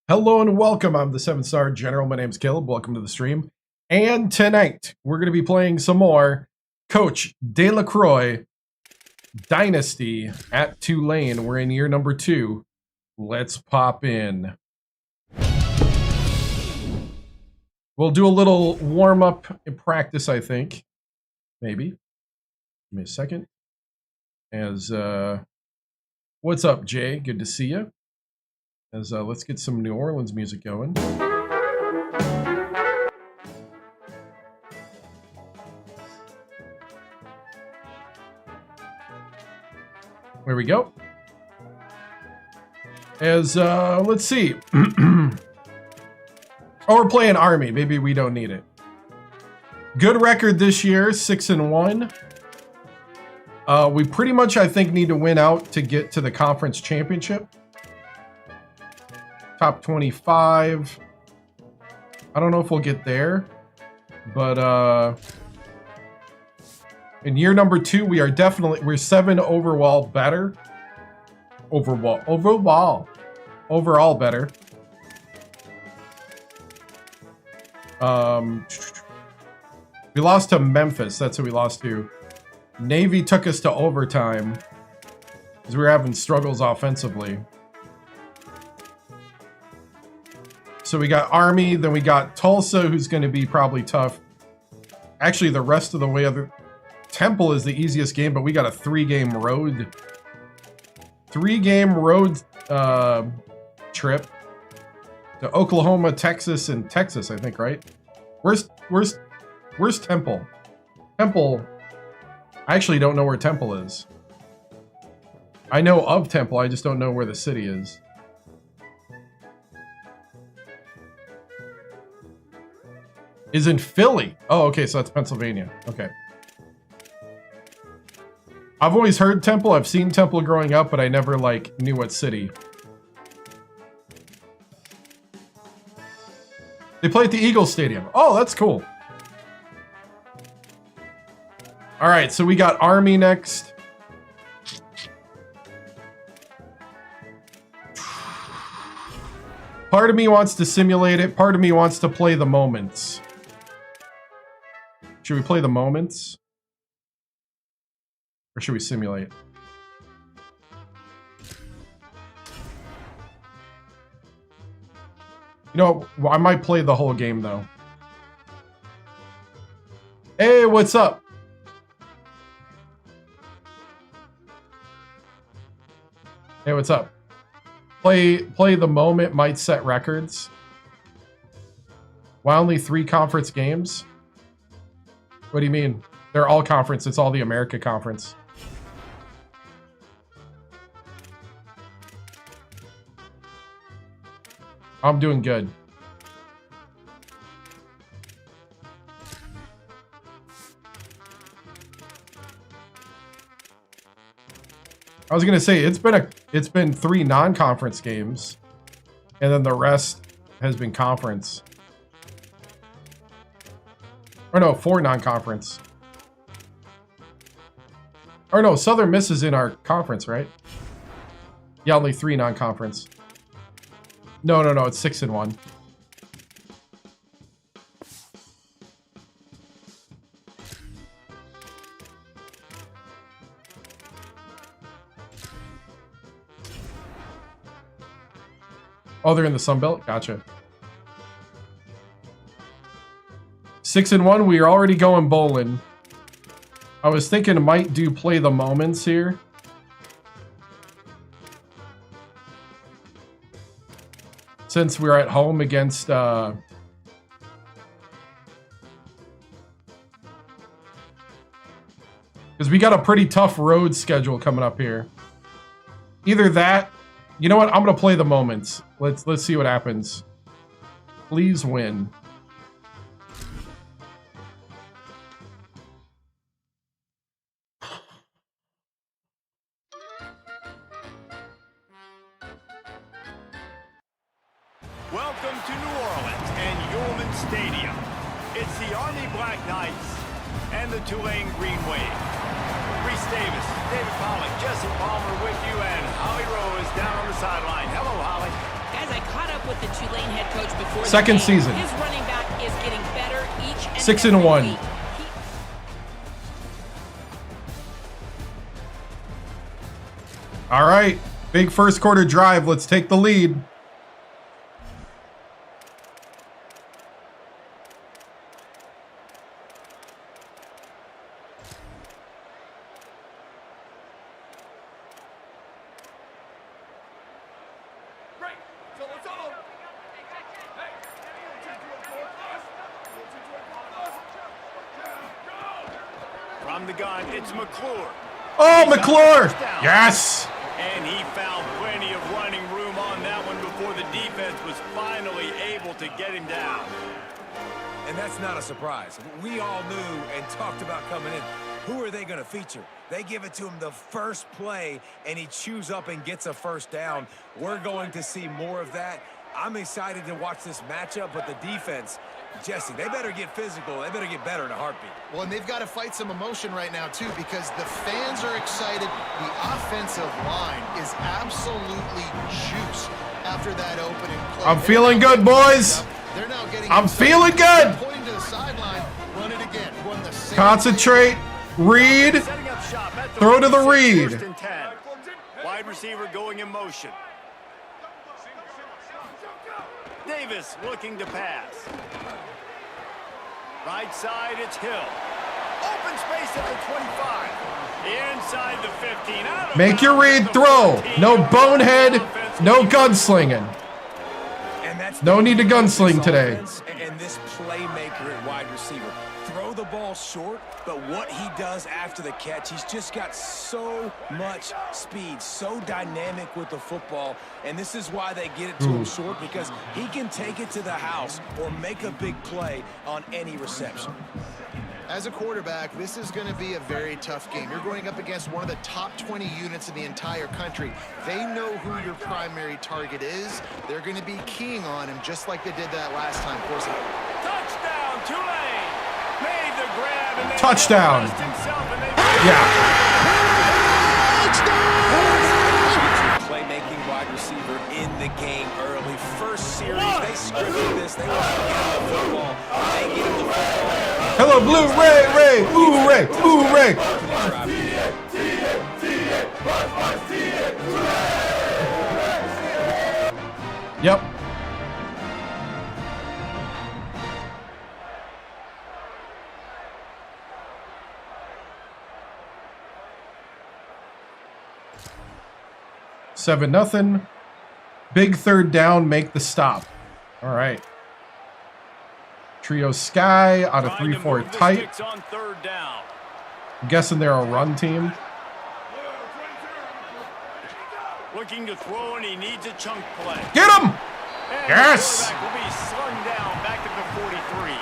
Hello and welcome. I'm the 7-star general. My name's Caleb. Welcome to the stream. And tonight, we're going to be playing some more Coach Delacroix Dynasty at Tulane. We're in year number 2. Let's pop in. We'll do a little warm-up in practice, I think. Maybe. Give me a second. What's up, Jay? Good to see you. Let's get some New Orleans music going. There we go. Let's see. Oh, we're playing Army. Maybe we don't need it. Good record this year, 6-1. We pretty much, I think, need to win out to get to the conference championship. Top 25. I don't know if we'll get there, but in year number 2, we're 7 overall better. Overall better. We lost to Memphis. That's who we lost to. Navy took us to overtime because we were having struggles offensively. So we got Army, then we got Tulsa, who's going to be probably tough. Actually, the rest of the way, Temple is the easiest game, but we got a 3-game road trip to Oklahoma, Texas, and Texas, I think, right? Where's Temple? Temple, I actually don't know where Temple is. I know of Temple, I just don't know where the city is. Is in Philly. Oh, okay, so that's Pennsylvania. Okay. I've always heard Temple. I've seen Temple growing up, but I never, knew what city. They play at the Eagles Stadium. Oh, that's cool. All right, so we got Army next. Part of me wants to simulate it. Part of me wants to play the moments. Should we play the moments? Or should we simulate? You know, I might play the whole game, though. Hey, what's up? Hey, what's up? Play the moment might set records. Why only 3 conference games? What do you mean? They're all conference. It's all the America Conference. I'm doing good. I was gonna say it's been 3 non-conference games, and then the rest has been conference. Or no, 4 non-conference. Or no, Southern Miss is in our conference, right? Yeah, only 3 non-conference. No, it's 6-1. Oh, they're in the Sun Belt? Gotcha. 6-1, we are already going bowling. I was thinking I might play the moments here. Since we're at home against because we got a pretty tough road schedule coming up here. Either that, you know what? I'm gonna play the moments. Let's see what happens. Please win. Welcome to New Orleans and Yulman Stadium. It's the Army Black Knights and the Tulane Green Wave. Reese Davis, David Pollock, Jesse Palmer with you, and Holly Rowe is down on the sideline. Hello, Holly. Guys, I caught up with the Coach, before Second the game, season. his running back is getting better each and 6-1. every week. All right, big first quarter drive. Let's take the lead. From the gun, it's McClure. Oh, McClure! Yes! And he found plenty of running room on that one before the defense was finally able to get him down. And that's not a surprise. We all knew and talked about coming in. Who are they going to feature? They give it to him the first play, and he chews up and gets a first down. We're going to see more of that. I'm excited to watch this matchup, but the defense, Jesse, they better get physical. They better get better in a heartbeat. Well, and they've got to fight some emotion right now, too, because the fans are excited. The offensive line is absolutely juiced after that opening play. I'm feeling good, boys. They're now getting I'm feeling good. Pointing to the sideline, run it again. Run the same Concentrate, read, Setting up shop at the throw to the 46, read. first and 10. Wide receiver going in motion. Davis looking to pass. Right side, it's Hill. Open space at the 25. Inside the 15. Out of Make your bounds at read, the throw. 14. No bonehead, Offense no leading. gunslinging. And that's No need to this gunsling today. offense and this playmaker at wide receiver. Throw the ball short, but what he does after the catch, he's just got so much speed, so dynamic with the football, and this is why they get it to him short, because he can take it to the house or make a big play on any reception. As a quarterback, this is going to be a very tough game. You're going up against one of the top 20 units in the entire country. They know who your primary target is. They're going to be keying on him just like they did that last time. Of course, Touchdown, Tulane. Made the grab and then Touchdown. pressed himself and they Yeah. Playmaking wide receiver in the game early. First series, they scripted this. They want to get him the football. They get him the football. Hello, Blue Ray, ooh, Ray, ooh, Ray. Yep. Seven nothing. Big third down, make the stop. All right. Trio Sky on a trying to 3-4 move the tight. sticks on third down. I'm guessing they're a run team. Looking to throw, and he needs a chunk play. Get him! And Yes! the quarterback will be slung down back at the 43.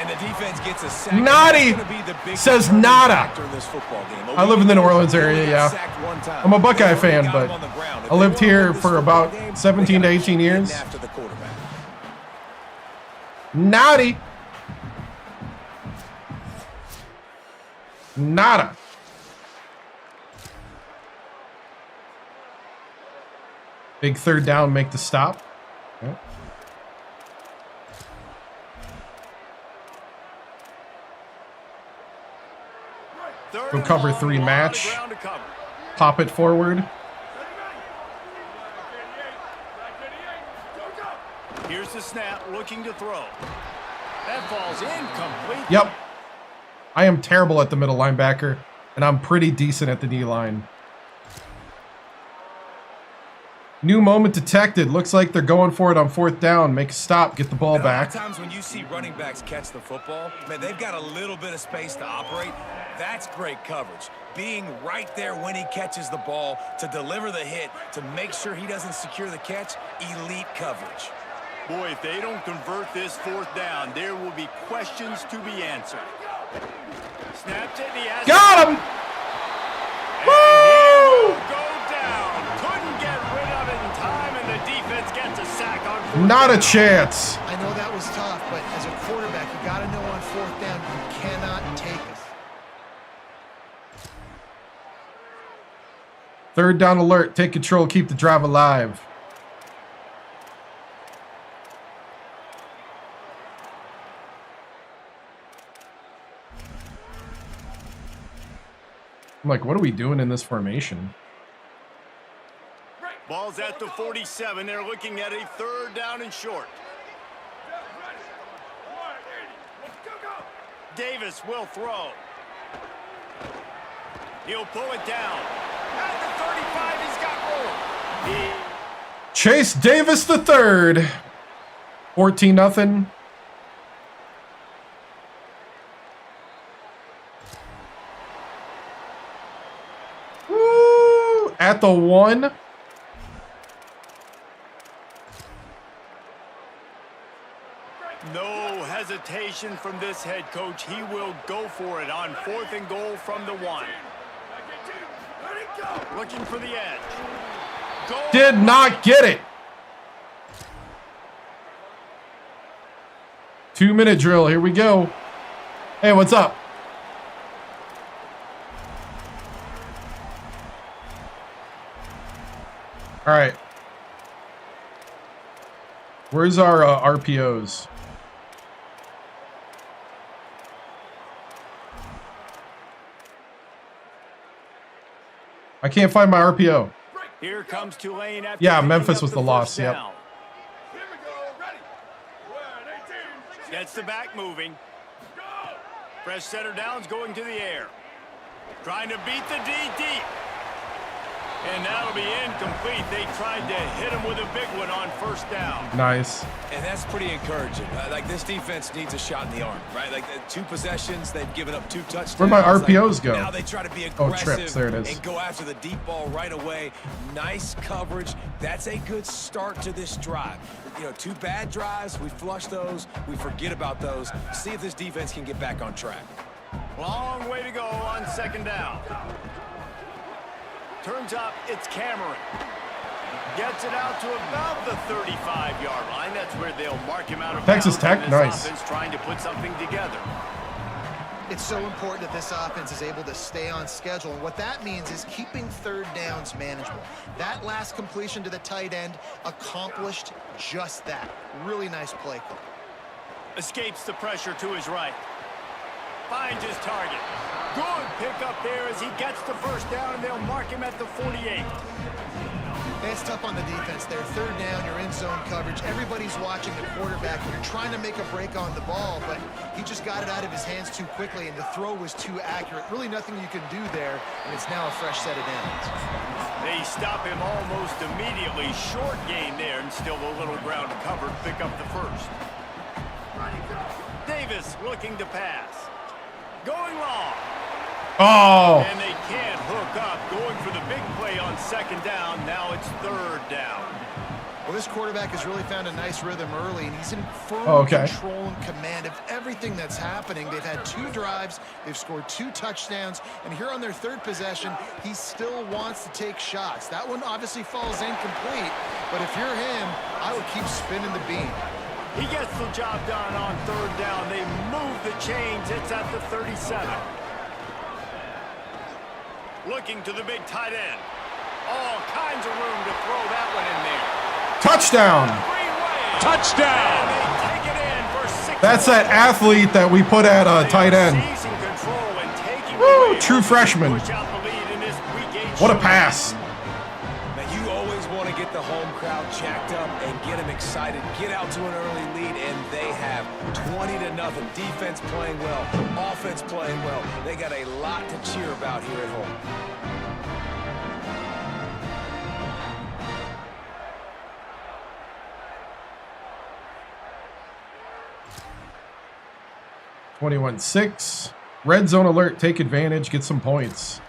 And the defense gets a sack. Naughty! That's gonna be the big Says determining nada. factor in this football game. I live in the New Orleans area, They only yeah. got sacked one time. I'm a Buckeye They fan, got but him on the ground. If I they lived wanna here win this for football about game, 17 they to gotta 18 keep years. getting after the quarterback. Naughty. Nada. Big third down, make the stop. Yep. Third Go and cover long, three lot of match. ground to cover. Pop it forward. Here's the snap, looking to throw. That falls incomplete. Yep. I am terrible at the middle linebacker, and I'm pretty decent at the D line. New moment detected. Looks like they're going for it on fourth down. Make a stop. Get the ball And a lot back. of times when you see running backs catch the football, man, they've got a little bit of space to operate. That's great coverage. Being right there when he catches the ball to deliver the hit, to make sure he doesn't secure the catch, elite coverage. Boy, if they don't convert this fourth down, there will be questions to be answered. Snapped it, he has Got him! And he will go down. Couldn't get rid of it in time, and the defense gets a sack on fourth Not a down. chance. I know that was tough, but as a quarterback, you got to know on fourth down, you cannot take it. Third down alert. Take control. Keep the drive alive. I'm like, what are we doing in this formation? Ball's at the 47. They're looking at a 3rd down and short. Davis will throw. He'll pull it down. At the 35, he's got room. Chase Davis the third. 14-0. Woo! At the 1. No hesitation from this head coach. He will go for it on 4th and goal from the 1. Looking for the edge. Goal. Did not get it. 2-minute drill. Here we go. Hey, what's up? All right. Where's our RPOs? I can't find my RPO. Here comes Tulane after Yeah, picking Memphis up was the first loss, yep. down. Gets the back moving. Fresh setter downs going to the air. Trying to beat the D deep. And that'll be incomplete. They tried to hit him with a big one on 1st down. Nice. And that's pretty encouraging. Like, this defense needs a shot in the arm, right? Like, 2 possessions, they've given up 2 touchdowns. Where'd my RPOs go? Now they try to be aggressive trips. There it is. and go after the deep ball right away. Nice coverage. That's a good start to this drive. You know, 2 bad drives, we flush those, we forget about those. See if this defense can get back on track. Long way to go on 2nd down. Turns up, it's Cameron. Gets it out to about the 35-yard line. That's where they'll mark him out of Texas bounds. Tech, nice. Offense trying to put something together. It's so important that this offense is able to stay on schedule. And what that means is keeping 3rd downs manageable. That last completion to the tight end accomplished just that. Really nice play call. Escapes the pressure to his right. Finds his target. Good pick up there as he gets the 1st down, and they'll mark him at the 48. It's tough on the defense there. 3rd down, you're in zone coverage. Everybody's watching the quarterback. You're trying to make a break on the ball, but he just got it out of his hands too quickly, and the throw was too accurate. Really nothing you can do there, and it's now a fresh set of downs. They stop him almost immediately. Short gain there, and still a little ground covered. Pick up the 1st. Davis looking to pass. Going long. Oh. And they can't hook up. Going for the big play on 2nd down. Now it's 3rd down. Well, this quarterback has really found a nice rhythm early, and he's in firm control and command of everything that's happening. They've had 2 drives. They've scored 2 touchdowns. And here on their 3rd possession, he still wants to take shots. That one obviously falls incomplete. But if you're him, I would keep spinning the beam. He gets the job done on 3rd down. They move the chains. It's at the 37. Looking to the big tight end. All kinds of room to throw that one in there. Touchdown. Touchdown. And they take it in for 6. That's that athlete that we put at tight end. Woo, true freshman. What a pass. Now, you always want to get the home crowd jacked up and get them excited. Get out to an early lead, and they have 20-0. Defense playing well, offense playing well. They got a lot to cheer about here at home. $21-6. Red zone alert. Take advantage. Get some points.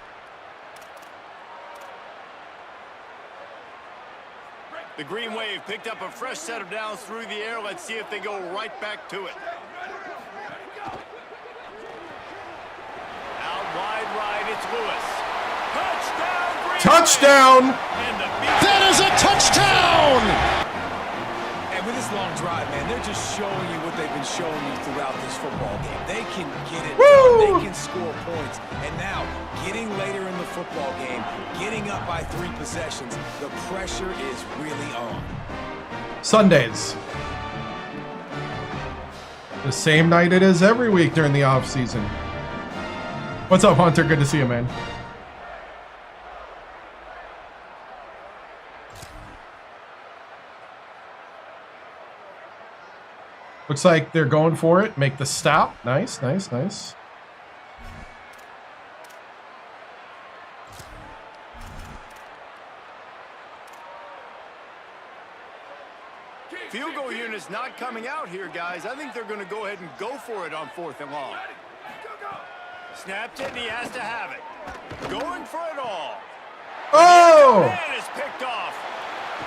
The Green Wave picked up a fresh set of downs through the air. Let's see if they go right back to it. Out wide right, it's Lewis. Touchdown, Green Touchdown! And That is a touchdown! And with this long drive, man, they're just showing you what they've been showing you throughout this football game. They can get it done. They can score points. And now, getting later in the football game, getting up by 3 possessions, the pressure is really on. Sundays. The same night it is every week during the off season. What's up, Hunter? Good to see you, man. Looks like they're going for it. Make the stop. Nice, nice, nice. Field goal unit's not coming out here, guys. I think they're going to go ahead and go for it on 4th and long. Snapped it, and he has to have it. Going for it all. Oh! Man is picked off.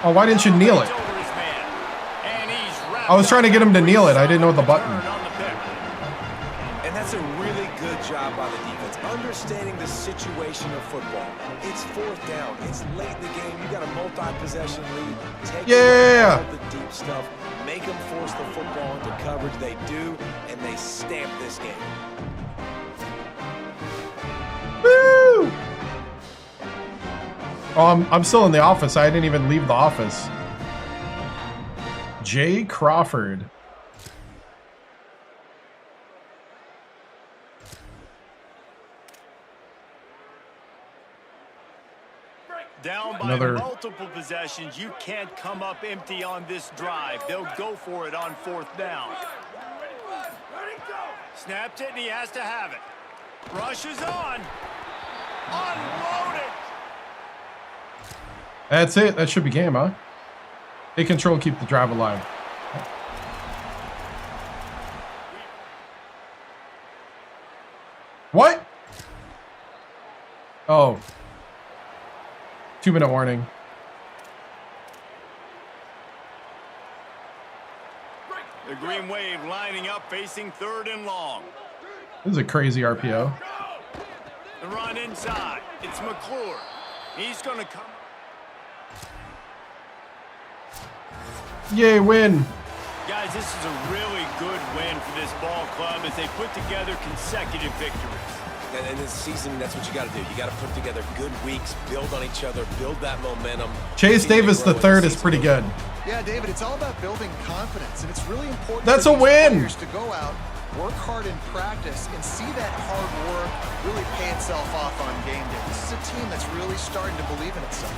Oh, why didn't you kneel it? Over his man. And he's I was trying to get him to kneel it. I didn't know the button. on the pick. And that's a really good job by the defense, understanding the situation of football. It's 4th down. It's late in the game. You got a multi-possession lead. Take Yeah. all the deep stuff. Make them force the football into coverage. They do, and they stamp this game. Woo! Oh, I'm still in the office. I didn't even leave the office. Jay Crawford. Down by Another- multiple possessions, you can't come up empty on this drive. They'll go for it on 4th down. Snapped it, and he has to have it. Rushes on. Unloaded. That's it. That should be game, huh? Take control, keep the drive alive. What? Oh. 2-minute warning. The Green Wave lining up, facing 3rd and long. This is a crazy RPO. The run inside. It's McClure. He's going to come. Yay, win. Guys, this is a really good win for this ball club as they put together consecutive victories. And in this season, that's what you got to do. You got to put together good weeks, build on each other, build that momentum. Chase Davis the third is pretty good. Yeah, David, it's all about building confidence, and it's really important That's for a these win. players to go out, work hard in practice, and see that hard work really pay itself off on game day. This is a team that's really starting to believe in itself.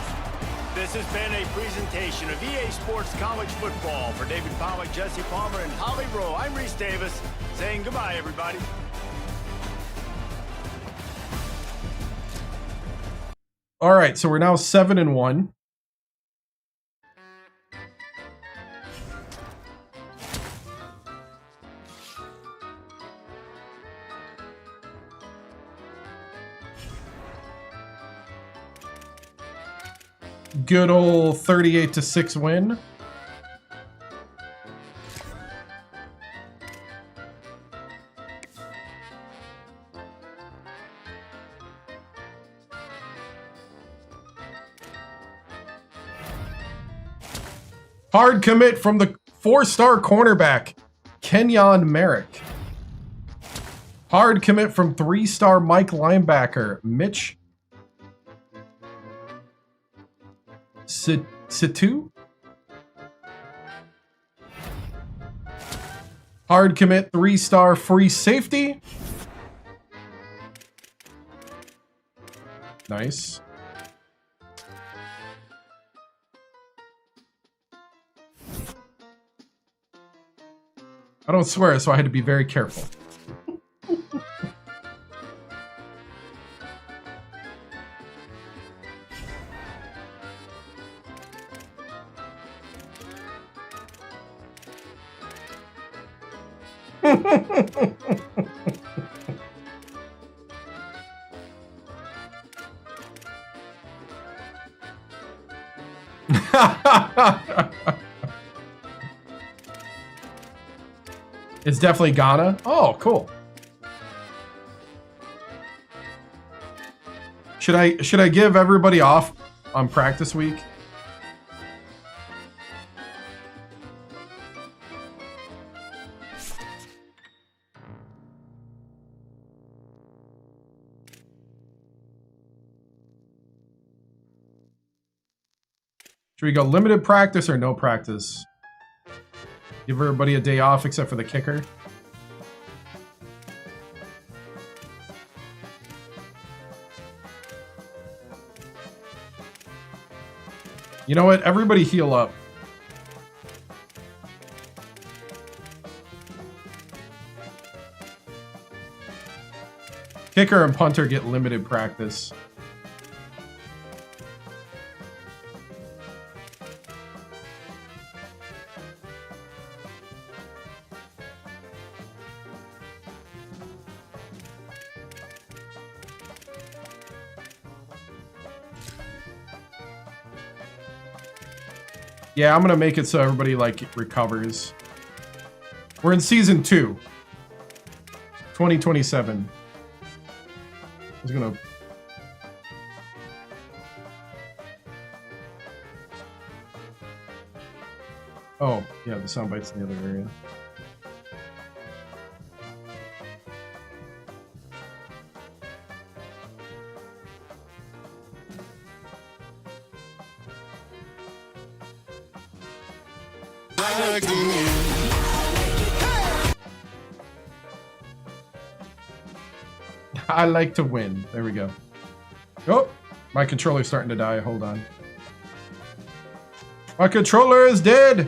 This has been a presentation of EA Sports College Football. For David Pollack, Jesse Palmer, and Holly Rowe, I'm Reese Davis, saying goodbye, everybody. All right, so we're now 7-1. Good old 38-6 win. Hard commit from the 4-star cornerback, Kenyon Merrick. Hard commit from 3-star Mike linebacker, Mitch Situ. Hard commit 3-star free safety. Nice. I don't swear, so I had to be very careful. It's definitely Ghana. Oh, cool. Should I give everybody off on practice week? Should we go limited practice or no practice? Give everybody a day off except for the kicker. You know what? Everybody heal up. Kicker and punter get limited practice. Yeah, I'm gonna make it so everybody like recovers. We're in season 2, 2027. I was gonna. Oh, yeah, the soundbite's in the other area. I like to win. There we go. Oh, my controller's starting to die. Hold on. My controller is dead.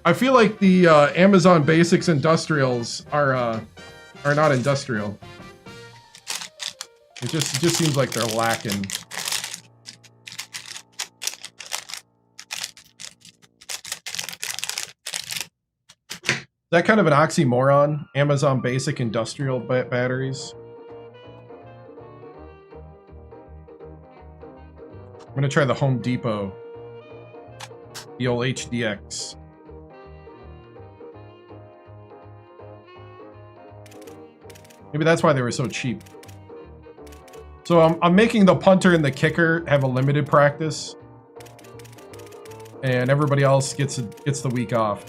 I feel like the Amazon Basics Industrials are not industrial. It just seems like they're lacking. Is that kind of an oxymoron? Amazon Basic Industrial batteries. I'm gonna try the Home Depot. The old HDX. Maybe that's why they were so cheap. So I'm making the punter and the kicker have a limited practice, and everybody else gets the week off.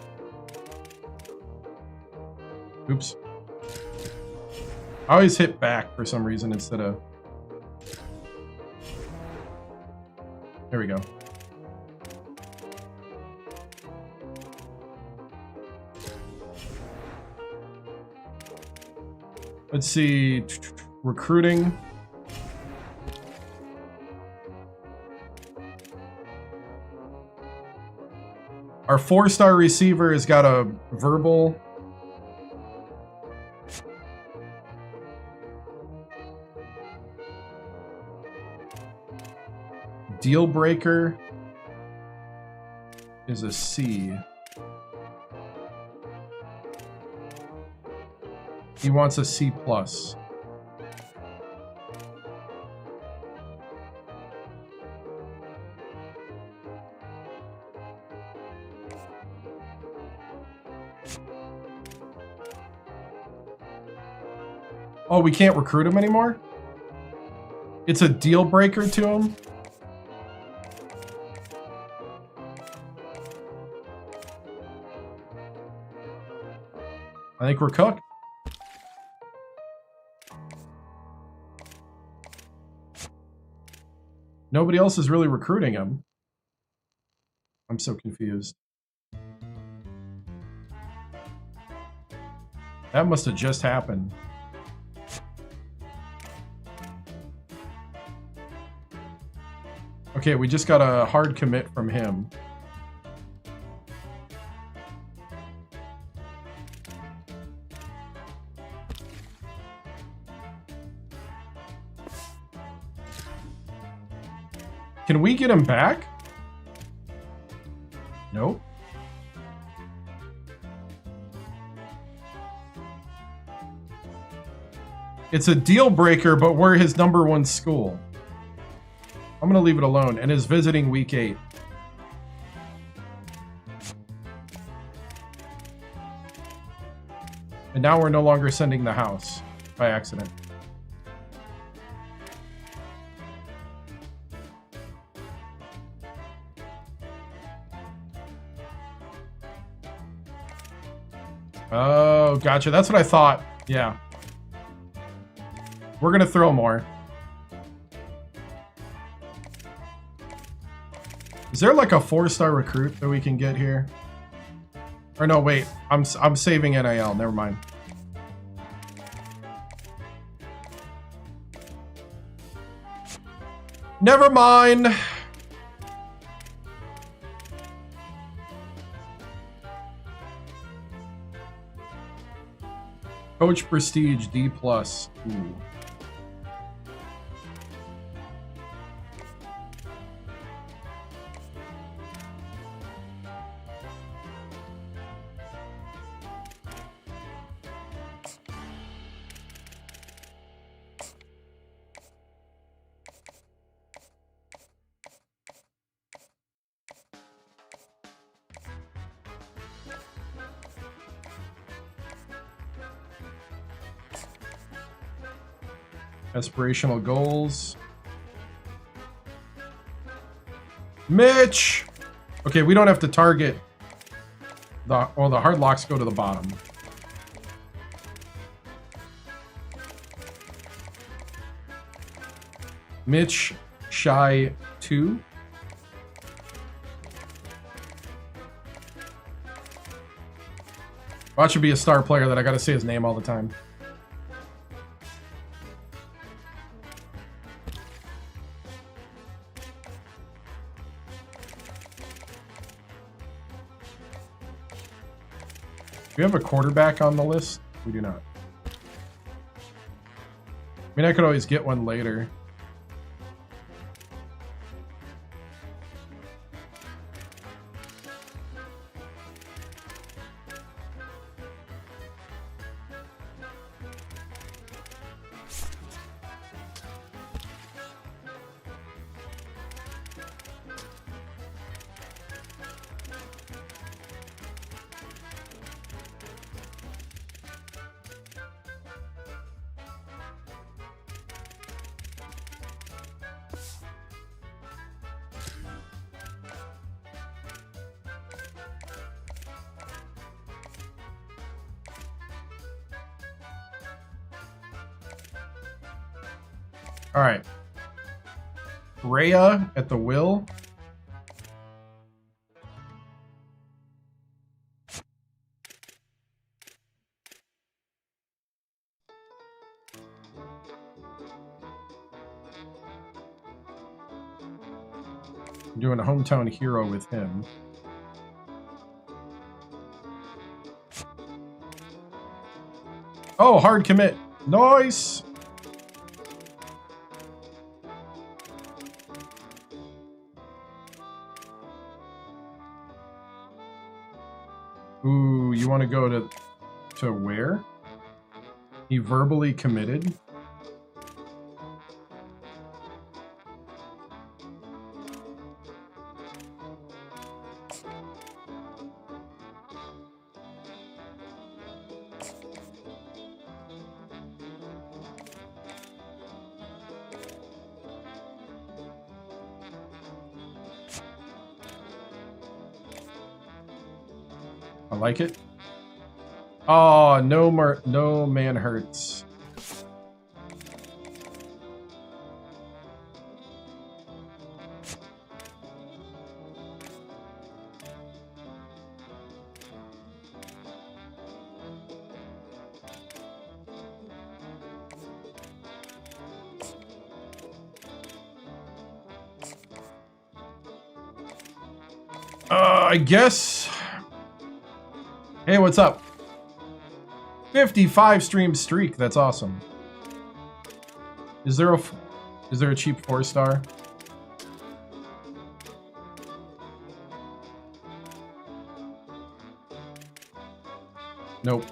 Oops. I always hit back for some reason instead of... There we go. Let's see. Recruiting. Our 4-star receiver has got a verbal. Deal breaker is a C. He wants a C+. Oh, we can't recruit him anymore? It's a deal breaker to him? I think we're cooked. Nobody else is really recruiting him. I'm so confused. That must have just happened. Okay, we just got a hard commit from him. Can we get him back? Nope. It's a deal breaker, but we're his #1 school. I'm gonna leave it alone, and is visiting week 8. And now we're no longer sending the house by accident. Oh, gotcha. That's what I thought. Yeah. We're gonna throw more. Is there like a 4-star recruit that we can get here? Or no, wait. I'm saving NIL. Never mind. Never mind. Coach Prestige D+. Ooh. Aspirational goals. Mitch! Okay, we don't have to target the hard locks go to the bottom. Mitch Shy 2. Watch it be a star player that I gotta say his name all the time. Do we have a quarterback on the list? We do not. I mean, I could always get one later. All right. Rhea at the wheel. I'm doing a hometown hero with him. Oh, hard commit. Nice. Ooh, you want to go to where? He verbally committed. I like it. Oh, no man hurts. I guess. Hey, what's up? 55 stream streak. That's awesome. Is there a cheap 4-star? Nope.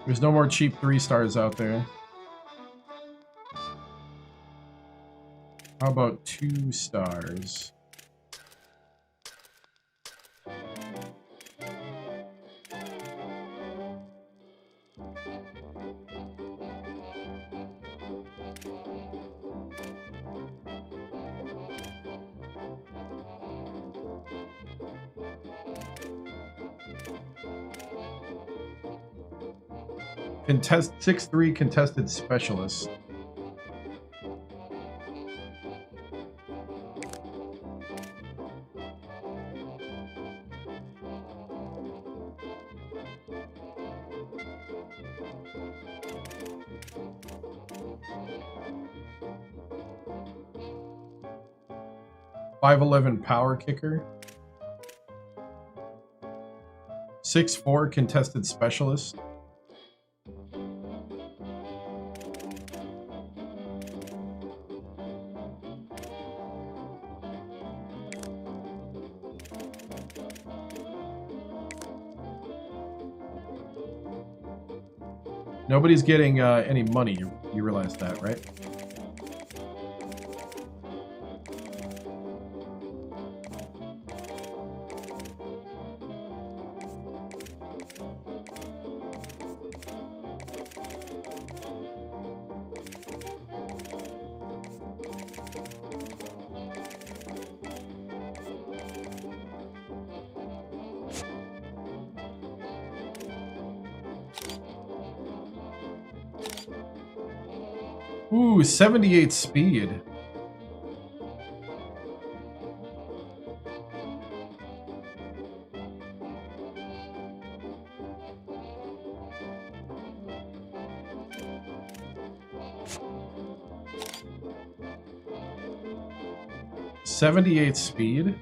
There's no more cheap 3-stars out there. How about 2 stars? Contest 6'3" contested specialist. .5'11" power kicker. 6'4" contested specialist. Nobody's getting any money. You realize that, right? Ooh, 78 speed. .78 speed.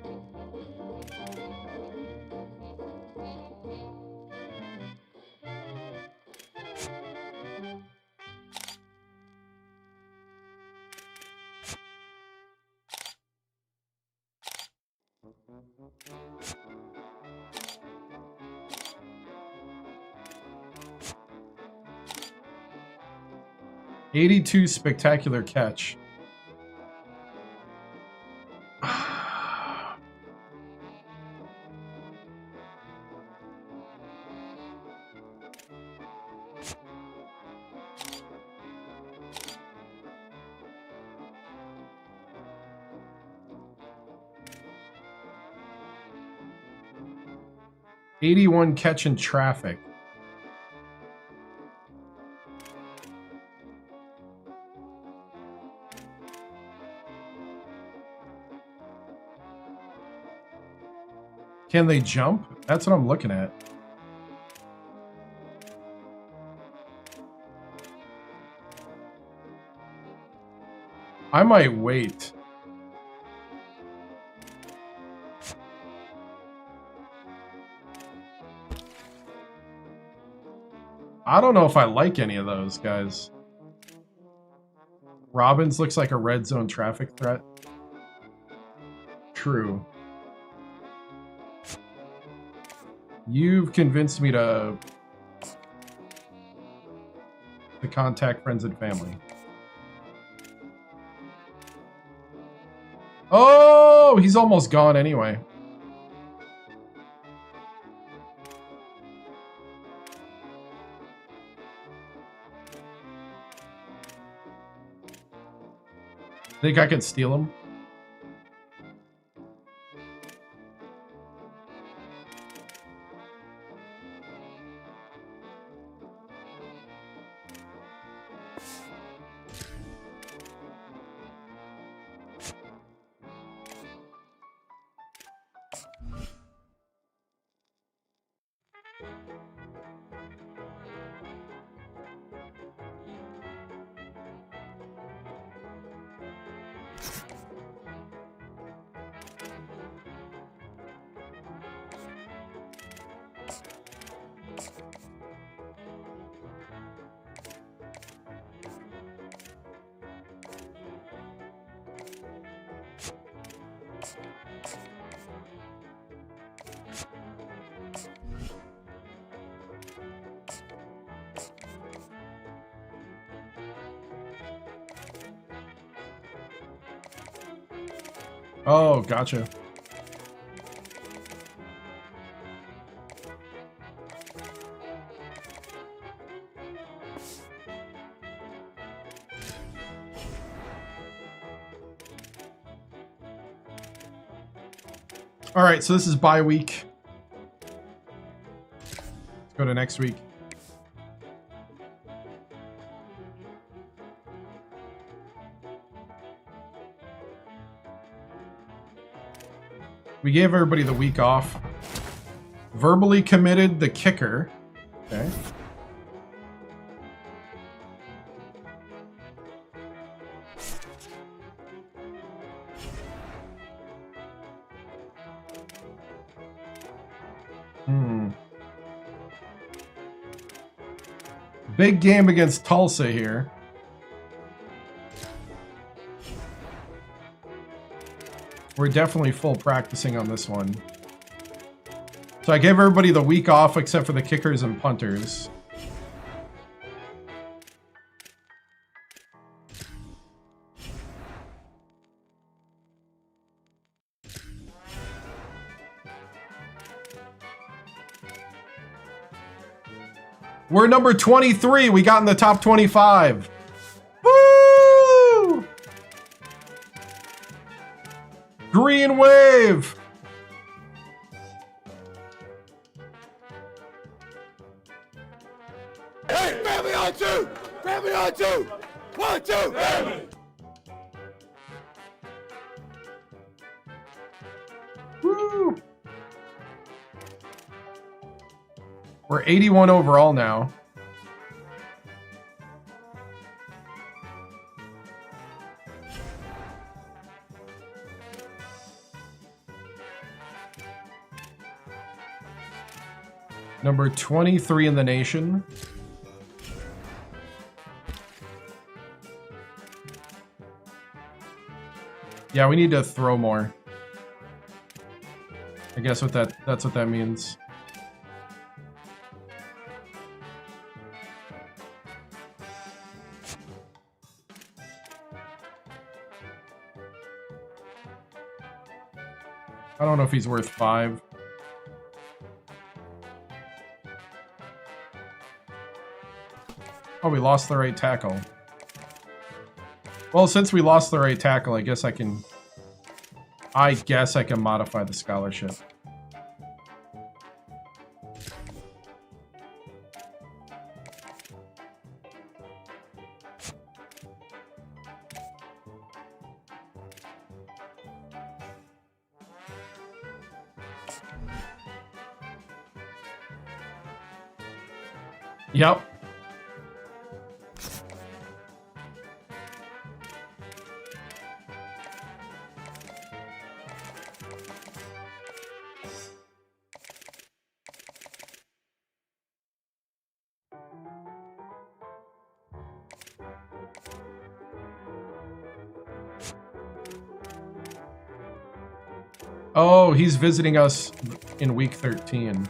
.82 spectacular catch. .81 catch in traffic. Can they jump? That's what I'm looking at. I might wait. I don't know if I like any of those guys. Robbins looks like a red zone traffic threat. True. You've convinced me to contact friends and family. Oh, he's almost gone anyway. Think I can steal him? Oh, gotcha. All right, so this is bye week. Let's go to next week. We gave everybody the week off. Verbally committed the kicker. Okay. Big game against Tulsa here. We're definitely full practicing on this one. So I gave everybody the week off except for the kickers and punters. We're number 23. We got in the top 25. Woo! Green wave. Hey, family on two! Family on two! 1, 2, family! Woo! We're 81 overall now. Number 23 in the nation. Yeah, we need to throw more. I guess that's what that means. I don't know if he's worth 5. Oh, we lost the right tackle. Well, since we lost the right tackle, I guess I can modify the scholarship. Yep. Oh, he's visiting us in week 13.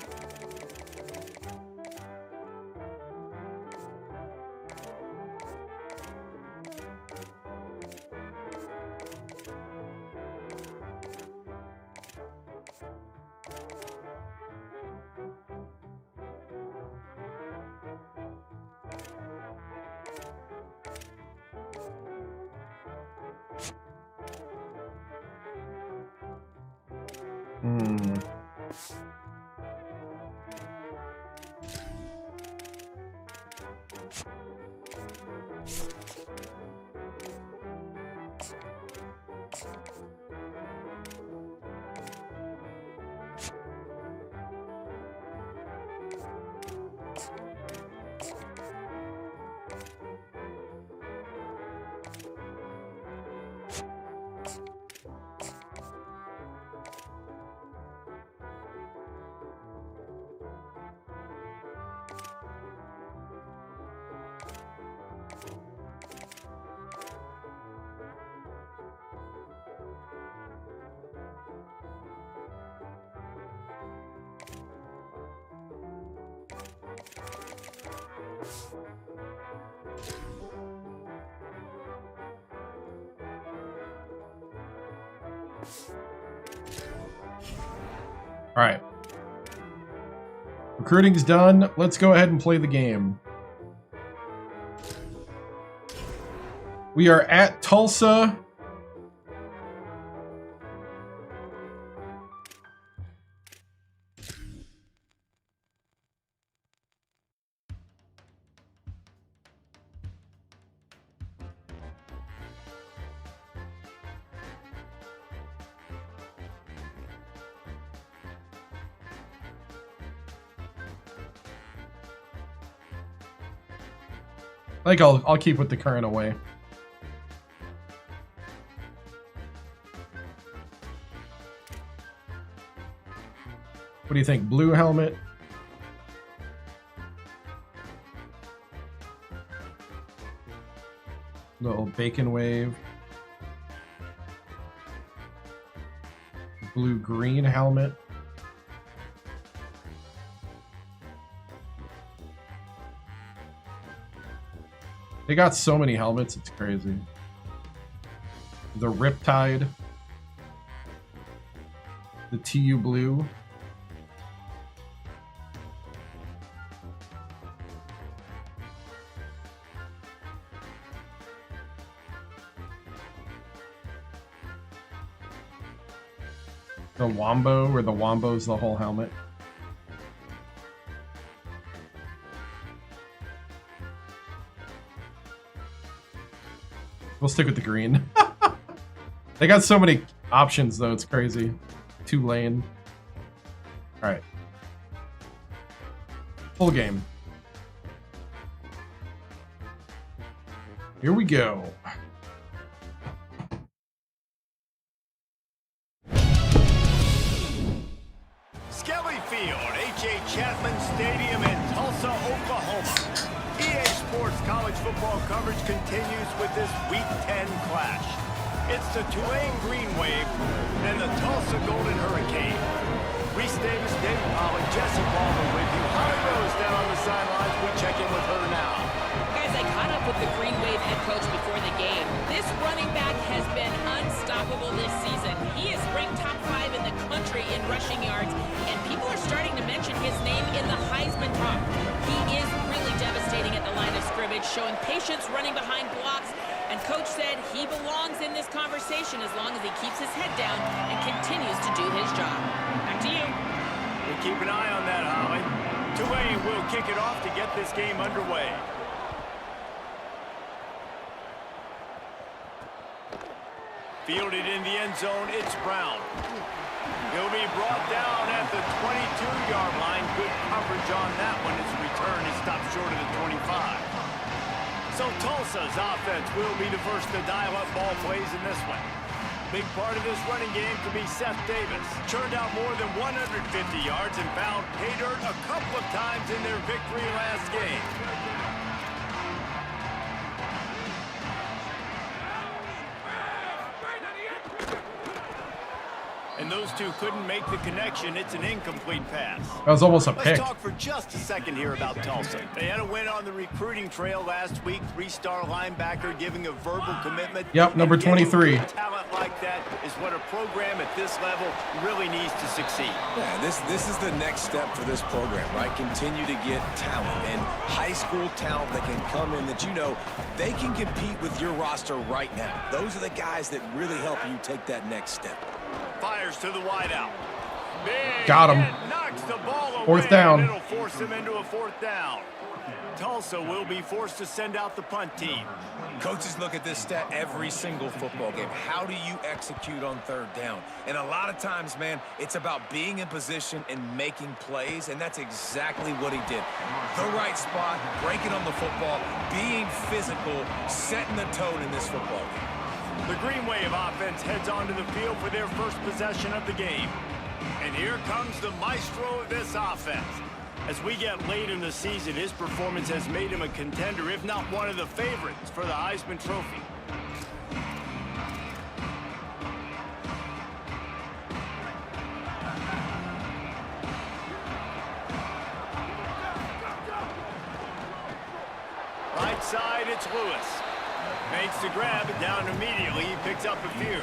All right. Recruiting's done. Let's go ahead and play the game. We are at Tulsa. I think I'll keep with the current away. What do you think? Blue helmet? Little bacon wave. Blue-green helmet. They got so many helmets, it's crazy. The Riptide. The TU Blue. The Wombo, where the Wombo's the whole helmet. We'll stick with the green. They got so many options, though. It's crazy. Tulane. All right. Full game. Here we go. Skelly Field, H.A. Chapman Stadium in Tulsa, Oklahoma. EA Sports college football coverage continues with this Week 10 clash. It's the Tulane Green Wave and the Tulsa Golden Hurricane. Reese Davis, David Pollock, Jesse Palmer with you. Holly Rose down on the sidelines. We check in with her now. Guys, I caught up with the Green Wave head coach before the game. This running back has been unstoppable this season. He is ranked top 5 in the country in rushing yards, and people are starting to mention his name in the Heisman talk. He is really devastating at the line of scrimmage, showing patience running behind blocks, and coach said he belongs in this conversation as long as he keeps his head down and continues to do his job. Back to you. We'll keep an eye on that, Holly. Tulane will kick it off to get this game underway. Fielded in the end zone, it's Brown. He'll be brought down at the 22-yard line. Good coverage on that one. His return is stopped short of the 25. So Tulsa's offense will be the first to dial up ball plays in this one. Big part of this running game could be Seth Davis. Churned out more than 150 yards and found pay dirt a couple of times in their victory last game. And those two couldn't make the connection. It's an incomplete pass. That was almost a pick. Let's talk for just a second here about Tulsa. They had a win on the recruiting trail last week. 3-star linebacker giving a verbal commitment. Yep, number 23. Talent like that is what a program at this level really needs to succeed. Yeah, this is the next step for this program, right? Continue to get talent and high school talent that can come in that you know they can compete with your roster right now. Those are the guys that really help you take that next step. Fires to the wideout. Got him. Knocks the ball away. Fourth down. It'll force him into a fourth down. Tulsa will be forced to send out the punt team. Coaches look at this stat every single football game. How do you execute on third down? And a lot of times, man, it's about being in position and making plays, and that's exactly what he did. The right spot, breaking on the football, being physical, setting the tone in this football game. The Green Wave offense heads onto the field for their first possession of the game. And here comes the maestro of this offense. As we get late in the season, his performance has made him a contender, if not one of the favorites, for the Heisman Trophy. Right side, it's Lewis. Makes the grab, and down immediately. He picks up a few.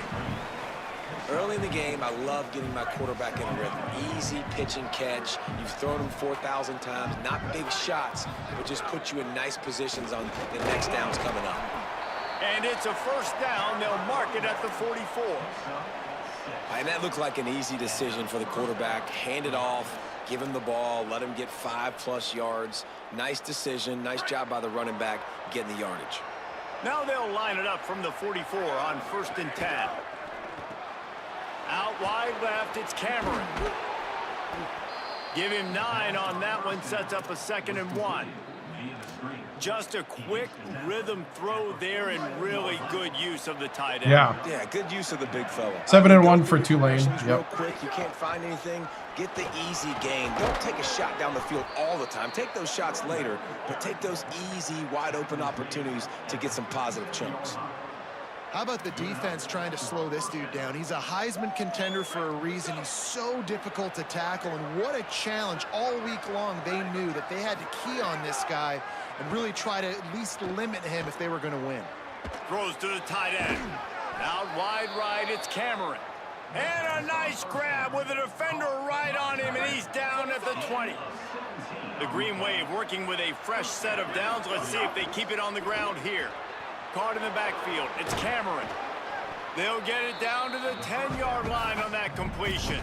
Early in the game, I love getting my quarterback in a rhythm. Easy pitch and catch. You've thrown him 4,000 times. Not big shots, but just put you in nice positions on the next downs coming up. And it's a first down. They'll mark it at the 44. And that looked like an easy decision for the quarterback. Hand it off, give him the ball, let him get 5+ yards. Nice decision. Nice job by the running back getting the yardage. Now they'll line it up from the 44 on 1st and 10. Out wide left, it's Cameron. Give him 9 on that one, sets up a 2nd and 1. Just a quick rhythm throw there and really good use of the tight end. Yeah, good use of the big fella. 7-1 for Tulane. Real quick, you can't find anything. Get the easy gain. Don't take a shot down the field all the time. Take those shots later, but take those easy, wide open opportunities to get some positive chunks. How about the defense trying to slow this dude down? He's a Heisman contender for a reason. He's so difficult to tackle, and what a challenge. All week long, they knew that they had to key on this guy and really try to at least limit him if they were going to win. Throws to the tight end. Out wide right, it's Cameron. And a nice grab with a defender right on him, and he's down at the 20. The Green Wave working with a fresh set of downs. Let's see if they keep it on the ground here. Caught in the backfield. It's Cameron. They'll get it down to the 10-yard line on that completion.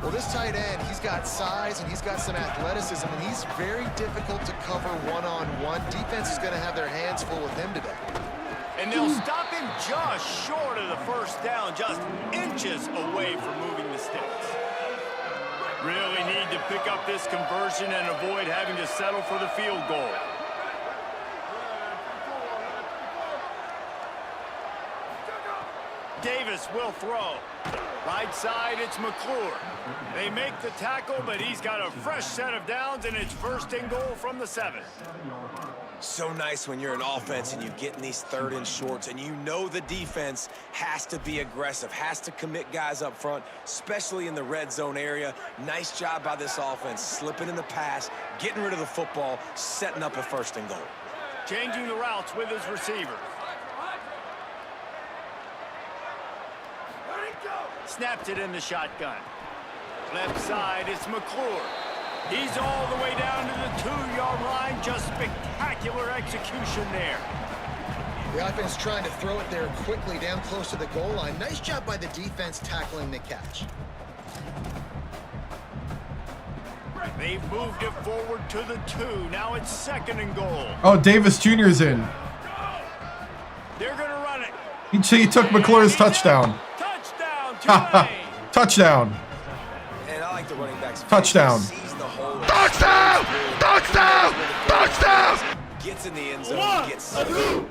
Well, this tight end, he's got size and he's got some athleticism, and he's very difficult to cover one-on-one. Defense is going to have their hands full with him today. And they'll stop him just short of the first down, just inches away from moving the sticks. Really need to pick up this conversion and avoid having to settle for the field goal. Davis will throw. Right side, it's McClure. They make the tackle, but he's got a fresh set of downs, and it's 1st and goal from the 7. So nice when you're an offense and you get in these 3rd and shorts, and you know the defense has to be aggressive, has to commit guys up front, especially in the red zone area. Nice job by this offense, slipping in the pass, getting rid of the football, setting up a 1st and goal. Changing the routes with his receivers. Snapped it in the shotgun. Left side, it's McClure. He's all the way down to the 2-yard line. Just spectacular execution there. The offense trying to throw it there quickly down close to the goal line. Nice job by the defense tackling the catch. They've moved it forward to the 2. Now it's 2nd and goal. Oh, Davis Jr.'s in. They're going to run it. He took McClure's touchdown. Touchdown, Tulane. Touchdown. And I like the running backs. Touchdown. Touchdown! Touchdown! Touchdown! Gets in the end zone and gets Hallelujah!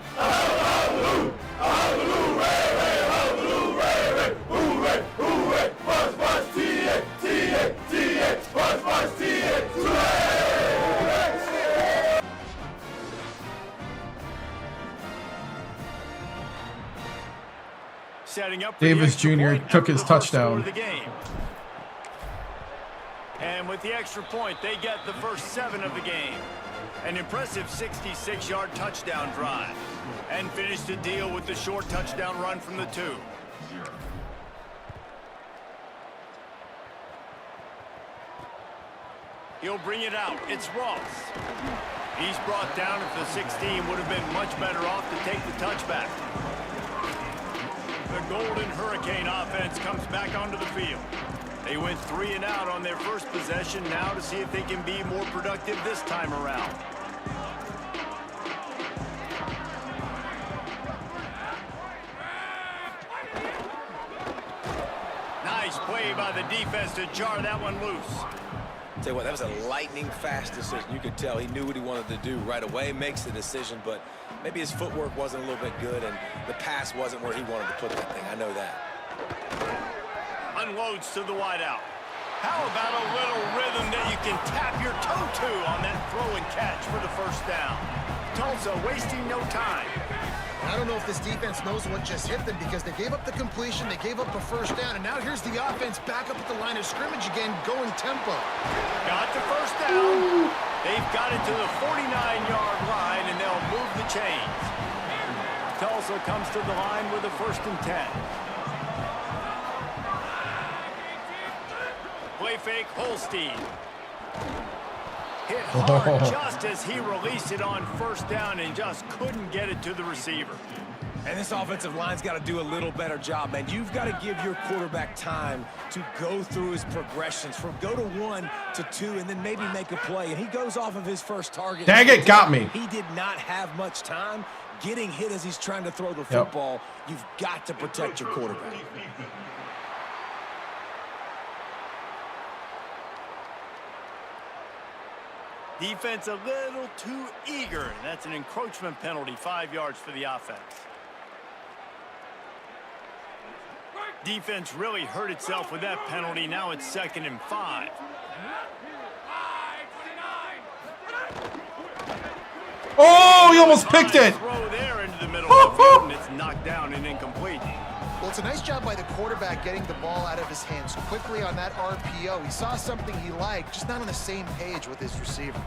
Hallelujah! Hallelujah! Hooray! Hooray! March, march, TA! TA! TA! March, march, TA! Hooray! Setting up for Davis the extra Jr. point took his after the first touchdown. score of the game. And with the extra point, they get the first 7 of the game. An impressive 66-yard touchdown drive. And finish the deal with the short touchdown run from the 2. He'll bring it out. It's Ross. He's brought down at the 16. Would have been much better off to take the touchback. The Golden Hurricane offense comes back onto the field. They went 3 and out on their first possession. Now to see if they can be more productive this time around. Nice play by the defense to jar that one loose. Tell you what, that was a lightning fast decision. You could tell he knew what he wanted to do right away, makes the decision, but maybe his footwork wasn't a little bit good and the pass wasn't where he wanted to put that thing. I know that. Unloads to the wideout. How about a little rhythm that you can tap your toe to on that throw and catch for the first down? Tulsa wasting no time. I don't know if this defense knows what just hit them because they gave up the completion, they gave up a first down, and now here's the offense back up at the line of scrimmage again, going tempo. Got the first down. They've got it to the 49-yard line, and they'll move the chains. Tulsa comes to the line with a 1st and 10. Play fake, Holstein. Hit hard just as he released it on first down and just couldn't get it to the receiver. And this offensive line's got to do a little better job, man. You've got to give your quarterback time to go through his progressions from go to 1 to 2 and then maybe make a play. And he goes off of his first target. Dang it, got me. He did not have much time getting hit as he's trying to throw the football. You've got to protect your quarterback. Defense a little too eager. That's an encroachment penalty, 5 yards for the offense. Defense really hurt itself with that penalty. Now it's 2nd and 5. Oh, he almost picked it. Throw there into the middle of the field, and it's knocked down and incomplete. Well, it's a nice job by the quarterback getting the ball out of his hands quickly on that RPO. He saw something he liked, just not on the same page with his receiver.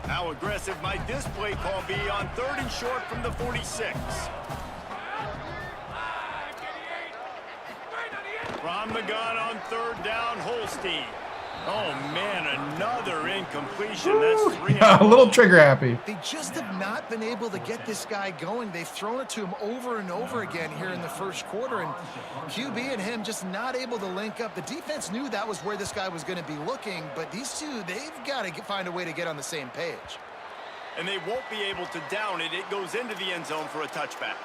How aggressive might this play call be on 3rd and short from the 46? From the gun on 3rd down, Holstein. Oh, man, another incompletion. That's 3. Yeah, a little trigger happy. They just have not been able to get this guy going. They've thrown it to him over and over again here in the first quarter, and QB and him just not able to link up. The defense knew that was where this guy was going to be looking, but these two, they've got to find a way to get on the same page. And they won't be able to down it. It goes into the end zone for a touchback.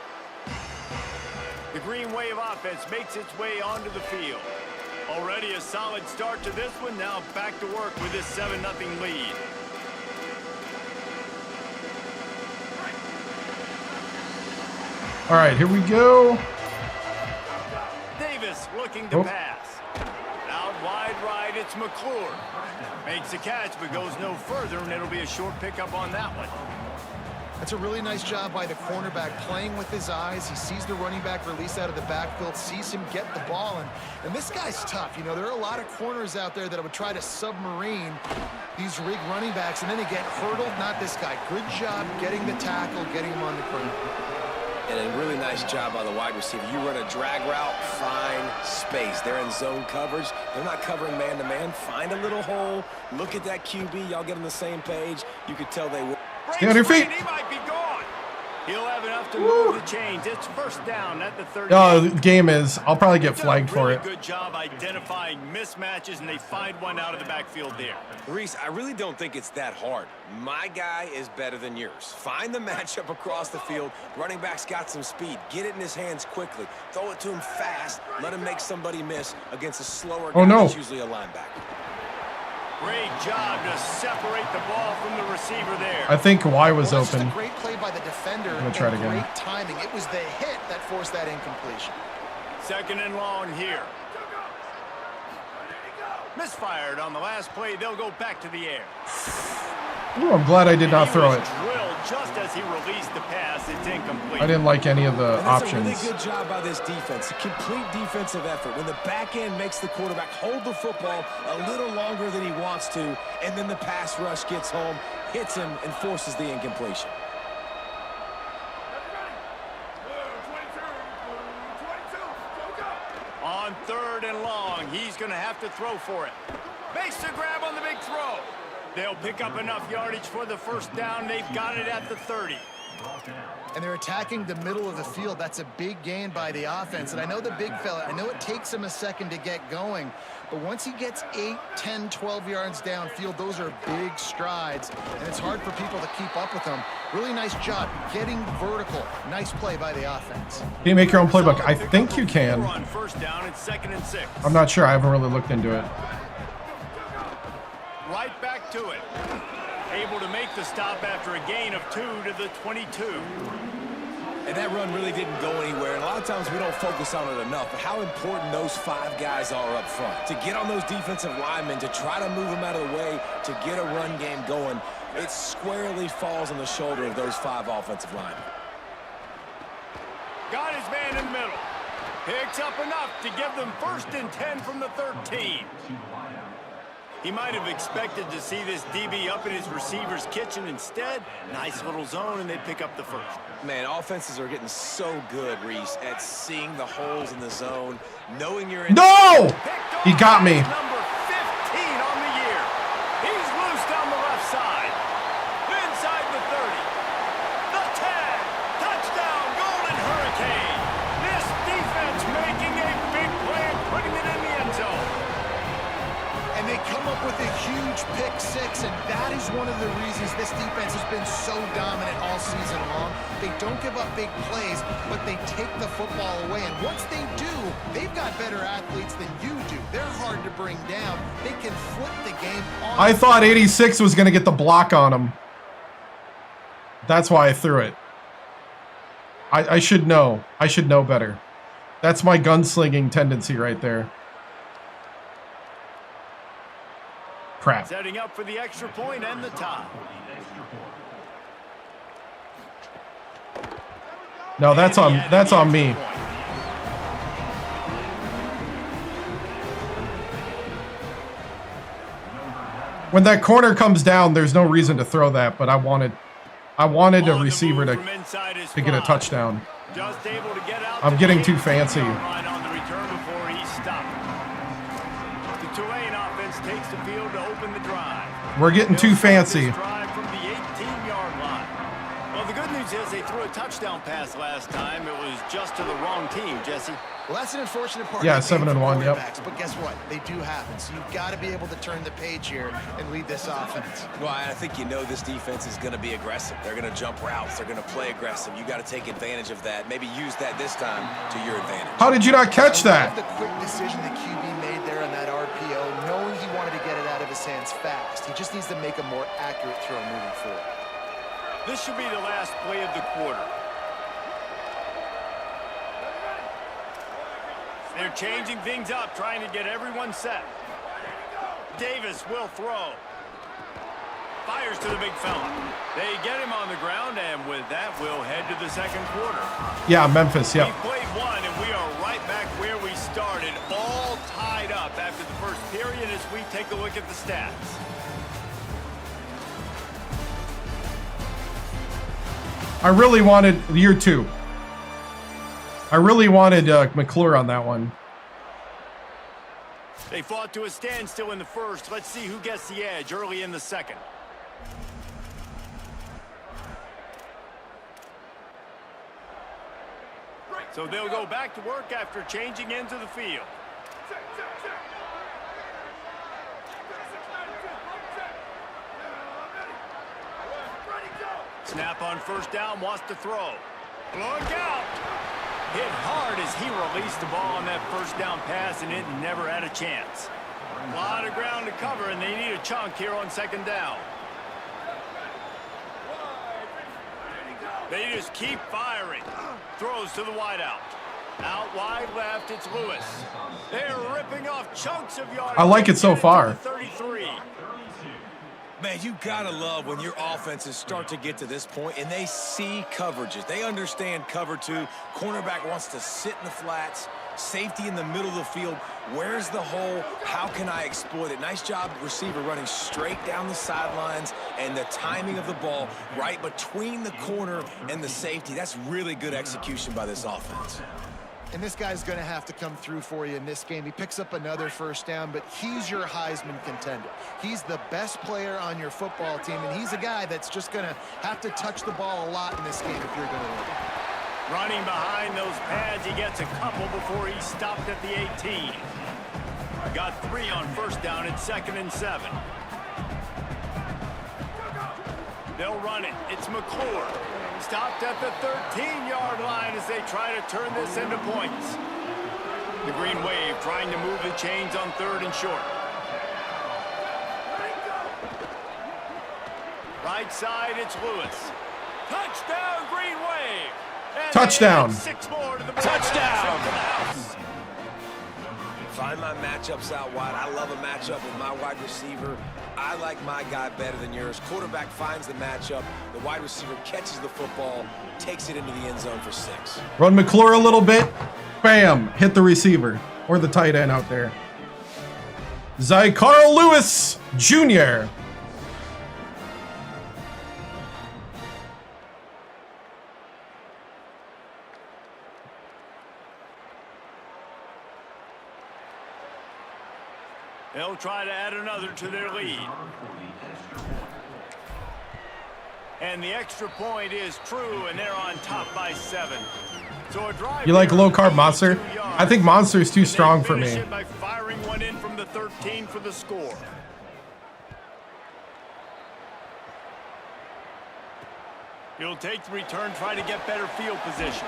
The Green Wave offense makes its way onto the field. Already a solid start to this one. Now back to work with this 7-0 lead. All right, here we go. Davis looking to pass. Out wide right, it's McClure. Makes a catch, but goes no further, and it'll be a short pickup on that one. That's a really nice job by the cornerback, playing with his eyes. He sees the running back release out of the backfield, sees him get the ball, and this guy's tough. You know, there are a lot of corners out there that would try to submarine these rig running backs, and then they get hurdled. Not this guy. Good job getting the tackle, getting him on the ground. And a really nice job by the wide receiver. You run a drag route, find space. They're in zone coverage. They're not covering man-to-man. Find a little hole. Look at that QB. Y'all get on the same page. You could tell they will. Stay on your feet. He might be gone. He'll have enough to move the chains. It's 1st down at the 30. Oh, the game is. I'll probably get flagged for really it. Good job identifying mismatches, and they find one out of the backfield there. Reese, I really don't think it's that hard. My guy is better than yours. Find the matchup across the field. Running back's got some speed. Get it in his hands quickly. Throw it to him fast. Let him make somebody miss against a slower guy that's usually a linebacker. Great job to separate the ball from the receiver there. I think Y was Well, open. Just a great play by the defender. I'm gonna try it again. Great timing. It was the hit that forced that incompletion. 2nd and long here. Misfired on the last play. They'll go back to the air. Ooh, I'm glad I did not throw it. Drilled just as he released the pass. It's incomplete. I didn't like any of the And that's options. a really good job by this defense. A complete defensive effort. When the back end makes the quarterback hold the football a little longer than he wants to, and then the pass rush gets home, hits him, and forces the incompletion. On 3rd and long, he's going to have to throw for it. Makes the grab on the big throw. They'll pick up enough yardage for the 1st down. They've got it at the 30. And they're attacking the middle of the field. That's a big gain by the offense. And I know the big fella, I know it takes him a second to get going, but once he gets 8, 10, 12 yards downfield, those are big strides, and it's hard for people to keep up with them. Really nice job getting vertical. Nice play by the offense. Can you make your own playbook? I think you can. On 1st down, it's 2nd and 6. I'm not sure. I haven't really looked into it. Right back to it. Able to make the stop after a gain of 2 to the 22. And that run really didn't go anywhere. And a lot of times we don't focus on it enough, but how important those 5 guys are up front. To get on those defensive linemen, to try to move them out of the way, to get a run game going, it squarely falls on the shoulder of those 5 offensive linemen. Got his man in the middle. Picks up enough to give them 1st and 10 from the 13. He might have expected to see this DB up in his receiver's kitchen. Instead, nice little zone, and they pick up the 1st. Man, offenses are getting so good, Reese, at seeing the holes in the zone, knowing you're in. No! He got me. Number 15 on the year. He's loose down the left side. Inside the 30. The 10. Touchdown, Golden Hurricane. This defense making a big play and putting it in the end zone. And they come up with a huge pick six, and that is one of the reasons this defense has been so dominant all season long. They don't give up big plays, but they take the football away, and once they do, they've got better athletes than you do. They're hard to bring down. They can flip the game on. I thought 86 was going to get the block on him. That's why I threw it. I should know. I should know better. That's my gunslinging tendency right there. Crap. Setting up for the extra point and the tie. No, that's on me. When that corner comes down, there's no reason to throw that, but I wanted a receiver to get a touchdown. Just able to get out. I'm getting too fancy. On the return before he stopped. The Tulane offense takes the field to open the drive. We're getting too fancy. Drive from the 18-yard line. Well, the good news is they threw a touchdown pass last time. It was just to the wrong team, Jesse. Well, that's an unfortunate part. Yeah, of the game 7-1, for yep. quarterbacks, but guess what? They do happen. So you've got to be able to turn the page here and lead this offense. Well, I think you know this defense is going to be aggressive. They're going to jump routes. They're going to play aggressive. You got to take advantage of that. Maybe use that this time to your advantage. How did you not catch I that? love the quick decision the QB made there on that RPO, knowing he wanted to get it out of his hands fast. He just needs to make a more accurate throw moving forward. This should be the last play of the quarter. They're changing things up, trying to get everyone set. Davis will throw. Fires to the big fella. They get him on the ground, and with that, we'll head to the second quarter. Yeah, Memphis, yeah. We played one, and we are right back where we started, all tied up after the first period as we take a look at the stats. I really wanted year 2. I really wanted McClure on that one. They fought to a standstill in the first. Let's see who gets the edge early in the second. So they'll go back to work after changing into the field. Snap on first down, wants to throw. Look out! Hit hard as he released the ball on that first down pass, and it never had a chance. A lot of ground to cover, and they need a chunk here on second down. They just keep firing. Throws to the wideout. Out wide left, it's Lewis. They're ripping off chunks of yards. I like it so far. 33. Man, you gotta love when your offenses start to get to this point and they see coverages. They understand cover 2. Cornerback wants to sit in the flats. Safety in the middle of the field. Where's the hole? How can I exploit it? Nice job, receiver, running straight down the sidelines, and the timing of the ball right between the corner and the safety. That's really good execution by this offense. And this guy's going to have to come through for you in this game. He picks up another first down, but he's your Heisman contender. He's the best player on your football team, and he's a guy that's just going to have to touch the ball a lot in this game if you're going to win. Running behind those pads, he gets a couple before he stopped at the 18. Got 3 on first down at 2nd and 7. They'll run it. It's McClure. Stopped at the 13-yard line as they try to turn this into points. The Green Wave trying to move the chains on 3rd and short. Right side, it's Lewis. Touchdown, Green Wave. And Touchdown. 6 more to the touchdown. Find my matchups out wide. I love a matchup with my wide receiver. I like my guy better than yours. Quarterback finds the matchup. The wide receiver catches the football, takes it into the end zone for 6. Run McClure a little bit. Bam. Hit the receiver. Or the tight end out there. Carl Lewis Jr. They'll try to add another to their lead. And the extra point is true, and they're on top by 7. So a drive. You like low-carb Monster? I think Monster is too strong for me. By firing one in from the 35. 14 for the score. He'll take the return, try to get better field position.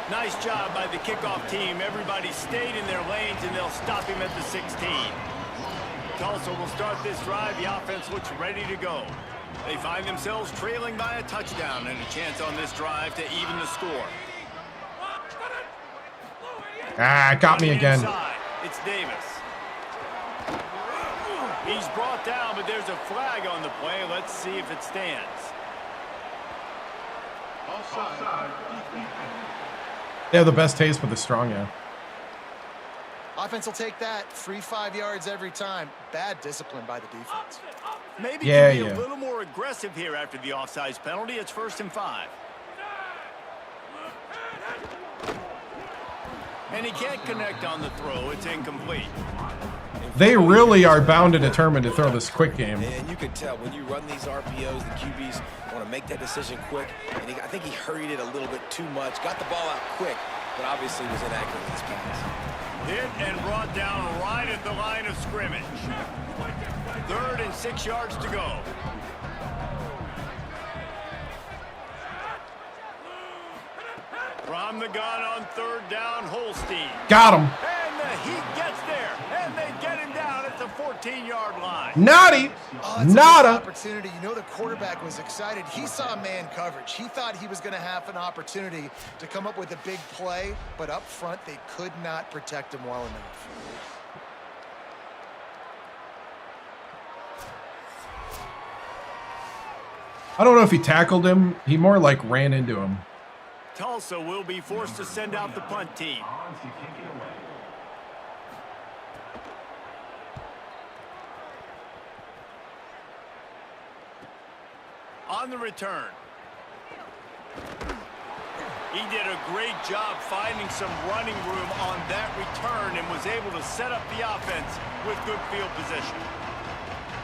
Nice job by the kickoff team. Everybody stayed in their lanes, and they'll stop him at the 16. Tulsa will start this drive. The offense looks ready to go. They find themselves trailing by a touchdown and a chance on this drive to even the score. Ah, got me again. Inside, it's Davis. He's brought down, but there's a flag on the play. Let's see if it stands. They have the best taste, but they're strong, yeah. Offense will take that. Free 5 yards every time. Bad discipline by the defense. Maybe yeah, can be a little more aggressive here after the offsides penalty. It's 1st and 5. And he can't connect on the throw. It's incomplete. They really are bound and determined to throw this quick game. And you can tell when you run these RPOs, the QBs want to make that decision quick. And I think he hurried it a little bit too much. Got the ball out quick, but obviously was inaccurate with his pass. Hit and brought down right at the line of scrimmage. 3rd and 6 yards to go. From the gun on 3rd down, Holstein. Got him. And the heat gets there, and they get him down at the 14-yard line. Naughty. Oh, that's Nada. a opportunity. You know, the quarterback was excited. He saw man coverage. He thought he was going to have an opportunity to come up with a big play, but up front, they could not protect him well enough. I don't know if he tackled him. He more like ran into him. Tulsa will be forced to send out the punt team. On the return. He did a great job finding some running room on that return and was able to set up the offense with good field position.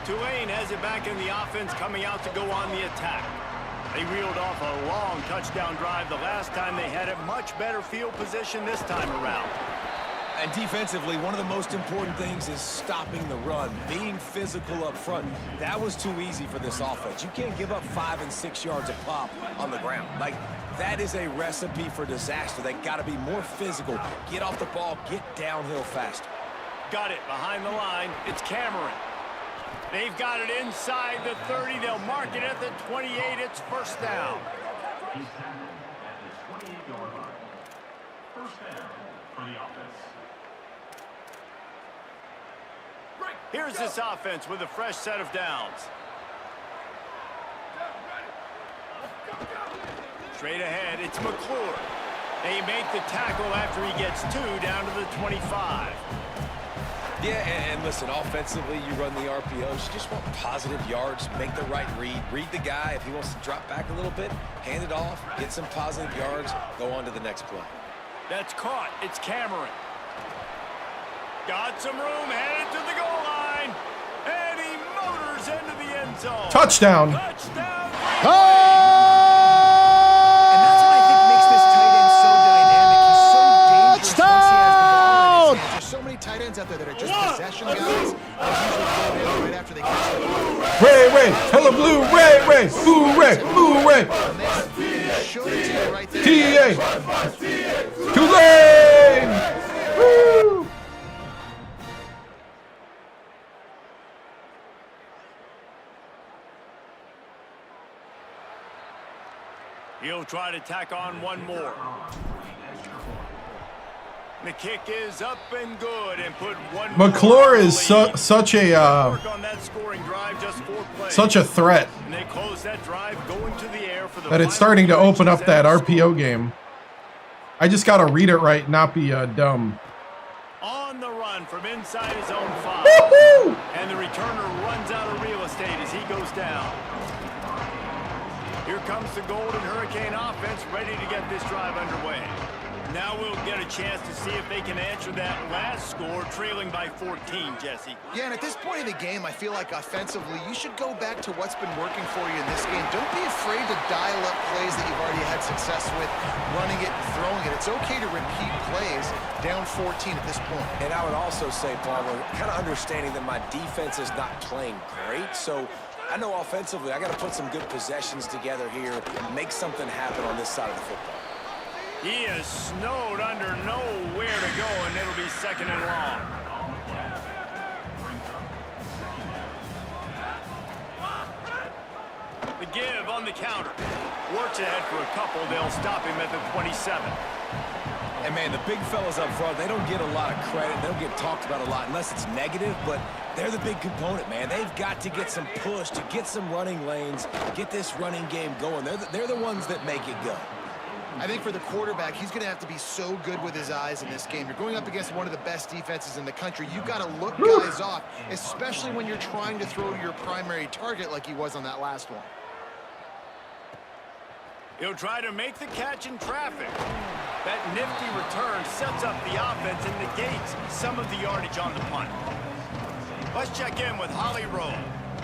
Tulane has it back in the offense, coming out to go on the attack. They reeled off a long touchdown drive the last time they had it. Much better field position this time around. And defensively, one of the most important things is stopping the run, being physical up front. That was too easy for this offense. You can't give up 5 and 6 yards a pop on the ground. Like, that is a recipe for disaster. They got to be more physical, get off the ball, get downhill faster. Got it behind the line. It's Cameron. They've got it inside the 30. They'll mark it at the 28. It's 1st down. He's tackled at the 28-yard line. 1st down for the offense. Here's this offense with a fresh set of downs. Straight ahead, it's McClure. They make the tackle after he gets 2 down to the 25. Yeah, and listen, offensively, you run the RPOs. You just want positive yards, make the right read the guy. If he wants to drop back a little bit, hand it off, get some positive yards, go on to the next play. That's caught. It's Cameron. Got some room, headed to the goal line. And he motors into the end zone. Touchdown. Touchdown. And that's what I think makes this tight end so dynamic. He's so dangerous once he has the ball in his hands. There's so many tight ends out there that are just possession guys. They usually go in right after they catch the ball. Ray, hello blue, Ray, ooh, Ray. And they showed it to you right there. TA. Tulane. Woo. He'll try to tack on one more. The kick is up and good, and put one. McClure is such a work on that scoring drive, just 4 plays. such a threat And they close that drive going to the air for the that it's starting to open up that RPO game. I just got to read it right, not be dumb. On the run from inside his own 5. Woohoo! And the returner runs out of real estate as he goes down. Here comes the Golden Hurricane offense, ready to get this drive underway. Now we'll get a chance to see if they can answer that last score, trailing by 14, Jesse. Yeah, and at this point in the game, I feel like offensively, you should go back to what's been working for you in this game. Don't be afraid to dial up plays that you've already had success with, running it throwing it. It's okay to repeat plays down 14 at this point. And I would also say, Palmer, kind of understanding that my defense is not playing great, so I know offensively I got to put some good possessions together here and make something happen on this side of the football. He is snowed under nowhere to go, and it'll be 2nd and long. The give on the counter. Works ahead for a couple. They'll stop him at the 27. And, man, the big fellas up front, they don't get a lot of credit. They don't get talked about a lot unless it's negative, but they're the big component, man. They've got to get some push, to get some running lanes, get this running game going. They're the ones that make it go. I think for the quarterback, he's going to have to be so good with his eyes in this game. You're going up against one of the best defenses in the country. You've got to look guys off, especially when you're trying to throw to your primary target like he was on that last one. He'll try to make the catch in traffic. That nifty return sets up the offense and negates some of the yardage on the punt. Let's check in with Holly Rowe.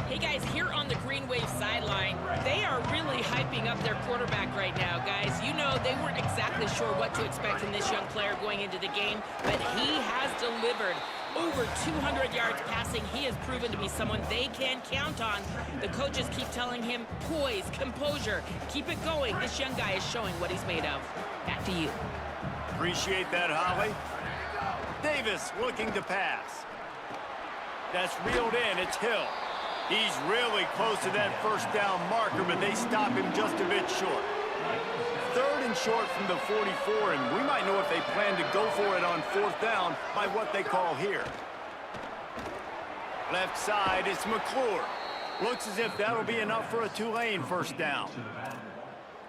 Hey guys, here on the Green Wave sideline, they are really hyping up their quarterback right now, guys. You know, they weren't exactly sure what to expect from this young player going into the game, but he has delivered over 200 yards passing. He has proven to be someone they can count on. The coaches keep telling him, poise, composure, keep it going. This young guy is showing what he's made of. Back to you. Appreciate that, Holly. Davis looking to pass. That's reeled in. It's Hill. He's really close to that 1st down marker, but they stop him just a bit short. 3rd and short from the 44, and we might know if they plan to go for it on 4th down by what they call here. Left side, it's McClure. Looks as if that'll be enough for a Tulane 1st down.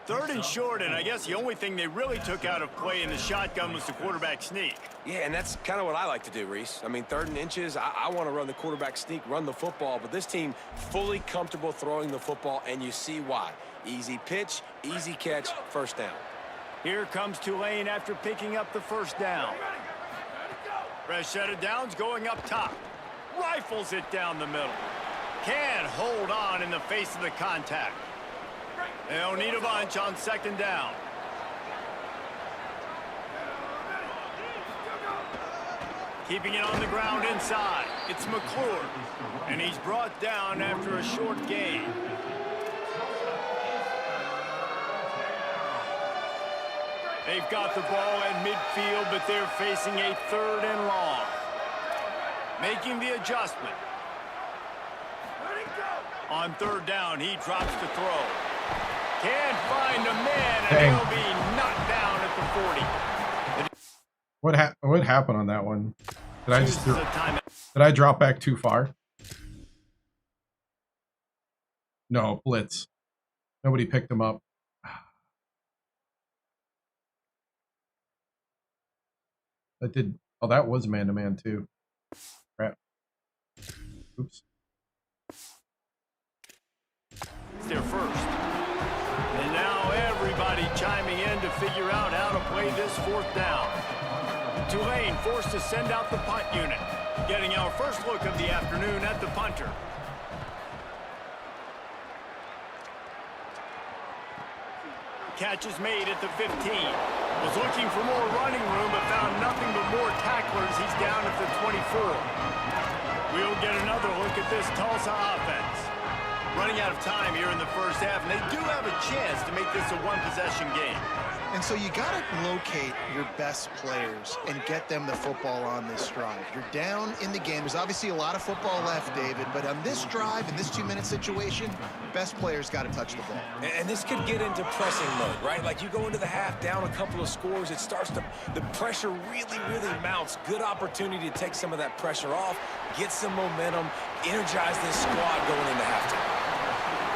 3rd and short, and I guess the only thing they really took out of play in the shotgun was the quarterback sneak. Yeah, and that's kind of what I like to do, Reese. I mean, 3rd and inches, I want to run the quarterback sneak, run the football, but this team fully comfortable throwing the football, and you see why. Easy pitch, easy catch, 1st down. Here comes Tulane after picking up the 1st down. Fresh set of downs going up top. Rifles it down the middle. Can't hold on in the face of the contact. They'll need a bunch on 2nd down. Keeping it on the ground inside. It's McClure. And he's brought down after a short gain. They've got the ball at midfield, but they're facing a 3rd and long. Making the adjustment. On 3rd down, he drops to throw. Can't find a man, and he'll be knocked down at the 40. What happened on that one? Did I drop back too far? No, blitz. Nobody picked him up. That did. Oh, that was man-to-man too. Crap. Oops. It's their 1st. And now everybody chiming in to figure out how to play this 4th down. Tulane forced to send out the punt unit. Getting our first look of the afternoon at the punter. Catch is made at the 15. Was looking for more running room, but found nothing but more tacklers. He's down at the 24. We'll get another look at this Tulsa offense. Running out of time here in the 1st half, and they do have a chance to make this a 1-possession game. And so you got to locate your best players and get them the football on this drive. You're down in the game. There's obviously a lot of football left, David, but on this drive, in this 2-minute situation, best players got to touch the ball. And this could get into pressing mode, right? Like you go into the half down a couple of scores, it starts to, the pressure really mounts. Good opportunity to take some of that pressure off, get some momentum, energize this squad going into halftime.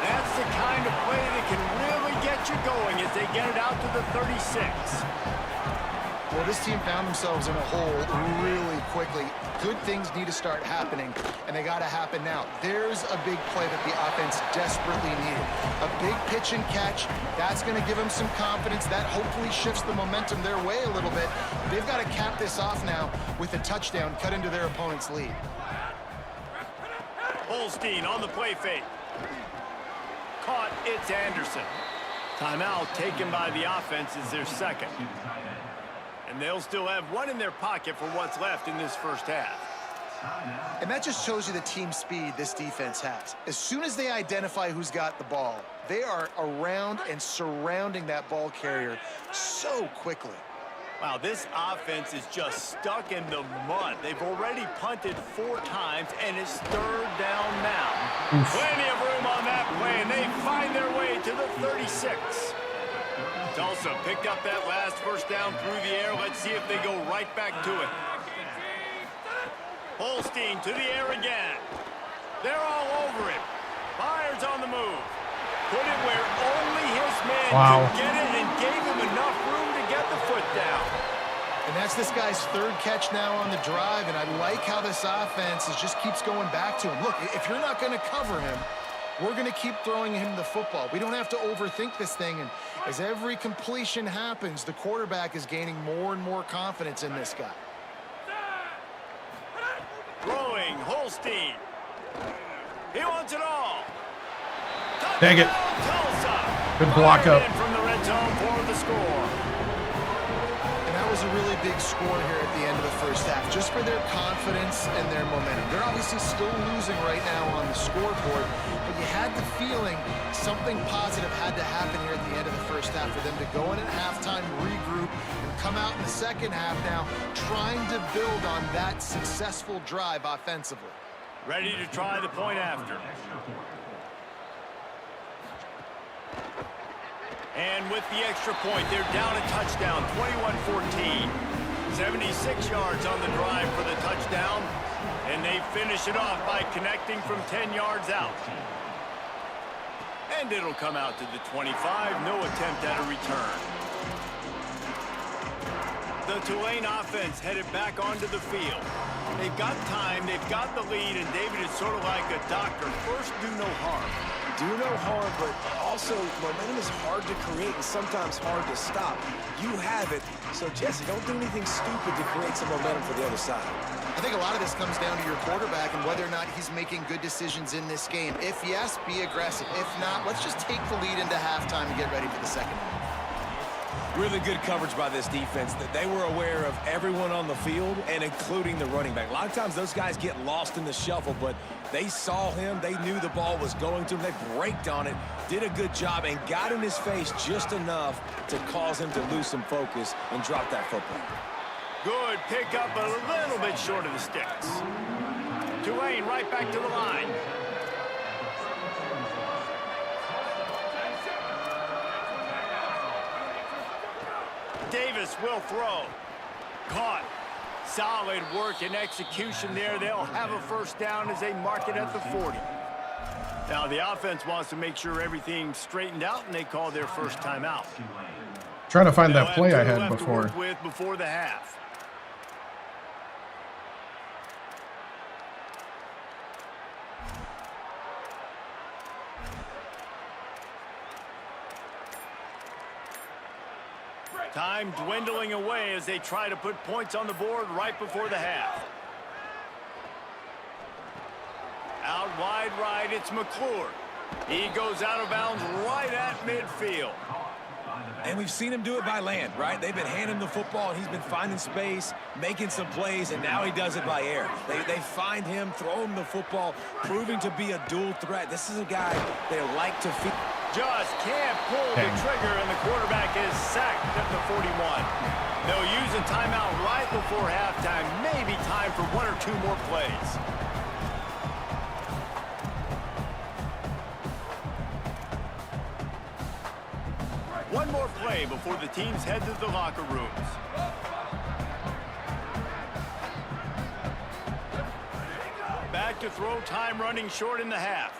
That's the kind of play that can really get you going as they get it out to the 36. Well, this team found themselves in a hole really quickly. Good things need to start happening, and they got to happen now. There's a big play that the offense desperately needed. A big pitch and catch. That's going to give them some confidence. That hopefully shifts the momentum their way a little bit. They've got to cap this off now with a touchdown cut into their opponent's lead. Holstein on the play fake. Caught, it's Anderson. Timeout taken by the offense is their second. And they'll still have one in their pocket for what's left in this first half. And that just shows you the team speed this defense has. As soon as they identify who's got the ball, they are around and surrounding that ball carrier so quickly. Wow, this offense is just stuck in the mud. They've already punted 4 times, and it's third down now. Plenty of room on that play, and they find their way to the 36. Tulsa picked up that last first down through the air. Let's see if they go right back to it. Holstein to the air again. They're all over it. Byers on the move. Put it where only his man could get it and gave him enough room to get the foot down. And that's this guy's 3rd catch now on the drive, and I like how this offense just keeps going back to him. Look, if you're not going to cover him, we're going to keep throwing him the football. We don't have to overthink this thing, and as every completion happens, the quarterback is gaining more and more confidence in this guy. Throwing, Holstein. He wants it all. Dang it. Tulsa. Good block up. From the red zone for the score. And that was a really big score here at the end of the first half, just for their confidence and their momentum. They're obviously still losing right now on the scoreboard, but you had the feeling something positive had to happen here at the end of the first half for them to go in at halftime, regroup, and come out in the second half now trying to build on that successful drive offensively. Ready to try the point after. And with the extra point, they're down a touchdown, 21-14. 76 yards on the drive for the touchdown. And they finish it off by connecting from 10 yards out. And it'll come out to the 25. No attempt at a return. The Tulane offense headed back onto the field. They've got time, they've got the lead, and David is sort of like a doctor. First, do no harm. Do no harm, but also momentum is hard to create and sometimes hard to stop. You have it, so Jesse, don't do anything stupid to create some momentum for the other side. I think a lot of this comes down to your quarterback and whether or not he's making good decisions in this game. If yes, be aggressive. If not, let's just take the lead into halftime and get ready for the second half. Really good coverage by this defense. That they were aware of everyone on the field and including the running back. A lot of times those guys get lost in the shuffle, but they saw him. They knew the ball was going to him. They braked on it, did a good job, and got in his face just enough to cause him to lose some focus and drop that football. Good pickup, a little bit short of the sticks. Tulane right back to the line. Davis will throw. Caught. Solid work and execution there. They'll have a first down as they mark it at the 40. Now the offense wants to make sure everything's straightened out, and they call their first timeout. Trying to find They'll that play I have two had left to work before. with before the half. Time dwindling away as they try to put points on the board right before the half. Out wide right, it's McClure. He goes out of bounds right at midfield. And we've seen him do it by land, right? They've been handing him the football, and he's been finding space, making some plays, and now he does it by air. They find him, throw him the football, proving to be a dual threat. This is a guy they like to feed. Just can't pull the trigger, and the quarterback is sacked at the 41. They'll use a timeout right before halftime. Maybe time for one or two more plays. One more play before the teams head to the locker rooms. Back to throw, time running short in the half.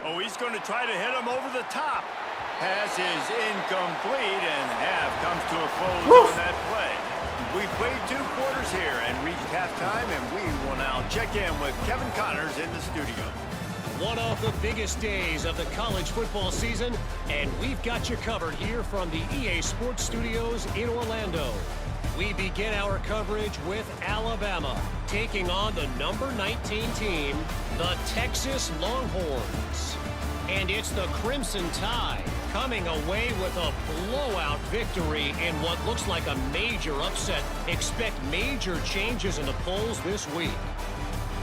Oh, he's going to try to hit him over the top. Pass is incomplete, and half comes to a close on that play. We've played 2 quarters here and reached halftime, and we will now check in with Kevin Connors in the studio. One of the biggest days of the college football season, and we've got you covered here from the EA Sports Studios in Orlando. We begin our coverage with Alabama, taking on the number 19 team, the Texas Longhorns. And it's the Crimson Tide coming away with a blowout victory in what looks like a major upset. Expect major changes in the polls this week.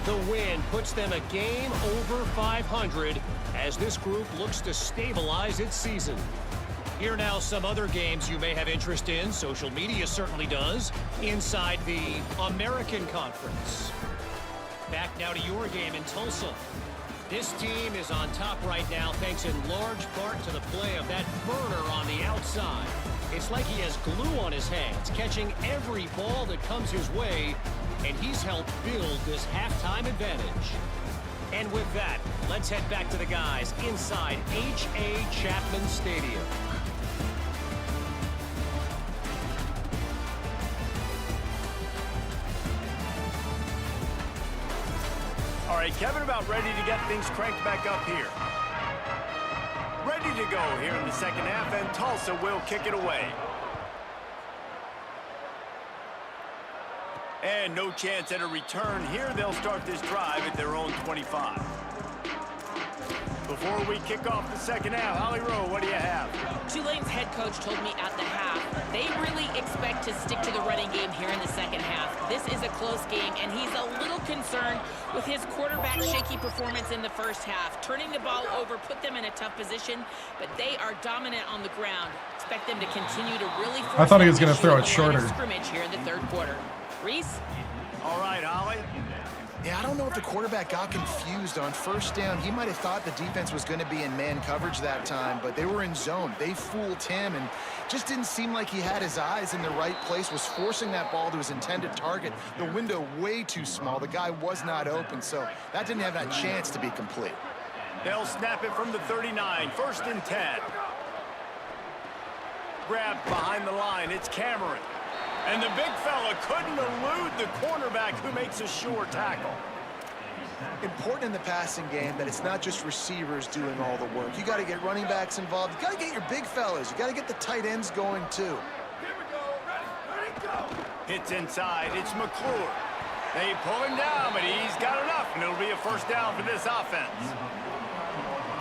The win puts them a game over 500 as this group looks to stabilize its season. Here now some other games you may have interest in. Social media certainly does. Inside the American Conference. Back now to your game in Tulsa. This team is on top right now thanks in large part to the play of that burner on the outside. It's like he has glue on his hands, catching every ball that comes his way, and he's helped build this halftime advantage. And with that, let's head back to the guys inside H.A. Chapman Stadium. All right, Kevin, about ready to get things cranked back up here. Ready to go here in the second half, and Tulsa will kick it away. And no chance at a return here. They'll start this drive at their own 25. Before we kick off the second half, Holly Rowe, what do you have? Tulane's head coach told me at the half they really expect to stick to the running game here in the second half. This is a close game, and he's a little concerned with his quarterback's shaky performance in the first half. Turning the ball over put them in a tough position, but they are dominant on the ground. Expect them to continue to really force I thought he was going to throw it shorter. Scrimmage here in the third quarter. Reese? All right, Holly. Yeah, I don't know if the quarterback got confused on first down. He might have thought the defense was going to be in man coverage that time, but they were in zone. They fooled him and just didn't seem like he had his eyes in the right place, was forcing that ball to his intended target. The window way too small. The guy was not open, so that didn't have that chance to be complete. They'll snap it from the 39, 1st and 10. Grabbed behind the line, it's Cameron. And the big fella couldn't elude the cornerback who makes a sure tackle. Important in the passing game that it's not just receivers doing all the work. You got to get running backs involved. You got to get your big fellas. You got to get the tight ends going too. Hits inside, it's McClure. They pull him down, but he's got enough, and it'll be a first down for this offense.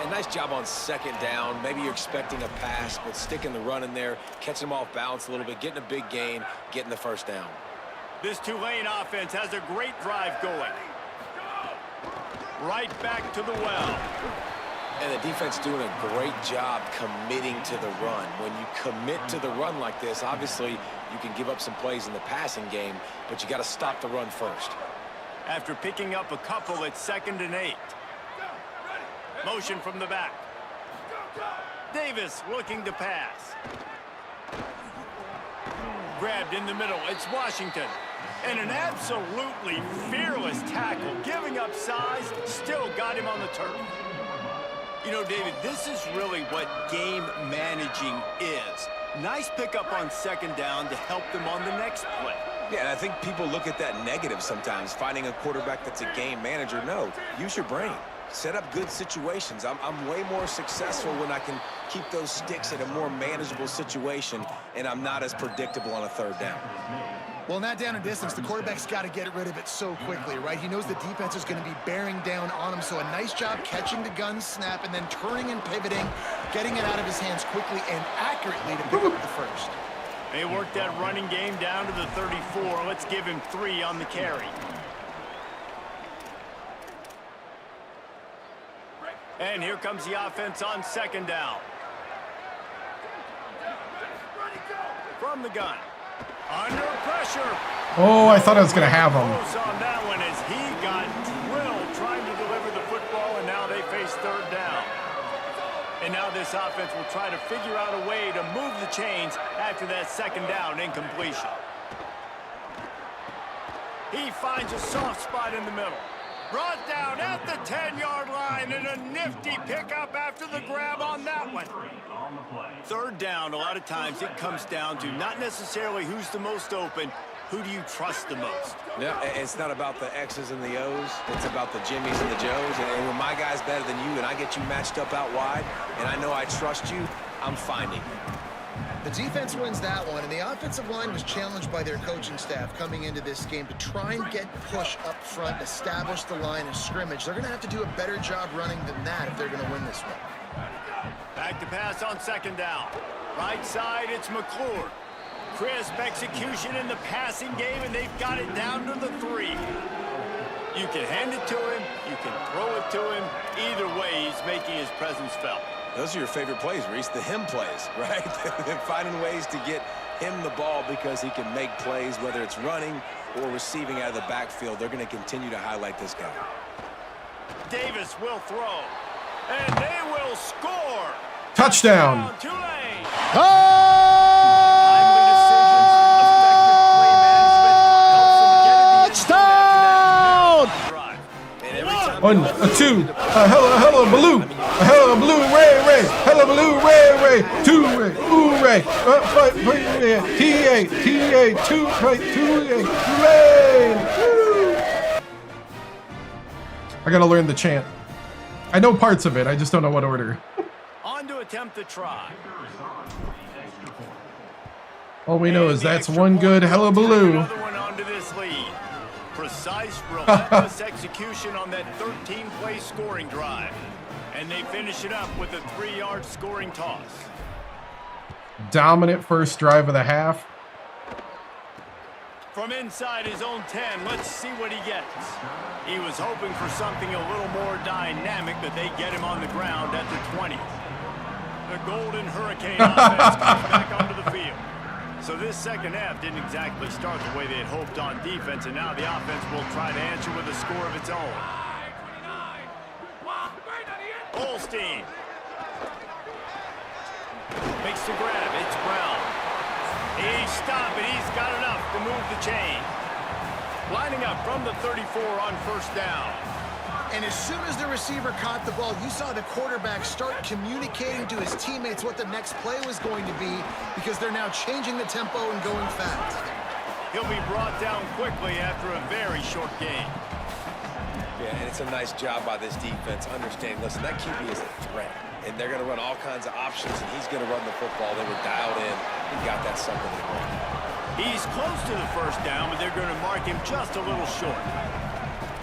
And nice job on second down. Maybe you're expecting a pass, but sticking the run in there, catching them off balance a little bit, getting a big gain, getting the first down. This Tulane offense has a great drive going. Right back to the well. And the defense doing a great job committing to the run. When you commit to the run like this, obviously you can give up some plays in the passing game, but you got to stop the run first. After picking up a couple, it's 2nd and 8. Motion from the back. Davis looking to pass. Grabbed in the middle. It's Washington. And an absolutely fearless tackle. Giving up size. Still got him on the turf. You know, David, this is really what game managing is. Nice pickup on second down to help them on the next play. Yeah, and I think people look at that negative sometimes, finding a quarterback that's a game manager. No, use your brain. Set up good situations. I'm way more successful when I can keep those sticks at a more manageable situation, and I'm not as predictable on a third down. Well, in that down and distance, the quarterback's got to get rid of it so quickly, right? He knows the defense is going to be bearing down on him, so a nice job catching the gun snap and then turning and pivoting, getting it out of his hands quickly and accurately to pick up the first. They worked that running game down to the 34. Let's give him 3 on the carry. And here comes the offense on second down. From the gun. Under pressure. Oh, I thought I was going to have him. Close on that one as he got drilled trying to deliver the football, and now they face third down. And now this offense will try to figure out a way to move the chains after that second down incompletion. He finds a soft spot in the middle. Brought down at the 10-yard line, and a nifty pickup after the grab on that one. Third down, a lot of times it comes down to not necessarily who's the most open, who do you trust the most? Yeah, it's not about the X's and the O's. It's about the Jimmies and the Joes. And when my guy's better than you and I get you matched up out wide, and I know I trust you, I'm finding you. The defense wins that one, and the offensive line was challenged by their coaching staff coming into this game to try and get push up front, establish the line of scrimmage. They're going to have to do a better job running than that if they're going to win this one. Back to pass on second down. Right side, it's McClure. Crisp execution in the passing game, and they've got it down to the 3. You can hand it to him. You can throw it to him. Either way, he's making his presence felt. Those are your favorite plays, Reese, the him plays, right? Finding ways to get him the ball because he can make plays, whether it's running or receiving out of the backfield. They're going to continue to highlight this guy. Davis will throw, and they will score. Touchdown. Tulane. Touchdown! One, a two, a hello, blue, a hello, blue, ray, hello, blue, ray, 2, ray, ooh, ray, 5, T8, 2, right, 2, Tulane. I gotta learn the chant. I know parts of it, I just don't know what order. On to attempt the try. All we know is that's one good hello, blue. Another one onto this lead. Precise, relentless execution on that 13-play scoring drive. And they finish it up with a 3-yard scoring toss. Dominant first drive of the half. From inside his own 10, let's see what he gets. He was hoping for something a little more dynamic, but they get him on the ground at the 20. The Golden Hurricane offense comes back onto the field. So this second half didn't exactly start the way they had hoped on defense, and now the offense will try to answer with a score of its own. Holstein makes the grab. It's Brown. He's stopped, and he's got enough to move the chain. Lining up from the 34 on first down. And as soon as the receiver caught the ball, you saw the quarterback start communicating to his teammates what the next play was going to be, because they're now changing the tempo and going fast. He'll be brought down quickly after a very short game. Yeah, and it's a nice job by this defense. Understand, listen, that QB is a threat, and they're going to run all kinds of options, and he's going to run the football. They were dialed in. He got that sucker to the ground. He's close to the first down, but they're going to mark him just a little short.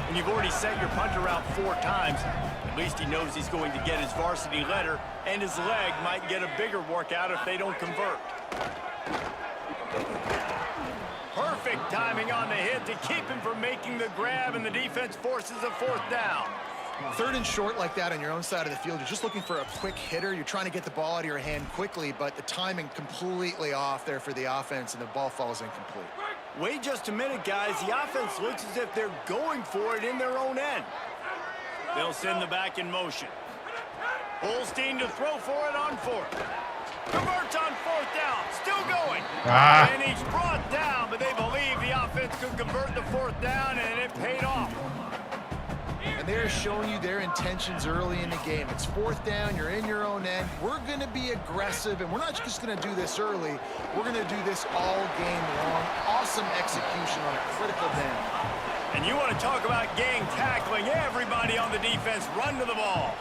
And you've already sent your punter out 4 times. At least he knows he's going to get his varsity letter, and his leg might get a bigger workout if they don't convert. Perfect timing on the hit to keep him from making the grab, and the defense forces a 4th down. 3rd and short like that on your own side of the field, you're just looking for a quick hitter. You're trying to get the ball out of your hand quickly, but the timing completely off there for the offense, and the ball falls incomplete. Wait just a minute, guys. The offense looks as if they're going for it in their own end. They'll send the back in motion. Holstein to throw for it on 4th. Converts on 4th down. Still going. And he's brought down, but they believe the offense could convert the 4th down, and it paid off. And they're showing you their intentions early in the game. It's 4th down, you're in your own end. We're going to be aggressive, and we're not just going to do this early. We're going to do this all game long. Awesome execution on a critical down. And you want to talk about gang tackling. Everybody on the defense run to the ball.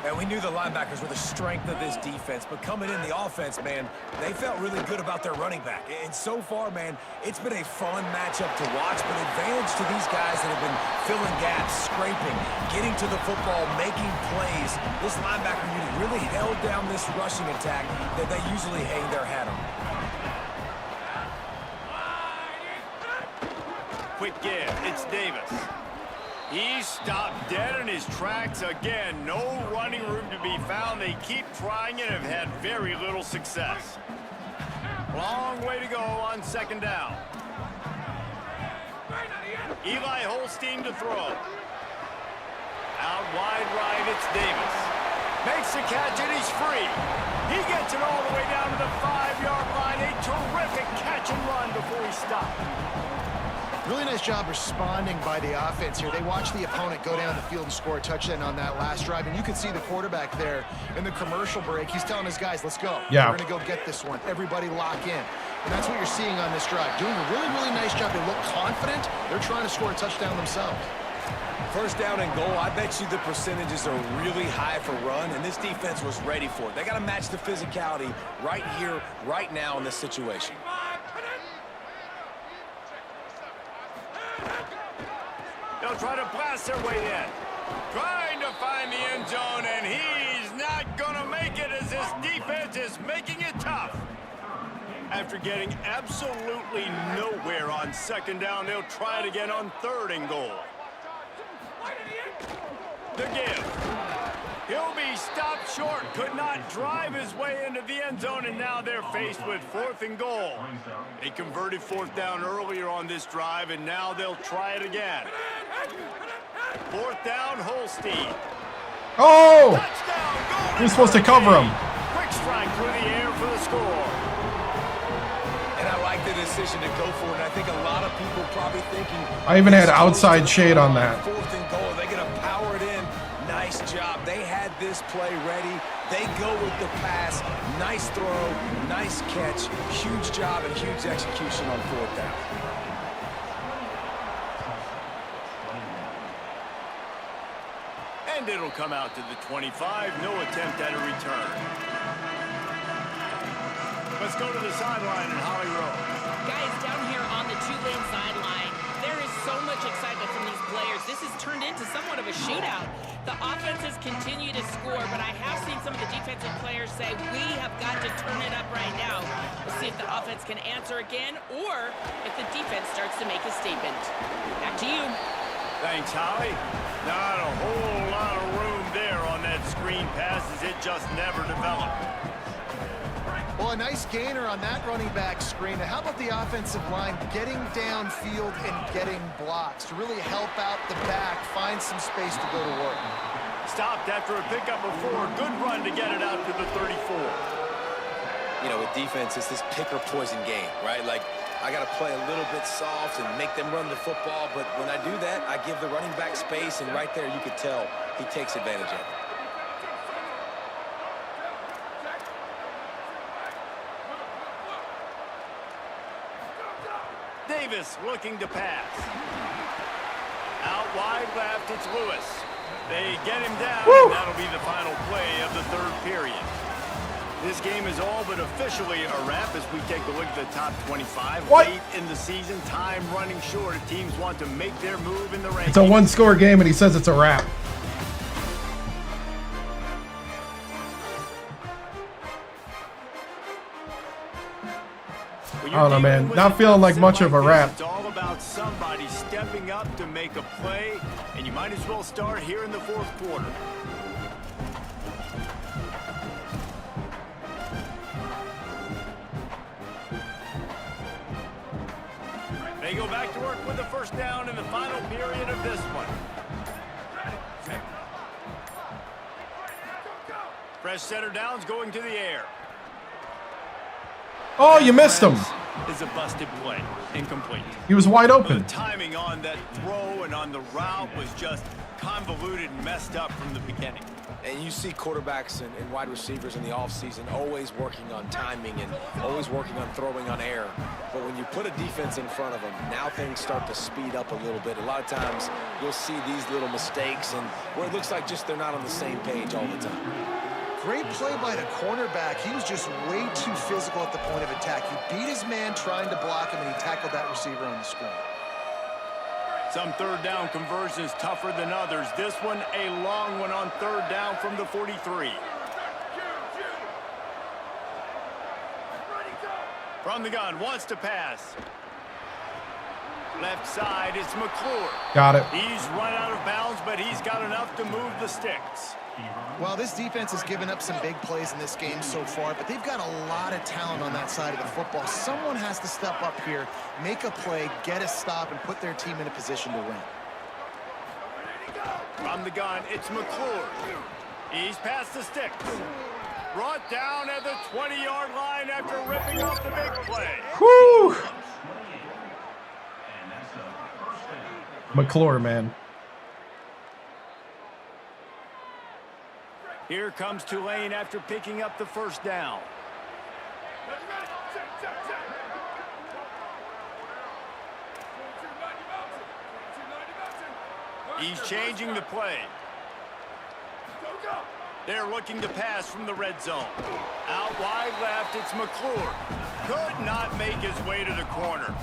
And we knew the linebackers were the strength of this defense, but coming in the offense, man, they felt really good about their running back. And so far, man, it's been a fun matchup to watch, but advantage to these guys that have been filling gaps, scraping, getting to the football, making plays. This linebacker unit really held down this rushing attack that they usually hang their hat on. Quick give. It's Davis. He's stopped dead in his tracks again. No running room to be found. They keep trying and have had very little success. Long way to go on 2nd down. Eli Holstein to throw. Out wide right, it's Davis. Makes the catch and he's free. He gets it all the way down to the 5-yard line. A terrific catch and run before he stopped. Really nice job responding by the offense here. They watched the opponent go down the field and score a touchdown on that last drive, and you could see the quarterback there in the commercial break. He's telling his guys, let's go. Yeah. We're going to go get this one. Everybody lock in. And that's what you're seeing on this drive. Doing a really, really nice job. They look confident. They're trying to score a touchdown themselves. 1st down and goal, I bet you the percentages are really high for run, and this defense was ready for it. They got to match the physicality right here, right now in this situation. They'll try to blast their way in. Trying to find the end zone, and he's not going to make This defense is making it tough. After getting absolutely nowhere on second down, they'll try it again on 3rd and goal. The give. He'll be stopped short. Could not drive his way into the end zone, and now they're faced with 4th and goal. They converted 4th down earlier on this drive, and now they'll try it again. 4th down, Holstein. Oh! Touchdown, He was supposed to cover him. Quick strike through the air for the score. And I like the decision to go for it. I think a lot of people probably thinking. I even had outside shade on that. 4th and goal. They're going to power it in. Nice job. They had this play ready. They go with the pass. Nice throw. Nice catch. Huge job and huge execution on 4th down. And it'll come out to the 25. No attempt at a return. Let's go to the sideline in Holly Rowe. Guys, down here on the Tulane sideline, there is so much excitement from these players. This has turned into somewhat of a shootout. The offenses continue to score, but I have seen some of the defensive players say, we have got to turn it up right now. We'll see if the offense can answer again or if the defense starts to make a statement. Back to you. Thanks, Holly. Not a whole lot of room there on that screen pass as it just never developed. Well, a nice gainer on that running back screen. How about the offensive line getting downfield and getting blocks to really help out the back, find some space to go to work? Stopped after a pickup of 4. Good run to get it out to the 34. You know, with defense, it's this pick or poison game, right? Like, I got to play a little bit soft and make them run the football, but when I do that, I give the running back space, and right there you could tell he takes advantage of it. Davis looking to pass. Out wide left, it's Lewis. They get him down, and that'll be the final play of the 3rd period. This game is all but officially a wrap as we take a look at the top 25. Late in the season, time running short. Teams want to make their move in the rankings. It's a 1-score game, and he says it's a wrap. I don't know, man. Not feeling like much of a wrap. It's all about somebody stepping up to make a play, and you might as well start here in the 4th quarter. They go back to work with the 1st down in the final period of this one. Fresh center downs going to the air. Oh, you missed him. Is a busted play. Incomplete. He was wide open. The timing on that throw and on the route was just convoluted and messed up from the beginning. And you see quarterbacks and wide receivers in the offseason always working on timing and always working on throwing on air. But when you put a defense in front of them, now things start to speed up a little bit. A lot of times you'll see these little mistakes and where it looks like just they're not on the same page all the time. Great play by the cornerback. He was just way too physical at the point of attack. He beat his man trying to block him, and he tackled that receiver on the screen. Some 3rd down conversions tougher than others. This one a long one on 3rd down from the 43. From the gun, wants to pass. Left side, it's McClure. Got it. He's run out of bounds, but he's got enough to move the sticks. Well, this defense has given up some big plays in this game so far, but they've got a lot of talent on that side of the football. Someone has to step up here, make a play, get a stop, and put their team in a position to win. From the gun, it's McClure. He's past the sticks. Brought down at the 20-yard line after ripping off the big play. Whew. McClure, man. Here comes Tulane after picking up the 1st down. He's changing the play. They're looking to pass from the red zone. Out wide left, it's McClure. Could not make his way to the corner.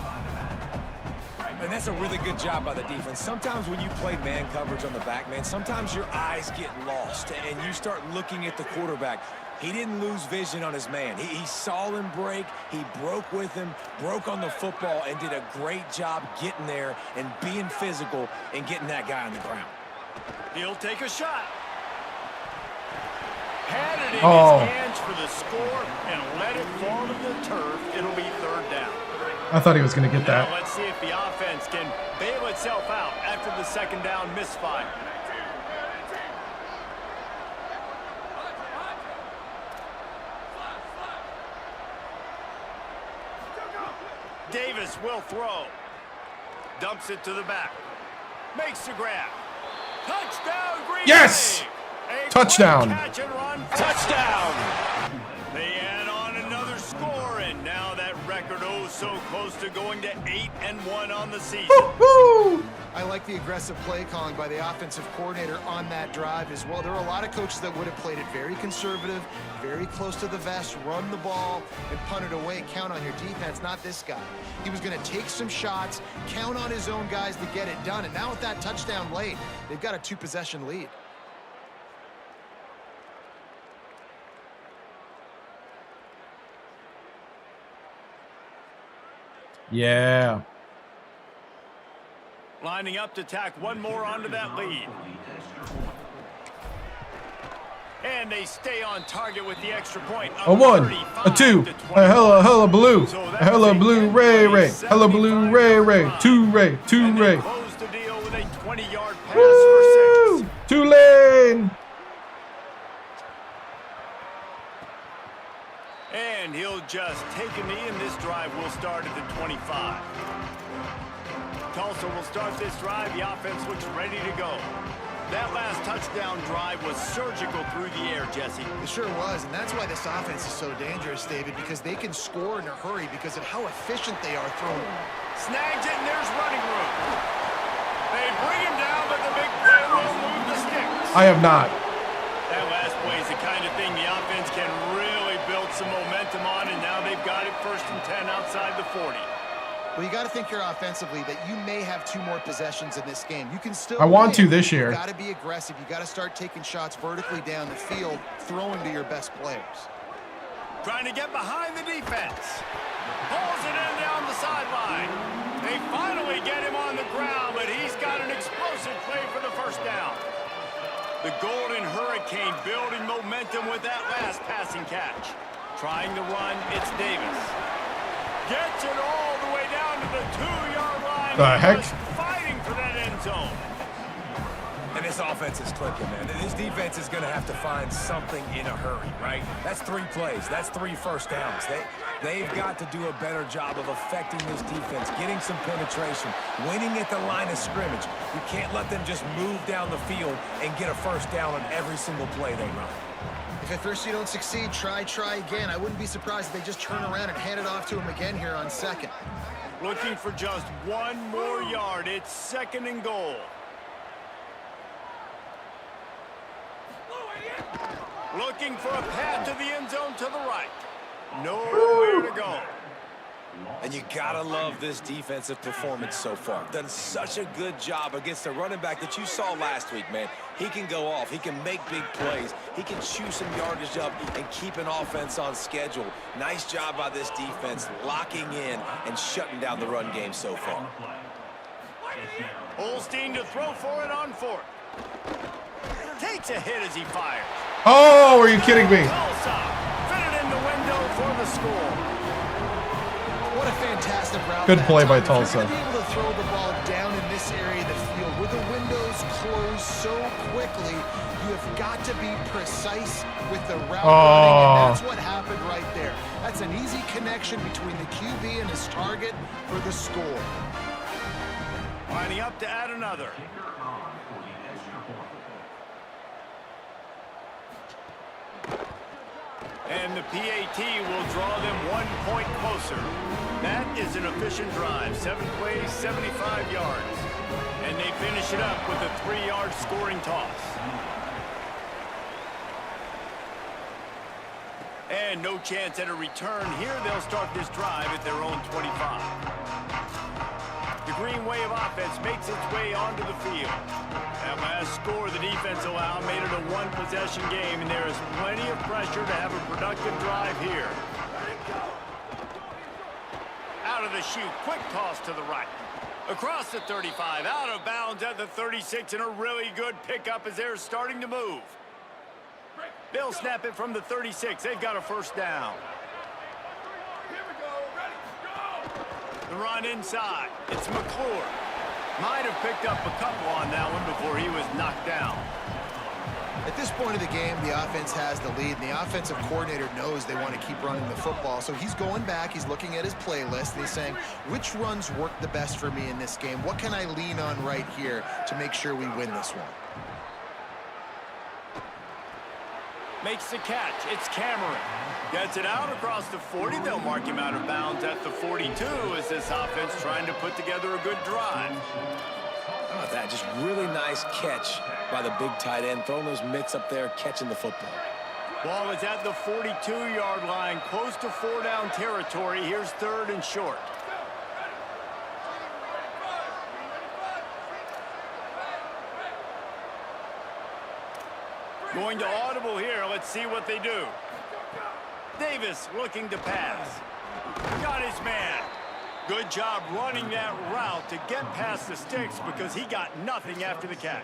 And that's a really good job by the defense. Sometimes when you play man coverage on the back, man, sometimes your eyes get lost and you start looking at the quarterback. He didn't lose vision on his man. He saw him break. He broke with him, broke on the football, and did a great job getting there and being physical and getting that guy on the ground. He'll take a shot. Had it in Oh. his hands for the score and let it fall to the turf. It'll be 3rd down. I thought he was going to get Now that. let's see if the offense can bail itself out after the 2nd down misfire. Davis will throw. Dumps it to the back. Makes the grab. Touchdown, Green Yes! Bay! A Touchdown. quick catch and run. Touchdown! They add on another score, and now that record so close to going to 8-1 on the season. Woo! I like the aggressive play calling by the offensive coordinator on that drive as well. There are a lot of coaches that would have played it very conservative, very close to the vest, run the ball, and punt it away. Count on your defense, not this guy. He was going to take some shots, count on his own guys to get it done. And now with that touchdown late, they've got a 2-possession lead. Yeah. Lining up to tack one more onto that lead. And they stay on target with the extra point. A 1, a 2, a hella blue, a hella blue Ray, hella blue Ray, 2 Ray, 2 Ray. Close the deal with a 20-yard pass Woo! for 6. Tulane. And he'll just take a knee, and this drive will start at the 25. Tulsa will start this drive. The offense looks ready to go. That last touchdown drive was surgical through the air, Jesse. It sure was, and that's why this offense is so dangerous, David, because they can score in a hurry because of how efficient they are throwing. Snags it, and there's running room. They bring him down, but the big play will move the sticks. I have not. That last play is the kind of thing the offense can really build some momentum on, and now they've got it 1st and 10 outside the 40. Well, you got to think here offensively that you may have 2 more possessions in this game. You can still I want win. to this year. You got to be aggressive. You got to start taking shots vertically down the field, throwing to your best players. Trying to get behind the defense. Pulls it in down the sideline. They finally get him on the ground, but he's got an explosive play for the 1st down. The Golden Hurricane building momentum with that last passing catch. Trying to run, it's Davis. Gets it all the way down to the 2-yard line. The heck? Just fighting for that end zone. And this offense is clicking, man. This defense is going to have to find something in a hurry, right? That's 3 plays. That's 3 first downs. They've got to do a better job of affecting this defense, getting some penetration, winning at the line of scrimmage. You can't let them just move down the field and get a 1st down on every single play they run. If at first you don't succeed, try again. I wouldn't be surprised if they just turn around and hand it off to him again here on 2nd. Looking for just 1 more yard. It's 2nd and goal. Looking for a path to the end zone to the right. Nowhere to go. And you gotta love this defensive performance so far. Done such a good job against the running back that you saw last week, man. He can go off. He can make big plays. He can chew some yardage up and keep an offense on schedule. Nice job by this defense locking in and shutting down the run game so far. Holstein to throw for it on 4th. Takes a hit as he fires. Oh, are you kidding me? Tulsa fitted in the window for the score. What a fantastic route. Good that play by time. If Tulsa. you're going to be able to throw the ball down in this area of the field where the windows close so quickly, you have got to be precise with the route running, and that's what happened right there. That's an easy connection between the QB and his target for the score. Lining up to add another. And the PAT will draw them 1 point closer. That is an efficient drive. 7 plays, 75 yards. And they finish it up with a 3-yard scoring toss. And no chance at a return here. They'll start this drive at their own 25. The Green wave offense makes its way onto the field. That last score the defense allowed made it a one-possession game, and there is plenty of pressure to have a productive drive here. Out of the chute, quick toss to the right. Across the 35, out of bounds at the 36, and a really good pickup as they're starting to move. They'll snap it from the 36. They've got a first down. The run inside. It's McClure. Might have picked up a couple on that one before he was knocked down. At this point of the game, the offense has the lead, and the offensive coordinator knows they want to keep running the football. So he's going back, he's looking at his playlist, and he's saying, which runs work the best for me in this game? What can I lean on right here to make sure we win this one? Makes the catch. It's Cameron. Gets it out across the 40. They'll mark him out of bounds at the 42 as this offense trying to put together a good drive. How about that? Just really nice catch by the big tight end, throwing those mitts up there, catching the football. Ball is at the 42-yard line, close to 4-down territory. Here's 3rd and short. Going to audible here. Let's see what they do. Davis looking to pass. Got his man. Good job running that route to get past the sticks because he got nothing after the catch.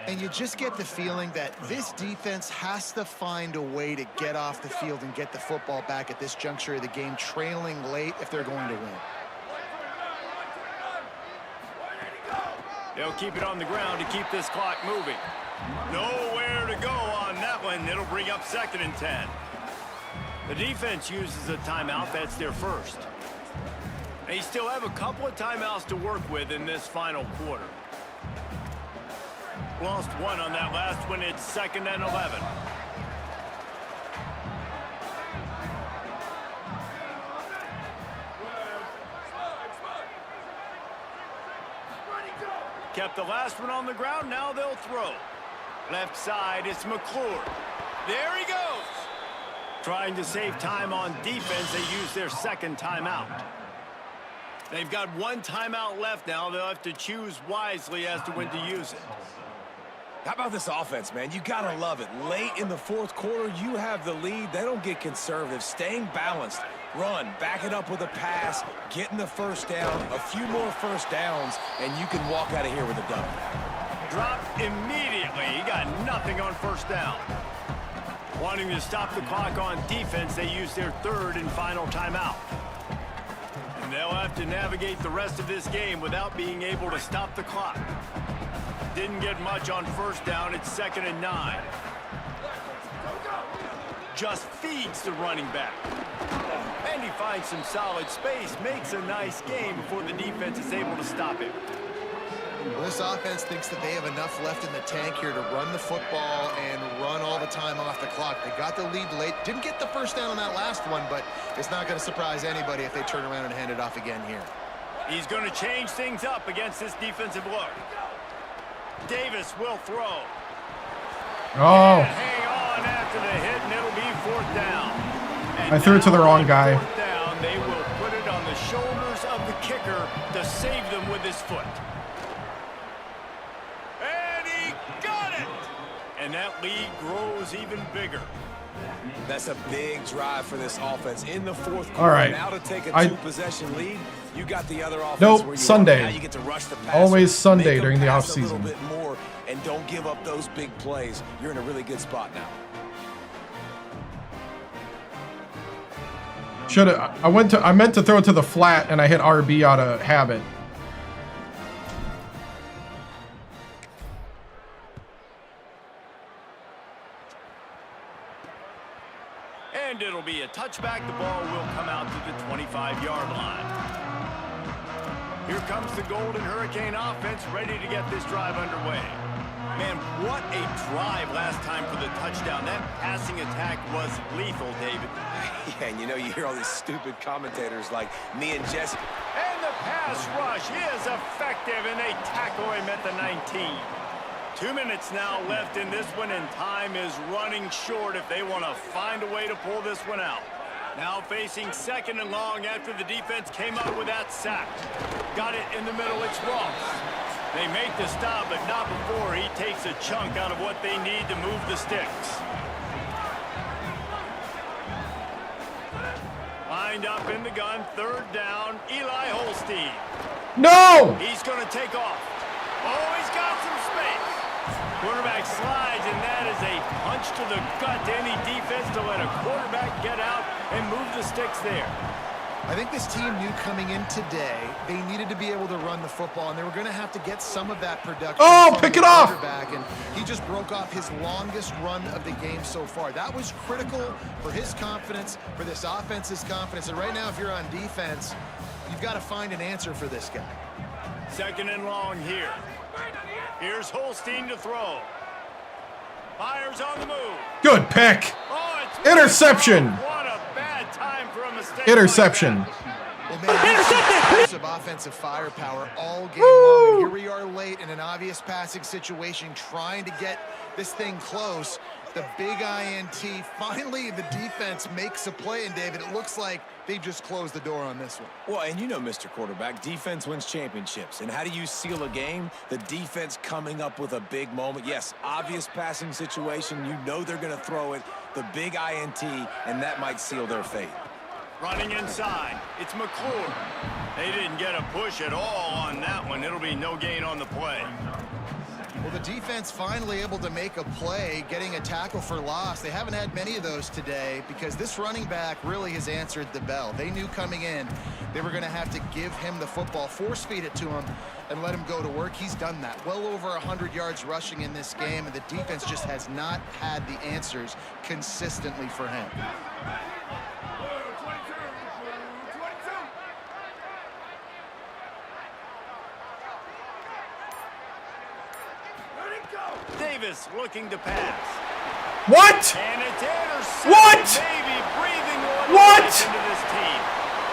And you just get the feeling that this defense has to find a way to get off the field and get the football back at this juncture of the game, trailing late if they're going to win. They'll keep it on the ground to keep this clock moving. Nowhere to go on that one. It'll bring up 2nd and 10. The defense uses a timeout. That's their first. They still have a couple of timeouts to work with in this final quarter. Lost one on that last one. It's 2nd and 11. Kept the last one on the ground. Now they'll throw. Left side, it's McClure. There he goes. Trying to save time on defense, they use their 2nd timeout. They've got 1 timeout left now. They'll have to choose wisely as to when to use it. How about this offense, man? You got to love it. Late in the 4th quarter, you have the lead. They don't get conservative. Staying balanced. Run, back it up with a pass, getting the first down, a few more first downs, and you can walk out of here with a dub. Dropped immediately. He got nothing on first down. Wanting to stop the clock on defense, they use their 3rd and final timeout. And they'll have to navigate the rest of this game without being able to stop the clock. Didn't get much on first down. It's 2nd and 9. Just feeds the running back. And he finds some solid space, makes a nice game before the defense is able to stop him. Well, this offense thinks that they have enough left in the tank here to run the football and run all the time off the clock. They got the lead late. Didn't get the first down on that last one, but it's not going to surprise anybody if they turn around and hand it off again here. He's going to change things up against this defensive look. Davis will throw. Oh. And hang on after the hit, and it'll be 4th down. And I threw it to the wrong guy. 4th down, they will put it on the shoulders of the kicker to save them with his foot. And he got it! And that lead grows even bigger. That's a big drive for this offense in the 4th quarter. All right. Now to take a 2-possession lead, you got the other offense where you Sunday. Now you get to rush the pass. Always Sunday during the offseason. A little bit more and don't give up those big plays. You're in a really good spot now. I meant to throw it to the flat and I hit RB out of habit. And it'll be a touchback. The ball will come out to the 25-yard line. Here comes the Golden Hurricane offense, ready to get this drive underway. Man, what a drive last time for the touchdown. That passing attack was lethal, David. Yeah, and you know, you hear all these stupid commentators like me and Jesse. And the pass rush is effective, and they tackle him at the 19. 2 minutes now left in this one, and time is running short if they want to find a way to pull this one out. Now facing second and long after the defense came up with that sack. Got it in the middle, it's Ross. They make the stop, but not before he takes a chunk out of what they need to move the sticks. Lined up in the gun, third down, Eli Holstein. No! He's going to take off. Oh, he's got some space. Quarterback slides, and that is a punch to the gut to any defense to let a quarterback get out and move the sticks there. I think this team knew coming in today they needed to be able to run the football, and they were going to have to get some of that production. Oh, pick it off! And he just broke off his longest run of the game so far. That was critical for his confidence, for this offense's confidence. And right now, if you're on defense, you've got to find an answer for this guy. Second and long here. Here's Holstein to throw. Fires on the move. Good pick. Oh, it's Interception. What a bad time for a mistake. Interception. Like Intercepted! Offensive firepower all game long. And here we are late in an obvious passing situation, trying to get this thing close. The big INT. Finally, the defense makes a play, and David, it looks like they just closed the door on this one. Well, and you know, Mr. Quarterback, defense wins championships. And how do you seal a game? The defense coming up with a big moment. Yes, obvious passing situation. You know they're going to throw it. The big INT, and that might seal their fate. Running inside, it's McClure. They didn't get a push at all on that one. It'll be no gain on the play. Well, the defense finally able to make a play, getting a tackle for loss. They haven't had many of those today because this running back really has answered the bell. They knew coming in they were going to have to give him the football, force feed it to him, and let him go to work. He's done that. Well over 100 yards rushing in this game, and the defense just has not had the answers consistently for him. Davis looking to pass. What? And it's intercepted. What? Maybe breathing one What? into this team.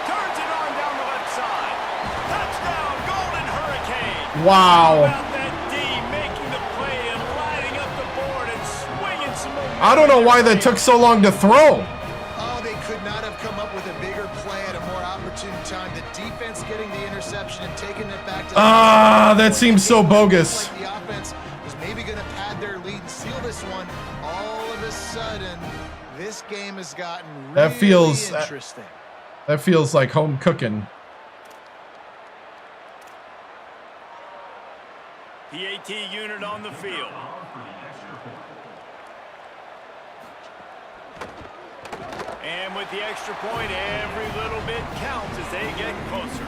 Turns it on down the left side. Touchdown, Golden Hurricane. Wow. How about that D making the play and lighting up the board and swinging some momentum. I don't know why that took so long to throw. Oh, they could not have come up with a bigger play at a more opportune time. The defense getting the interception and taking it back to that seems so bogus. Like the offense was maybe going to pad their lead and seal this one. All of a sudden, this game has gotten really That feels interesting. That feels like home cooking. PAT unit on the field. And with the extra point, every little bit counts as they get closer.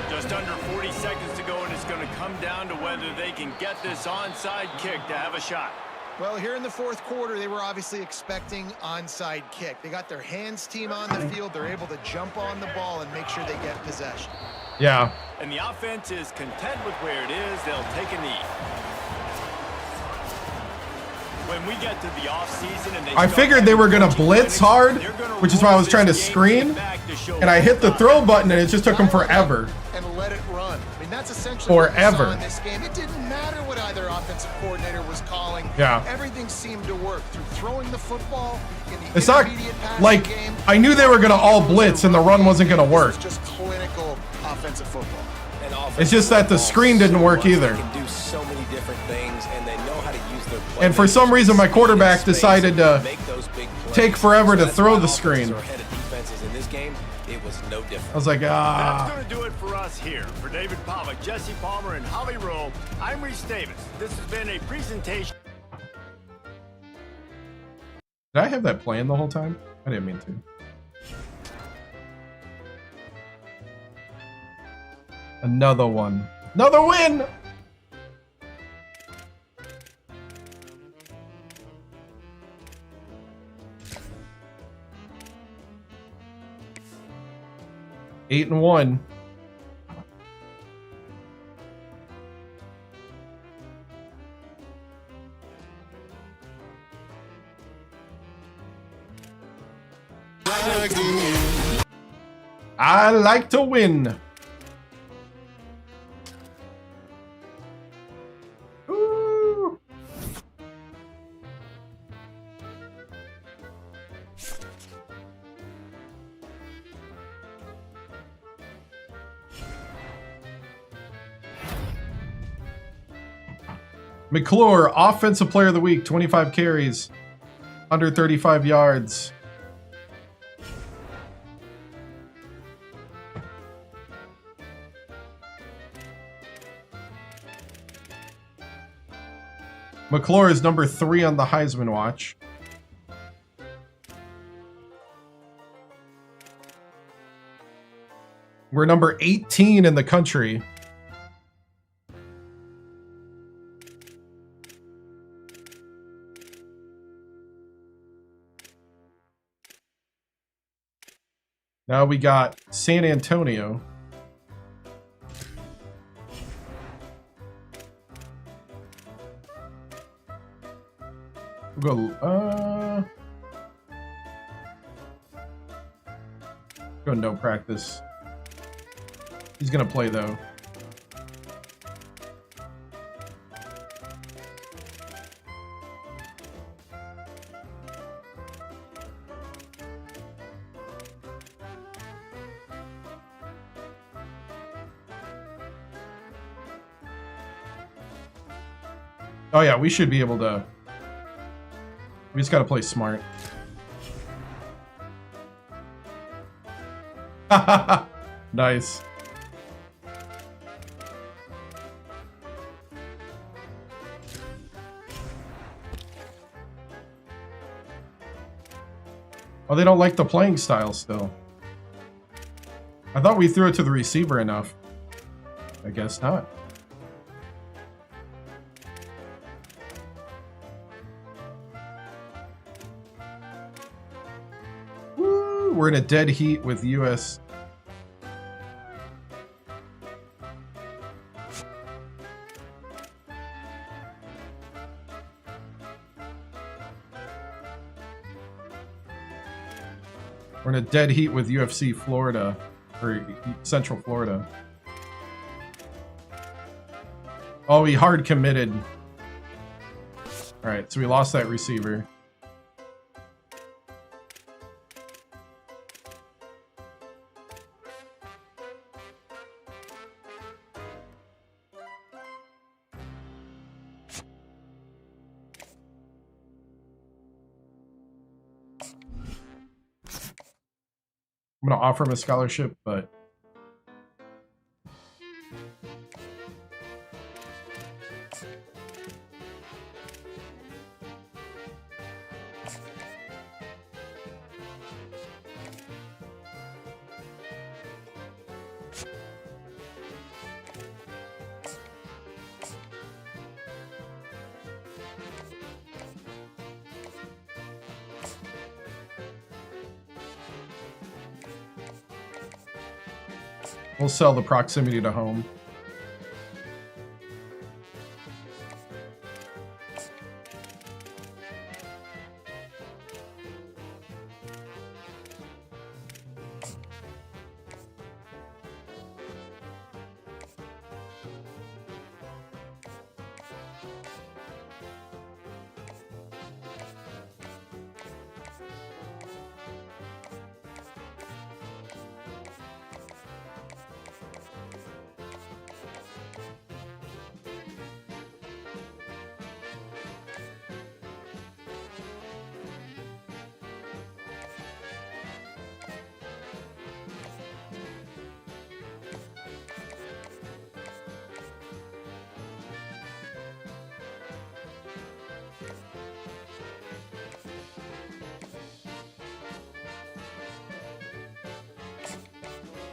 Just under 40 seconds to go, and it's going to come down to whether they can get this onside kick to have a shot. Well, here in the fourth quarter, they were obviously expecting onside kick. They got their hands team on the field. They're able to jump on the ball and make sure they get possession. Yeah. And the offense is content with where it is. They'll take a knee. When we get to the offseason and I figured they were going to blitz hard, which is why I was trying to screen, and I hit the throw button and it just took them forever. And let it run. I mean, that's essentially Forever. what we saw in this game. It didn't matter what either offensive coordinator was calling. Yeah. Everything seemed to work through throwing the football in the It's not intermediate passing like game. I knew they were going to all blitz and the run wasn't going to work. It's just clinical offensive football. It's just that the screen didn't work either. They can do so many different things, and they know how to use their play. And for some reason, my quarterback decided to Make those big plays. take forever to That's throw why the offenses screen. are ahead of defenses in this game. It was no different. I was like, That's going to do it for us here. For David Pavlik, Jesse Palmer, and Holly Rowe, I'm Reese Davis. This has been a presentation. Did I have that playing the whole time? I didn't mean to. Another one. Another win! Eight and 1. I like to win. Ooh. McClure, Offensive Player of the Week, 25 carries, under 35 yards. McClure is number 3 on the Heisman watch. We're number 18 in the country. Now we got San Antonio. We'll go no practice. He's gonna play though. Oh yeah, we should be able to. We just gotta play smart. Nice. Oh, they don't like the playing style still. I thought we threw it to the receiver enough. I guess not. Woo, we're in a dead heat with US. We're in a dead heat with UFC Florida, or Central Florida. Oh, he hard committed. All right, so we lost that receiver. I'm going to offer him a scholarship, but we'll sell the proximity to home.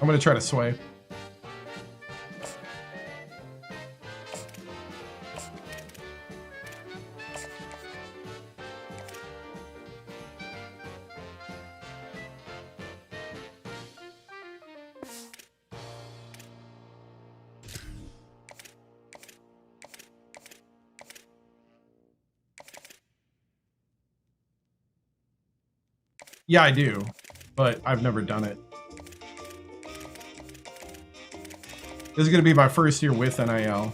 I'm going to try to sway. Yeah, I do, but I've never done it. This is going to be my first year with NIL.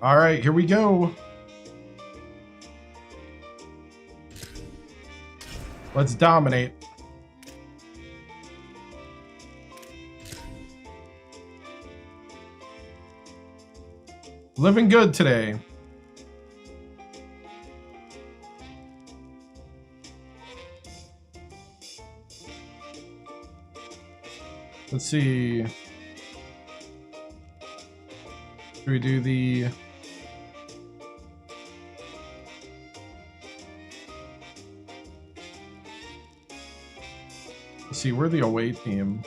All right, here we go. Let's dominate. Living good today. Let's see. Should we do the... Let's see, we're the away team.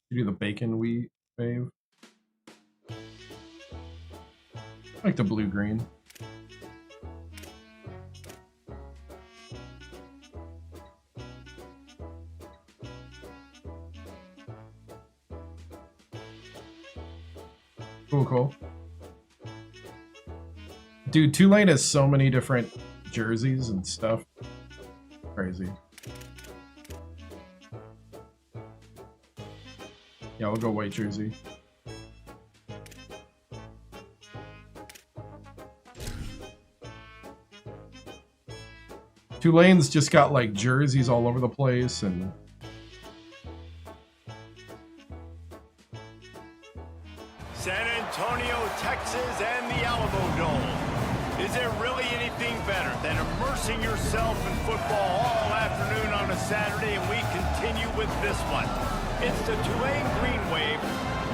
You do the bacon wheat wave. I like the blue green. Cool. Dude, Tulane has so many different jerseys and stuff. Crazy. Yeah, we'll go white jersey. Tulane's just got like jerseys all over the place and San Antonio, Texas, and the Alamo Dome. Is there really anything better than immersing yourself in football all afternoon on a Saturday? And we continue with this one. It's the Tulane Green Wave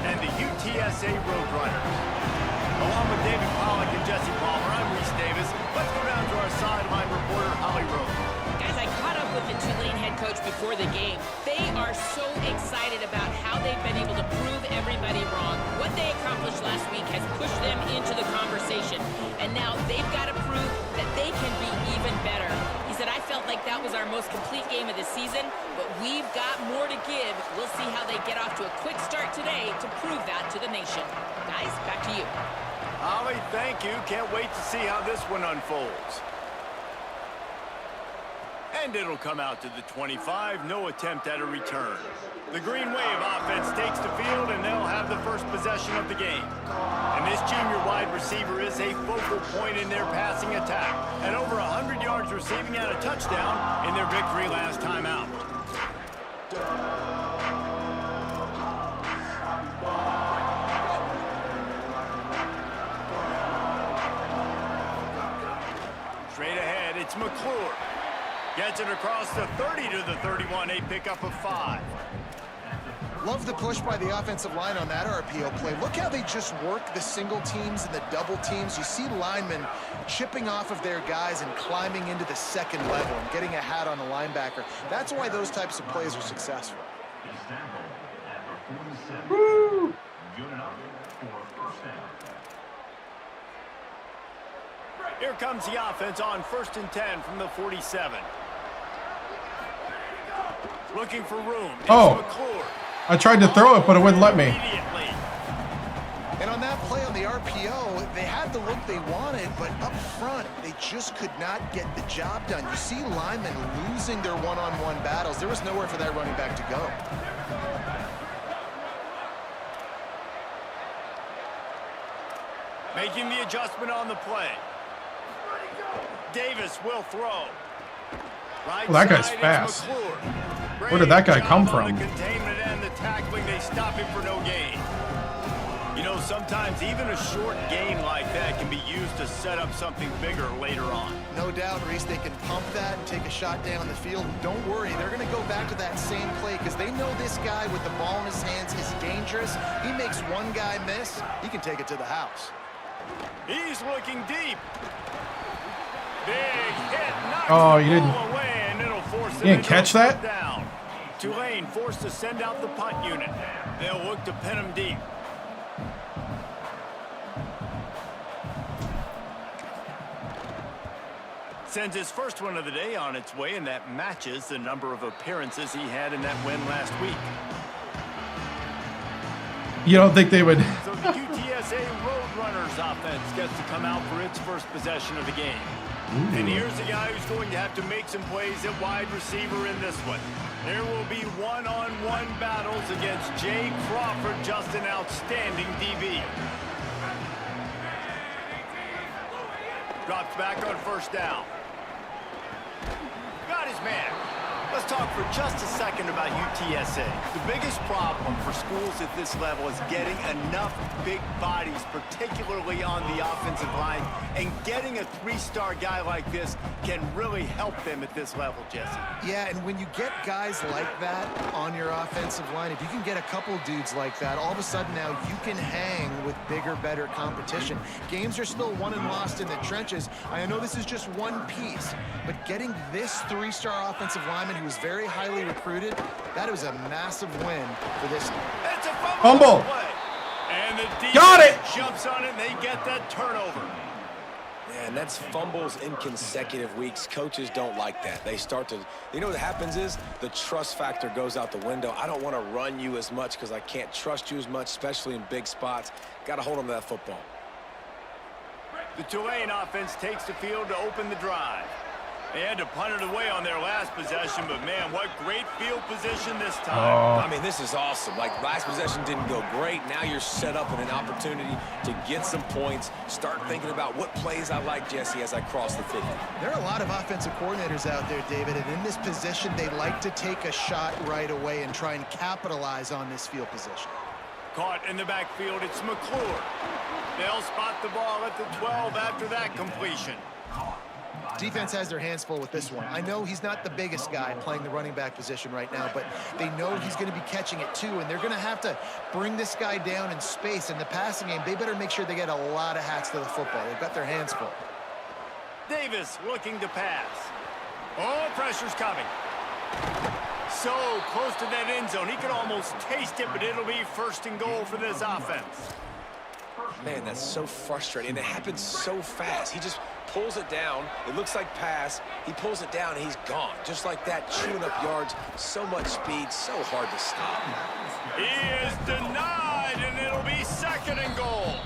and the UTSA Roadrunners. Along with David Pollack and Jesse Palmer, I'm Reese Davis. Let's go down to our sideline reporter, Holly Rowe. Guys, I caught up with the Tulane head coach before the game. They are so excited about how they've been able to prove everybody wrong. What they accomplished last week has pushed them into the conversation. And now they've got to prove that they can be even better. He said, I felt like that was our most complete game of the season, but we've got more to give. We'll see how they get off to a quick start today to prove that to the nation. Guys, back to you. Holly, thank you. Can't wait to see how this one unfolds. And it'll come out to the 25. No attempt at a return. The Green Wave offense takes the field, and they'll have the first possession of the game. And this junior wide receiver is a focal point in their passing attack. And over 100 yards receiving and a touchdown in their victory last time out. Straight ahead, it's McClure. Gets it across the 30 to the 31, a pickup of 5. Love the push by the offensive line on that RPO play. Look how they just work the single teams and the double teams. You see linemen chipping off of their guys and climbing into the second level and getting a hat on the linebacker. That's why those types of plays are successful. woo! Here comes the offense on 1st and 10 from the 47. Looking for room. It's McClure. I tried to throw it, but it wouldn't let me. And on that play on the RPO, they had the look they wanted, but up front, they just could not get the job done. You see linemen losing their one-on-one battles. There was nowhere for that running back to go. Making the adjustment on the play. Davis will throw. Right well, that guy's side, fast. McClure. Where did that guy come Great job on from? the containment and the tackling. They stop him for no gain. You know, sometimes even a short gain like that can be used to set up something bigger later on. No doubt, Reese, they can pump that and take a shot down the field. Don't worry, they're going to go back to that same play because they know this guy with the ball in his hands is dangerous. He makes one guy miss, he can take it to the house. He's looking deep. Big hit, knocks Oh, the you didn't- ball away, and it'll force You didn't catch that? down. Tulane forced to send out the punt unit. They'll look to pin him deep. Sends his first one of the day on its way, and that matches the number of appearances he had in that win last week. You don't think they would? So the UTSA Roadrunners offense gets to come out for its first possession of the game. Ooh. And here's a guy who's going to have to make some plays at wide receiver in this one. There will be one-on-one battles against Jay Crawford, just an outstanding DB. Drops back on first down. Got his man. Let's talk for just a second about UTSA. The biggest problem for schools at this level is getting enough big bodies, particularly on the offensive line, and getting a three-star guy like this can really help them at this level, Jesse. Yeah, and when you get guys like that on your offensive line, if you can get a couple dudes like that, all of a sudden now you can hang with bigger, better competition. Games are still won and lost in the trenches. I know this is just one piece, but getting this three-star offensive lineman who was very highly recruited, that was a massive win for this. It's a Fumble. play. And the defense Got it. jumps on it, and they get that turnover. Man, that's fumbles in consecutive weeks. Coaches don't like that. They start to, you know what happens is the trust factor goes out the window. I don't want to run you as much because I can't trust you as much, especially in big spots. Got to hold on to that football. The Tulane offense takes the field to open the drive. They had to punt it away on their last possession, but man, what great field position this time. I mean, this is awesome. Like, last possession didn't go great. Now you're set up in an opportunity to get some points. Start thinking about what plays I like, Jesse, as I cross the 50. There are a lot of offensive coordinators out there, David, and in this position, they like to take a shot right away and try and capitalize on this field position. Caught in the backfield, it's McClure. They'll spot the ball at the 12 after that completion. Defense has their hands full with this one. I know he's not the biggest guy playing the running back position right now, but they know he's going to be catching it too, and they're going to have to bring this guy down in space. In the passing game, they better make sure they get a lot of hats to the football. They've got their hands full. Davis looking to pass. Oh, pressure's coming. So close to that end zone. He can almost taste it, but it'll be first and goal for this offense. Man, that's so frustrating. And it happens so fast. He just pulls it down. It looks like pass. He pulls it down, and he's gone. Just like that, chewing up yards. So much speed, so hard to stop. He is denied, and it'll be second and goal.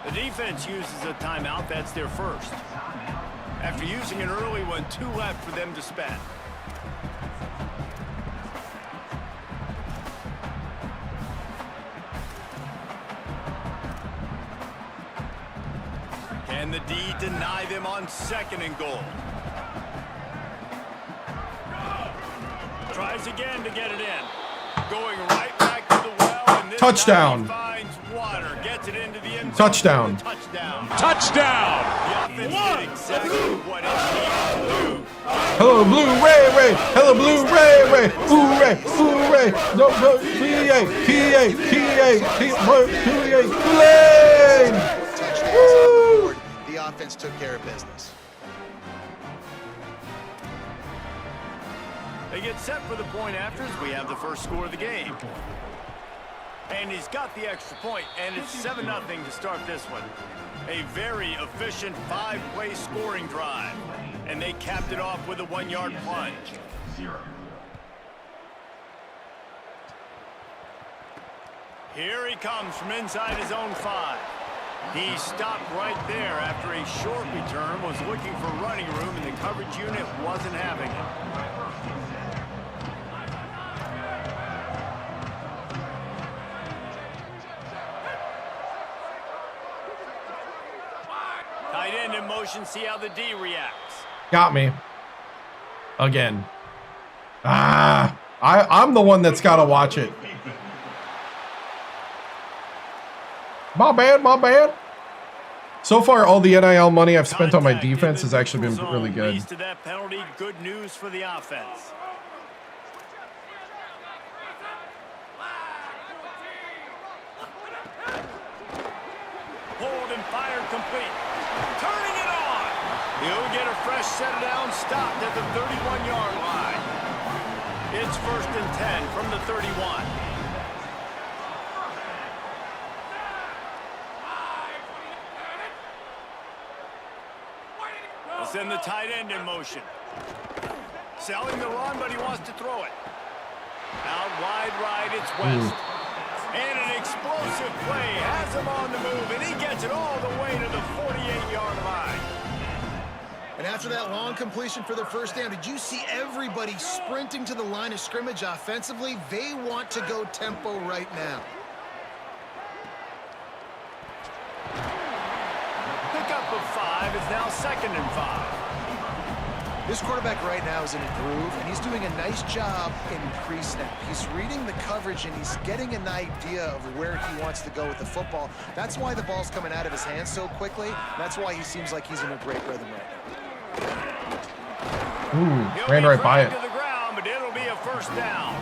The defense uses a timeout. That's their first. After using an early one, 2 left for them to spend. Can the D deny them on second and goal? Tries again to get it in. Going right back to the well, and this Touchdown. time he finds water. Gets it into the end zone. Touchdown. Touchdown. Touchdown! The offense did exactly what it needed to do. Hello, Blue Ray Ray. Hello, Blue Ray Ray. Ooh Ray. Ooh Ray. No, PA. Tulane. Touchdowns on the board. The offense took care of business. They get set for the point after as we have the first score of the game. And he's got the extra point, and it's 7-0 to start this one. A very efficient 5-play scoring drive. And they capped it off with a 1-yard plunge. Here he comes from inside his own 5. He stopped right there after a short return, was looking for running room, and the coverage unit wasn't having it. Tight end in motion, see how the D reacts. Got me. Again. I'm the one that's got to watch it. My bad. So far, all the NIL money I've spent on my defense has actually been really good. Leads to that penalty, good news for the offense. Hold and fire complete. Turning it on. He'll get a fresh set down, stopped at the 31-yard line. It's 1st and 10 from the 31. They'll send the tight end in motion. Selling the run, but he wants to throw it. Out wide right, it's West. And an explosive play has him on the move, and he gets it all the way to the 48-yard line. And after that long completion for the first down, did you see everybody sprinting to the line of scrimmage offensively? They want to go tempo right now. Pickup of 5 is now 2nd and 5. This quarterback right now is in a groove, and he's doing a nice job in pre-snap. He's reading the coverage, and he's getting an idea of where he wants to go with the football. That's why the ball's coming out of his hands so quickly. That's why he seems like he's in a great rhythm right now. Ooh, ran right by it. To the ground, but it'll be a 1st down.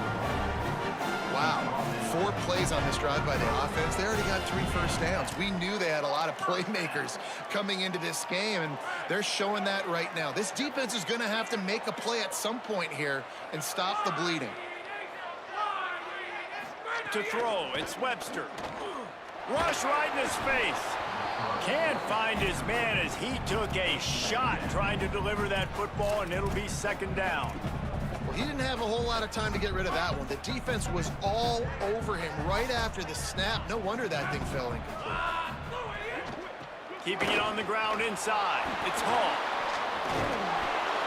Wow. 4 plays on this drive by the offense. They already got 3 first downs. We knew they had a lot of playmakers coming into this game, and they're showing that right now. This defense is going to have to make a play at some point here and stop the bleeding. To throw, it's Webster. Rush right in his face. Can't find his man as he took a shot trying to deliver that football, and it'll be 2nd down. He didn't have a whole lot of time to get rid of that one. The defense was all over him right after the snap. No wonder that thing fell incomplete. Keeping it on the ground inside. It's Hall.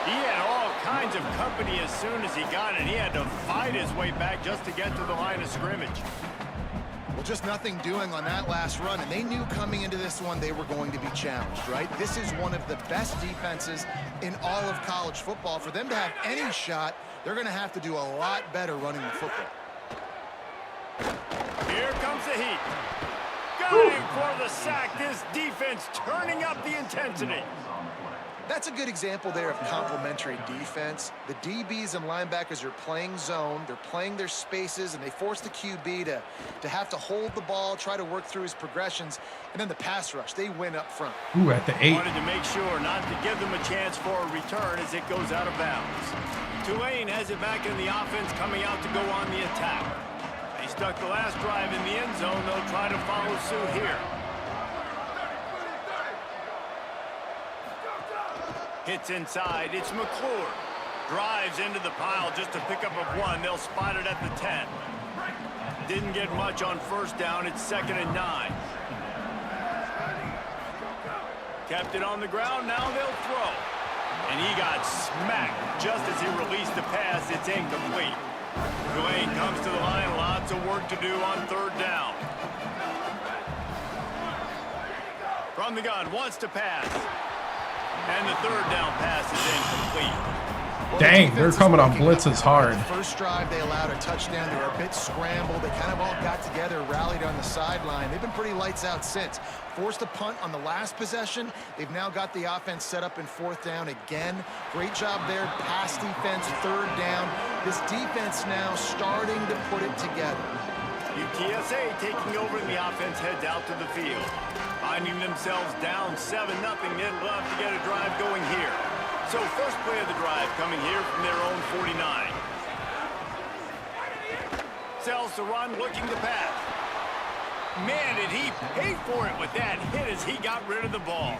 He had all kinds of company as soon as he got it. He had to fight his way back just to get to the line of scrimmage. Well, just nothing doing on that last run, and they knew coming into this one they were going to be challenged, right? This is one of the best defenses in all of college football. For them to have any shot, they're going to have to do a lot better running the football. Here comes the heat. Going for the sack. This defense turning up the intensity. That's a good example there of complementary defense. The DBs and linebackers are playing zone. They're playing their spaces, and they force the QB to have to hold the ball, try to work through his progressions. And then the pass rush, they win up front. Ooh, at the 8. Wanted to make sure not to give them a chance for a return as it goes out of bounds. Tulane has it back in the offense, coming out to go on the attack. They stuck the last drive in the end zone. They'll try to follow suit here. Hits inside. It's McClure. Drives into the pile just to pick up of 1. They'll spot it at the 10. Didn't get much on 1st down. It's 2nd and 9. Kept it on the ground. Now they'll throw. And he got smacked just as he released the pass. It's incomplete. Tulane comes to the line. Lots of work to do on 3rd down. From the gun. Wants to pass. And the 3rd down pass is incomplete. Well, dang, they're coming on blitzes hard. The first drive, they allowed a touchdown. They were a bit scrambled. They kind of all got together, rallied on the sideline. They've been pretty lights out since. Forced a punt on the last possession. They've now got the offense set up in 4th down again. Great job there. Pass defense, 3rd down. This defense now starting to put it together. UTSA taking over, and the offense heads out to the field. Finding themselves down 7-0, they'd love to get a drive going here. So first play of the drive coming here from their own 49. Sells the run, looking to pass. Man, did he pay for it with that hit as he got rid of the ball.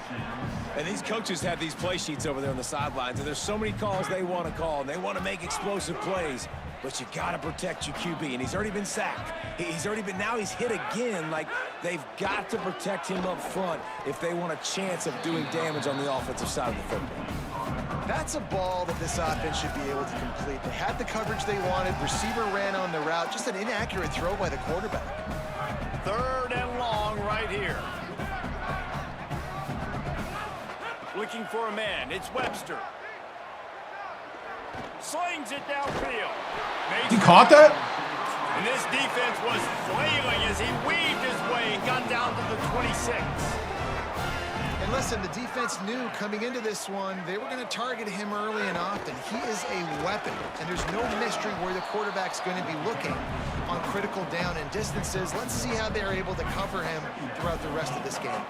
And these coaches have these play sheets over there on the sidelines, and there's so many calls they want to call, and they want to make explosive plays. But you got to protect your QB, and he's already been sacked. Now he's hit again. Like, they've got to protect him up front if they want a chance of doing damage on the offensive side of the football. That's a ball that this offense should be able to complete. They had the coverage they wanted. Receiver ran on the route. Just an inaccurate throw by the quarterback. 3rd and long right here. Looking for a man. It's Webster. Slings it downfield. He caught that? And this defense was flailing as he weaved his way and got down to the 26. And listen, the defense knew coming into this one, they were going to target him early and often. He is a weapon, and there's no mystery where the quarterback's going to be looking on critical down and distances. Let's see how they're able to cover him throughout the rest of this game.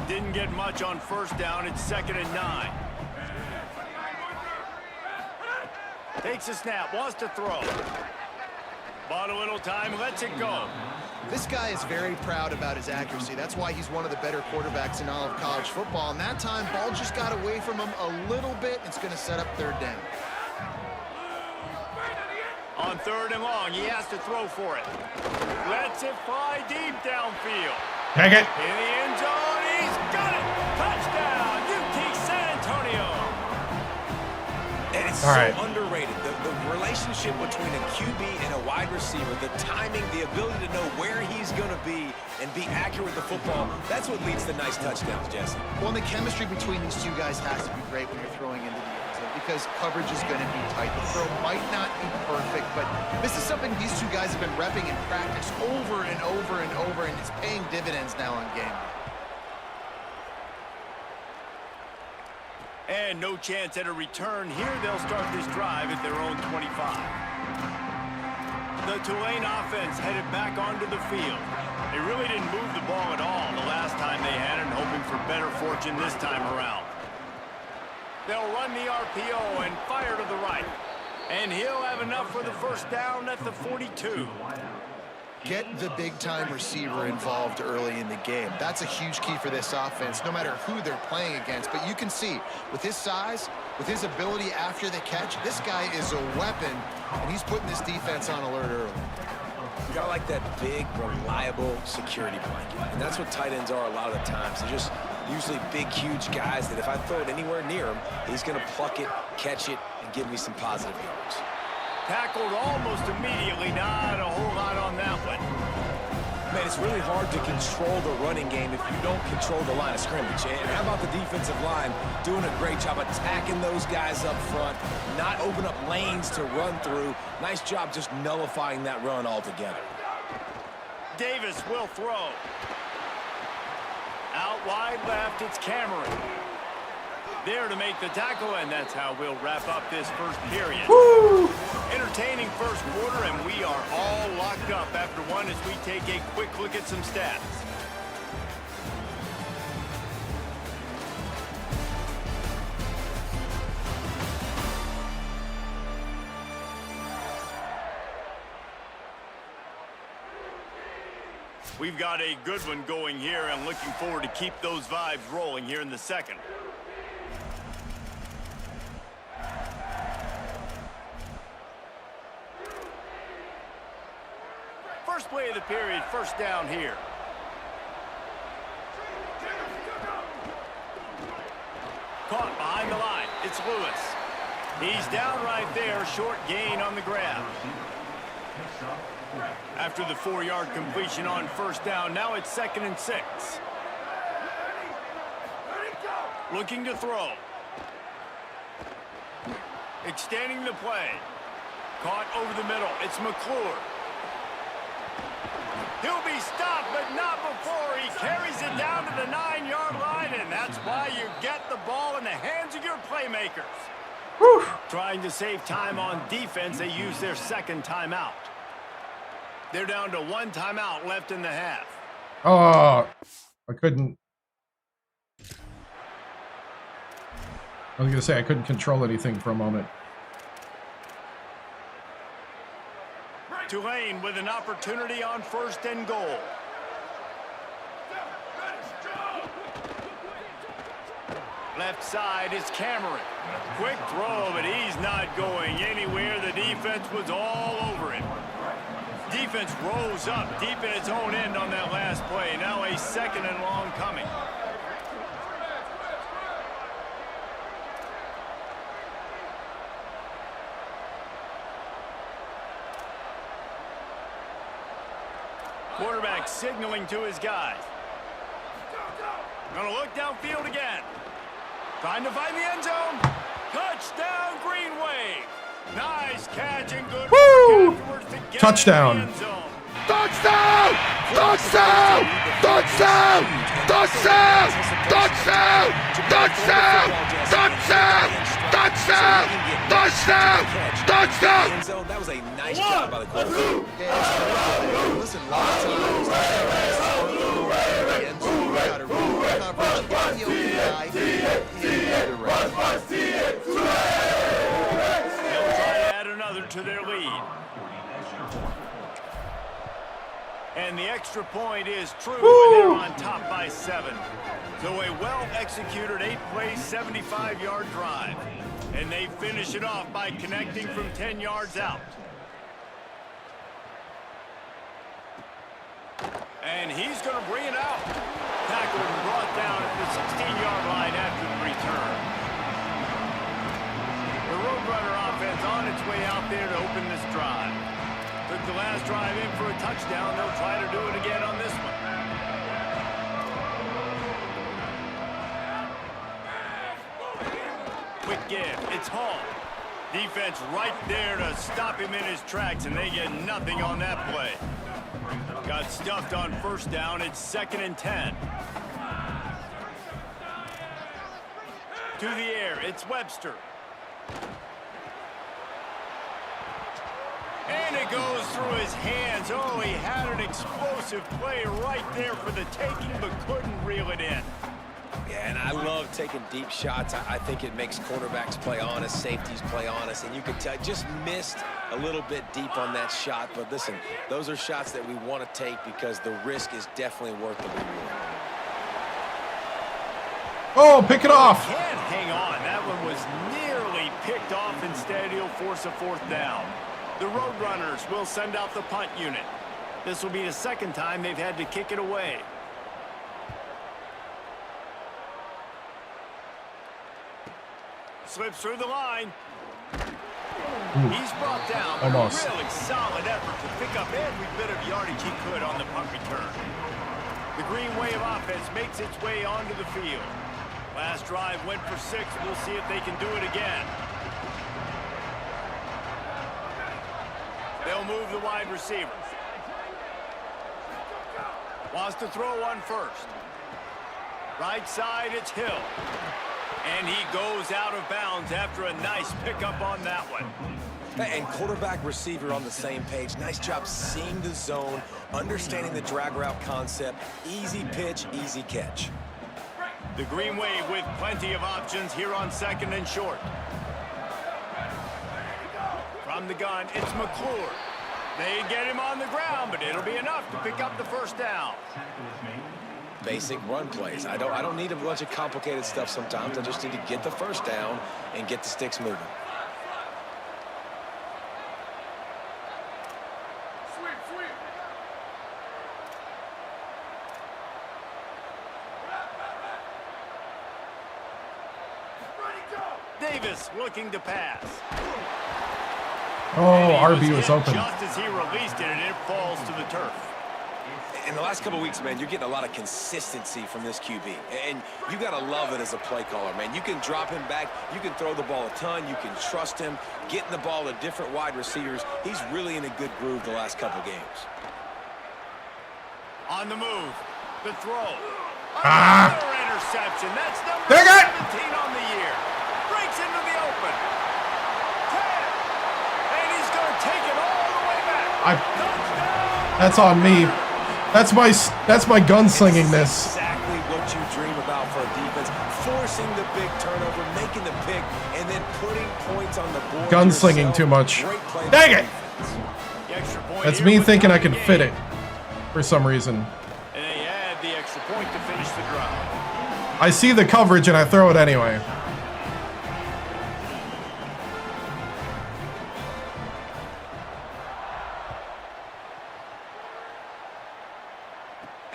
Didn't get much on 1st down. It's 2nd and 9. Takes a snap, wants to throw. Bought a little time, lets it go. This guy is very proud about his accuracy. That's why he's one of the better quarterbacks in all of college football. And that time, ball just got away from him a little bit. It's going to set up third down. On 3rd and long, he has to throw for it. Lets it fly deep downfield. Take it. In the end zone, he's got it. Touchdown, UT San Antonio. And it's All right. so underrated. The relationship between a QB and a wide receiver, the timing, the ability to know where he's going to be and be accurate with the football, that's what leads to nice touchdowns, Jesse. Well, and the chemistry between these two guys has to be great when you're throwing into the end zone because coverage is going to be tight. The throw might not be perfect, but this is something these two guys have been repping in practice over and over and over, and it's paying dividends now on game day. And no chance at a return here. They'll start this drive at their own 25. The Tulane offense headed back onto the field. They really didn't move the ball at all the last time they had it, hoping for better fortune this time around. They'll run the RPO and fire to the right. And he'll have enough for the first down at the 42. Get the big-time receiver involved early in the game. That's a huge key for this offense, no matter who they're playing against. But you can see, with his size, with his ability after the catch, this guy is a weapon, and he's putting this defense on alert early. You got like that big, reliable security blanket. And that's what tight ends are a lot of the times. They're just usually big, huge guys that if I throw it anywhere near him, he's going to pluck it, catch it, and give me some positive yards. Tackled almost immediately. Not a whole lot on that one. Man, it's really hard to control the running game if you don't control the line of scrimmage. And how about the defensive line doing a great job attacking those guys up front, not open up lanes to run through. Nice job just nullifying that run altogether. Davis will throw. Out wide left, it's Cameron. There to make the tackle, and that's how we'll wrap up this first period. Woo! Entertaining first quarter, and we are all locked up after one as we take a quick look at some stats. We've got a good one going here, and looking forward to keep those vibes rolling here in the second. First play of the period, first down here. Caught behind the line. It's Lewis. He's down right there, short gain on the grab. After the 4-yard completion on first down, now it's 2nd and 6. Looking to throw. Extending the play. Caught over the middle. It's McClure. He'll be stopped, but not before he carries it down to the 9-yard line, and that's why you get the ball in the hands of your playmakers. Whew. Trying to save time on defense, they use their second timeout. They're down to 1 timeout left in the half. Oh, I couldn't. I was going to say I couldn't control anything for a moment. Tulane with an opportunity on 1st and goal. Left side is Cameron. Quick throw, but he's not going anywhere. The defense was all over it. Defense rose up deep in its own end on that last play. Now a 2nd and long coming. Quarterback signaling to his guys. Gonna look downfield again. Trying to find the end zone. Touchdown, Green Wave. Nice catch and good Woo! work afterwards to get Touchdown. in the end zone. Touchdown! Touchdown! Touchdown! Touchdown! Touchdown! Touchdown! Touchdown! Touchdown! Touchdown! Touchdown! End zone, that was a nice job by the quarterback. Listen, a lot of times, the end zone, you got to read coverage, get the open guy, hit the other right. They'll try to And the extra point is true, and they're on top by 7. So a well-executed 8-play, 75-yard drive. And they finish it off by connecting from 10 yards out. And he's going to bring it out. Tackled and brought down at the 16-yard line after the return. The Roadrunner offense on its way out there to open this drive. Took the last drive in for a touchdown. They'll try to do it again on this one. Quick give. It's Hall. Defense right there to stop him in his tracks, and they get nothing on that play. Got stuffed on first down. It's 2nd and 10. To the air. It's Webster. And it goes through his hands. Oh, he had an explosive play right there for the taking, but couldn't reel it in. Yeah, and I love taking deep shots. I think it makes quarterbacks play honest, safeties play honest, and you can tell just missed a little bit deep on that shot. But listen, those are shots that we want to take because the risk is definitely worth the reward. Oh, pick it off. Can't hang on. That one was nearly picked off. Instead, he'll force a 4th down. The Roadrunners will send out the punt unit. This will be the 2nd time they've had to kick it away. Slips through the line. He's brought down. Almost. A really solid effort to pick up every bit of yardage he could on the punt return. The Green Wave offense makes its way onto the field. Last drive went for 6. We'll see if they can do it again. They'll move the wide receiver. Wants to throw one first. Right side, it's Hill. And he goes out of bounds after a nice pickup on that one. And quarterback receiver on the same page. Nice job seeing the zone, understanding the drag route concept. Easy pitch, easy catch. The Green Wave with plenty of options here on 2nd and short. From the gun, it's McClure. They get him on the ground, but it'll be enough to pick up the 1st down. Basic run plays. I don't need a bunch of complicated stuff sometimes. I just need to get the 1st down and get the sticks moving. Davis looking to pass. Oh, RB was open. Just as he released it, and it falls to the turf. In the last couple of weeks, man, you're getting a lot of consistency from this QB. And you got to love it as a play caller, man. You can drop him back. You can throw the ball a ton. You can trust him. Getting the ball to different wide receivers. He's really in a good groove the last couple games. On the move. The throw. Another interception. That's number 17 on the year. Breaks into the open. 10. And he's going to take it all the way back. That's on me. That's my gunslingingness. Exactly what you dream about for a defense. Forcing the big turnover, making the pick, and then putting points on the board. Gunslinging too much. Dang it! That's me thinking I can fit it for some reason. And they add the extra point to finish the drive. I see the coverage and I throw it anyway.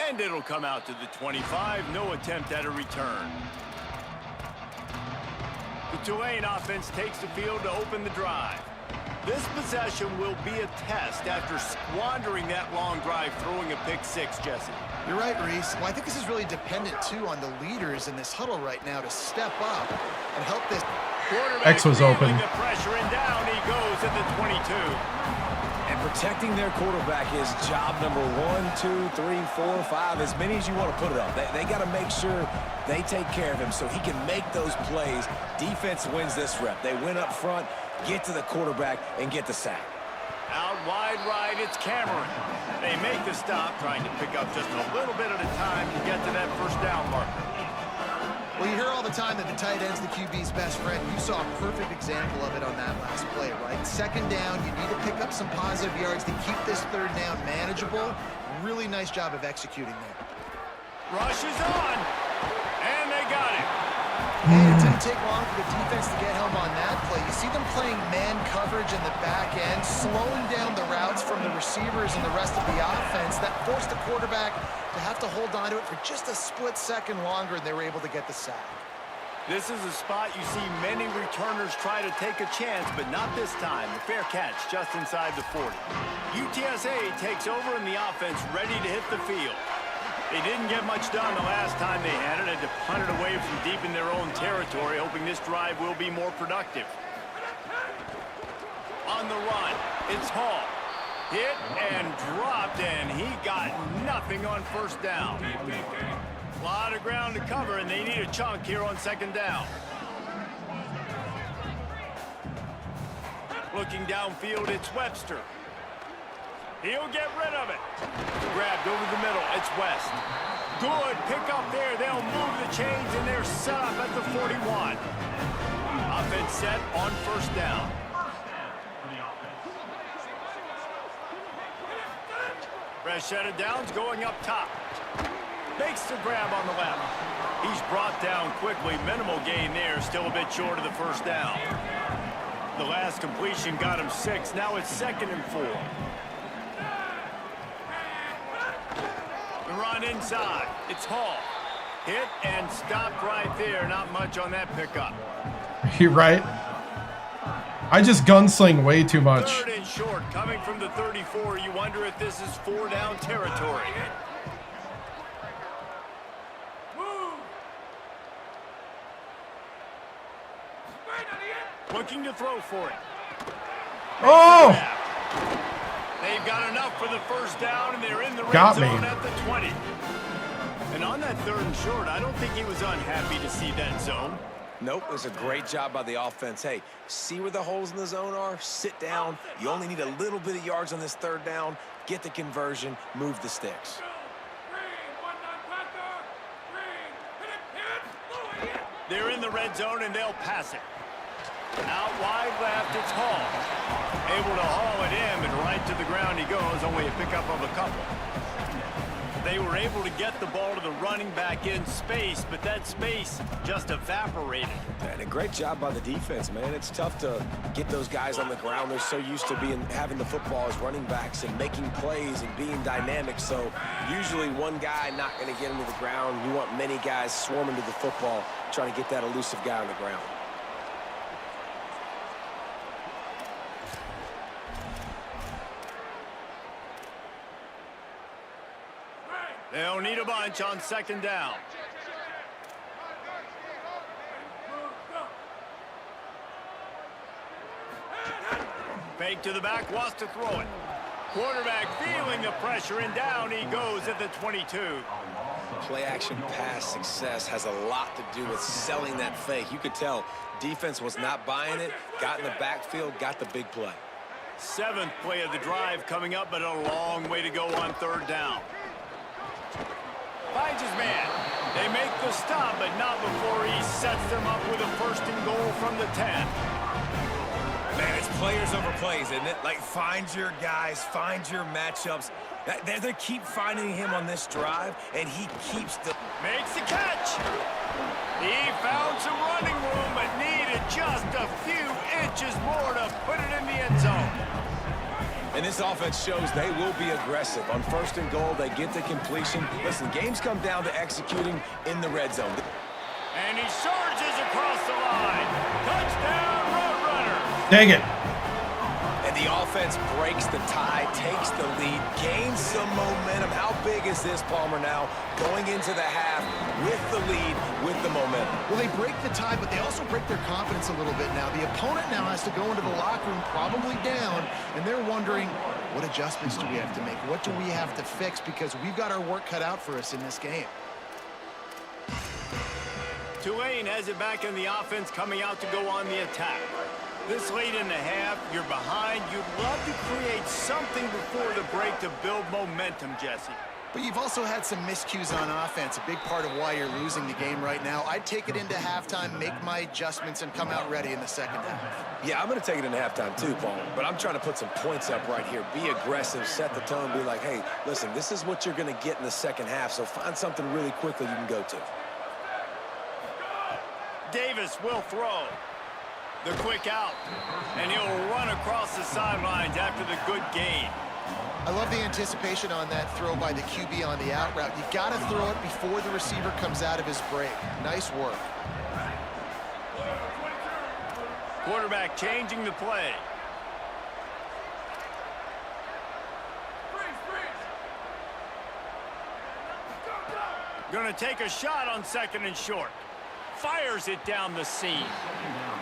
And it'll come out to the 25. No attempt at a return. The Tulane offense takes the field to open the drive. This possession will be a test after squandering that long drive, throwing a pick 6, Jesse. You're right, Reese. Well, I think this is really dependent, too, on the leaders in this huddle right now to step up and help this. X was open. The pressure, and down he goes at the 22. And protecting their quarterback is job number 1, 2, 3, 4, 5, as many as you want to put it up. They got to make sure they take care of him so he can make those plays. Defense wins this rep. They win up front, get to the quarterback, and get the sack. Out wide right, it's Cameron. They make the stop, trying to pick up just a little bit at a time to get to that 1st down marker. Well, you hear all the time that the tight end's the QB's best friend. You saw a perfect example of it on that last play, right? Second down, you need to pick up some positive yards to keep this third down manageable. Really nice job of executing there. Rush is on, and they got it. And it didn't take long for the defense to get home on that play. You see them playing man coverage in the back end, slowing down the routes from the receivers and the rest of the offense. That forced the quarterback to have to hold on to it for just a split second longer, and they were able to get the sack. This is a spot you see many returners try to take a chance, but not this time. The fair catch just inside the 40. UTSA takes over in the offense, ready to hit the field. They didn't get much done the last time they had it. Had to punt it away from deep in their own territory, hoping this drive will be more productive. On the run, it's Hall. Hit and dropped, and he got nothing on first down. A lot of ground to cover, and they need a chunk here on second down. Looking downfield, it's Webster. He'll get rid of it. Grabbed over the middle, it's West. Good pick up there. They'll move the chains, and they're set up at the 41. Offense set on first down. Fresh set of downs going up top. Makes the grab on the left. He's brought down quickly. Minimal gain there. Still a bit short of the first down. The last completion got him 6. Now it's 2nd and 4. The run inside. It's Hall. Hit and stopped right there. Not much on that pickup. You're right. I just gunsling way too much. 3rd and short coming from the 34. You wonder if this is 4-down territory. Looking to throw for it. Oh! They've got enough for the first down, and they're in the red Got zone me. at the 20. And on that 3rd and short, I don't think he was unhappy to see that zone. Nope, it was a great job by the offense. Hey, see where the holes in the zone are? Sit down. You only need a little bit of yards on this 3rd down. Get the conversion. Move the sticks. They're in the red zone, and they'll pass it. Out wide left, it's Hall. Able to haul it in, and right to the ground he goes. Only a pickup of a couple. They were able to get the ball to the running back in space, but that space just evaporated. And a great job by the defense, man. It's tough to get those guys on the ground. They're so used to having the football as running backs and making plays and being dynamic. So usually one guy not going to get into the ground. You want many guys swarming to the football, trying to get that elusive guy on the ground. They'll need a bunch on 2nd down. Fake to the back, wants to throw it. Quarterback feeling the pressure, and down he goes at the 22. Play action pass success has a lot to do with selling that fake. You could tell defense was not buying it, got in the backfield, got the big play. 7th play of the drive coming up, but a long way to go on 3rd down. Finds his man. They make the stop, but not before he sets them up with a 1st and goal from the 10. Man, it's players over plays, isn't it? Like, find your guys, find your matchups. They keep finding him on this drive, and he keeps the... Makes the catch. He found some running room, but needed just a few inches more to put it in the end zone. And this offense shows they will be aggressive. On 1st and goal, they get the completion. Listen, games come down to executing in the red zone. And he surges across the line. Touchdown, Roadrunner. Dang it. And the offense breaks the tie, takes the lead, gains some momentum. How big is this, Palmer, now? Going into the half with the lead, with the momentum. Well, they break the tie, but they also break their confidence a little bit now. The opponent now has to go into the locker room, probably down, and they're wondering, what adjustments do we have to make? What do we have to fix? Because we've got our work cut out for us in this game. Tulane has it back in the offense, coming out to go on the attack. This late in the half, you're behind. You'd love to create something before the break to build momentum, Jesse. But you've also had some miscues on offense, a big part of why you're losing the game right now. I'd take it into halftime, make my adjustments, and come out ready in the second half. Yeah, I'm going to take it into halftime too, Paul. But I'm trying to put some points up right here. Be aggressive, set the tone, be like, hey, listen, this is what you're going to get in the second half, so find something really quickly you can go to. Davis will throw. The quick out. And he'll run across the sidelines after the good gain. I love the anticipation on that throw by the QB on the out route. You got to throw it before the receiver comes out of his break. Nice work. Quarterback changing the play. Going to take a shot on 2nd and short. Fires it down the seam.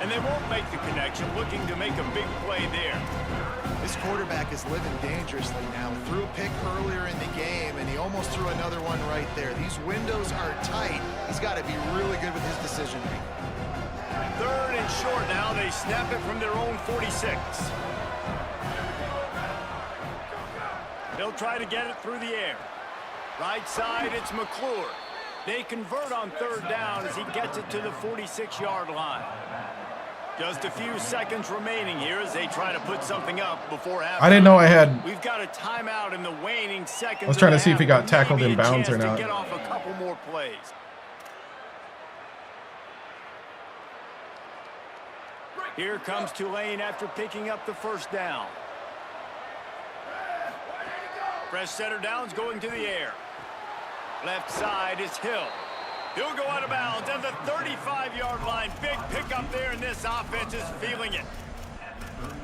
And they won't make the connection, looking to make a big play there. This quarterback is living dangerously now. Threw a pick earlier in the game, and he almost threw another one right there. These windows are tight. He's got to be really good with his decision-making. 3rd and short now. They snap it from their own 46. They'll try to get it through the air. Right side, it's McClure. They convert on 3rd down as he gets it to the 46-yard line. Just a few seconds remaining here as they try to put something up before halftime. I didn't know I had. We've got a timeout in the waning seconds. I was trying to see if he got tackled in bounds or not. Get off a couple more plays. Here comes Tulane after picking up the 1st down. Fresh center downs going to the air. Left side is Hill. He'll go out of bounds at the 35-yard line. Big pickup there, and this offense is feeling it.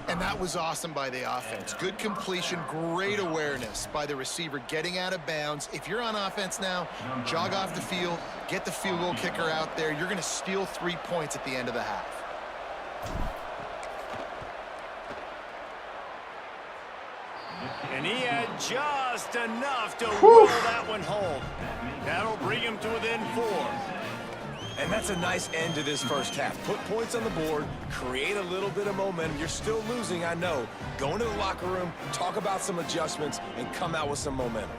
And that was awesome by the offense. Good completion, great awareness by the receiver getting out of bounds. If you're on offense now, jog off the field, get the field goal kicker out there. You're going to steal 3 points at the end of the half. And he had just enough to roll that one home. That'll bring him to within 4. And that's a nice end to this first half. Put points on the board, create a little bit of momentum. You're still losing, I know. Go into the locker room, talk about some adjustments, and come out with some momentum.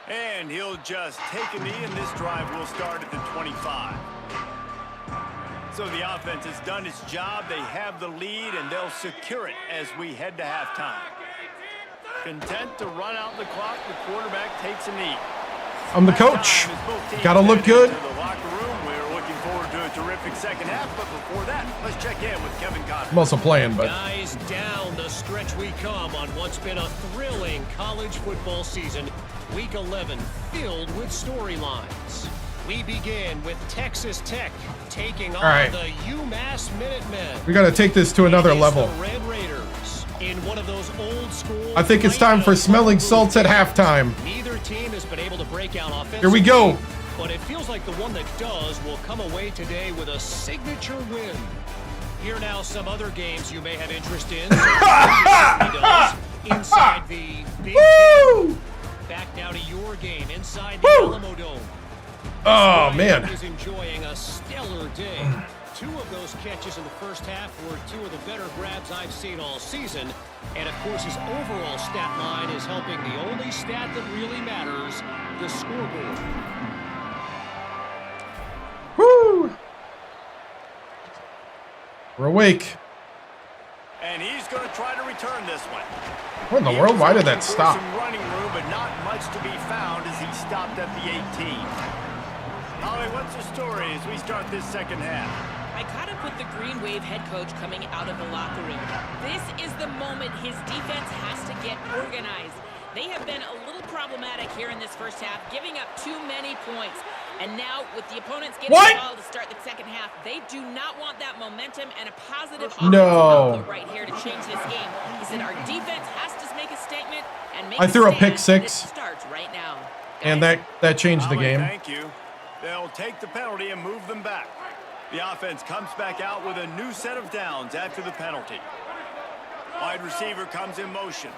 And he'll just take a knee, and this drive will start at the 25. So the offense has done its job. They have the lead, and they'll secure it as we head to halftime. Content to run out the clock, the quarterback takes a knee. I'm the coach. Gotta look good. To the locker room. We're looking forward to a terrific second half, but before that, let's check in with Kevin Connor. I'm also playing, but Guys, down the stretch we come on what's been a thrilling college football season. Week 11 filled with storylines. We begin with Texas Tech taking on the UMass Minutemen. we gotta take this to another level. The Red Raiders in one of those old school. I think it's time for smelling salts at halftime. Neither team has been able to break out offensively. Here we go. But it feels like the one that does will come away today with a signature win. Here now some other games you may have interest in. Inside the Big Ten. Back now to your game inside the Alamo Dome. Oh man. Is enjoying a stellar day. 2 of those catches in the first half were 2 of the better grabs I've seen all season. And of course his overall stat line is helping the only stat that really matters, the scoreboard. Woo! We're awake. And he's going to try to return this one. What in the world? Why did that stop? Some running room, but not much to be found as he stopped at the 18. Holly, what's the story as we start this second half? I caught up with the Green Wave head coach coming out of the locker room. This is the moment his defense has to get organized. They have been a little problematic here in this first half, giving up too many points. And now, with the opponents getting the ball to start the second half, they do not want that momentum and a positive offensive output right here to change this game. He said our defense has to make a statement and make I threw a pick stand, six. and it starts right now. And that changed the game. Thank you. They'll take the penalty and move them back. The offense comes back out with a new set of downs after the penalty. Wide receiver comes in motion.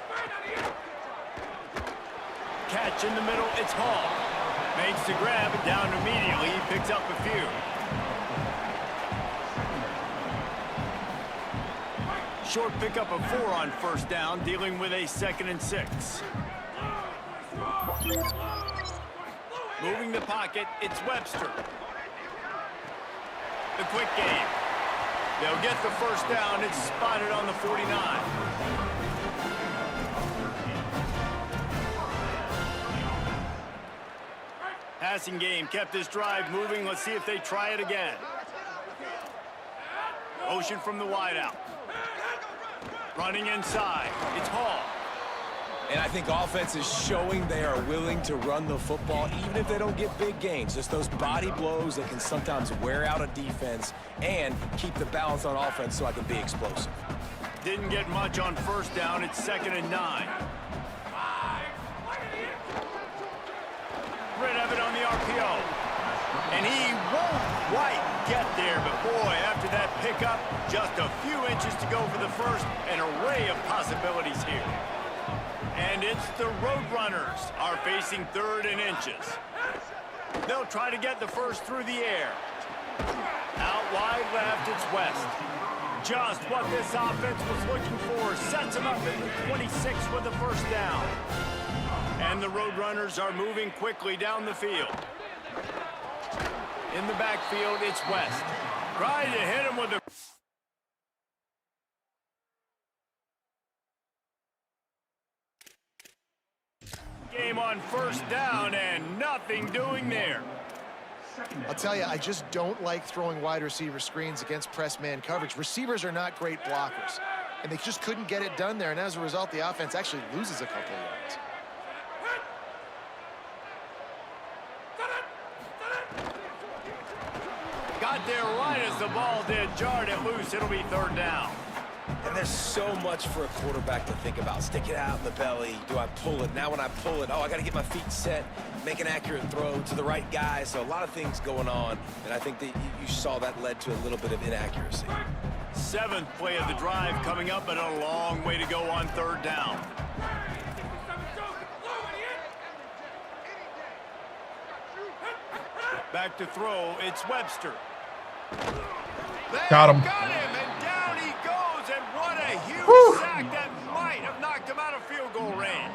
Catch in the middle, it's Hall. Makes the grab and down immediately. He picks up a few. short pickup of 4 on first down, dealing with a 2nd and 6. Moving the pocket, it's Webster. The quick game. They'll get the first down. It's spotted on the 49. Passing game kept this drive moving. Let's see if they try it again. Motion from the wideout. Running inside. It's Hall. And I think offense is showing they are willing to run the football, even if they don't get big gains. Just those body blows that can sometimes wear out a defense and keep the balance on offense so I can be explosive. Didn't get much on first down. It's 2nd and 9. Rid of it on the RPO. And he won't quite get there, but boy, after that pickup, just a few inches to go for the first. An array of possibilities here. And it's the Roadrunners are facing 3rd and inches. They'll try to get the first through the air. Out wide left, it's West. Just what this offense was looking for. Sets him up at the 26 with the first down. And the Roadrunners are moving quickly down the field. In the backfield, it's West. Trying to hit him with a... game on first down and nothing doing there. I'll tell you, I just don't like throwing wide receiver screens against press man coverage. Receivers are not great blockers, and they just couldn't get it done there, and as a result, the offense actually loses a couple of yards. Got there right as the ball did. Jarred it loose. It'll be 3rd down. And there's so much for a quarterback to think about. Stick it out in the belly. Do I pull it? Now when I pull it, oh, I got to get my feet set, make an accurate throw to the right guy. So a lot of things going on, and I think that you saw that led to a little bit of inaccuracy. 7th play of the drive coming up, but a long way to go on 3rd down. Back to throw, it's Webster. Got him. Got him, and down he goes, and what a huge sack that might have knocked him out of field goal range.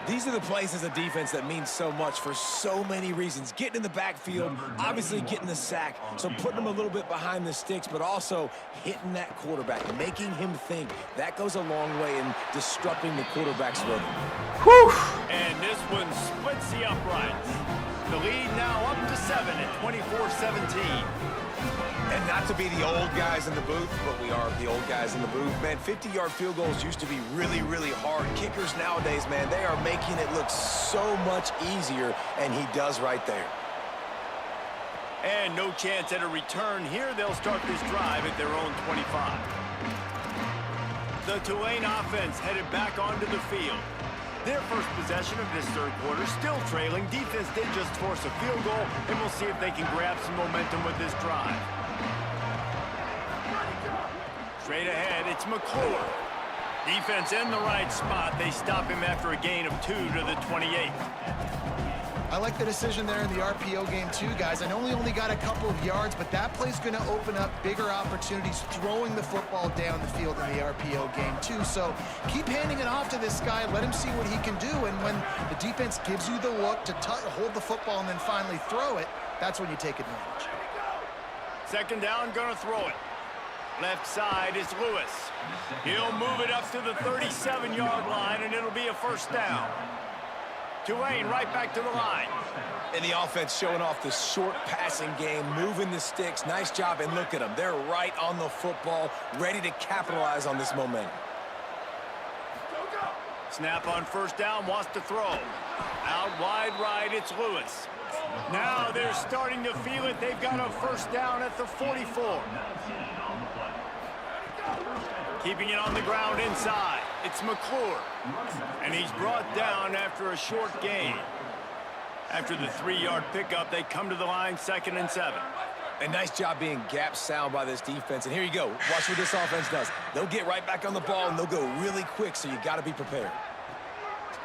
These are the plays as a defense that mean so much for so many reasons. Getting in the backfield, obviously getting the sack, so putting them a little bit behind the sticks, but also hitting that quarterback, making him think. That goes a long way in disrupting the quarterback's rhythm. Whew. And this one splits the uprights. The lead now up to 7 at 24-17. And not to be the old guys in the booth, but we are the old guys in the booth. Man, 50-yard field goals used to be really, really hard. Kickers nowadays, man, they are making it look so much easier, and he does right there. And no chance at a return here. They'll start this drive at their own 25. The Tulane offense headed back onto the field. Their first possession of this 3rd quarter, still trailing. Defense did just force a field goal, and we'll see if they can grab some momentum with this drive. Straight ahead, it's McClure. Defense in the right spot. They stop him after a gain of 2 to the 28. I like the decision there in the RPO game too, guys. I know he only got a couple of yards, but that play's going to open up bigger opportunities throwing the football down the field in the RPO game too. So keep handing it off to this guy. Let him see what he can do. And when the defense gives you the look to hold the football and then finally throw it, that's when you take advantage. 2nd down, going to throw it. Left side is Lewis. He'll move it up to the 37-yard line, and it'll be a first down. Tulane right back to the line. And the offense showing off the short passing game, moving the sticks. Nice job, and look at them. They're right on the football, ready to capitalize on this momentum. Snap on first down, wants to throw. Out wide right, it's Lewis. Now they're starting to feel it. They've got a first down at the 44. Keeping it on the ground inside. It's McClure. And he's brought down after a short gain. After the 3-yard pickup, they come to the line, 2nd and 7. A nice job being gap sound by this defense. And here you go. Watch what this offense does. They'll get right back on the ball, and they'll go really quick, so you got to be prepared.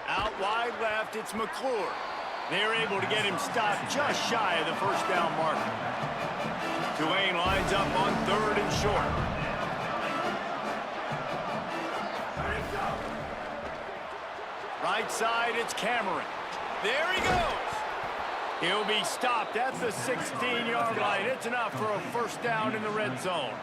Out wide left, it's McClure. They're able to get him stopped just shy of the first down marker. Tulane lines up on 3rd and short. Right side, it's Cameron. There he goes. He'll be stopped at the 16-yard line. It's enough for a first down in the red zone.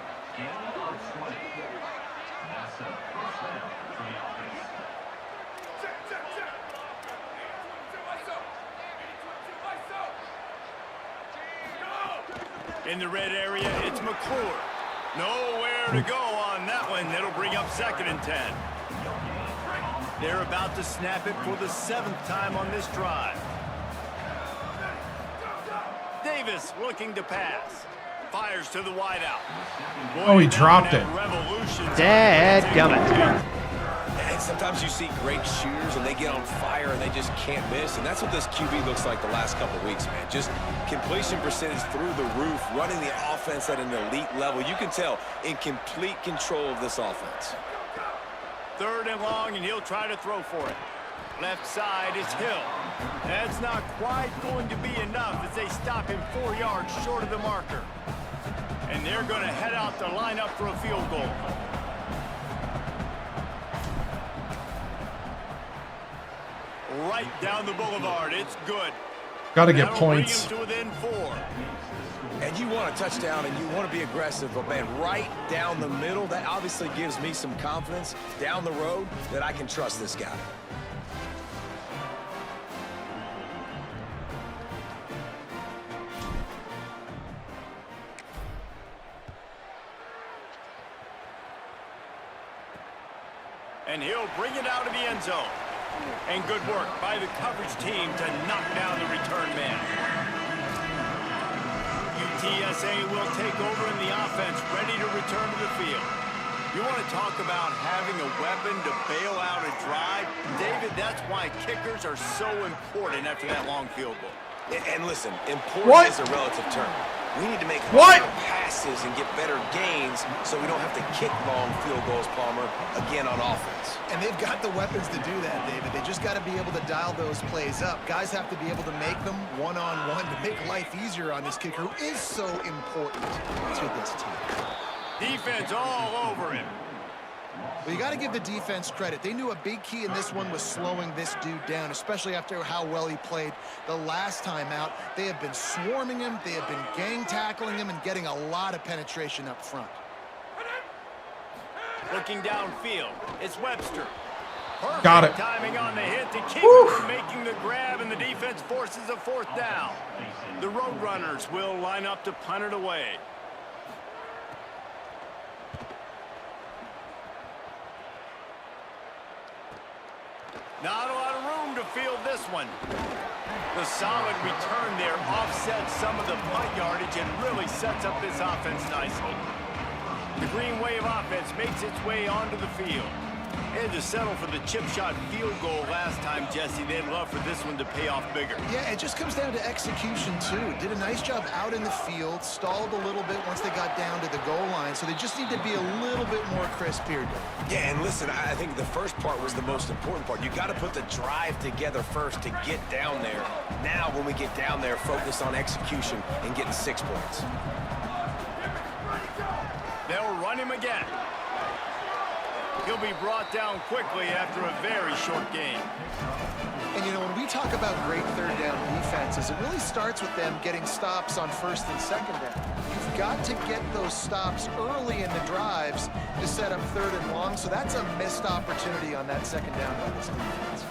In the red area, it's McClure. Nowhere to go on that one. That'll bring up 2nd and 10. They're about to snap it for the 7th time on this drive. Davis looking to pass. Fires to the wideout. Oh, he dropped it. Dadgummit. And sometimes you see great shooters and they get on fire and they just can't miss. And that's what this QB looks like the last couple of weeks, man. Just completion percentage through the roof, running the offense at an elite level. You can tell in complete control of this offense. 3rd and long, and he'll try to throw for it. Left side is Hill. That's not quite going to be enough as they stop him 4 yards short of the marker. And they're going to head out to line up for a field goal. Right down the boulevard. It's good. Got to get That'll points. bring him to within 4. And you want a touchdown and you want to be aggressive, but man, right down the middle, that obviously gives me some confidence down the road that I can trust this guy. And he'll bring it out of the end zone. And good work by the coverage team to knock down the return man. UTSA will take over in the offense, ready to return to the field. You want to talk about having a weapon to bail out a drive? David, that's why kickers are so important after that long field goal. And listen, important is a relative term. We need to make better passes and get better gains so we don't have to kick long field goals, Palmer, again on offense. And they've got the weapons to do that, David. They just got to be able to dial those plays up. Guys have to be able to make them one-on-one to make life easier on this kicker, who is so important to this team. Defense all over him. Well, you got to give the defense credit. They knew a big key in this one was slowing this dude down, especially after how well he played the last time out. They have been swarming him. They have been gang tackling him and getting a lot of penetration up front. Looking downfield, it's Webster. Perfect Got it. timing on the hit to keep him from making the grab, and the defense forces a 4th down. The Roadrunners will line up to punt it away. Not a lot of room to field this one. The solid return there offsets some of the punt yardage and really sets up this offense nicely. The Green Wave offense makes its way onto the field. They had to settle for the chip shot field goal last time, Jesse. They'd love for this one to pay off bigger. Yeah, it just comes down to execution, too. Did a nice job out in the field, stalled a little bit once they got down to the goal line, so they just need to be a little bit more crisp here. Yeah, and listen, I think the first part was the most important part. You got to put the drive together first to get down there. Now, when we get down there, focus on execution and getting 6 points. They'll run him again. He'll be brought down quickly after a very short game. And, you know, when we talk about great 3rd down defenses, it really starts with them getting stops on 1st and 2nd down. You've got to get those stops early in the drives to set up 3rd and long, so that's a missed opportunity on that 2nd down by this defense.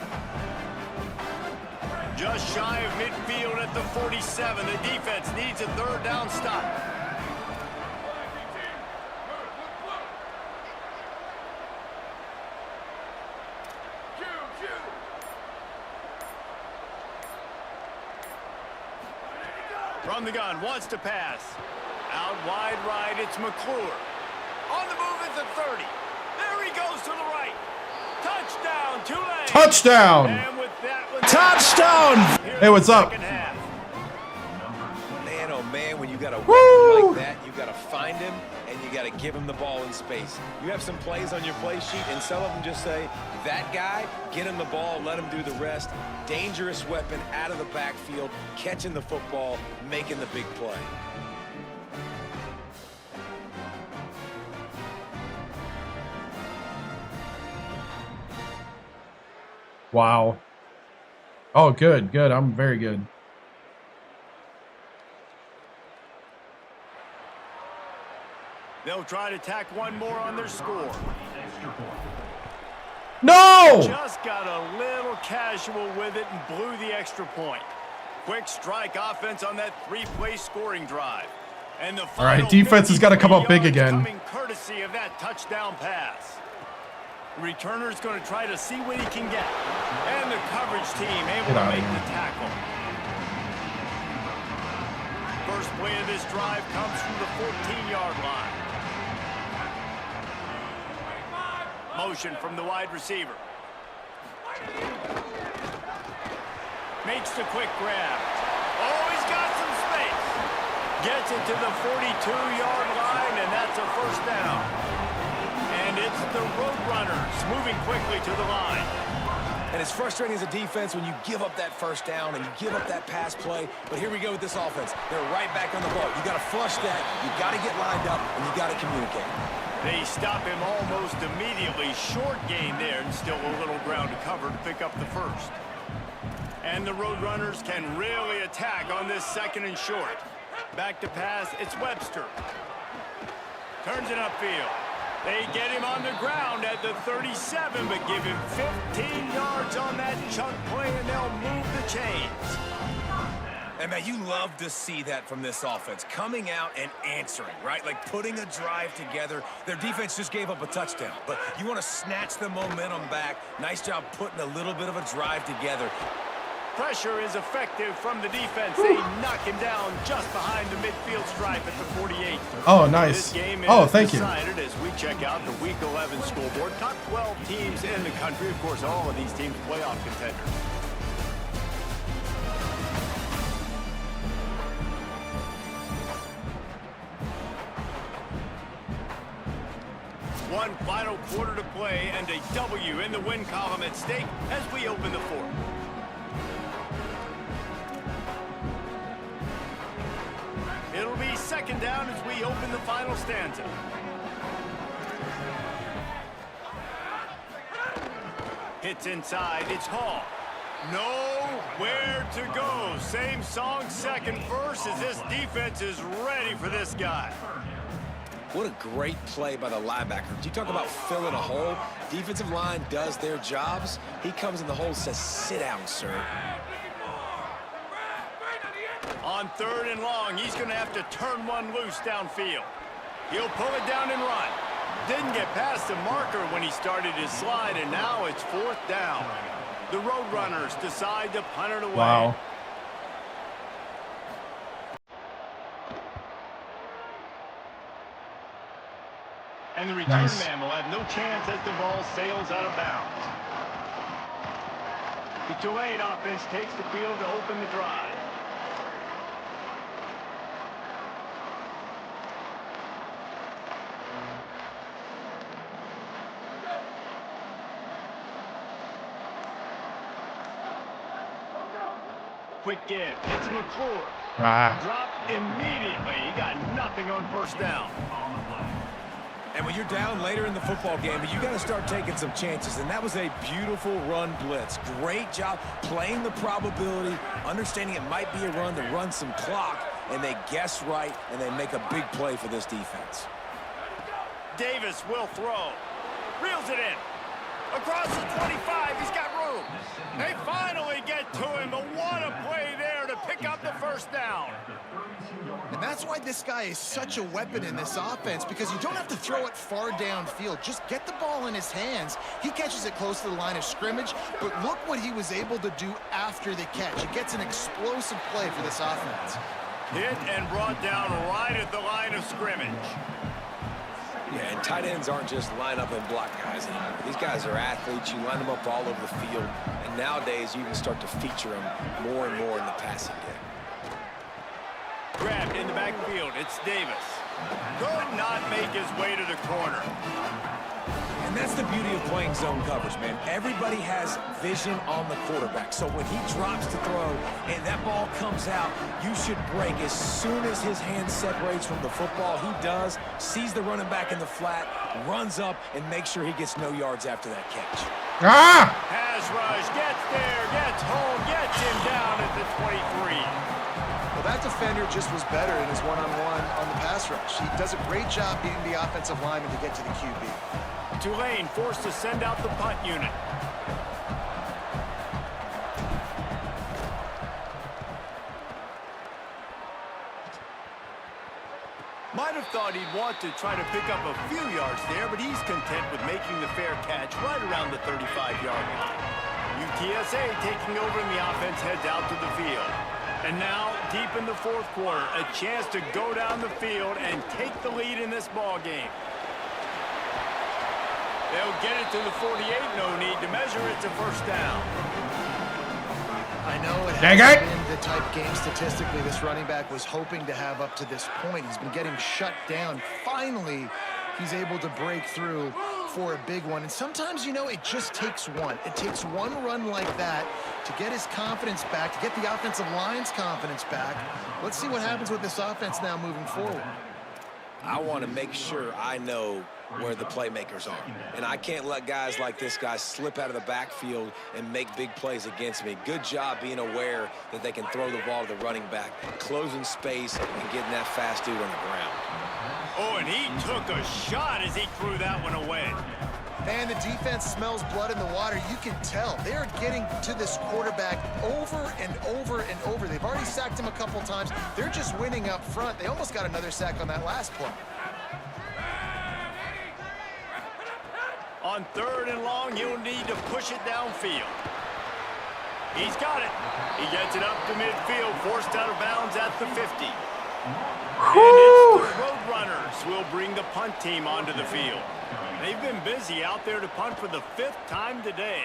Just shy of midfield at the 47. The defense needs a 3rd down stop. From the gun, wants to pass. Out wide right, it's McClure. On the move at the 30. There he goes to the right. Touchdown, Tulane. Touchdown. And with that one, Touchdown. Hey, what's up? Half. Man, oh man, when you got a Woo! weapon like that, you got to find him and you got to give him the ball in space. You have some plays on your play sheet, and some of them just say, that guy, get him the ball, let him do the rest. Dangerous weapon out of the backfield, catching the football, making the big play. Wow. Oh, good, good. I'm very good. They'll try to tack one more on their score. No! Just got a little casual with it and blew the extra point. Quick strike offense on that three-play scoring drive. And the all right, defense has got to come up big again. Coming courtesy of that touchdown pass. Returner's going to try to see what he can get. And the coverage team able to make the tackle. First play of this drive comes from the 14-yard line. Motion from the wide receiver. Makes the quick grab. Oh, he's got some space. Gets it to the 42-yard line, and that's a first down. And it's the Roadrunners moving quickly to the line. And it's frustrating as a defense when you give up that first down and you give up that pass play. But here we go with this offense. They're right back on the ball. You got to flush that. You got to get lined up, and you got to communicate. They stop him almost immediately. Short gain there, and still a little ground to cover to pick up the first. And the Roadrunners can really attack on this second and short. Back to pass, it's Webster. Turns it upfield. They get him on the ground at the 37, but give him 15 yards on that chunk play, and they'll move the chains. And, man, you love to see that from this offense, coming out and answering, right? Like putting a drive together. Their defense just gave up a touchdown, but you want to snatch the momentum back. Nice job putting a little bit of a drive together. Pressure is effective from the defense. They knock him down just behind the midfield stripe at the 48. Oh, nice. This game is oh, thank you. decided as we check out the Week 11 scoreboard. Top 12 teams in the country. Of course, all of these teams playoff contenders. One final quarter to play and a W in the win column at stake as we open the fourth. It'll be second down as we open the final stanza. Hits inside, it's Hall. Nowhere to go. Same song, second verse, as this defense is ready for this guy. What a great play by the linebacker. You talk about filling a hole. Defensive line does their jobs. He comes in the hole and says, sit down, sir. On third and long, he's going to have to turn one loose downfield. He'll pull it down and run. Didn't get past the marker when he started his slide, and now it's fourth down. The Roadrunners decide to punt it away. Wow. And the return man will have no chance as the ball sails out of bounds. The Tulane offense takes the field to open the drive. Quick give. It's McClure. Dropped immediately. He got nothing on first down. And when you're down later in the football game, you got to start taking some chances. And that was a beautiful run blitz. Great job playing the probability, understanding it might be a run to run some clock, and they guess right, and they make a big play for this defense. Davis will throw. Reels it in. Across the 25, he's got room. They finally get to him, but what a play there to pick up the first down. And that's why this guy is such a weapon in this offense, because you don't have to throw it far downfield. Just get the ball in his hands. He catches it close to the line of scrimmage, but look what he was able to do after the catch. It gets an explosive play for this offense. Hit and brought down right at the line of scrimmage. Yeah, and tight ends aren't just line up and block guys anymore. These guys are athletes. You line them up all over the field. And nowadays, you can start to feature them more and more in the passing game. Grabbed in the backfield. It's Davis. Could not make his way to the corner. And that's the beauty of playing zone coverage, man. Everybody has vision on the quarterback. So when he drops to throw and that ball comes out, you should break. As soon as his hand separates from the football, he does, sees the running back in the flat, runs up, and makes sure he gets no yards after that catch. Has pass rush, gets there, gets home, gets him down at the 23. Well, that defender just was better in his one-on-one on the pass rush. He does a great job beating the offensive lineman to get to the QB. Tulane forced to send out the punt unit. Might have thought he'd want to try to pick up a few yards there, but he's content with making the fair catch right around the 35-yard line. UTSA taking over and the offense heads out to the field. And now, deep in the fourth quarter, a chance to go down the field and take the lead in this ball game. They'll get it to the 48, no need to measure. It's a first down. I know it hasn't been the type game statistically this running back was hoping to have up to this point. He's been getting shut down. Finally, he's able to break through for a big one. And sometimes, you know, it just takes one. It takes one run like that to get his confidence back, to get the offensive line's confidence back. Let's see what happens with this offense now moving forward. I want to make sure I know where the playmakers are. And I can't let guys like this guy slip out of the backfield and make big plays against me. Good job being aware that they can throw the ball to the running back, closing space, and getting that fast dude on the ground. Oh, and he took a shot as he threw that one away. And the defense smells blood in the water. You can tell. They are getting to this quarterback over and over and over. They've already sacked him a couple times. They're just winning up front. They almost got another sack on that last play. On 3rd and long, he'll need to push it downfield. He's got it. He gets it up to midfield, forced out of bounds at the 50. And it's the Roadrunners will bring the punt team onto the field. They've been busy out there to punt for the 5th time today.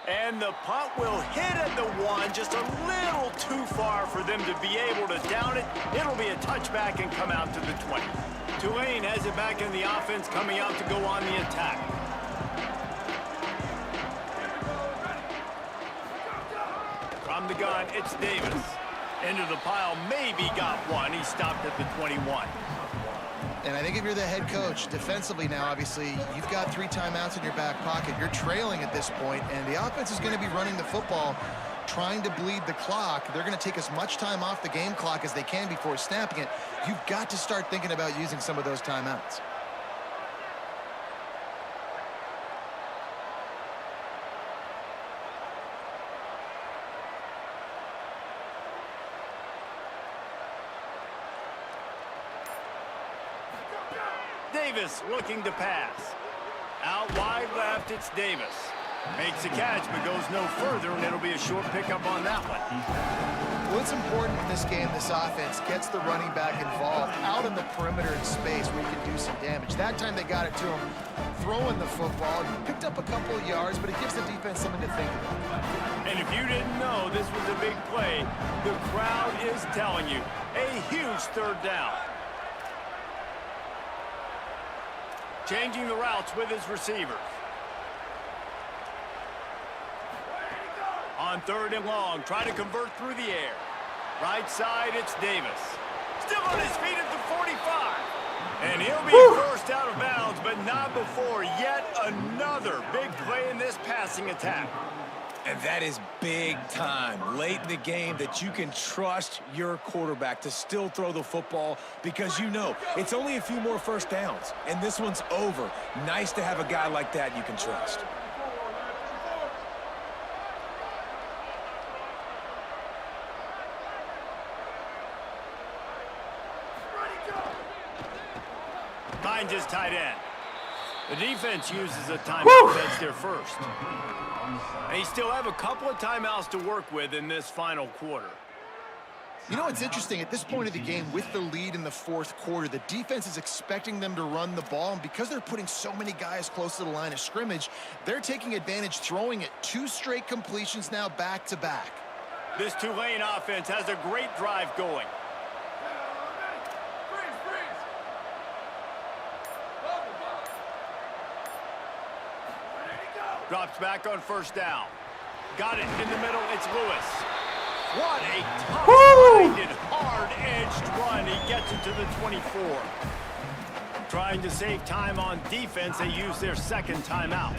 And the punt will hit at the 1, just a little too far for them to be able to down it. It'll be a touchback and come out to the 20. Tulane has it back in the offense, coming out to go on the attack. From the gun, it's Davis. Into the pile, maybe got one. He stopped at the 21. And I think if you're the head coach, defensively now, obviously, you've got 3 timeouts in your back pocket. You're trailing at this point, and the offense is going to be running the football, trying to bleed the clock. They're going to take as much time off the game clock as they can before snapping it. You've got to start thinking about using some of those timeouts. Davis looking to pass. Out wide left, it's Davis. Makes a catch, but goes no further, and it'll be a short pickup on that one. Well, it's important in this game, this offense gets the running back involved out in the perimeter in space where you can do some damage. That time they got it to him throwing the football. Picked up a couple of yards, but it gives the defense something to think about. And if you didn't know this was a big play, the crowd is telling you, a huge 3rd down. Changing the routes with his receivers. On 3rd and long, trying to convert through the air. Right side, it's Davis. Still on his feet at the 45. And he'll be forced out of bounds, but not before yet another big play in this passing attack. And that is big time, late in the game, that you can trust your quarterback to still throw the football because you know it's only a few more first downs, and this one's over. Nice to have a guy like that you can trust. Finds his tight end. The defense uses a timeout. That's their first. They still have a couple of timeouts to work with in this final quarter. You know what's interesting? At this point of the game, with the lead in the 4th quarter, the defense is expecting them to run the ball, and because they're putting so many guys close to the line of scrimmage, they're taking advantage, throwing it 2 straight completions now back-to-back. This Tulane offense has a great drive going. Drops back on 1st down. Got it in the middle. It's Lewis. What a tough-minded, hard-edged run. He gets it to the 24. Trying to save time on defense, they use their second timeout.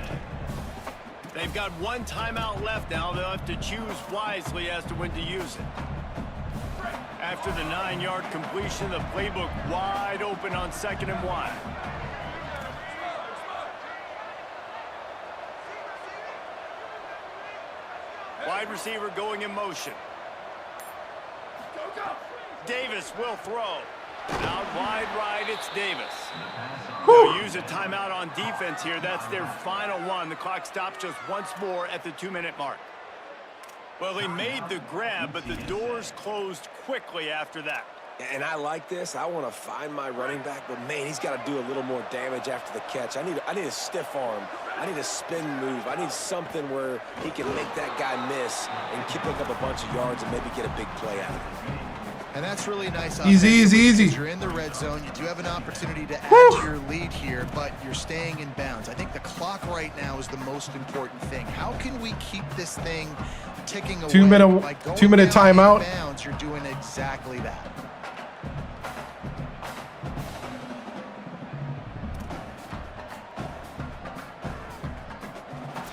They've got one timeout left now. They'll have to choose wisely as to when to use it. After the 9-yard completion, the playbook wide open on 2nd and 1. Wide receiver going in motion. Davis will throw. Out wide right, it's Davis. They'll use a timeout on defense here. That's their final one. The clock stops just once more at the 2-minute mark. Well, he made the grab, but the doors closed quickly after that. And I like this. I want to find my running back, but man, he's got to do a little more damage after the catch. I need a stiff arm. I need a spin move. I need something where he can make that guy miss and pick up a bunch of yards and maybe get a big play out of it. And that's really nice. Easy. You're in the red zone. You do have an opportunity to add to your lead here, but you're staying in bounds. I think the clock right now is the most important thing. How can we keep this thing ticking away? 2-minute timeout. Bounds, you're doing exactly that.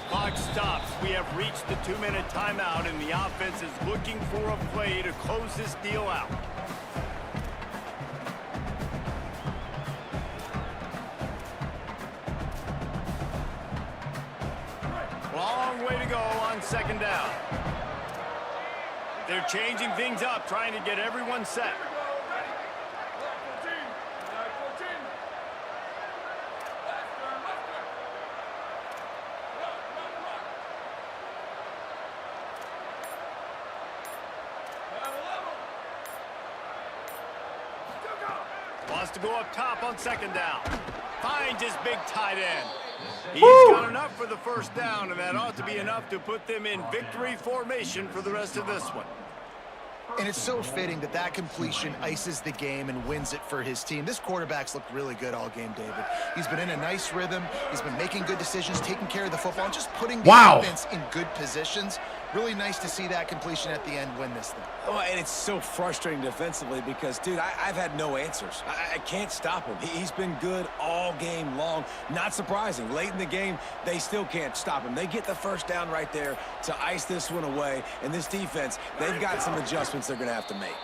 Clock stops. We have reached the 2-minute timeout, and the offense is looking for a play to close this deal out. Long way to go on 2nd down. They're changing things up, trying to get everyone set. Wants to go up top on 2nd down. Finds his big tight end. He's got enough for the first down, and that ought to be enough to put them in victory formation for the rest of this one. And it's so fitting that that completion ices the game and wins it for his team. This quarterback's looked really good all game, David. He's been in a nice rhythm. He's been making good decisions, taking care of the football, and just putting the offense in good positions. Really nice to see that completion at the end win this thing. Oh, and it's so frustrating defensively because, dude, I've had no answers. I can't stop him. He's been good all game long. Not surprising. Late in the game, they still can't stop him. They get the first down right there to ice this one away. And this defense, they've got some adjustments they're going to have to make.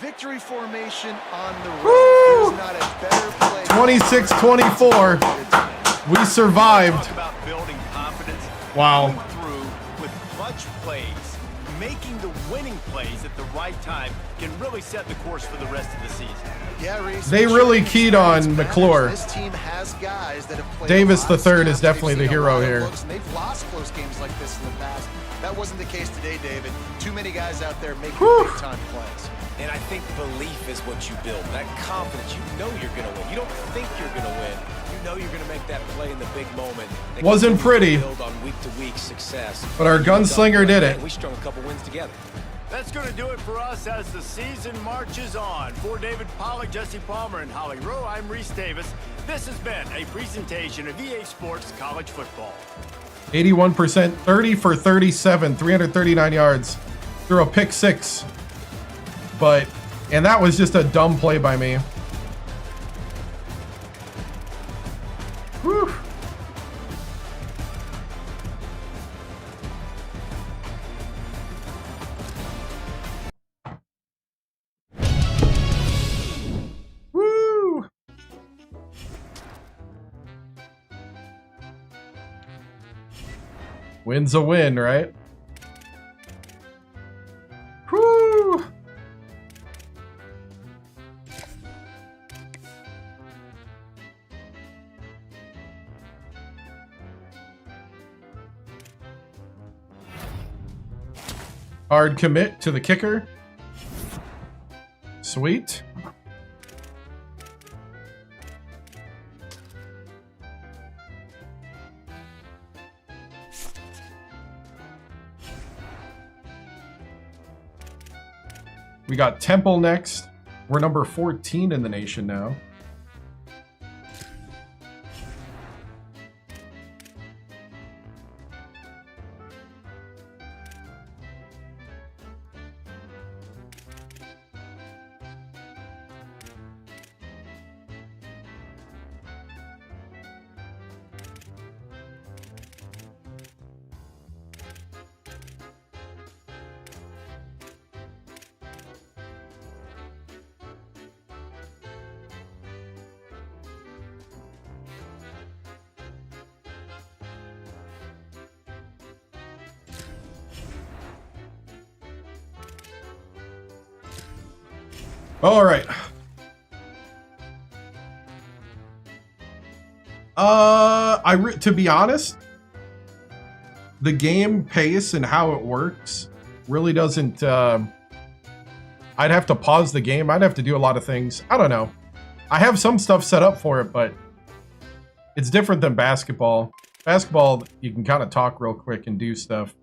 Victory formation on the road. There's not a better play. 26-24. We survived. Talk about building confidence. Wow. Through with clutch plays, making the winning plays at the right time can really set the course for the rest of the season. Yeah, Reese, They really keyed on McClure. This team has guys that have played Davis a lot III of is snaps. definitely They've the seen a hero lot of here. looks, and they've lost close games like this in the past. That wasn't the case today, David. Too many guys out there making big-time plays. And I think belief is what you build. That confidence, you know you're going to win. You don't think you're going to win. You know you're going to make that play in the big moment. That Wasn't pretty, build on week-to-week success. but our gunslinger did it. We strung a couple wins together. That's going to do it for us as the season marches on. For David Pollack, Jesse Palmer, and Holly Rowe, I'm Reese Davis. This has been a presentation of EA Sports College Football. 81%, 30 for 37, 339 yards. Threw a pick 6. And that was just a dumb play by me. Whew. Woo! Win's a win, right? Woo! Hard commit to the kicker. Sweet. We got Temple next. We're number 14 in the nation now. All right. To be honest, the game pace and how it works really doesn't. I'd have to pause the game. I'd have to do a lot of things. I don't know. I have some stuff set up for it, but it's different than basketball. Basketball, you can kind of talk real quick and do stuff.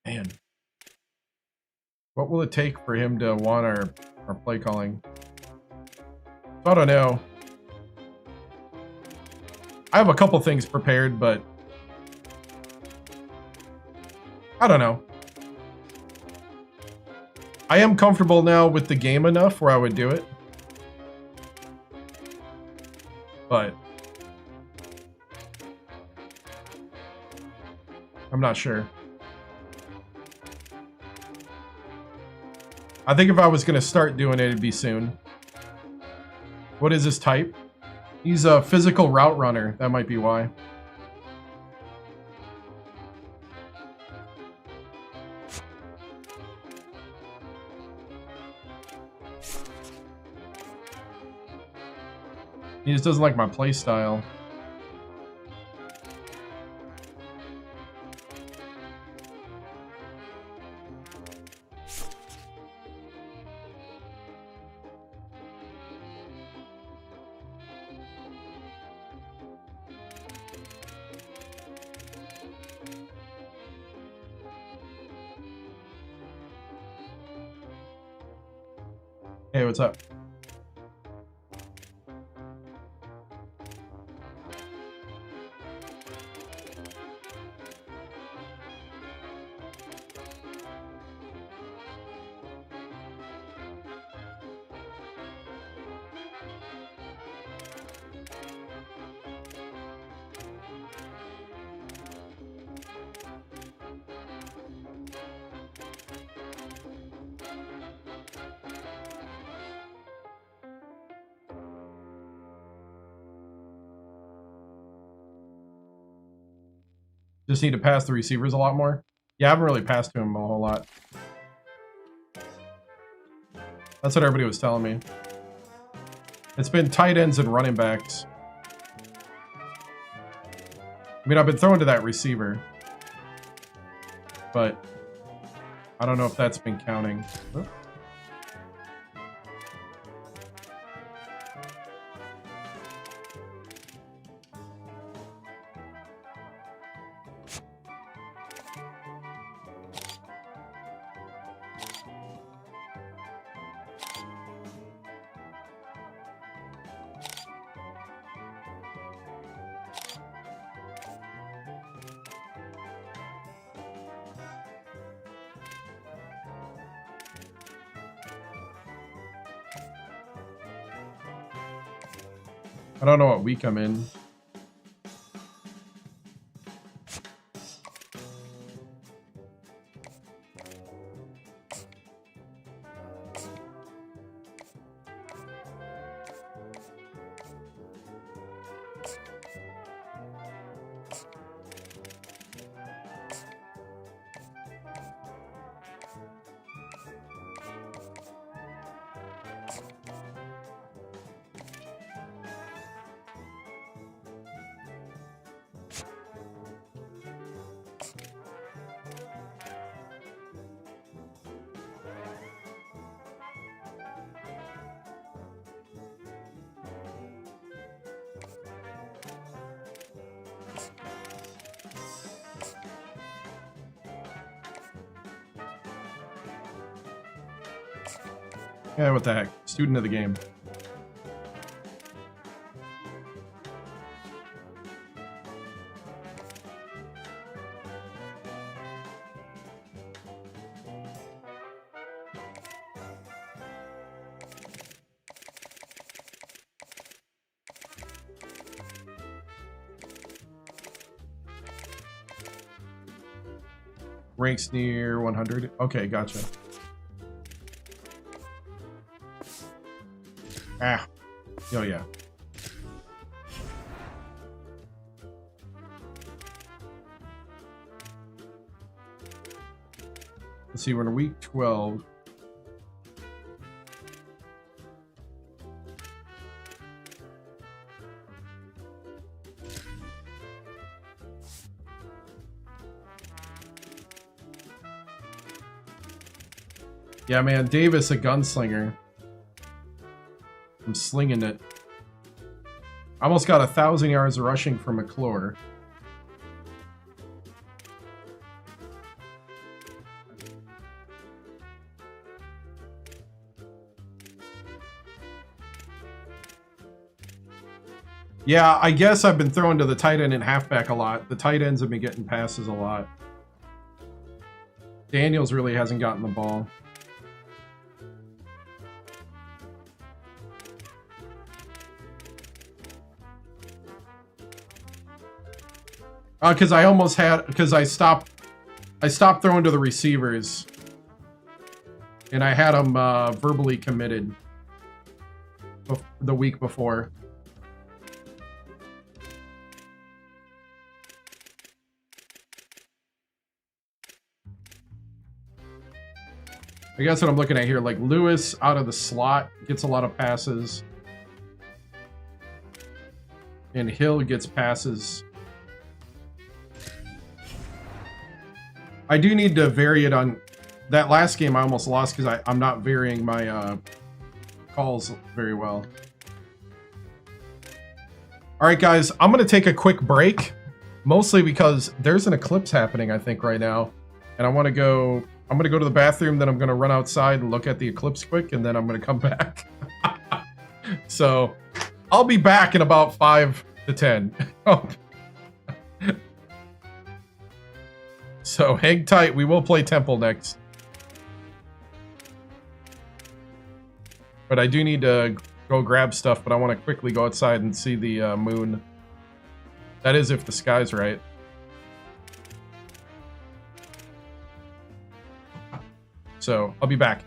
Man. What will it take for him to want our play calling? I don't know. I have a couple things prepared, but I don't know. I am comfortable now with the game enough where I would do it. But I'm not sure. I think if I was going to start doing it, it'd be soon. What is his type? He's a physical route runner. That might be why. He just doesn't like my play style. Hey, what's up? Just need to pass the receivers a lot more. Yeah, I haven't really passed to him a whole lot. That's what everybody was telling me. It's been tight ends and running backs. I mean, I've been throwing to that receiver. But I don't know if that's been counting. Oh. I don't know what week I'm in. Yeah, what the heck? Student of the game. Ranks near 100. Okay, gotcha. Ah. Oh, yeah. Let's see, we're in week 12. Yeah, man, Davis, a gunslinger. I'm slinging it. I almost got 1,000 yards rushing from McClure. Yeah, I guess I've been throwing to the tight end and halfback a lot. The tight ends have been getting passes a lot. Daniels really hasn't gotten the ball. Because I almost had, because I stopped throwing to the receivers, and I had them verbally committed the week before. I guess what I'm looking at here, like Lewis out of the slot gets a lot of passes, and Hill gets passes. I do need to vary it on that last game. I almost lost because I'm not varying my calls very well. All right, guys, I'm going to take a quick break, mostly because there's an eclipse happening, I think, right now. And I want to go, I'm going to go to the bathroom, then I'm going to run outside and look at the eclipse quick, and then I'm going to come back. So I'll be back in about 5 to 10. So hang tight. We will play Temple next. But I do need to go grab stuff, but I want to quickly go outside and see the moon. That is if the sky's right. So I'll be back.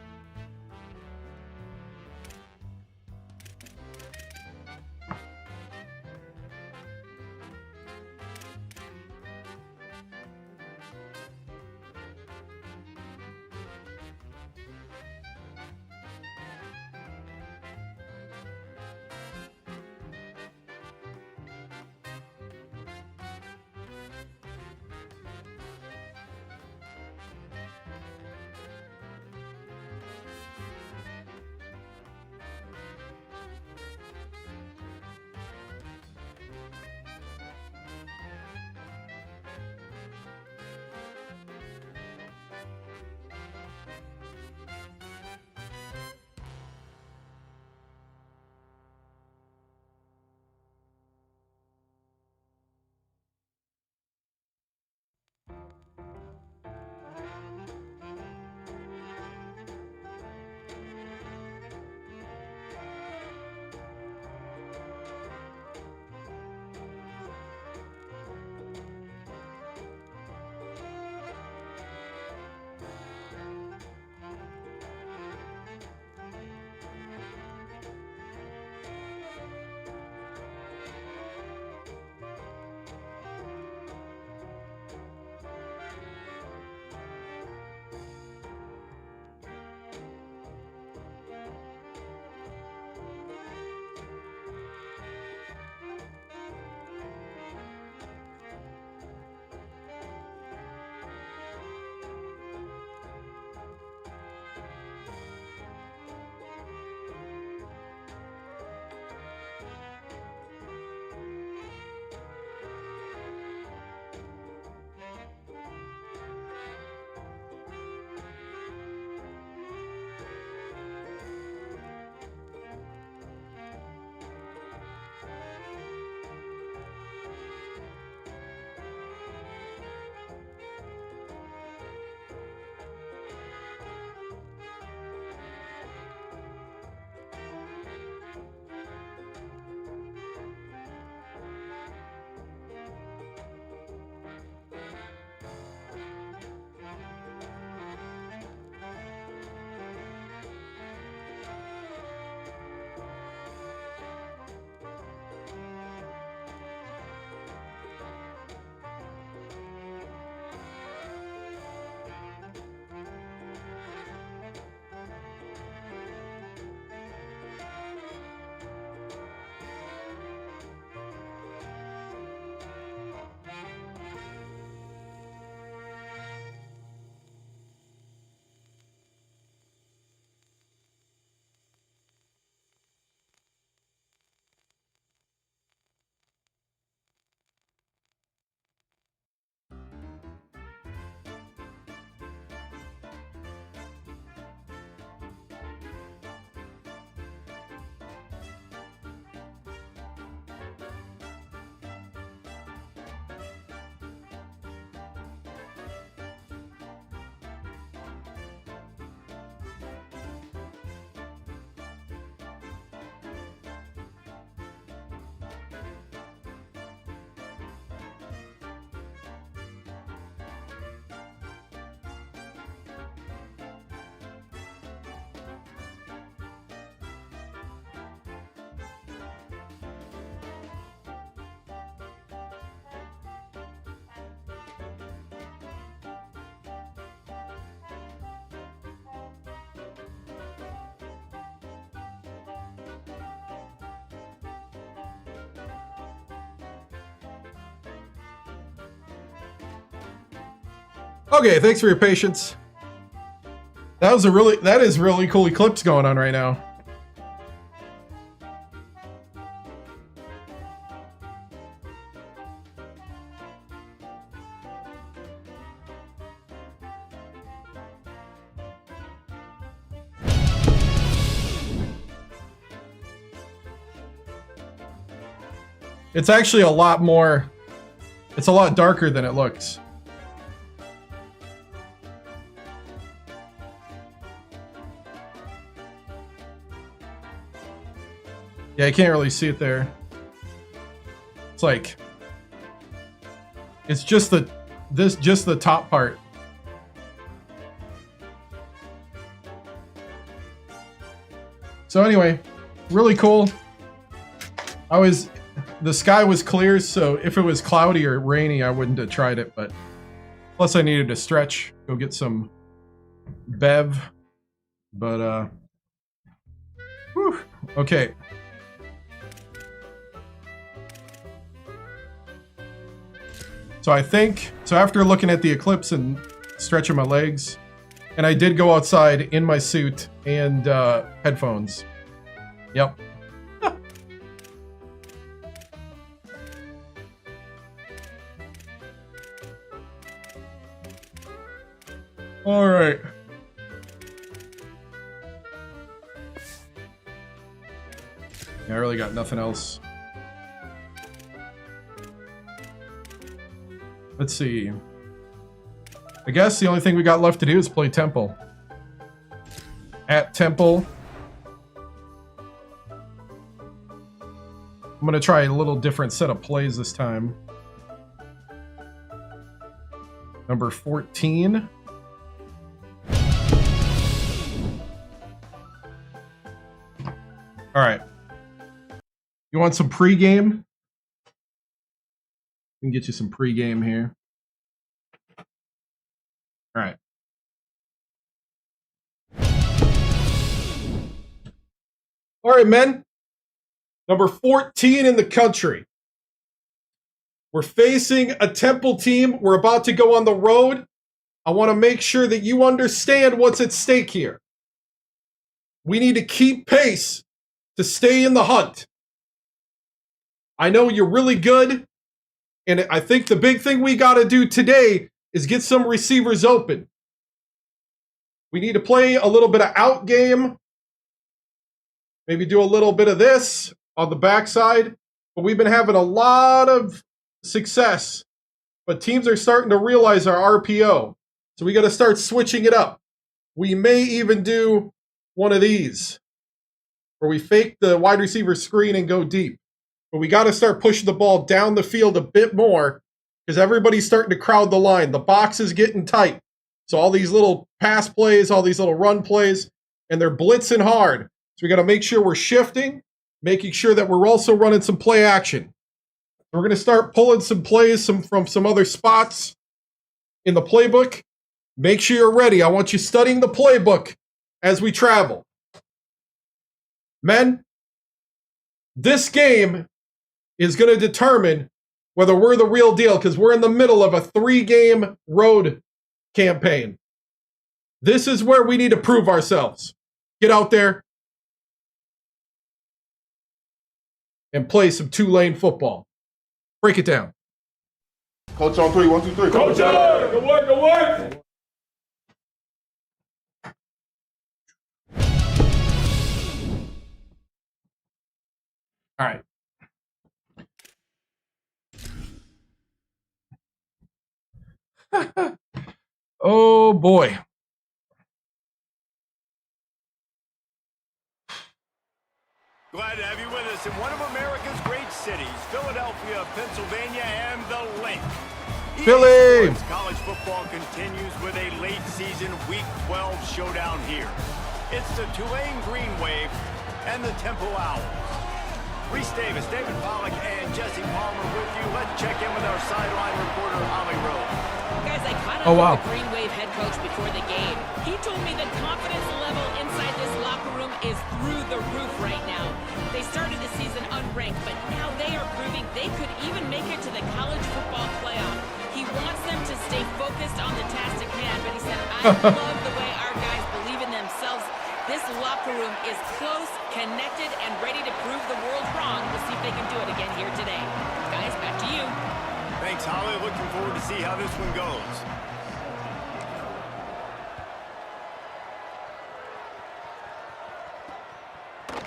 Okay, thanks for your patience. That is really cool eclipse going on right now. It's actually a lot more, it's a lot darker than it looks. Yeah, I can't really see it there. It's like, it's just the top part. So anyway, really cool. The sky was clear, so if it was cloudy or rainy, I wouldn't have tried it, but plus I needed to stretch, go get some bev, but whew, okay. So after looking at the eclipse and stretching my legs, and I did go outside in my suit and headphones. Yep. All right. Yeah, I really got nothing else. Let's see. I guess the only thing we got left to do is play Temple. At Temple. I'm going to try a little different set of plays this time. Number 14. All right. You want some pregame? We can get you some pregame here. All right. All right, men. Number 14 in the country. We're facing a Temple team. We're about to go on the road. I want to make sure that you understand what's at stake here. We need to keep pace to stay in the hunt. I know you're really good, and I think the big thing we got to do today is get some receivers open. We need to play a little bit of out game, maybe do a little bit of this on the backside, but we've been having a lot of success, but teams are starting to realize our RPO, so we got to start switching it up. We may even do one of these, where we fake the wide receiver screen and go deep. But we got to start pushing the ball down the field a bit more because everybody's starting to crowd the line. The box is getting tight. So all these little pass plays, all these little run plays, and they're blitzing hard. So we got to make sure we're shifting, making sure that we're also running some play action. We're going to start pulling some plays from some other spots in the playbook. Make sure you're ready. I want you studying the playbook as we travel. Men, this game is going to determine whether we're the real deal because we're in the middle of a 3-game road campaign. This is where we need to prove ourselves. Get out there and play some Tulane football. Break it down. Coach on 3, 1, 2, 3. Coach, good work, good work. All right. Oh boy. Glad to have you with us in one of America's great cities, Philadelphia, Pennsylvania, and the Link. Philly! EA Sports College football continues with a late season Week 12 showdown here. It's the Tulane Green Wave and the Temple Owls. Reese Davis, David Pollack, and Jesse Palmer with you. Let's check in with our sideline reporter, Holly Rose. Guys, I caught up with the Green Wave head coach before the game. He told me the confidence level inside this locker room is through the roof right now. They started the season unranked, but now they are proving they could even make it to the college football playoff. He wants them to stay focused on the task at hand, but he said, I love the way our guys believe in themselves. This locker room is close, connected, and ready to prove the world wrong. We'll see if they can do it again here today. Guys, back to you. Thanks, Holly. Looking forward to see how this one goes.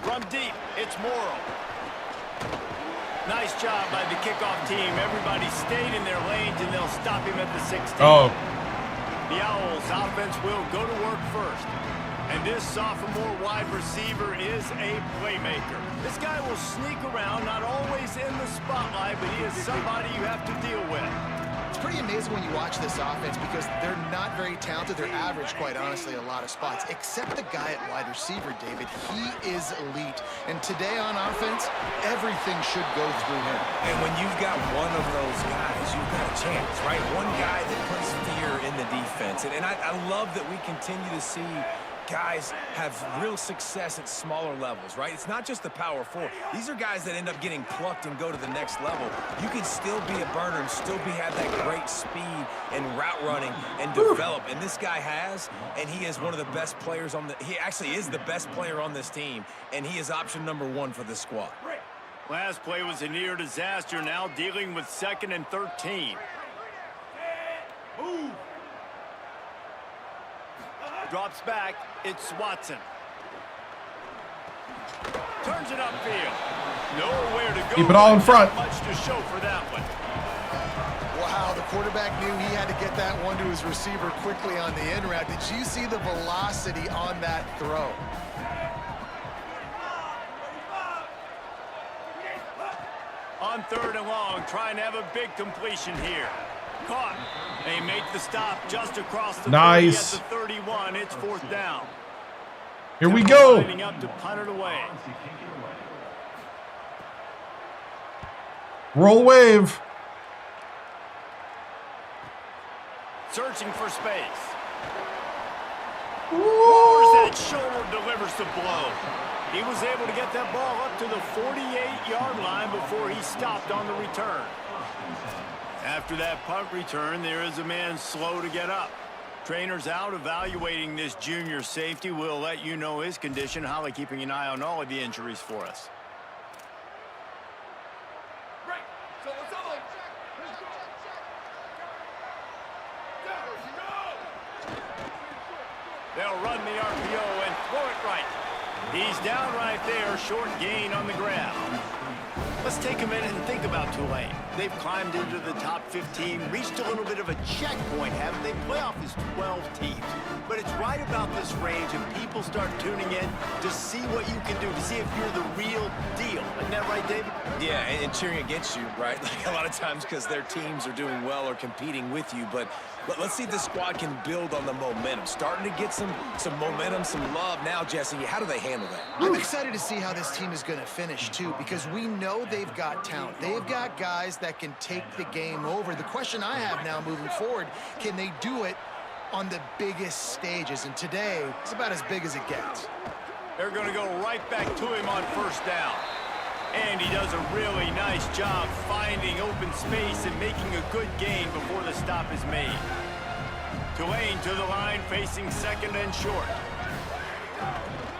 From deep, it's Morrow. Nice job by the kickoff team. Everybody stayed in their lanes, and they'll stop him at the 16. Oh. The Owls offense will go to work first. And this sophomore wide receiver is a playmaker. This guy will sneak around, not always in the spotlight, but he is somebody you have to deal with. It's pretty amazing when you watch this offense because they're not very talented. They're average, quite honestly, a lot of spots, except the guy at wide receiver, David. He is elite. And today on offense, everything should go through him. And when you've got one of those guys, you've got a chance, right? One guy that puts fear in the defense. And I love that we continue to see guys have real success at smaller levels, right? It's not just the power four. These are guys that end up getting plucked and go to the next level. You can still be a burner and still have that great speed and route running and develop. And this guy has, and he is one of the best players on he actually is the best player on this team, and he is option number 1 for the squad. Last play was a near disaster, now dealing with 2nd and 13. Move. Drops back, it's Watson. Turns it upfield. Nowhere to go. Keep it all in front. Not much to show for that one. Wow, the quarterback knew he had to get that one to his receiver quickly on the in route. Did you see the velocity on that throw? On 3rd and long, trying to have a big completion here. Caught. They make the stop just across the 30 at the 31. It's 4th down. Here we go. Lining up to punt it away. Roll wave. Searching for space. Lowers that shoulder, delivers the blow. He was able to get that ball up to the 48-yard line before he stopped on the return. After that punt return, there is a man slow to get up. Trainers out evaluating this junior safety. We'll let you know his condition. Holly keeping an eye on all of the injuries for us. Right. So it's all like They'll run the RPO and throw it right. He's down right there, short gain on the grab. Let's take a minute and think about Tulane. They've climbed into the top 15, reached a little bit of a checkpoint, haven't they? Playoff is 12 teams. But it's right about this range, and people start tuning in to see what you can do, to see if you're the real deal. Isn't that right, David? Yeah, and cheering against you, right? Like a lot of times because their teams are doing well or competing with you. But let's see if the squad can build on the momentum. Starting to get some momentum, some love now, Jesse. How do they handle that? I'm excited to see how this team is going to finish, too, because we know they've got talent. They've got guys that can take the game over. The question I have now moving forward, can they do it on the biggest stages? And today, it's about as big as it gets. They're going to go right back to him on 1st down. And he does a really nice job finding open space and making a good gain before the stop is made. Tulane to the line, facing 2nd and short.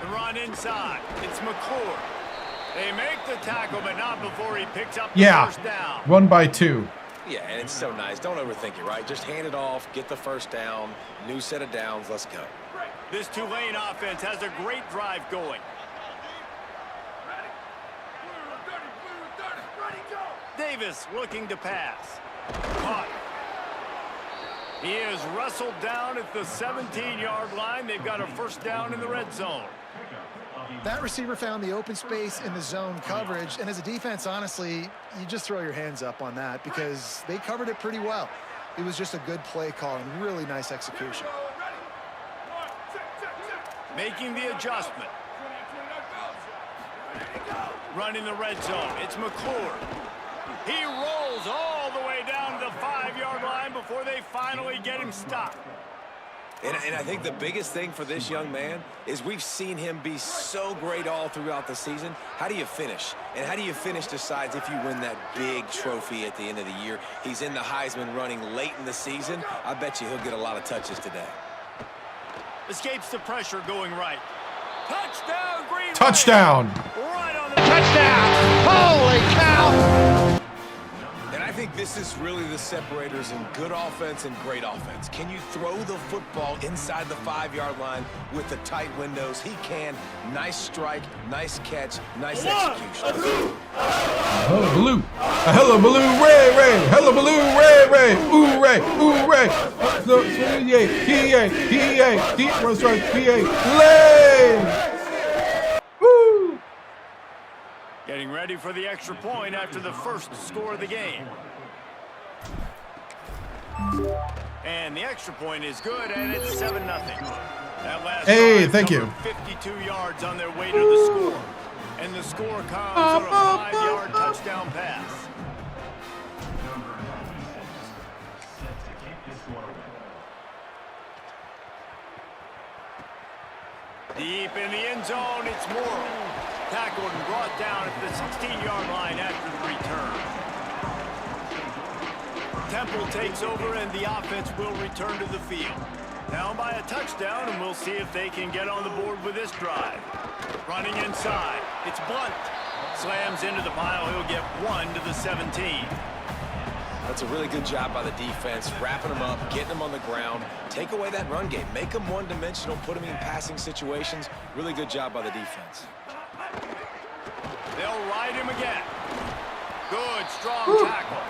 The run inside. It's McClure. They make the tackle, but not before he picks up the 1st down. Run by 2. Yeah, and it's so nice. Don't overthink it, right? Just hand it off, get the 1st down, new set of downs, let's go. This Tulane offense has a great drive going. Davis looking to pass. Caught. He is wrestled down at the 17-yard line. They've got a 1st down in the red zone. That receiver found the open space in the zone coverage, and as a defense, honestly, you just throw your hands up on that because they covered it pretty well. It was just a good play call and really nice execution. Making the adjustment. Running the red zone. It's McClure. He rolls all the way down to the 5-yard line before they finally get him stopped. And I think the biggest thing for this young man is we've seen him be so great all throughout the season. How do you finish? And how do you finish decides if you win that big trophy at the end of the year. He's in the Heisman running late in the season. I bet you he'll get a lot of touches today. Escapes the pressure going right. Touchdown, Green Bay. Touchdown. Right on the Touchdown! Holy cow! And I think this is really the separators in good offense and great offense. Can you throw the football inside the 5-yard line with the tight windows? He can. Nice strike, nice catch, nice execution. Hello, Baloo. Hello, Baloo. Ray, Ray. Hello, Baloo. Ray, Ray. Ooh, Ray. Ooh, Ray. He runs right. Lane. Woo. Getting ready for the extra point after the first score of the game. And the extra point is good, and it's 7-0. That last drive thank you. 52 yards on their way to the score. And the score comes on a 5-yard touchdown pass. Deep in the end zone, it's Morrow. Tackled and brought down at the 16-yard line after the return. Temple takes over and the offense will return to the field. Down by a touchdown, and we'll see if they can get on the board with this drive. Running inside, it's Blunt. Slams into the pile, he'll get 1 to the 17. That's a really good job by the defense, wrapping them up, getting them on the ground. Take away that run game. Make them one-dimensional, put them in passing situations. Really good job by the defense. They'll ride him again. Good, strong tackle.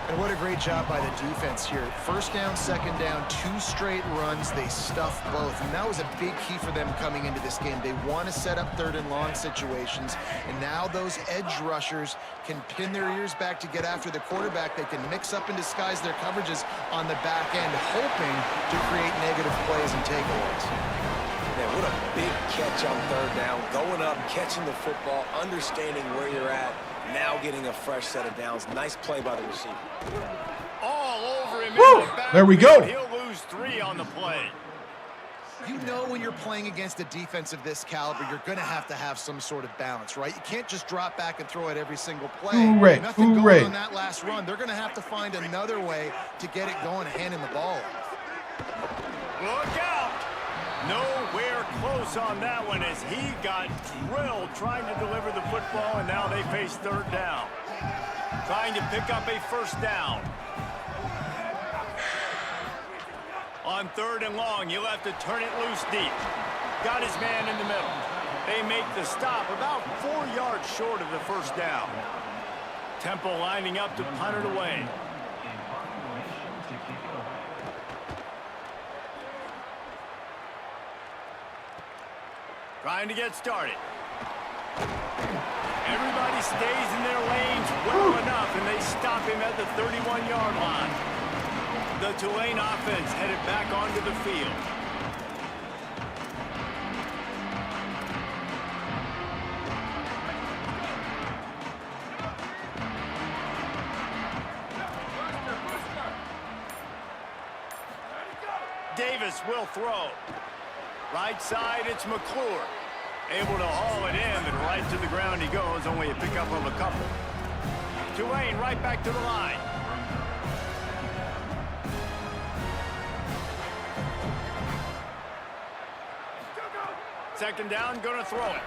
And what a great job by the defense here. First down, second down, 2 straight runs. They stuffed both. And that was a big key for them coming into this game. They want to set up 3rd and long situations. And now those edge rushers can pin their ears back to get after the quarterback. They can mix up and disguise their coverages on the back end, hoping to create negative plays and takeaways. Man, what a big catch on 3rd down. Going up, catching the football, understanding where you're at. Now getting a fresh set of downs. Nice play by the receiver. All over him. Woo! There we go. He'll lose 3 on the play. You know when you're playing against a defense of this caliber, you're going to have some sort of balance, right? You can't just drop back and throw it every single play. Hooray, Nothing hooray. going on that last run. They're going to have to find another way to get it going and handing the ball. Look out. Nowhere close on that one as he got drilled trying to deliver the football, and now they face 3rd down. Trying to pick up a first down. On 3rd and long, you'll have to turn it loose deep. Got his man in the middle. They make the stop about 4 yards short of the first down. Temple lining up to punt it away. Trying to get started. Everybody stays in their lanes well enough, and they stop him at the 31-yard line. The Tulane offense headed back onto the field. Davis will throw. Right side, it's McClure. Able to haul it in, and right to the ground he goes, only a pickup of a couple. Tulane right back to the line. Second down, gonna throw it.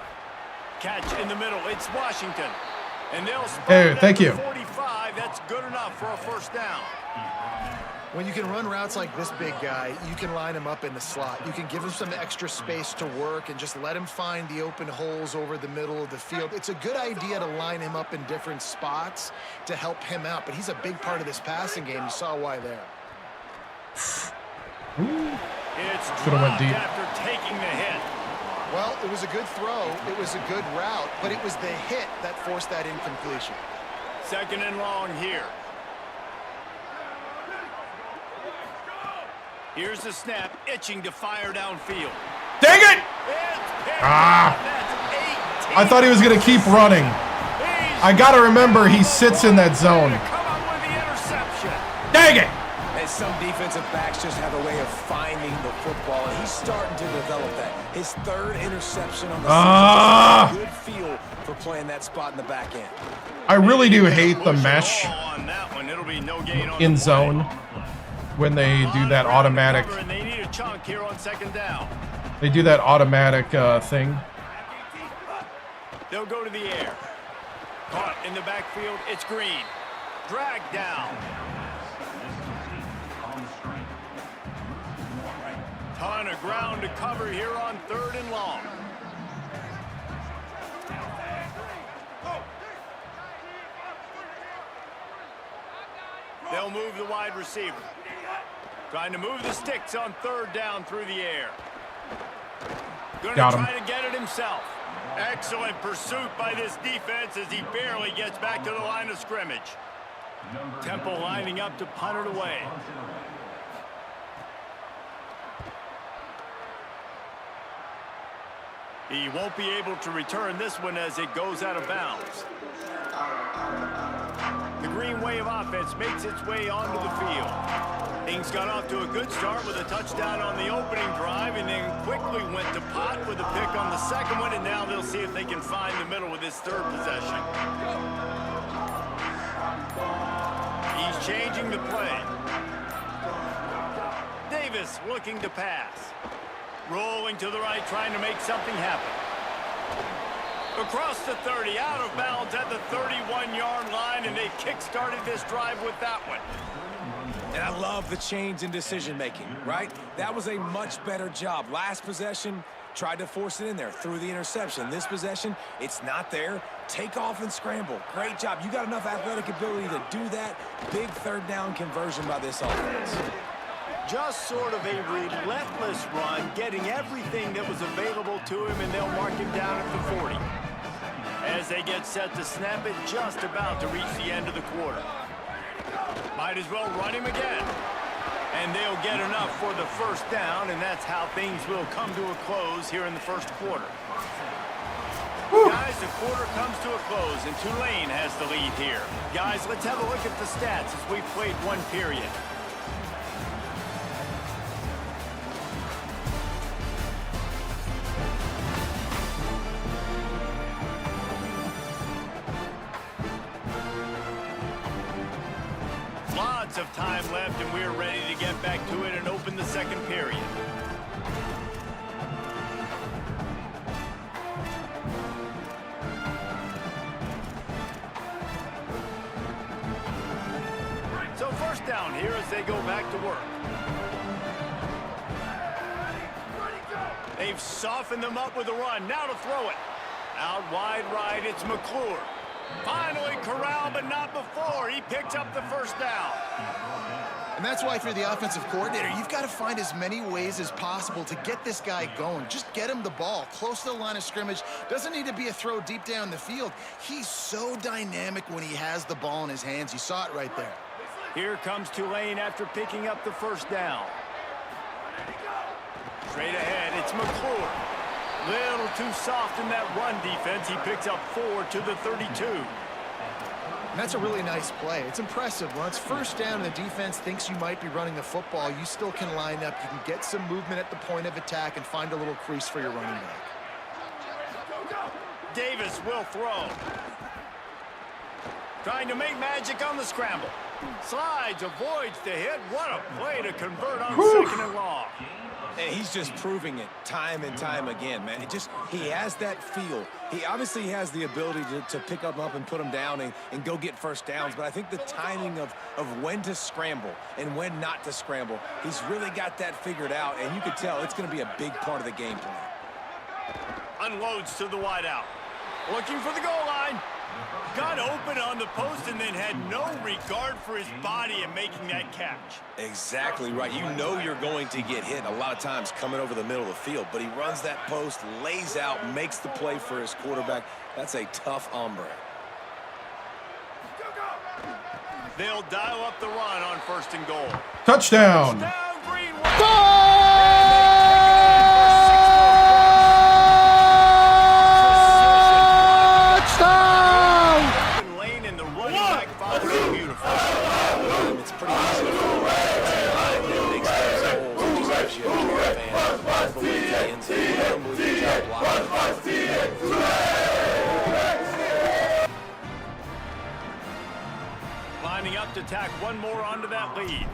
Catch in the middle, it's Washington. And they'll spot it thank at you. the 45. That's good enough for a first down. When you can run routes like this big guy, you can line him up in the slot. You can give him some extra space to work and just let him find the open holes over the middle of the field. It's a good idea to line him up in different spots to help him out, but he's a big part of this passing game. You saw why there. It's Should've went dropped deep. after taking the hit. Well, it was a good throw. It was a good route, but it was the hit that forced that incompletion. Second and long here. Here's the snap, itching to fire downfield. Dang it! Ah! I thought he was going to keep running. I got to remember he sits in that zone. Come up with the interception. Dang it! As some defensive backs just have a way of finding the football, and he's starting to develop that. His third interception on the season, good feel for playing that spot in the back end. I really do hate the mesh in zone when they do that automatic. They need a chunk here on second down. They do that automatic thing. They'll go to the air. Caught in the backfield. It's Green. Dragged down. Ton of ground to cover here on 3rd and long. They'll move the wide receiver. Trying to move the sticks on 3rd down through the air. Going to try to get it himself. Excellent pursuit by this defense as he barely gets back to the line of scrimmage. Temple lining up to punt it away. He won't be able to return this one as it goes out of bounds. The Green Wave offense makes its way onto the field. Things got off to a good start with a touchdown on the opening drive and then quickly went to pot with a pick on the second one, and now they'll see if they can find the middle with this 3rd possession. He's changing the play. Davis looking to pass. Rolling to the right, trying to make something happen. Across the 30, out of bounds at the 31-yard line, and they kick-started this drive with that one. And I love the change in decision-making, right? That was a much better job. Last possession, tried to force it in there through the interception. This possession, it's not there. Take off and scramble. Great job. You got enough athletic ability to do that. Big 3rd down conversion by this offense. Just sort of a relentless run, getting everything that was available to him, and they'll mark him down at the 40. As they get set to snap it, just about to reach the end of the quarter. Might as well run him again. And they'll get enough for the 1st down, and that's how things will come to a close here in the 1st quarter. Guys, the quarter comes to a close, and Tulane has the lead here. Guys, let's have a look at the stats as we've played one period. Lots of time left, and we're ready to get back to it and open the 2nd period. So 1st down here as they go back to work. They've softened them up with a run. Now to throw it. Out wide right, it's McClure. Finally corralled, but not before. He picks up the 1st down. And that's why, if you're the offensive coordinator, you've got to find as many ways as possible to get this guy going. Just get him the ball close to the line of scrimmage. Doesn't need to be a throw deep down the field. He's so dynamic when he has the ball in his hands. You saw it right there. Here comes Tulane after picking up the 1st down. Straight ahead, it's McClure. Little too soft in that run defense. He picks up 4 to the 32. And that's a really nice play. It's impressive. When it's 1st down and the defense thinks you might be running the football, you still can line up. You can get some movement at the point of attack and find a little crease for your running back. Davis will throw. Trying to make magic on the scramble. Slides, avoids the hit. What a play to convert on 2nd and long. And he's just proving it time and time again, man. He has that feel. He obviously has the ability to pick him up and put him down and go get 1st downs, but I think the timing of when to scramble and when not to scramble, he's really got that figured out, and you can tell it's going to be a big part of the game plan. Unloads to the wideout. Looking for the goal line. Got open on the post and then had no regard for his body in making that catch. Exactly right. You know you're going to get hit a lot of times coming over the middle of the field, but he runs that post, lays out, makes the play for his quarterback. That's a tough hombre. They'll dial up the run on 1st and goal. Touchdown. Green. It's pretty easy. Lining up to tack one more onto that lead.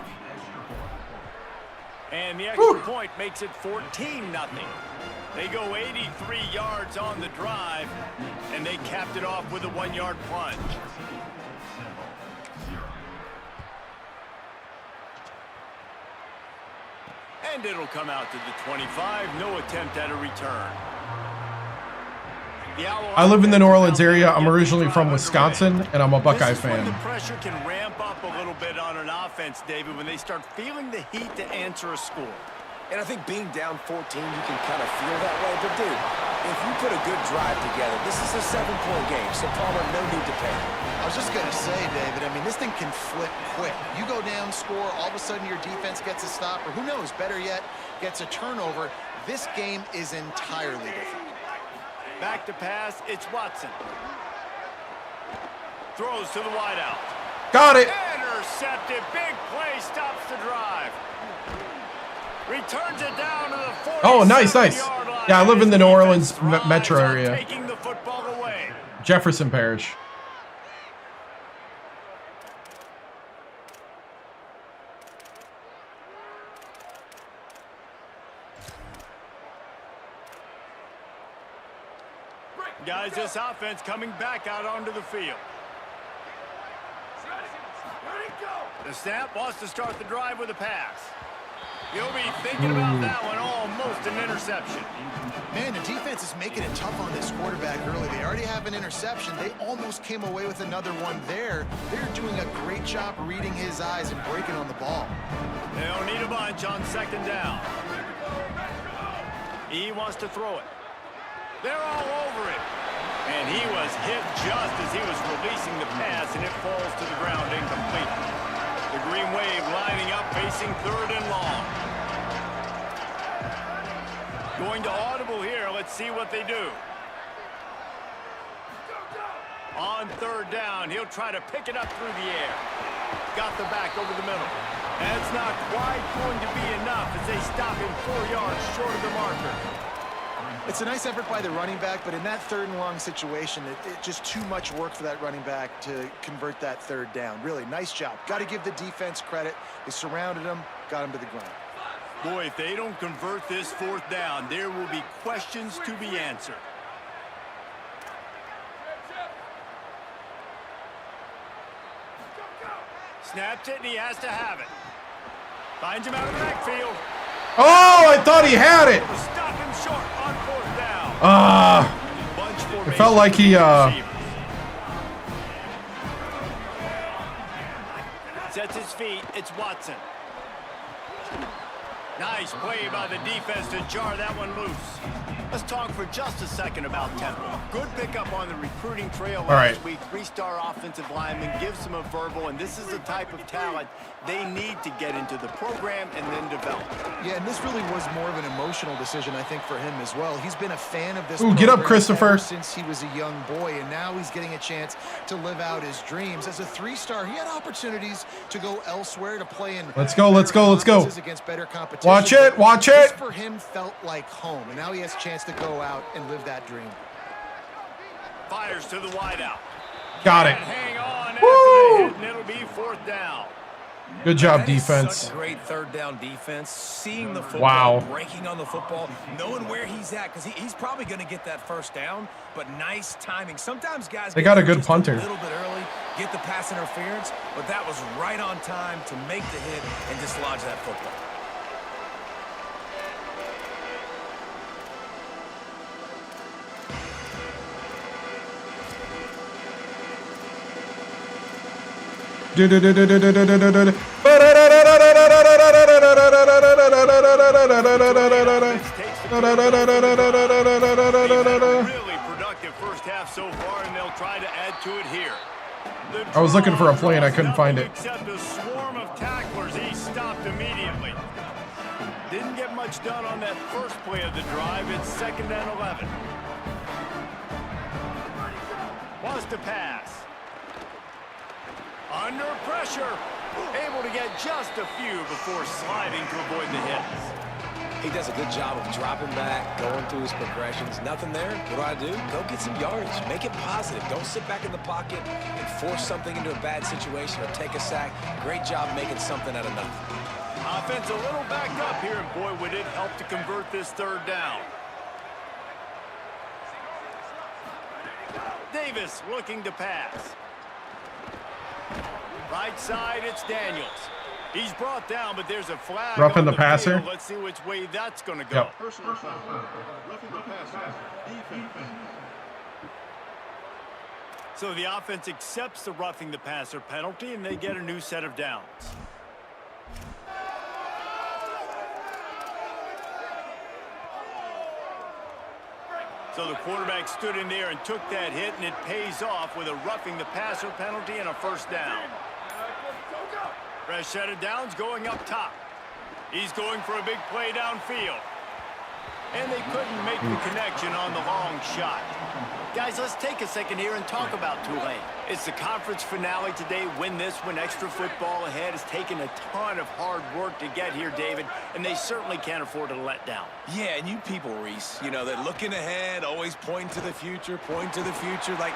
And the extra point makes it 14-0. They go 83 yards on the drive, and they capped it off with a 1-yard plunge. And it'll come out to the 25. No attempt at a return. I live in the New Orleans area. I'm originally from Wisconsin, and I'm a Buckeye fan. The pressure can ramp up a little bit on an offense, David, when they start feeling the heat to answer a score. And I think being down 14, you can kind of feel that way. But, dude, if you put a good drive together, this is a 7-point game, so Palmer, no need to panic. I was just going to say, David, I mean, this thing can flip quick. You go down, score, all of a sudden your defense gets a stop, or who knows, better yet, gets a turnover. This game is entirely different. Back to pass, it's Watson. Throws to the wideout. Got it. Intercepted, big play, stops the drive. Returns it down to the 40. Oh, nice. Yeah, I live in the New Orleans metro area. Taking the football away. Jefferson Parish. Guys, this offense coming back out onto the field. The snap wants to start the drive with a pass. You'll be thinking about that one, almost an interception. Man, the defense is making it tough on this quarterback early. They already have an interception. They almost came away with another one there. They're doing a great job reading his eyes and breaking on the ball. They don't need a bunch on second down. He wants to throw it. They're all over it. And he was hit just as he was releasing the pass, and it falls to the ground incomplete. The Green Wave lining up, facing 3rd and long. Going to audible here. Let's see what they do. On 3rd down, he'll try to pick it up through the air. Got the back over the middle. That's not quite going to be enough as they stop him 4 yards short of the marker. It's a nice effort by the running back, but in that 3rd and long situation, it just too much work for that running back to convert that 3rd down. Really, nice job. Got to give the defense credit. They surrounded him, got him to the ground. Boy, if they don't convert this 4th down, there will be questions to be answered. Snaps it, and he has to have it. Finds him out of the backfield. Oh, I thought he had it. Stop him short on 4th down. It felt like he sets his feet. It's Watson. Nice play by the defense to jar that one loose. Let's talk for just a second about tempo. Good pickup on the recruiting trail last week. 3-star offensive lineman, gives them a verbal, and this is the type of talent they need to get into the program and then develop. Yeah, and this really was more of an emotional decision, I think, for him as well. He's been a fan of this get up, Christopher. ever since he was a young boy, and now he's getting a chance to live out his dreams. As a 3-star, he had opportunities to go elsewhere to play in. Let's go. Against better competition. Watch it. This for him felt like home, and now he has a chance to go out and live that dream. Fires to the wideout. Got it. Hang on after the hit, and it'll be 4th down. Good job, defense. Such great 3rd down defense. Seeing the football, breaking on the football, knowing where he's at, because he's probably going to get that 1st down, but nice timing. Sometimes guys they got a good punter. A little bit early, get the pass interference, but that was right on time to make the hit and dislodge that football. I was looking for a play and I couldn't find it. Except a swarm of tacklers, he stopped immediately. Didn't get much done on that first play of the drive. It's 2nd and 11. Wants to pass. Under pressure, able to get just a few before sliding to avoid the hits. He does a good job of dropping back, going through his progressions. Nothing there. What do? Go get some yardage. Make it positive. Don't sit back in the pocket and force something into a bad situation or take a sack. Great job making something out of nothing. Offense a little backed up here, and boy, would it help to convert this third down. Davis looking to pass. Right side, it's Daniels. He's brought down, but there's a flag. Roughing the field. passer. Let's see which way that's going to go. Yep. Personal foul. Roughing the passer. Defense. So the offense accepts the roughing the passer penalty, and they get a new set of downs. So the quarterback stood in there and took that hit, and it pays off with a roughing the passer penalty and a first down. Fresh set of downs going up top. He's going for a big play downfield. And they couldn't make the connection on the long shot. Guys, let's take a second here and talk about Tulane. It's the conference finale today. Win this one. Extra football ahead. Has taken a ton of hard work to get here, David, and they certainly can't afford to let down. Yeah, and you people, Reese, you know, they're looking ahead, always pointing to the future, like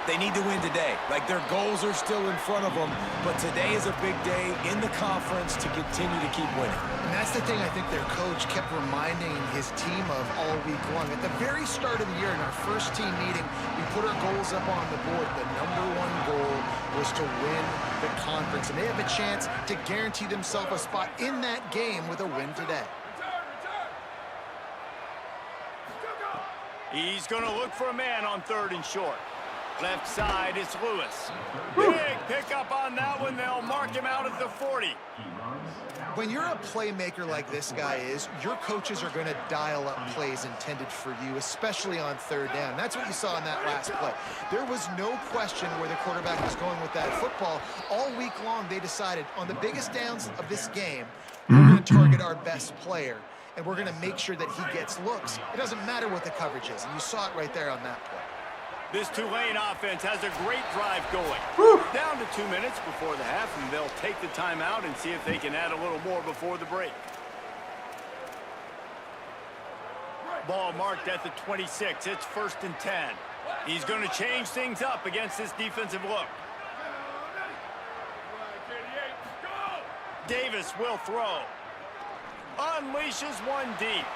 they need to win today. Like their goals are still in front of them, but today is a big day in the conference to continue to keep winning. And that's the thing I think their coach kept reminding his team of all week long. At the very start of the year in our first team meeting, we put our goals up on the board. The #1 goal was to win the conference, and they have a chance to guarantee themselves a spot in that game with a win today. He's going to look for a man on 3rd and short. Left side, it's Lewis. Big pickup on that one. They'll mark him out at the 40. When you're a playmaker like this guy is, your coaches are going to dial up plays intended for you, especially on 3rd down. That's what you saw in that last play. There was no question where the quarterback was going with that football. All week long, they decided on the biggest downs of this game, we're going to target our best player, and we're going to make sure that he gets looks. It doesn't matter what the coverage is, and you saw it right there on that play. This Tulane offense has a great drive going. Down to 2 minutes before the half, and they'll take the timeout and see if they can add a little more before the break. Ball marked at the 26. It's 1st and 10. He's going to change things up against this defensive look. Davis will throw. Unleashes one deep.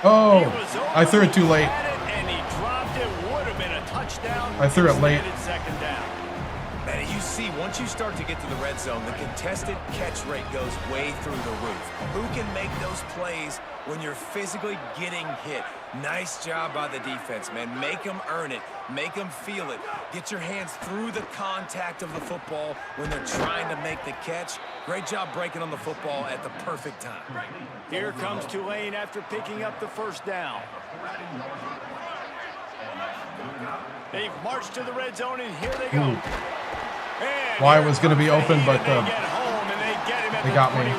Oh, I threw it too late. And he dropped it. Would have been a touchdown. I threw it late. Second down. Man, you see, once you start to get to the red zone, the contested catch rate goes way through the roof. Who can make those plays when you're physically getting hit? Nice job by the defense, man. Make them earn it. Make them feel it. Get your hands through the contact of the football when they're trying to make the catch. Great job breaking on the football at the perfect time. Here comes Tulane after picking up the first down. They've marched to the red zone, and here they go. Well, I was going to be open, but they got me.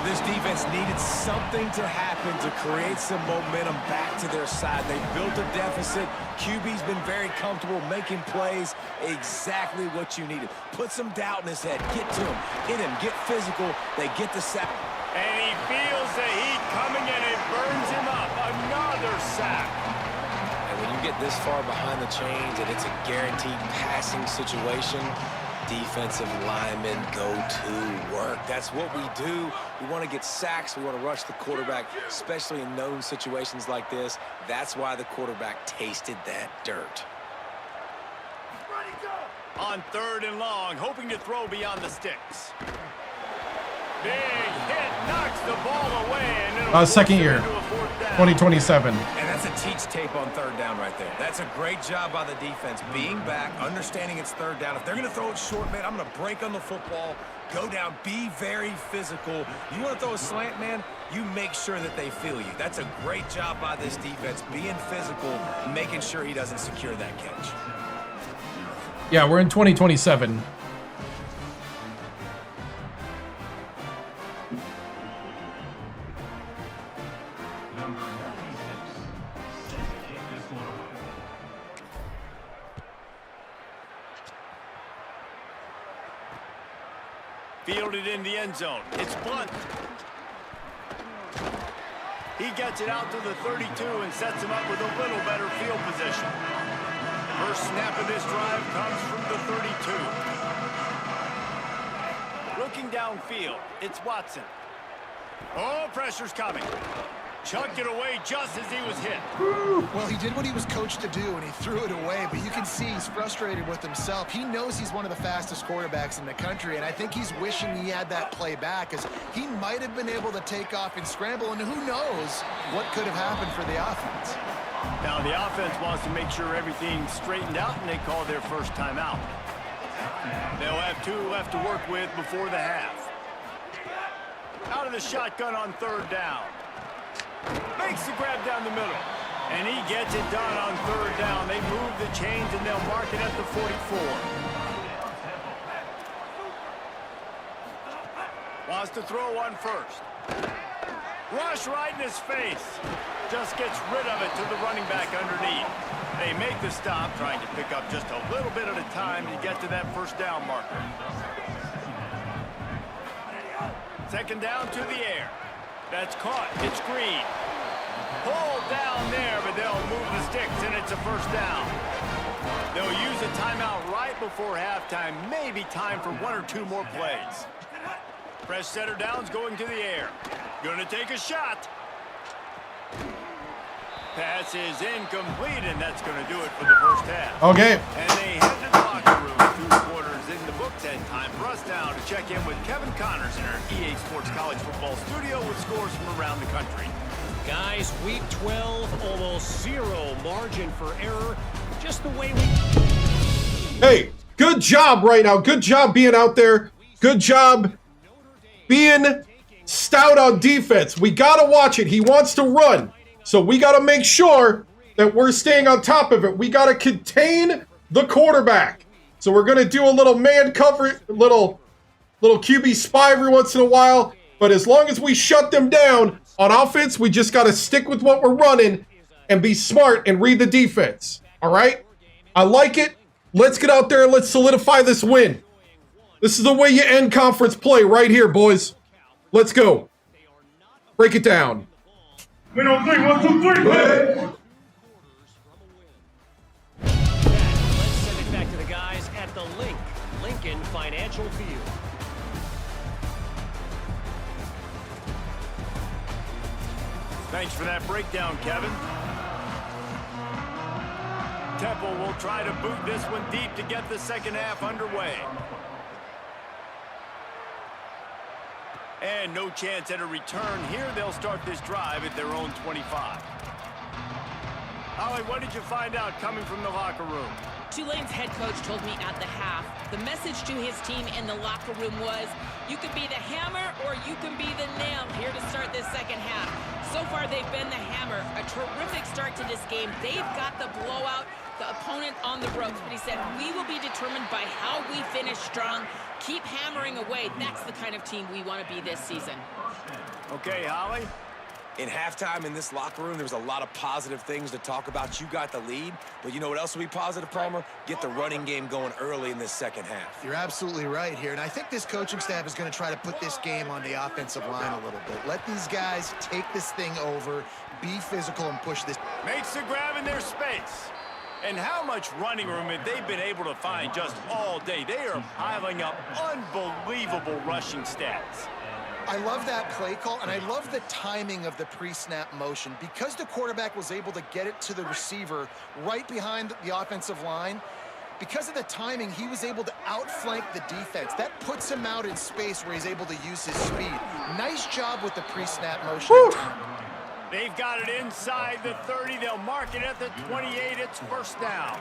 This defense needed something to happen to create some momentum back to their side. They built a deficit. QB's been very comfortable making plays. Exactly what you needed. Put some doubt in his head. Get to him. Hit him. Get physical. They get the sack. And he feels the heat coming, and it burns him up. Another sack. And when you get this far behind the chains and it's a guaranteed passing situation, defensive linemen go to work. That's what we do. We want to get sacks. We want to rush the quarterback, especially in known situations like this. That's why the quarterback tasted that dirt. On 3rd and long, hoping to throw beyond the sticks. Big hit, knocks the ball away. And second year, 2027. And that's a teach tape on 3rd down right there. That's a great job by the defense. Being back, understanding it's 3rd down. If they're going to throw it short, man, I'm going to break on the football, go down, be very physical. You want to throw a slant, man, you make sure that they feel you. That's a great job by this defense, being physical, making sure he doesn't secure that catch. Yeah, we're in 2027. Fielded in the end zone. It's Blunt. He gets it out to the 32 and sets him up with a little better field position. First snap of this drive comes from the 32. Looking downfield, it's Watson. Oh, pressure's coming. Chucked it away just as he was hit. Well, he did what he was coached to do, and he threw it away, but you can see he's frustrated with himself. He knows he's one of the fastest quarterbacks in the country, and I think he's wishing he had that play back, because he might have been able to take off and scramble, and who knows what could have happened for the offense. Now, the offense wants to make sure everything's straightened out, and they call their first timeout. They'll have 2 left to work with before the half. Out of the shotgun on 3rd down. Makes the grab down the middle. And he gets it done on 3rd down. They move the chains, and they'll mark it at the 44. Wants to throw on first. Rush right in his face. Just gets rid of it to the running back underneath. They make the stop, trying to pick up just a little bit at a time to get to that 1st down marker. 2nd down to the air. That's caught. It's Green. Pulled down there, but they'll move the sticks, and it's a 1st down. They'll use a timeout right before halftime. Maybe time for 1 or 2 more plays. Press center down's going to the air. Gonna take a shot. Pass is incomplete, and that's going to do it for the 1st half. Okay. And they head to the locker room. 2 quarters in the books, and time for us now to check in with Kevin Connors in our EA Sports College Football Studio with scores from around the country. Guys, week 12, almost 0 margin for error. Just the way we... Hey, good job right now. Good job being out there. Good job being stout on defense. We got to watch it. He wants to run. So we got to make sure that we're staying on top of it. We got to contain the quarterback. So we're going to do a little man cover, little QB spy every once in a while. But as long as we shut them down on offense, we just got to stick with what we're running and be smart and read the defense. All right? I like it. Let's get out there and let's solidify this win. This is the way you end conference play right here, boys. Let's go. Break it down. We don't think 1, 2, 3, play. Let's send it back to the guys at the Lincoln Financial Field. Thanks for that breakdown, Kevin. Temple will try to boot this one deep to get the 2nd half underway. And no chance at a return here. They'll start this drive at their own 25. Holly, what did you find out coming from the locker room? Tulane's head coach told me at the half, the message to his team in the locker room was, you can be the hammer or you can be the nail here to start this 2nd half. So far, they've been the hammer. A terrific start to this game. They've got the blowout, the opponent on the ropes. But he said, we will be determined by how we finish strong. Keep hammering away. That's the kind of team we want to be this season. Okay, Holly. In halftime in this locker room, there was a lot of positive things to talk about. You got the lead, but you know what else will be positive, Palmer? Get the running game going early in this 2nd half. You're absolutely right here, and I think this coaching staff is going to try to put this game on the offensive line a little bit. Let these guys take this thing over, be physical, and push this. Makes the grab in their space. And how much running room have they been able to find just all day? They are piling up unbelievable rushing stats. I love that play call, and I love the timing of the pre-snap motion. Because the quarterback was able to get it to the receiver right behind the offensive line, because of the timing, he was able to outflank the defense. That puts him out in space where he's able to use his speed. Nice job with the pre-snap motion. They've got it inside the 30. They'll mark it at the 28. It's 1st down.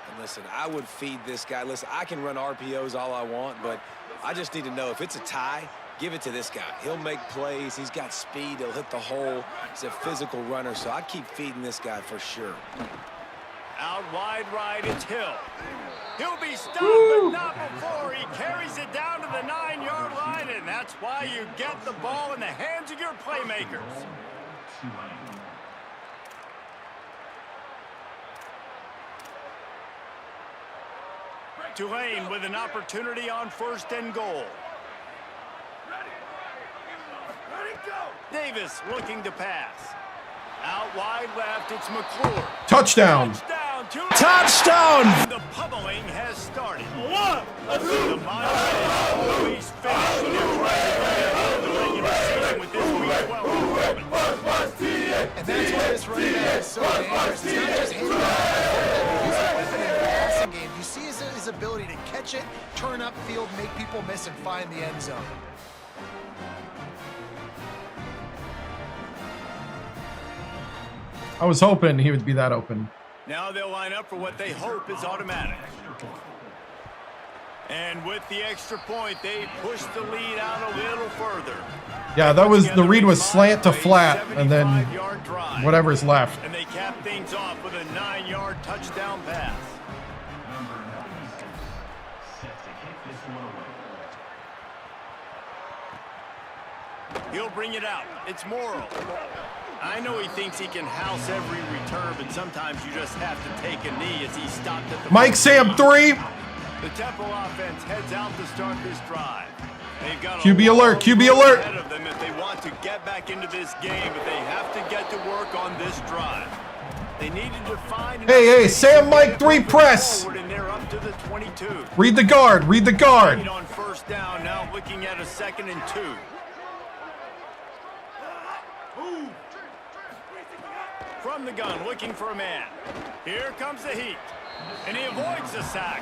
And listen, I would feed this guy. Listen, I can run RPOs all I want, but I just need to know if it's a tie, give it to this guy. He'll make plays. He's got speed. He'll hit the hole. He's a physical runner, so I'd keep feeding this guy for sure. Out wide right, it's Hill. He'll be stopped, but not before. He carries it down to the 9-yard line, and that's why you get the ball in the hands of your playmakers. Tulane with an opportunity on 1st and goal. Davis looking to pass. Out wide left, it's McClure. Touchdown. Touchdown! The pummeling has started. The Monterey always finish when they're trying to the regular season with this week 12 performance. And that's why this running back is so dangerous. It's not just hitting that he's a weapon in the passing game. You see his ability to catch it, turn up field, make people miss, and find the end zone. I was hoping he would be that open. Now they'll line up for what they hope is automatic. And with the extra point, they push the lead out a little further. Yeah, that was the read was slant to flat, and then whatever's left. And they cap things off with a 9-yard touchdown pass. He'll bring it out. It's Morrow. I know he thinks he can house every return, but sometimes you just have to take a knee as he stopped at the Mike Sam 3. The Temple offense heads out to start this drive. They've got QB alert, QB alert. ahead of them if they want to get back into this game, but they have to get to work on this drive. They needed to find Hey, Sam Mike 3 press. and they're up to the 22. Read the guard, read the guard. On first down, now looking at a 2nd and 2. From the gun, looking for a man. Here comes the heat, and he avoids the sack.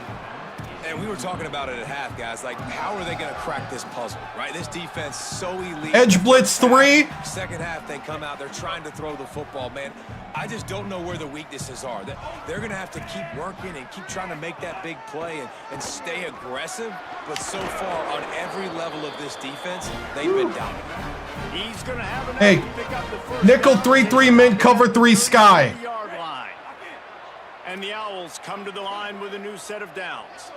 And we were talking about it at half, guys. Like, how are they going to crack this puzzle, right? This defense so elite. Edge blitz 3. Second half, they come out. They're trying to throw the football, man. I just don't know where the weaknesses are. They're going to have to keep working and keep trying to make that big play and stay aggressive. But so far, on every level of this defense, they've been dominant. He's going to have enough Hey, to pick up the first nickel down. 3-3 mint cover 3 sky. Yard line. And the Owls come to the line with a new set of downs.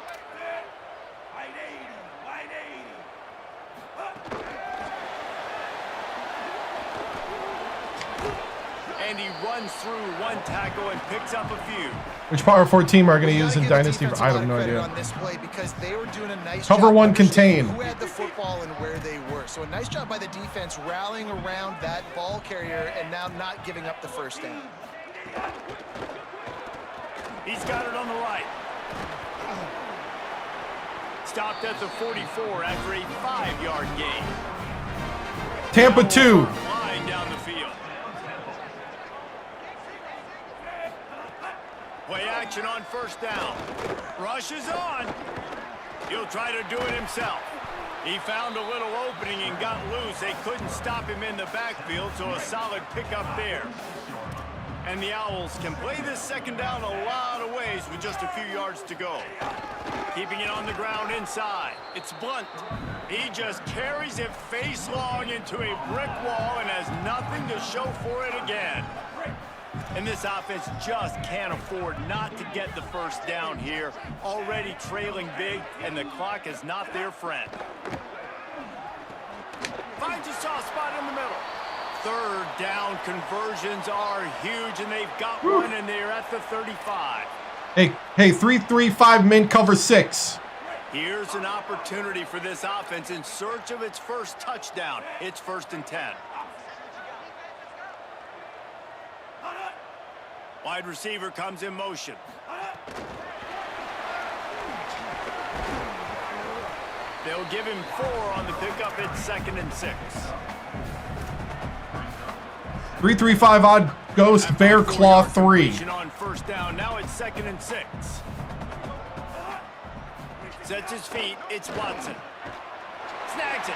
And he runs through one tackle and picks up a few. Which Power 4 team are going to use in Dynasty? I have no idea. On this play because they were doing a nice Cover job 1 contain. who had the football and where they were. So a nice job by the defense rallying around that ball carrier and now not giving up the first down. He's got it on the right. Stopped at the 44 after a 5-yard gain. Tampa 2. Line down the field. Play action on first down. Rush is on. He'll try to do it himself. He found a little opening and got loose. They couldn't stop him in the backfield, so a solid pickup there. And the Owls can play this second down a lot of ways with just a few yards to go. Keeping it on the ground inside. It's Blunt. He just carries it face long into a brick wall and has nothing to show for it again. And this offense just can't afford not to get the first down here. Already trailing big, and the clock is not their friend. Finds a soft spot in the middle. Third down conversions are huge, and they've got one, and they're at the 35. Hey, 3-3-5 mint cover 6. Here's an opportunity for this offense in search of its first touchdown. It's 1st and 10. Wide receiver comes in motion. They'll give him 4 on the pickup. It's 2nd and 6. 3-3-5 odd ghost bear claw 3. On first down. Now it's 2nd and 6. Sets his feet. It's Watson. Snags it.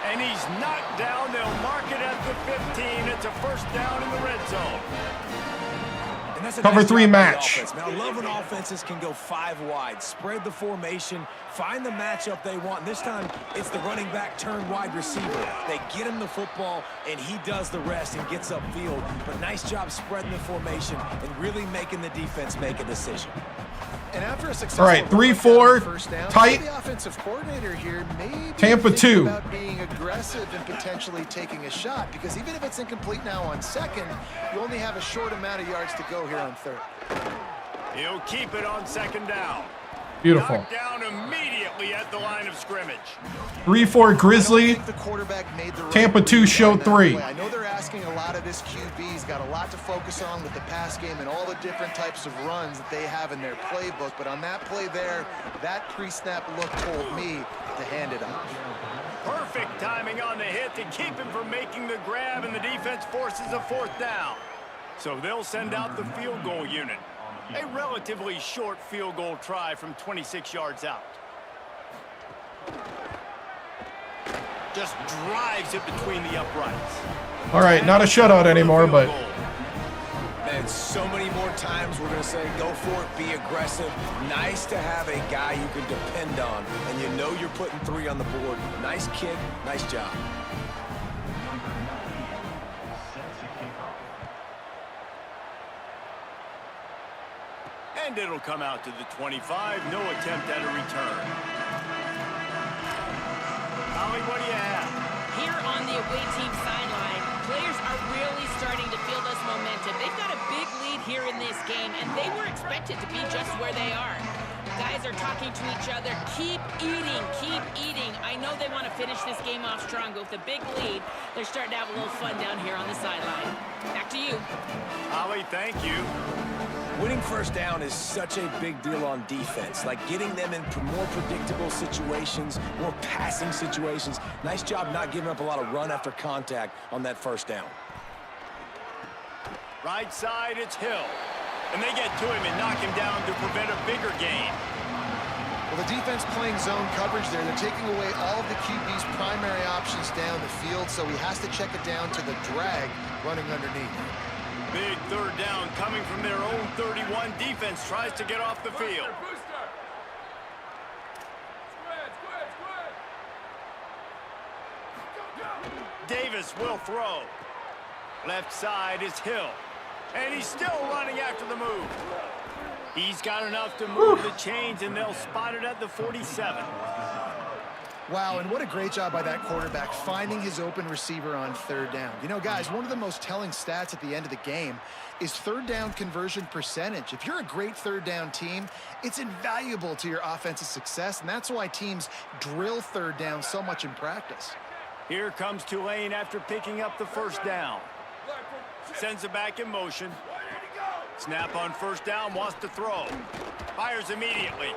And he's knocked down. They'll mark it at the 15. It's a first down in the red zone. And that's a Cover nice 3 job by the match. offense, man. I love when offenses can go 5 wide, spread the formation, find the matchup they want. And this time, it's the running back turned wide receiver. They get him the football, and he does the rest and gets upfield. But nice job spreading the formation and really making the defense make a decision. And after a successful All right, 3-4, first down, tight. The offensive coordinator here may Tampa 2. about being aggressive and potentially taking a shot, because even if it's incomplete now on 2nd, you only have a short amount of yards to go here on 3rd. He'll keep it on 2nd down. Beautiful. Knocked down immediately at the line of scrimmage. 3-4 Grizzly. The quarterback made the right Tampa 2 read show on that 3. play. I know they're asking a lot of this QB. He's got a lot to focus on with the pass game and all the different types of runs that they have in their playbook. But on that play there, that pre-snap look told me to hand it off. Perfect timing on the hit to keep him from making the grab, and the defense forces a 4th down. So they'll send out the field goal unit. A relatively short field goal try from 26 yards out. Just drives it between the uprights. All right, not a shutout anymore, but Man, so many more times we're going to say, go for it, be aggressive. Nice to have a guy you can depend on, and you know you're putting 3 on the board. Nice kick, nice job. And it'll come out to the 25. No attempt at a return. Holly, what do you have? Here on the away team sideline, players are really starting to feel this momentum. They've got a big lead here in this game, and they were expected to be just where they are. Guys are talking to each other. Keep eating, keep eating. I know they want to finish this game off strong, but with a big lead, they're starting to have a little fun down here on the sideline. Back to you. Holly, thank you. Winning first down is such a big deal on defense, like getting them in more predictable situations, more passing situations. Nice job not giving up a lot of run after contact on that first down. Right side, it's Hill. And they get to him and knock him down to prevent a bigger gain. Well, the defense playing zone coverage there. They're taking away all of the QB's primary options down the field, so he has to check it down to the drag running underneath. Big 3rd down coming from their own 31. Defense tries to get off the field. Davis will throw. Left side is Hill. And he's still running after the move. He's got enough to move the chains, and they'll spot it at the 47. Wow, and what a great job by that quarterback finding his open receiver on 3rd down. You know, guys, one of the most telling stats at the end of the game is 3rd down conversion percentage. If you're a great 3rd down team, it's invaluable to your offensive success, and that's why teams drill 3rd down so much in practice. Here comes Tulane after picking up the 1st down. Sends it back in motion. Snap on 1st down, wants to throw. Fires immediately.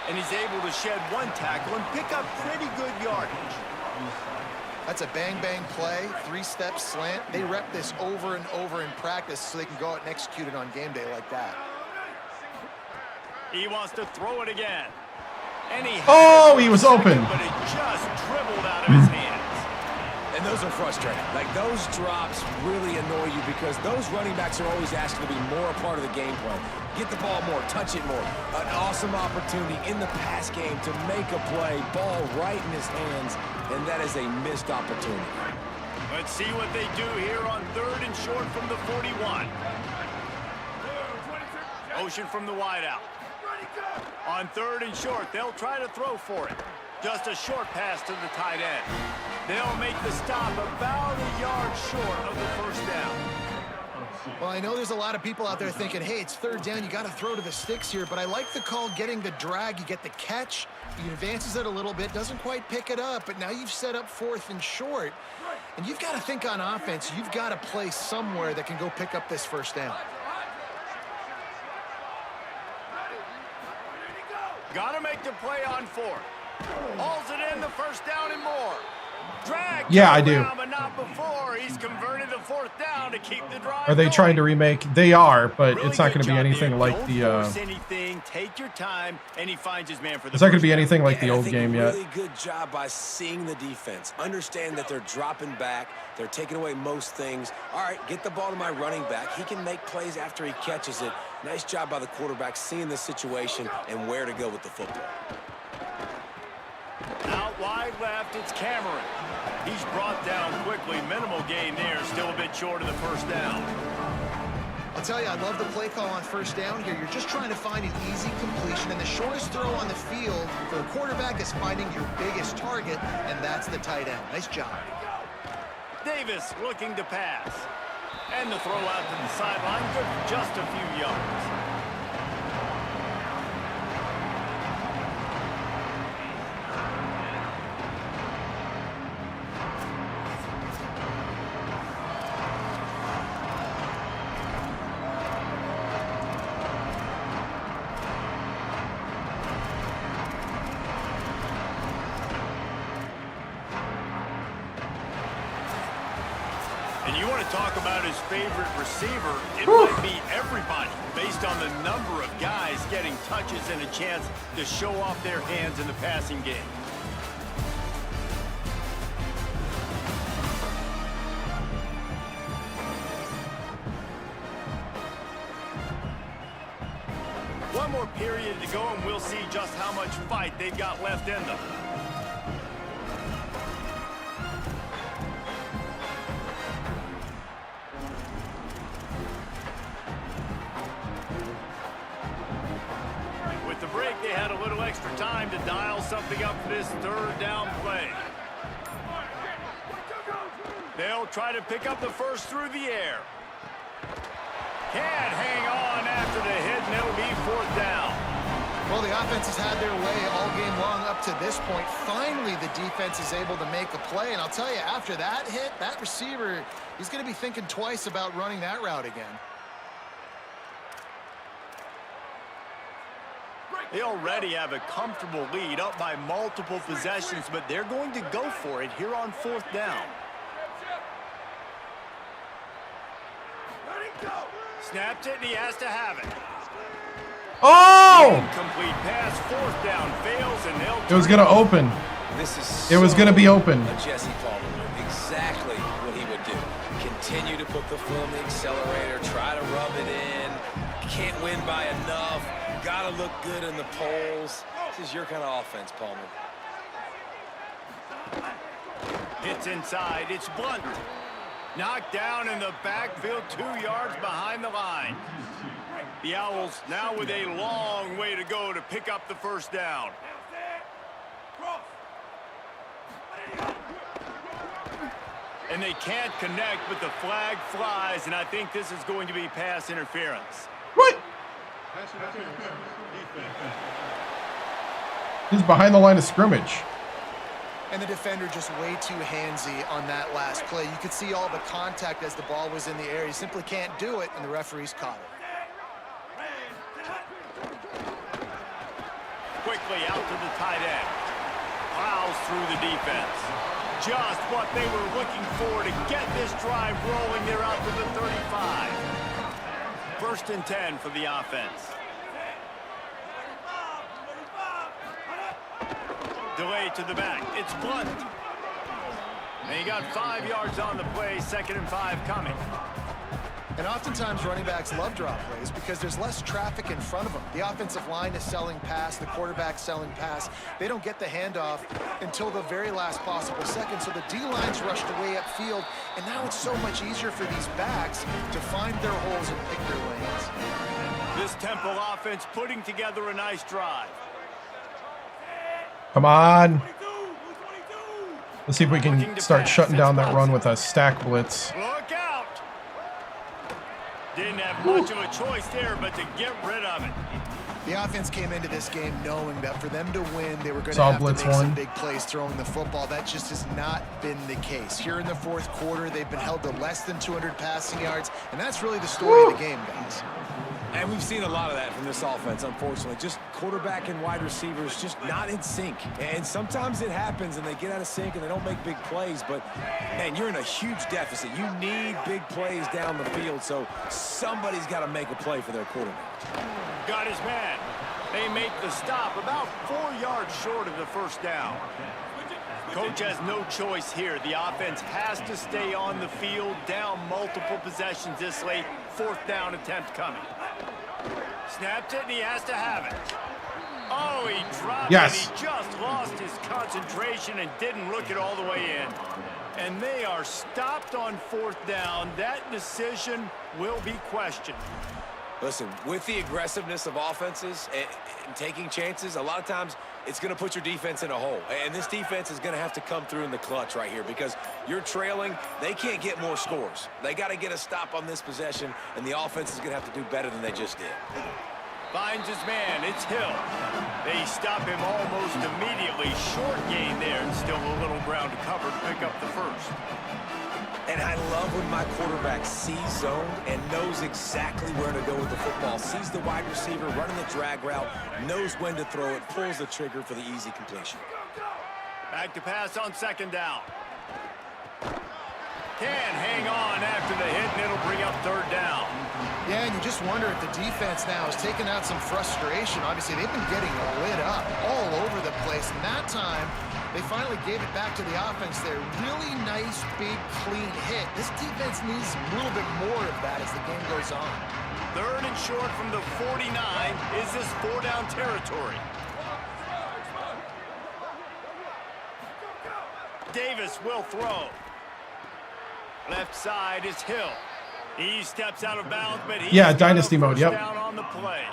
And he's able to shed 1 tackle and pick up pretty good yardage. That's a bang-bang play, 3-step slant. They rep this over and over in practice so they can go out and execute it on game day like that. He wants to throw it again. And he was open. But it just dribbled out of his hands. And those are frustrating. Like, those drops really annoy you because those running backs are always asking to be more a part of the game plan. Get the ball more, touch it more. An awesome opportunity in the pass game to make a play, ball right in his hands, and that is a missed opportunity. Let's see what they do here on 3rd and short from the 41. Motion from the wideout. On 3rd and short, they'll try to throw for it. Just a short pass to the tight end. They'll make the stop about a yard short of the 1st down. Well, I know there's a lot of people out there thinking, hey, it's 3rd down, you got to throw to the sticks here, but I like the call getting the drag. You get the catch, he advances it a little bit, doesn't quite pick it up, but now you've set up 4th and short, and you've got to think on offense. You've got to play somewhere that can go pick up this 1st down. Got to make the play on 4th. Hauls it in, the 1st down and more. Drag. Yeah, I do. But not before. He's converted the 4th down to keep the drive. Are they trying to remake? They are, but Really it's not good going to be job anything there. like Don't the. force anything. Take your time, and he finds his man for the. It's not going to be 1st down. anything like the And I old think game a yet. really good job by seeing the defense. Understand that they're dropping back. They're taking away most things. All right, get the ball to my running back. He can make plays after he catches it. Nice job by the quarterback seeing the situation and where to go with the football. Out wide left, it's Cameron. He's brought down quickly. Minimal gain there. Still a bit short of the 1st down. I'll tell you, I love the play call on 1st down here. You're just trying to find an easy completion, and the shortest throw on the field for the quarterback is finding your biggest target, and that's the tight end. Nice job. Davis looking to pass. And the throw out to the sideline. Good for just a few yards. And you want to talk about his favorite receiver, it might be everybody, based on the number of guys getting touches and a chance to show off their hands in the passing game. One more period to go, and we'll see just how much fight they've got left in them. With the break, they had a little extra time to dial something up for this third down play. They'll try to pick up the first through the air. Can't hang on after the hit, and it'll be fourth down. Well, the offense has had their way all game long up to this point. Finally, the defense is able to make a play. And I'll tell you, after that hit, that receiver, he's going to be thinking twice about running that route again. They already have a comfortable lead, up by multiple possessions, but they're going to go for it here on fourth down. Snapped it, and he has to have it. Oh! Incomplete pass, fourth down, fails, and they'll... It was going to open. This is It was going to be open. a Jesse Palmer move. Exactly what he would do. Continue to put the foot on the accelerator, try to rub it in. Can't win by enough. Got to look good in the polls. This is your kind of offense, Palmer. Hits inside, it's Blunt. Knocked down in the backfield, 2 yards behind the line. The Owls now with a long way to go to pick up the first down. And they can't connect, but the flag flies, and I think this is going to be pass interference. What? He's behind the line of scrimmage. And the defender just way too handsy on that last play. You could see all the contact as the ball was in the air. He simply can't do it, and the referees caught it. Quickly out to the tight end. Plows through the defense. Just what they were looking for to get this drive rolling. They're out to the 35. First and 10 for the offense. Delay to the back. It's Blunt. And he got 5 yards on the play. 2nd and 5 coming. And oftentimes running backs love drop plays because there's less traffic in front of them. The offensive line is selling pass, the quarterback's selling pass. They don't get the handoff until the very last possible second, so the D-line's rushed away upfield, and now it's so much easier for these backs to find their holes and pick their lanes. This Temple offense putting together a nice drive. Come on. Let's see if we can start shutting down that run with a stack blitz. Look out! Didn't have much of a choice there, but to get rid of it. The offense came into this game knowing that for them to win, they were going to Saw have to make blitz some one. big plays throwing the football. That just has not been the case. Here in the fourth quarter, they've been held to less than 200 passing yards, and that's really the story of the game, guys. And we've seen a lot of that from this offense, unfortunately. Just quarterback and wide receivers just not in sync. And sometimes it happens and they get out of sync and they don't make big plays. But, man, you're in a huge deficit. You need big plays down the field, so somebody's got to make a play for their quarterback. Got his man. They make the stop about 4 yards short of the first down. Coach has no choice here. The offense has to stay on the field, down multiple possessions this late. Fourth down attempt coming. Snapped it, and he has to have it. Oh, he dropped it. He just lost his concentration and didn't look it all the way in. And they are stopped on fourth down. That decision will be questioned. Listen, with the aggressiveness of offenses and taking chances, a lot of times it's going to put your defense in a hole. And this defense is going to have to come through in the clutch right here because you're trailing. They can't get more scores. They got to get a stop on this possession, and the offense is going to have to do better than they just did. Finds his man. It's Hill. They stop him almost immediately. Short gain there, and still a little ground to cover to pick up the first. And I love when my quarterback sees zone and knows exactly where to go with the football. Sees the wide receiver running the drag route, knows when to throw it, pulls the trigger for the easy completion. Back to pass on second down. Can hang on after the hit, and it'll bring up third down. Yeah, and you just wonder if the defense now is taking out some frustration. Obviously, they've been getting lit up all over the place. And that time, they finally gave it back to the offense there. Really nice, big, clean hit. This defense needs a little bit more of that as the game goes on. Third and short from the 49. Is this 4-down territory? Davis will throw. Left side is Hill. He steps out of bounds, but he's Dynasty mode, yep. down on the play.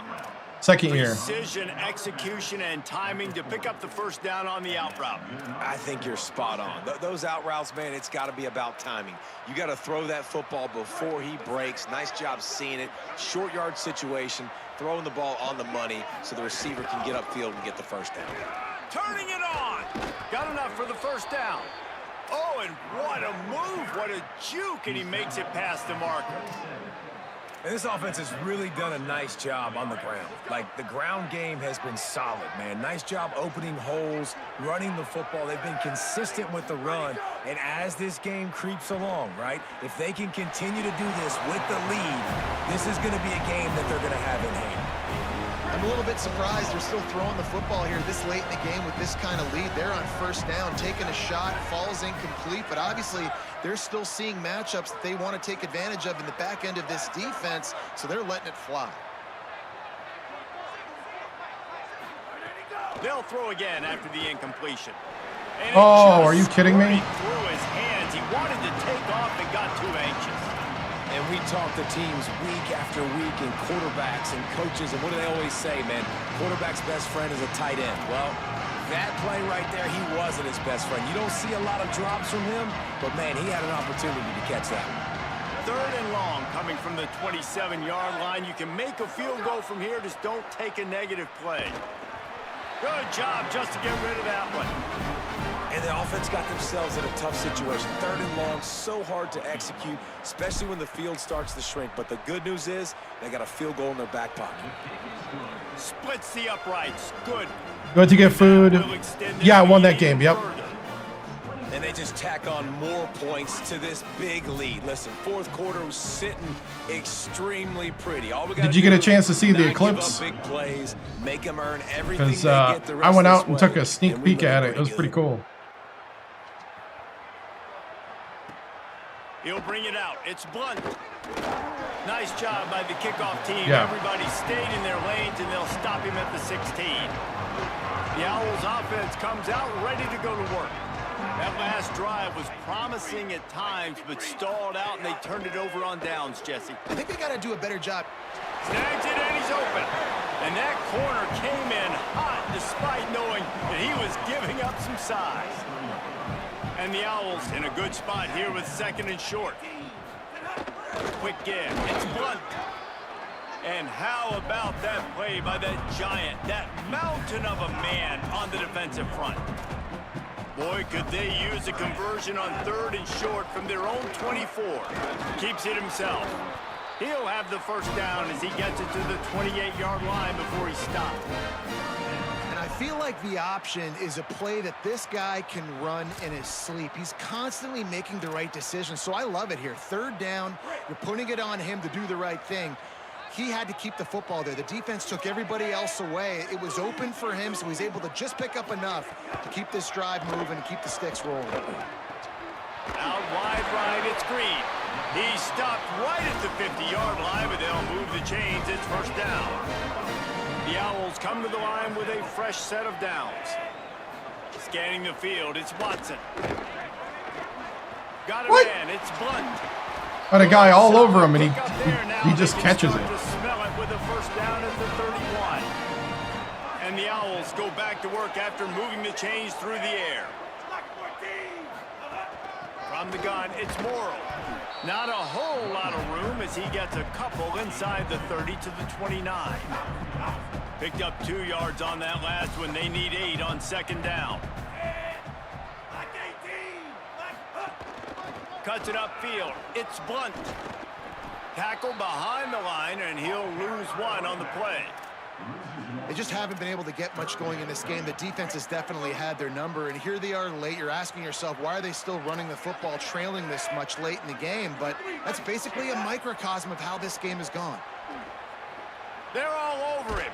Second year. Precision, execution, and timing to pick up the first down on the out route. I think you're spot on. Those out routes, man, it's got to be about timing. You got to throw that football before he breaks. Nice job seeing it. Short yard situation, throwing the ball on the money so the receiver can get upfield and get the first down. Turning it on. Got enough for the first down. Oh, and what a move. What a juke, and he makes it past the marker. And this offense has really done a nice job on the ground. Like, the ground game has been solid, man. Nice job opening holes, running the football. They've been consistent with the run. And as this game creeps along, right, if they can continue to do this with the lead, this is going to be a game that they're going to have in hand. I'm a little bit surprised they're still throwing the football here this late in the game with this kind of lead. They're on first down, taking a shot, falls incomplete, but obviously they're still seeing matchups that they want to take advantage of in the back end of this defense, so they're letting it fly. They'll throw again after the incompletion. And Oh, are you kidding me? Through his hands. He wanted to take off and got too anxious. And we talk to teams week after week and quarterbacks and coaches, and what do they always say, man? Quarterback's best friend is a tight end. Well, that play right there, he wasn't his best friend. You don't see a lot of drops from him, but, man, he had an opportunity to catch that one. Third and long coming from the 27-yard line. You can make a field goal from here, just don't take a negative play. Good job just to get rid of that one. And the offense got themselves in a tough situation. Third and long, so hard to execute, especially when the field starts to shrink. But the good news is they got a field goal in their back pocket. Splits the uprights. Good. Good to get food. Yeah, I won that game. Yep. And they just tack on more points to this big lead. Listen, fourth quarter was sitting extremely pretty. All we got. Did you get a chance to see the eclipse? Big plays, make them earn everything. Because I went out and took a sneak peek at it. It was pretty cool. He'll bring it out. It's Blunt. Nice job by the kickoff team. Yeah. Everybody stayed in their lanes, and they'll stop him at the 16. The Owls offense comes out ready to go to work. That last drive was promising at times, but stalled out, and they turned it over on downs, Jesse. I think they got to do a better job. Snags it, and he's open. And that corner came in hot, despite knowing that he was giving up some size. And the Owls in a good spot here with second and short. Quick give. It's Blunt. And how about that play by that giant, that mountain of a man on the defensive front? Boy, could they use a conversion on third and short from their own 24. Keeps it himself. He'll have the first down as he gets it to the 28-yard line before he stops. I feel like the option is a play that this guy can run in his sleep. He's constantly making the right decision, so I love it here. Third down, you're putting it on him to do the right thing. He had to keep the football there. The defense took everybody else away. It was open for him, so he's able to just pick up enough to keep this drive moving and keep the sticks rolling. Out wide right, it's Green. He stopped right at the 50-yard line, but they'll move the chains. It's first down. The Owls come to the line with a fresh set of downs. Scanning the field, it's Watson. Got it in, it's Blunt. Got a guy all over him, and he just catches it. To smell it with a first down at the 31. And the Owls go back to work after moving the chains through the air. From the gun, it's Morrill. Not a whole lot of room as he gets a couple inside the 30 to the 29. Picked up 2 yards on that last one. They need 8 on second down. Cuts it upfield. It's Blunt. Tackle behind the line, and he'll lose 1 on the play. They just haven't been able to get much going in this game. The defense has definitely had their number, and here they are late. You're asking yourself, why are they still running the football, trailing this much late in the game? But that's basically a microcosm of how this game has gone. They're all over him.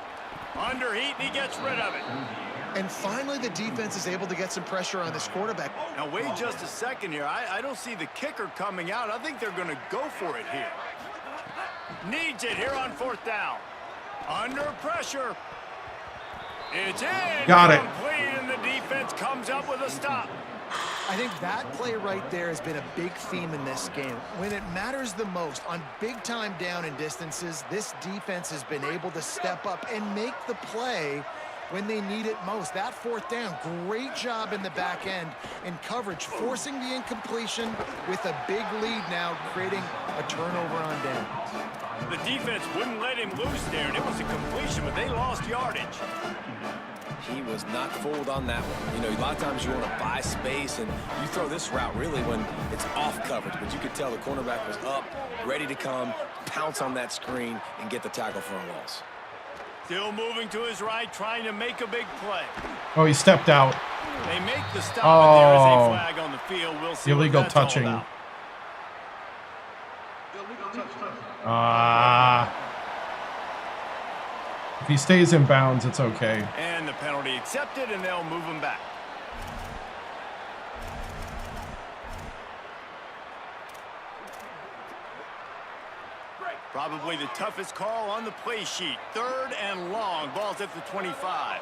Under heat, and he gets rid of it. And finally, the defense is able to get some pressure on this quarterback. Now, wait just a second here. I don't see the kicker coming out. I think they're going to go for it here. Needs it here on 4th down. Under pressure. It's in. Got it. Complete, and the defense comes up with a stop. I think that play right there has been a big theme in this game. When it matters the most, on big-time down and distances, this defense has been able to step up and make the play when they need it most. That 4th down, great job in the back end in coverage, forcing the incompletion with a big lead now, creating a turnover on down. The defense wouldn't let him loose there, and it was a completion, but they lost yardage. He was not fooled on that one. You know, a lot of times you want to buy space, and you throw this route really when it's off coverage. But you could tell the cornerback was up, ready to come, pounce on that screen, and get the tackle for a loss. Still moving to his right, trying to make a big play. Oh, he stepped out. They make the stop, but there is a Oh. flag on the field. We'll see Illegal what that's all touching. about. If he stays in bounds, it's okay. And the penalty accepted, and they'll move him back. Probably the toughest call on the play sheet. 3rd and long. Ball's at the 25.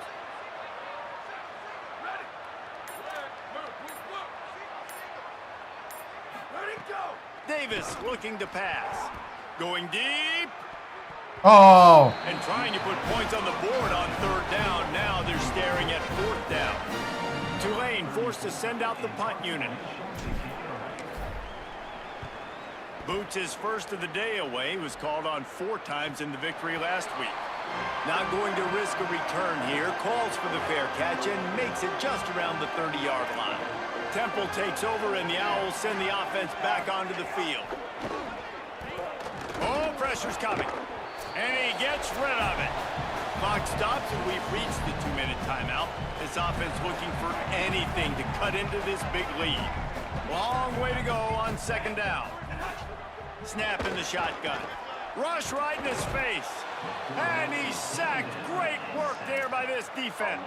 Davis looking to pass. Going deep. Oh, And trying to put points on the board on 3rd down. Now they're staring at 4th down. Tulane forced to send out the punt unit. Boots his first of the day away. He was called on 4 times in the victory last week. Not going to risk a return here. Calls for the fair catch and makes it just around the 30-yard line. Temple takes over, and the Owls send the offense back onto the field. Oh, pressure's coming. And he gets rid of it. Clock stops, and we've reached the 2-minute timeout. This offense looking for anything to cut into this big lead. Long way to go on 2nd down. Snap in the shotgun. Rush right in his face. And he's sacked. Great work there by this defense.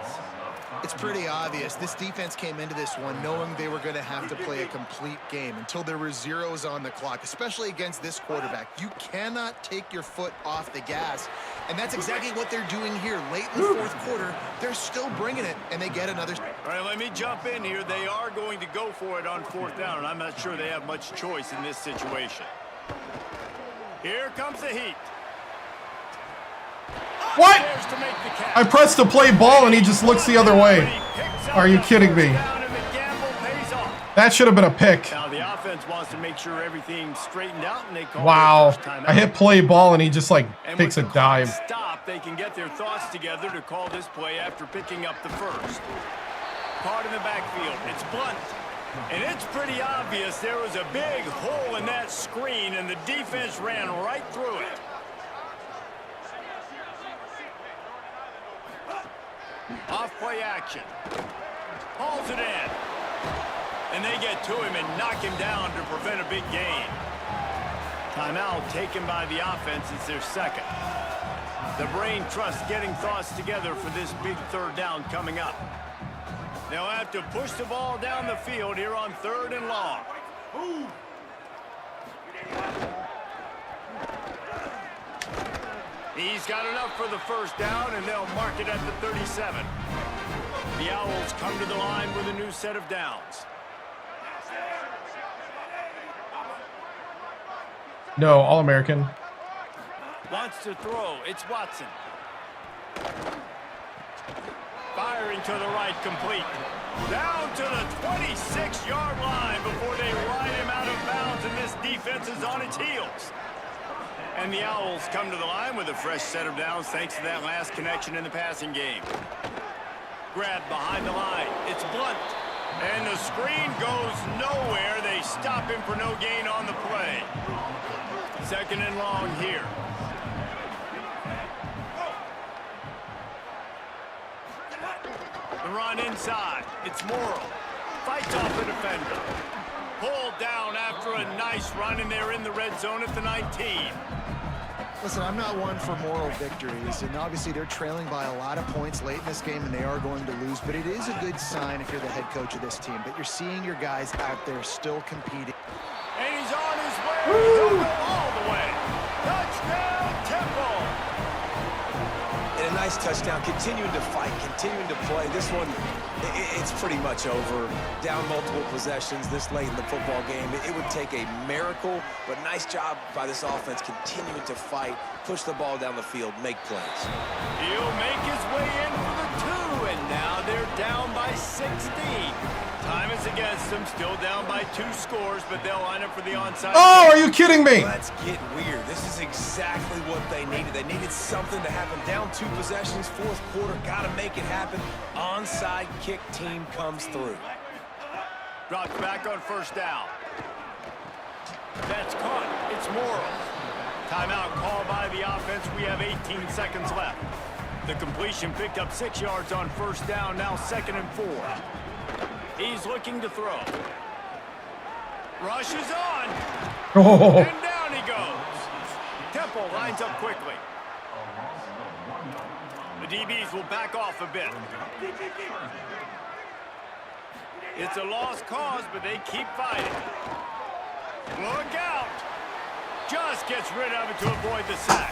It's pretty obvious. This defense came into this one knowing they were going to have to play a complete game until there were zeros on the clock, especially against this quarterback. You cannot take your foot off the gas, and that's exactly what they're doing here. Late in the 4th quarter, they're still bringing it, and they get another. All right, let me jump in here. They are going to go for it on 4th down, and I'm not sure they have much choice in this situation. Here comes the heat. what? Upstairs to make the catch. I pressed to play ball and he just looks the other way. Are you kidding me? That should have been a pick. Now the offense wants to make sure everything's straightened out, and they call Wow. their first timeout. I hit play ball and he just like And takes a with the clock dive. Stop, they can get their thoughts together to call this play after picking up the first. Caught in the backfield. It's Blunt. And it's pretty obvious there was a big hole in that screen, and the defense ran right through it. Off play action. Hauls it in. And they get to him and knock him down to prevent a big gain. Timeout taken by the offense. It's their 2nd. The brain trust getting thoughts together for this big 3rd down coming up. They'll have to push the ball down the field here on 3rd and long. He's got enough for the first down, and they'll mark it at the 37. The Owls come to the line with a new set of downs. No, All-American. Wants to throw. It's Watson. Firing to the right, complete. Down to the 26-yard line before they ride him out of bounds, and this defense is on its heels. And the Owls come to the line with a fresh set of downs thanks to that last connection in the passing game. Grab behind the line. It's Blunt. And the screen goes nowhere. They stop him for no gain on the play. 2nd and long here. run inside. It's Morrill. Fights off the defender. Pulled down after a nice run, and they're in the red zone at the 19. Listen, I'm not one for moral victories, and obviously they're trailing by a lot of points late in this game, and they are going to lose, but it is a good sign if you're the head coach of this team, that you're seeing your guys out there still competing. And he's on his way. He'll go all the way. Touchdown, Temple. And a nice touchdown, continuing to fight, continuing to play. This one, it's pretty much over. Down multiple possessions this late in the football game. It would take a miracle, but nice job by this offense continuing to fight, push the ball down the field, make plays. He'll make his way in for the 2, and now they're down by 16. Time is against them, still down by 2 scores, but they'll line up for the onside. Oh, are you kidding me? Let's get weird. This is exactly what they needed. They needed something to happen. Down 2 possessions, fourth quarter, got to make it happen. Onside kick team comes through. Drops back on first down. That's caught. It's Morrill. Timeout called by the offense. We have 18 seconds left. The completion picked up 6 yards on first down, now 2nd and 4. He's looking to throw. Rushes on. Oh. And down he goes. Temple lines up quickly. The DBs will back off a bit. It's a lost cause, but they keep fighting. Look out. Just gets rid of it to avoid the sack.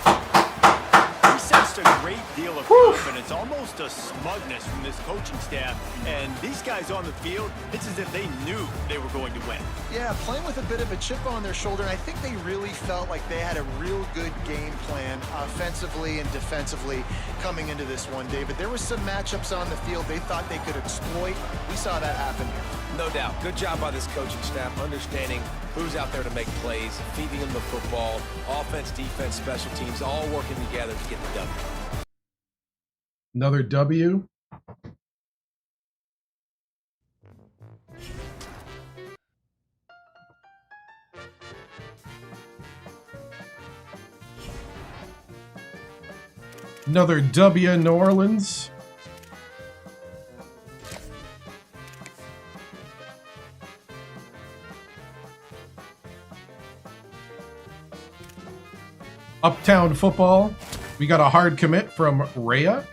He sensed a great deal of confidence, almost a smugness from this coaching staff. And these guys on the field, it's as if they knew they were going to win. Yeah, playing with a bit of a chip on their shoulder, and I think they really felt like they had a real good game plan offensively and defensively coming into this one, David. There were some matchups on the field they thought they could exploit. We saw that happen here. No doubt. Good job by this coaching staff, understanding who's out there to make plays, feeding them the football, offense, defense, special teams, all working together to get the W. Another W. Another W in New Orleans. Uptown football. We got a hard commit from Rhea.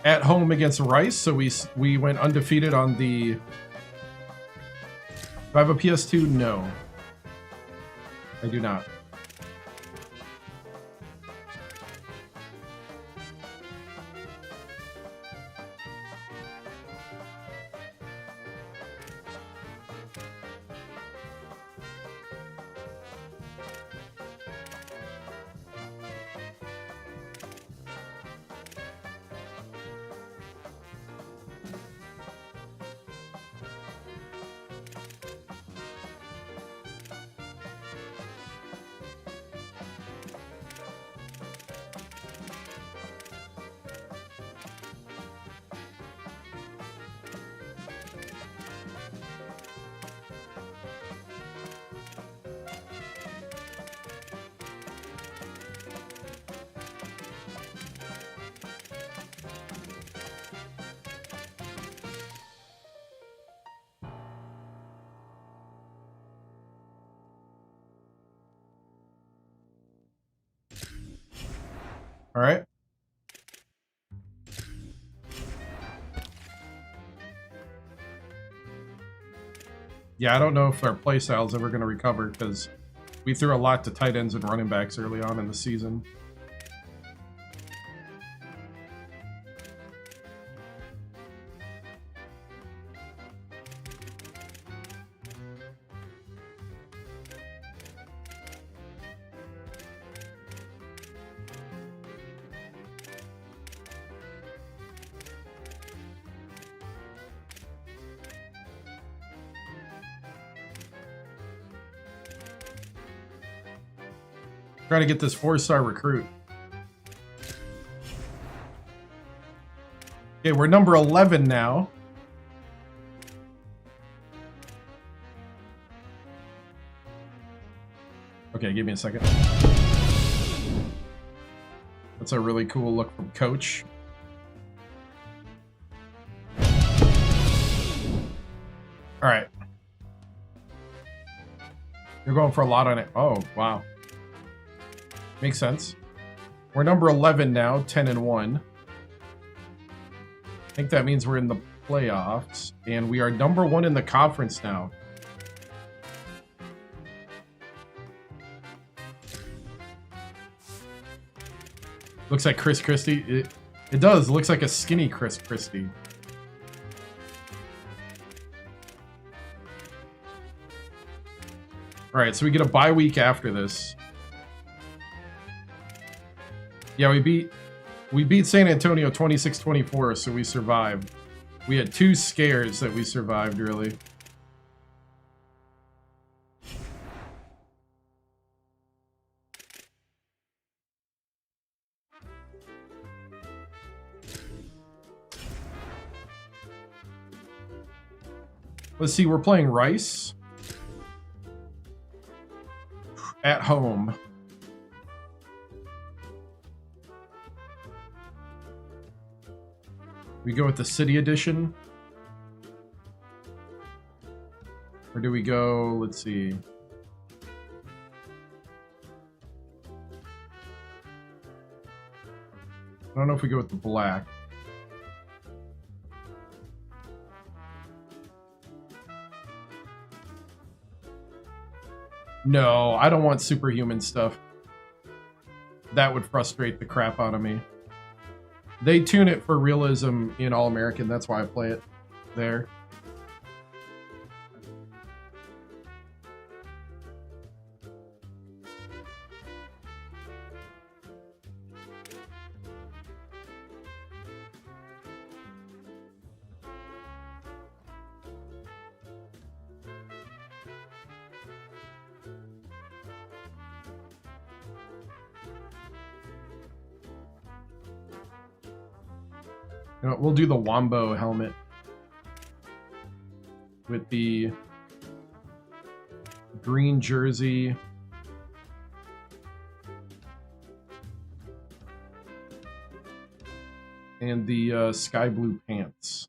At home against Rice, so we went undefeated on the... Do I have a PS2? No. I do not. All right. Yeah, I don't know if our play style is ever going to recover because we threw a lot to tight ends and running backs early on in the season. Trying to get this 4-star recruit. Okay, we're number 11 now. Okay, give me a second. That's a really cool look from Coach. All right. You're going for a lot on it. Oh, wow. Makes sense. We're number 11 now, 10-1. I think that means we're in the playoffs, and we are number 1 in the conference now. Looks like Chris Christie. It does. Looks like a skinny Chris Christie. All right, so we get a bye week after this. Yeah, we beat San Antonio 26-24, so we survived. We had 2 scares that we survived, really. Let's see, we're playing Rice at home. We go with the City Edition. Or do we go, let's see. I don't know if we go with the black. No, I don't want superhuman stuff. That would frustrate the crap out of me. They tune it for realism in All-American. That's why I play it there. You know, we'll do the Wombo helmet with the green jersey. And the sky blue pants.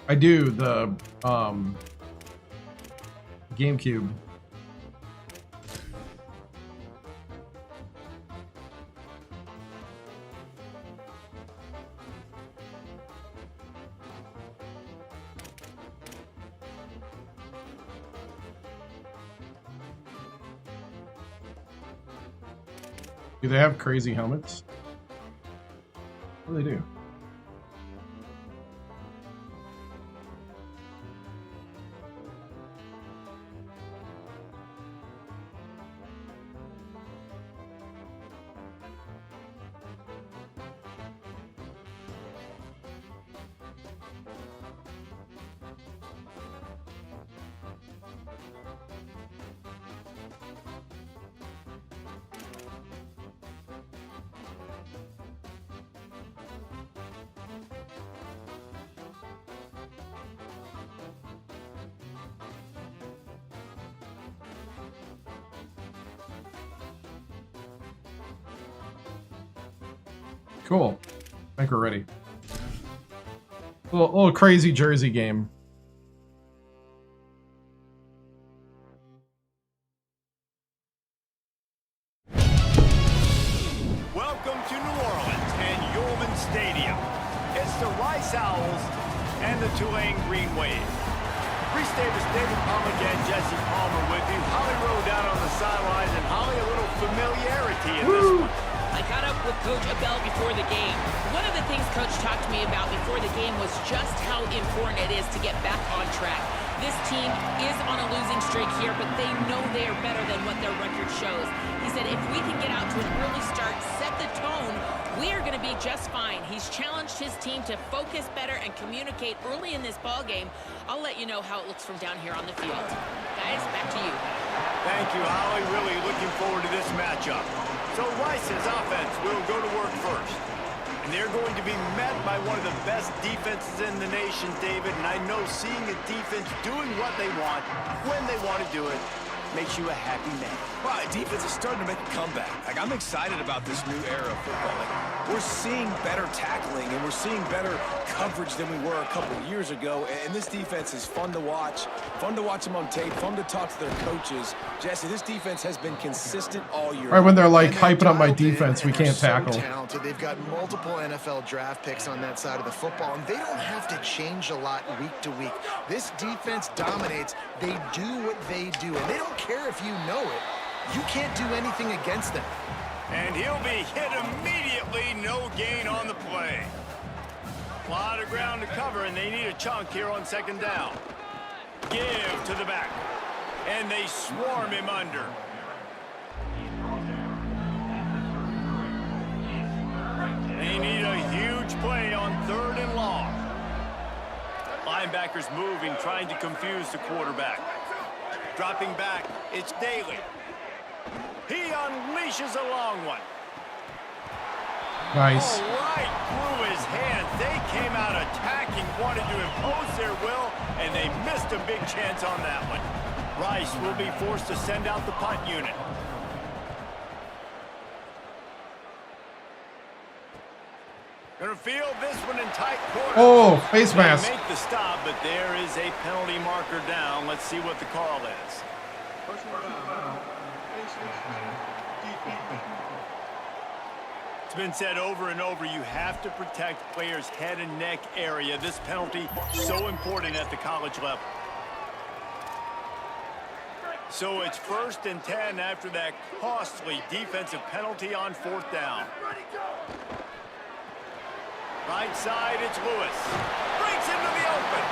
I do the GameCube. Do they have crazy helmets? What do they do? Cool. I think we're ready. A little crazy jersey game. Welcome to New Orleans and Yeoman Stadium. It's the Rice Owls and the Tulane Green Wave. Reese Davis, David Palmer, and Jesse Palmer with you. Holly Rowe down on the sidelines, and Holly, a little familiarity in this one. I caught up with Coach Abell before the game. One of the things Coach talked to me about before the game was just how important it is to get back on track. This team is on a losing streak here, but they know they are better than what their record shows. He said if we can get out to an early start, set the tone, we are going to be just fine. He's challenged his team to focus better and communicate early in this ball game. I'll let you know how it looks from down here on the field. Guys, back to you. Thank you, Holly. Really looking forward to this matchup. So Rice's offense will go to work first. And they're going to be met by one of the best defenses in the nation, David. And I know seeing a defense doing what they want, when they want to do it, makes you a happy man. Well, defense is starting to make a comeback. Like, I'm excited about this new era of football. Like, we're seeing better tackling and we're seeing better coverage than we were a couple of years ago. And this defense is fun to watch them on tape, fun to talk to their coaches. Jesse, this defense has been consistent all year. Right when they're like hyping up my defense, we can't tackle. Talented. They've got multiple NFL draft picks on that side of the football, and they don't have to change a lot week to week. This defense dominates. They do what they do, and they don't care if you know it. You can't do anything against them. And he'll be hit immediately. No gain on the play. A lot of ground to cover, and they need a chunk here on second down. Give to the back. And they swarm him under. They need a huge play on 3rd and long. Linebackers moving, trying to confuse the quarterback. Dropping back, it's Daly. He unleashes a long one. Nice. Oh, right through his hands. They came out attacking, wanted to impose their will, and they missed a big chance on that one. Rice will be forced to send out the punt unit. Gonna field this one in tight quarters. Oh, face mask. They make the stop, but there is a penalty marker down. Let's see what the call is. It's been said over and over, you have to protect players' head and neck area. This penalty so important at the college level. So it's 1st and 10 after that costly defensive penalty on 4th down. Right side, it's Lewis. Breaks into the open.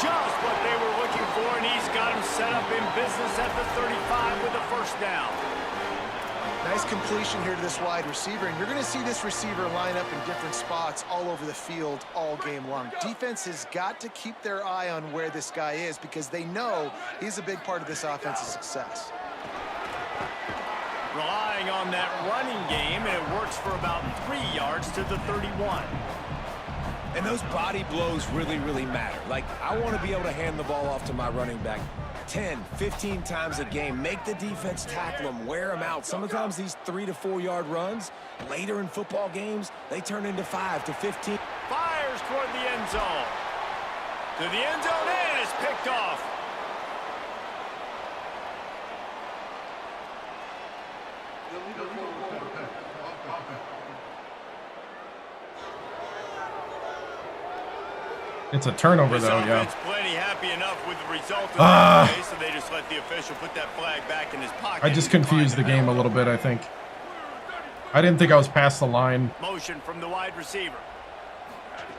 Just what they were looking for, and he's got him set up in business at the 35 with a 1st down. Nice completion here to this wide receiver, and you're going to see this receiver line up in different spots all over the field all game long. Defense has got to keep their eye on where this guy is because they know he's a big part of this offense's success. Relying on that running game, and it works for about 3 yards to the 31. And those body blows really, really matter. Like, I want to be able to hand the ball off to my running back 10, 15 times a game. Make the defense tackle them, wear them out. Sometimes these 3 to 4 yard runs, later in football games, they turn into 5 to 15. Fires toward the end zone. To the end zone, and it's picked off. It's a turnover, though, yeah. Plenty happy enough with the result of that play, so they just let the official put that flag back in his pocket. I just confused the game a little bit, I think. I didn't think I was past the line. Motion from the wide receiver.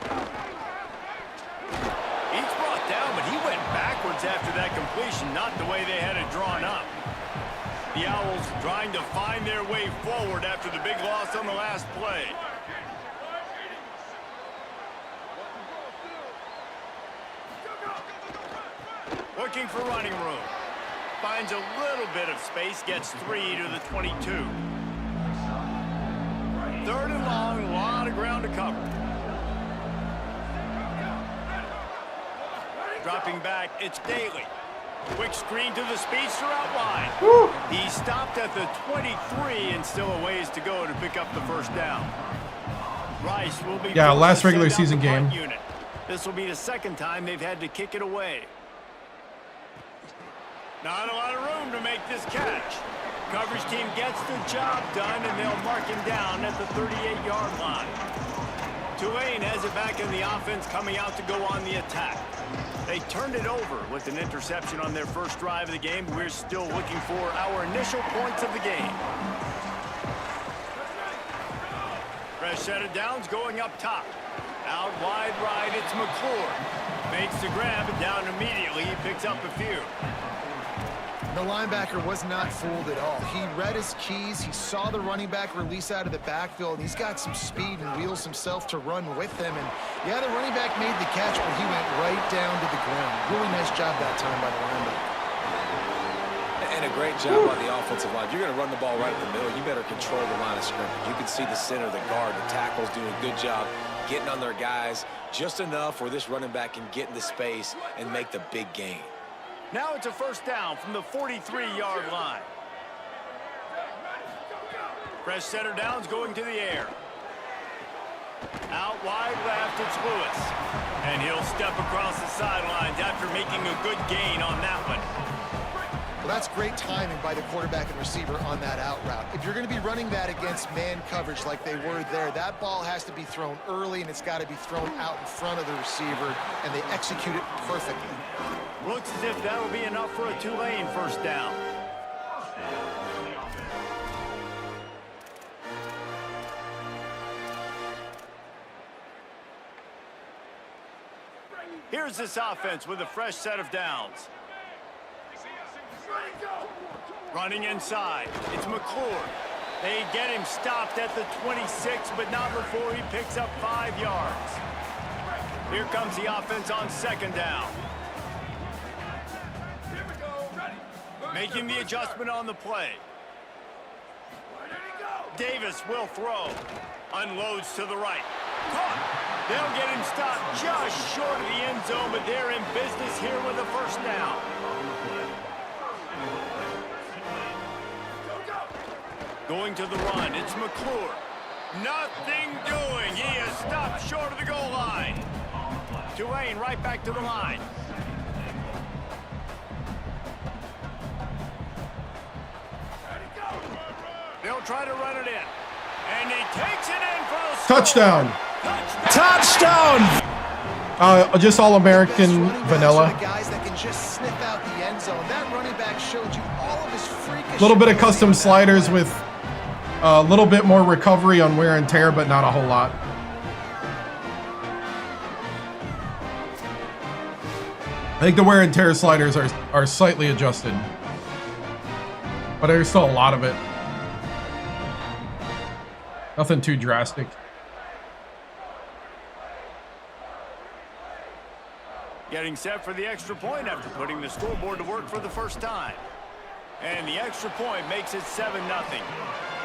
He's brought down, but he went backwards after that completion, not the way they had it drawn up. The Owls trying to find their way forward after the big loss on the last play. Looking for running room. Finds a little bit of space, gets 3 to the 22. 3rd and long, a lot of ground to cover. Dropping back, it's Daly. Quick screen to the speedster out wide. Woo. He stopped at the 23 and still a ways to go to pick up the 1st down. Rice will be last regular season game. Unit. This will be the 2nd time they've had to kick it away. Not a lot of room to make this catch. Coverage team gets the job done, and they'll mark him down at the 38-yard line. Tulane has it back in the offense, coming out to go on the attack. They turned it over with an interception on their first drive of the game. We're still looking for our initial points of the game. Fresh set of downs going up top. Out wide right, it's McClure. Makes the grab and down immediately. He picks up a few. The linebacker was not fooled at all. He read his keys. He saw the running back release out of the backfield, and he's got some speed and wheels himself to run with them. And yeah, the running back made the catch, but he went right down to the ground. Really nice job that time by the linebacker. And a great job by the offensive line. You're going to run the ball right at the middle. You better control the line of scrimmage. You can see the center, the guard, the tackles doing a good job getting on their guys just enough where this running back can get into space and make the big gain. Now it's a first down from the 43-yard line. Fresh center downs going to the air. Out wide left, it's Lewis. And he'll step across the sidelines after making a good gain on that one. Well, that's great timing by the quarterback and receiver on that out route. If you're going to be running that against man coverage like they were there, that ball has to be thrown early, and it's got to be thrown out in front of the receiver, and they execute it perfectly. Looks as if that'll be enough for a Tulane first down. Here's this offense with a fresh set of downs. Running inside, it's McClure. They get him stopped at the 26, but not before he picks up 5 yards. Here comes the offense on second down. Making the adjustment on the play. Davis will throw. Unloads to the right. Caught. They'll get him stopped just short of the end zone, but they're in business here with a first down. Going to the run, it's McClure. Nothing doing. He is stopped short of the goal line. Tulane right back to the line. They'll try to run it in. And he takes it in for a Touchdown. Touchdown. Just All-American vanilla. Guys that can just sniff out the end zone. That running back showed you all of his freakish. A little bit of custom sliders with a little bit more recovery on wear and tear, but not a whole lot. I think the wear and tear sliders are slightly adjusted, but there's still a lot of it. Nothing too drastic. Getting set for the extra point after putting the scoreboard to work for the first time. And the extra point makes it 7-0.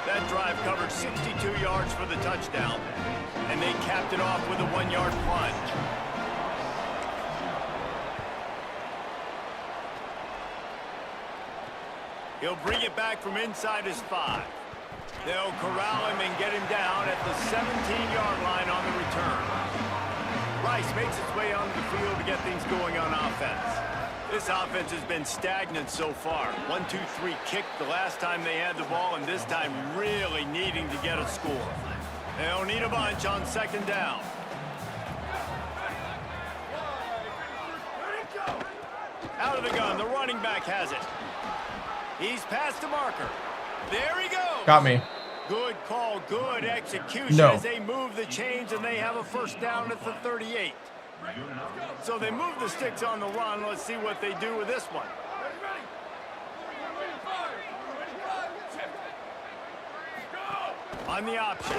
That drive covered 62 yards for the touchdown. And they capped it off with a 1-yard plunge. He'll bring it back from inside his 5. They'll corral him and get him down at the 17-yard line on the return. Rice makes its way onto the field to get things going on offense. This offense has been stagnant so far. 1-2-3 kick the last time they had the ball, and this time really needing to get a score. They'll need a bunch on second down. Out of the gun, the running back has it. He's past the marker. There he goes. Got me. Good call, good execution No. as they move the chains and they have a first down at the 38. So they move the sticks on the run. Let's see what they do with this one. On the option.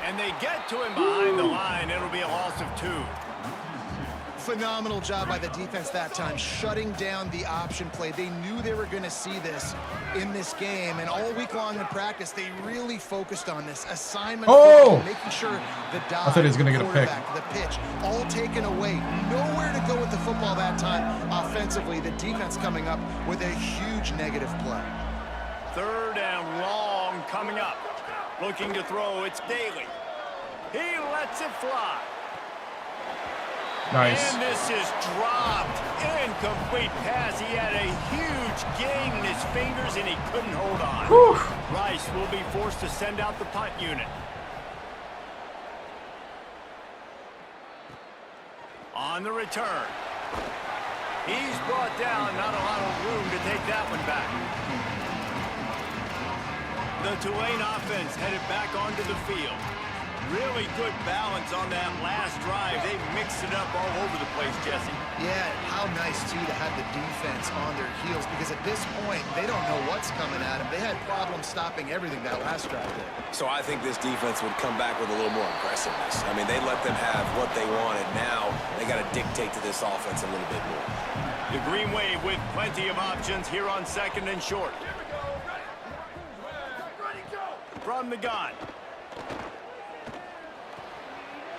And they get to him behind the line. It'll be a loss of 2. Phenomenal job by the defense that time, shutting down the option play. They knew they were going to see this in this game, and all week long in practice, they really focused on this assignment. Oh! Making sure the dive, I thought he was going to get a pick. The pitch, all taken away. Nowhere to go with the football that time. Offensively, the defense coming up with a huge negative play. 3rd and long coming up. Looking to throw, it's Daly. He lets it fly. Nice. And this is dropped. Incomplete pass. He had a huge gain in his fingers, and he couldn't hold on. Whew. Rice will be forced to send out the punt unit. On the return. He's brought down, not a lot of room to take that one back. The Tulane offense headed back onto the field. Really good balance on that last drive. They mixed it up all over the place, Jesse. Yeah, how nice, too, to have the defense on their heels, because at this point, they don't know what's coming at them. They had problems stopping everything that last drive did. So I think this defense would come back with a little more aggressiveness. I mean, they let them have what they wanted. Now they got to dictate to this offense a little bit more. The Green Wave with plenty of options here on 2nd and short. From the gun.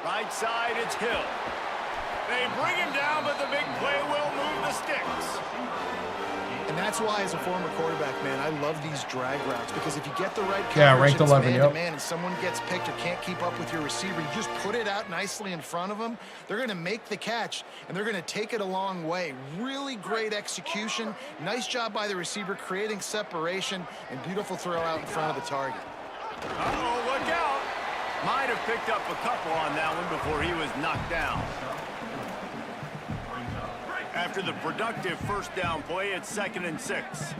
Right side, it's Hill. They bring him down, but the big play will move the sticks. And that's why, as a former quarterback, man, I love these drag routes, because if you get the right coverage, Yeah, ranked 11, yep. man, and someone gets picked or can't keep up with your receiver, you just put it out nicely in front of them. They're going to make the catch, and they're going to take it a long way. Really great execution. Nice job by the receiver creating separation, and beautiful throw out in front of the target. Uh-oh, look out. Might have picked up a couple on that one before he was knocked down. After the productive first down play, it's 2nd and 6.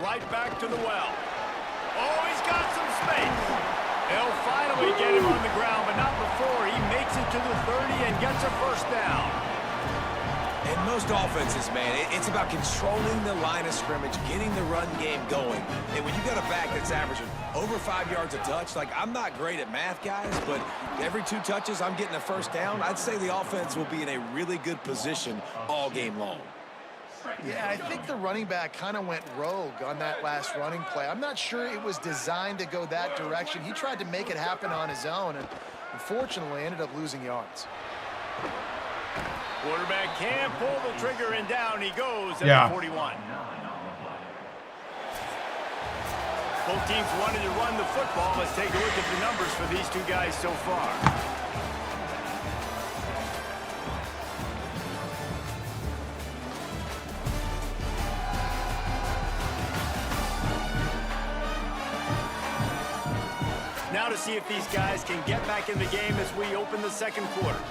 Right back to the well. Oh, he's got some space. They'll finally get him on the ground, but not before he makes it to the 30 and gets a first down. In most offenses, man, it's about controlling the line of scrimmage, getting the run game going. And when you got a back that's averaging over 5 yards a touch, like, I'm not great at math, guys, but every 2 touches I'm getting a first down, I'd say the offense will be in a really good position all game long. Yeah, I think the running back kind of went rogue on that last running play. I'm not sure it was designed to go that direction. He tried to make it happen on his own, and unfortunately ended up losing yards. Quarterback can pull the trigger, and down he goes at the 41. Both teams wanted to run the football. Let's take a look at the numbers for these two guys so far. Now to see if these guys can get back in the game as we open the 2nd quarter.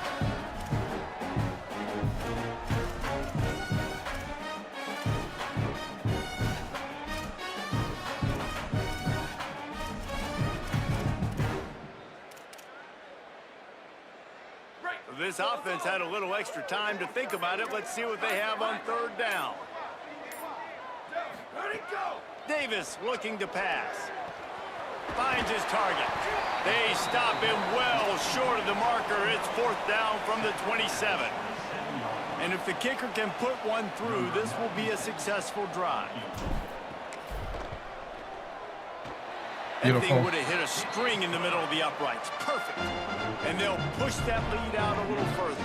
This offense had a little extra time to think about it. Let's see what they have on 3rd down. Davis looking to pass. Finds his target. They stop him well short of the marker. It's 4th down from the 27. And if the kicker can put one through, this will be a successful drive. That thing would have hit a string in the middle of the uprights. Perfect. And they'll push that lead out a little further.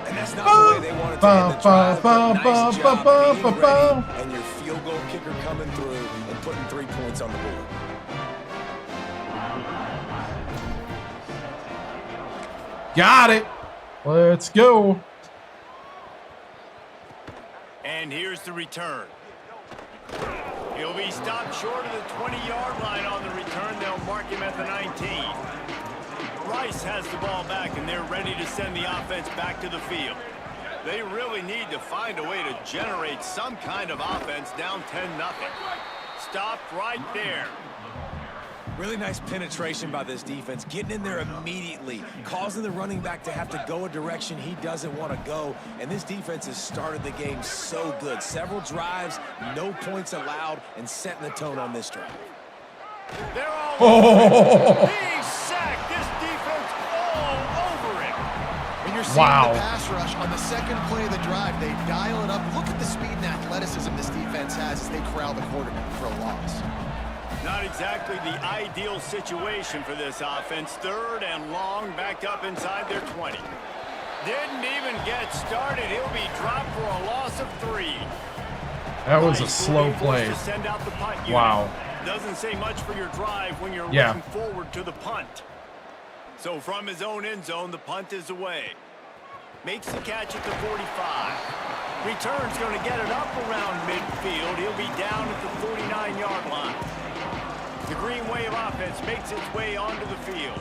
And that's not the way they wanted to end the drive, but nice job being ready, and your field goal kicker coming through and putting 3 points on the board. Got it. Let's go. And here's the return. He'll be stopped short of the 20-yard line on the return. They'll mark him at the 19. Rice has the ball back, and they're ready to send the offense back to the field. They really need to find a way to generate some kind of offense down 10-0. Stopped right there. Really nice penetration by this defense, getting in there immediately, causing the running back to have to go a direction he doesn't want to go. And this defense has started the game so good. Several drives, no points allowed, and setting the tone on this drive. They're all over it. He's sacked. This defense all over it. When you're seeing the pass rush on the 2nd play of the drive, they dial it up. Look at the speed and athleticism this defense has as they corral the quarterback for a loss. Not exactly the ideal situation for this offense. 3rd and long, backed up inside their 20. Didn't even get started. He'll be dropped for a loss of 3. That was a slow play. To send out the punt unit. Wow. Doesn't say much for your drive when you're looking forward to the punt. So from his own end zone, the punt is away. Makes the catch at the 45. Return's going to get it up around midfield. He'll be down at the 49-yard line. The Green Wave offense makes its way onto the field.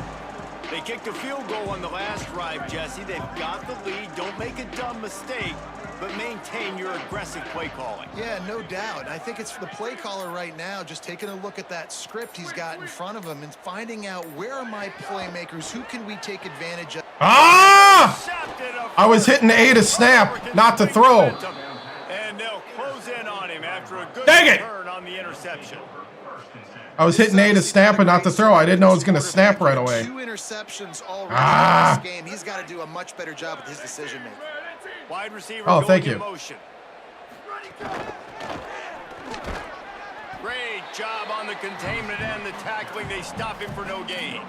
They kicked a field goal on the last drive, Jesse. They've got the lead. Don't make a dumb mistake, but maintain your aggressive play calling. Yeah, no doubt. I think it's the play caller right now just taking a look at that script he's got in front of him and finding out where are my playmakers, who can we take advantage of. Ah! I was hitting A to snap, not to throw. And they'll close in on him after a good Dang it! turn on the interception. I was hitting A to snap and not to throw. I didn't know it was going to snap right away. 2 interceptions already in this game. He's got to do a much better job with his decision making. Wide receiver oh, thank going you. in motion. Great job on the containment and the tackling. They stop him for no gain.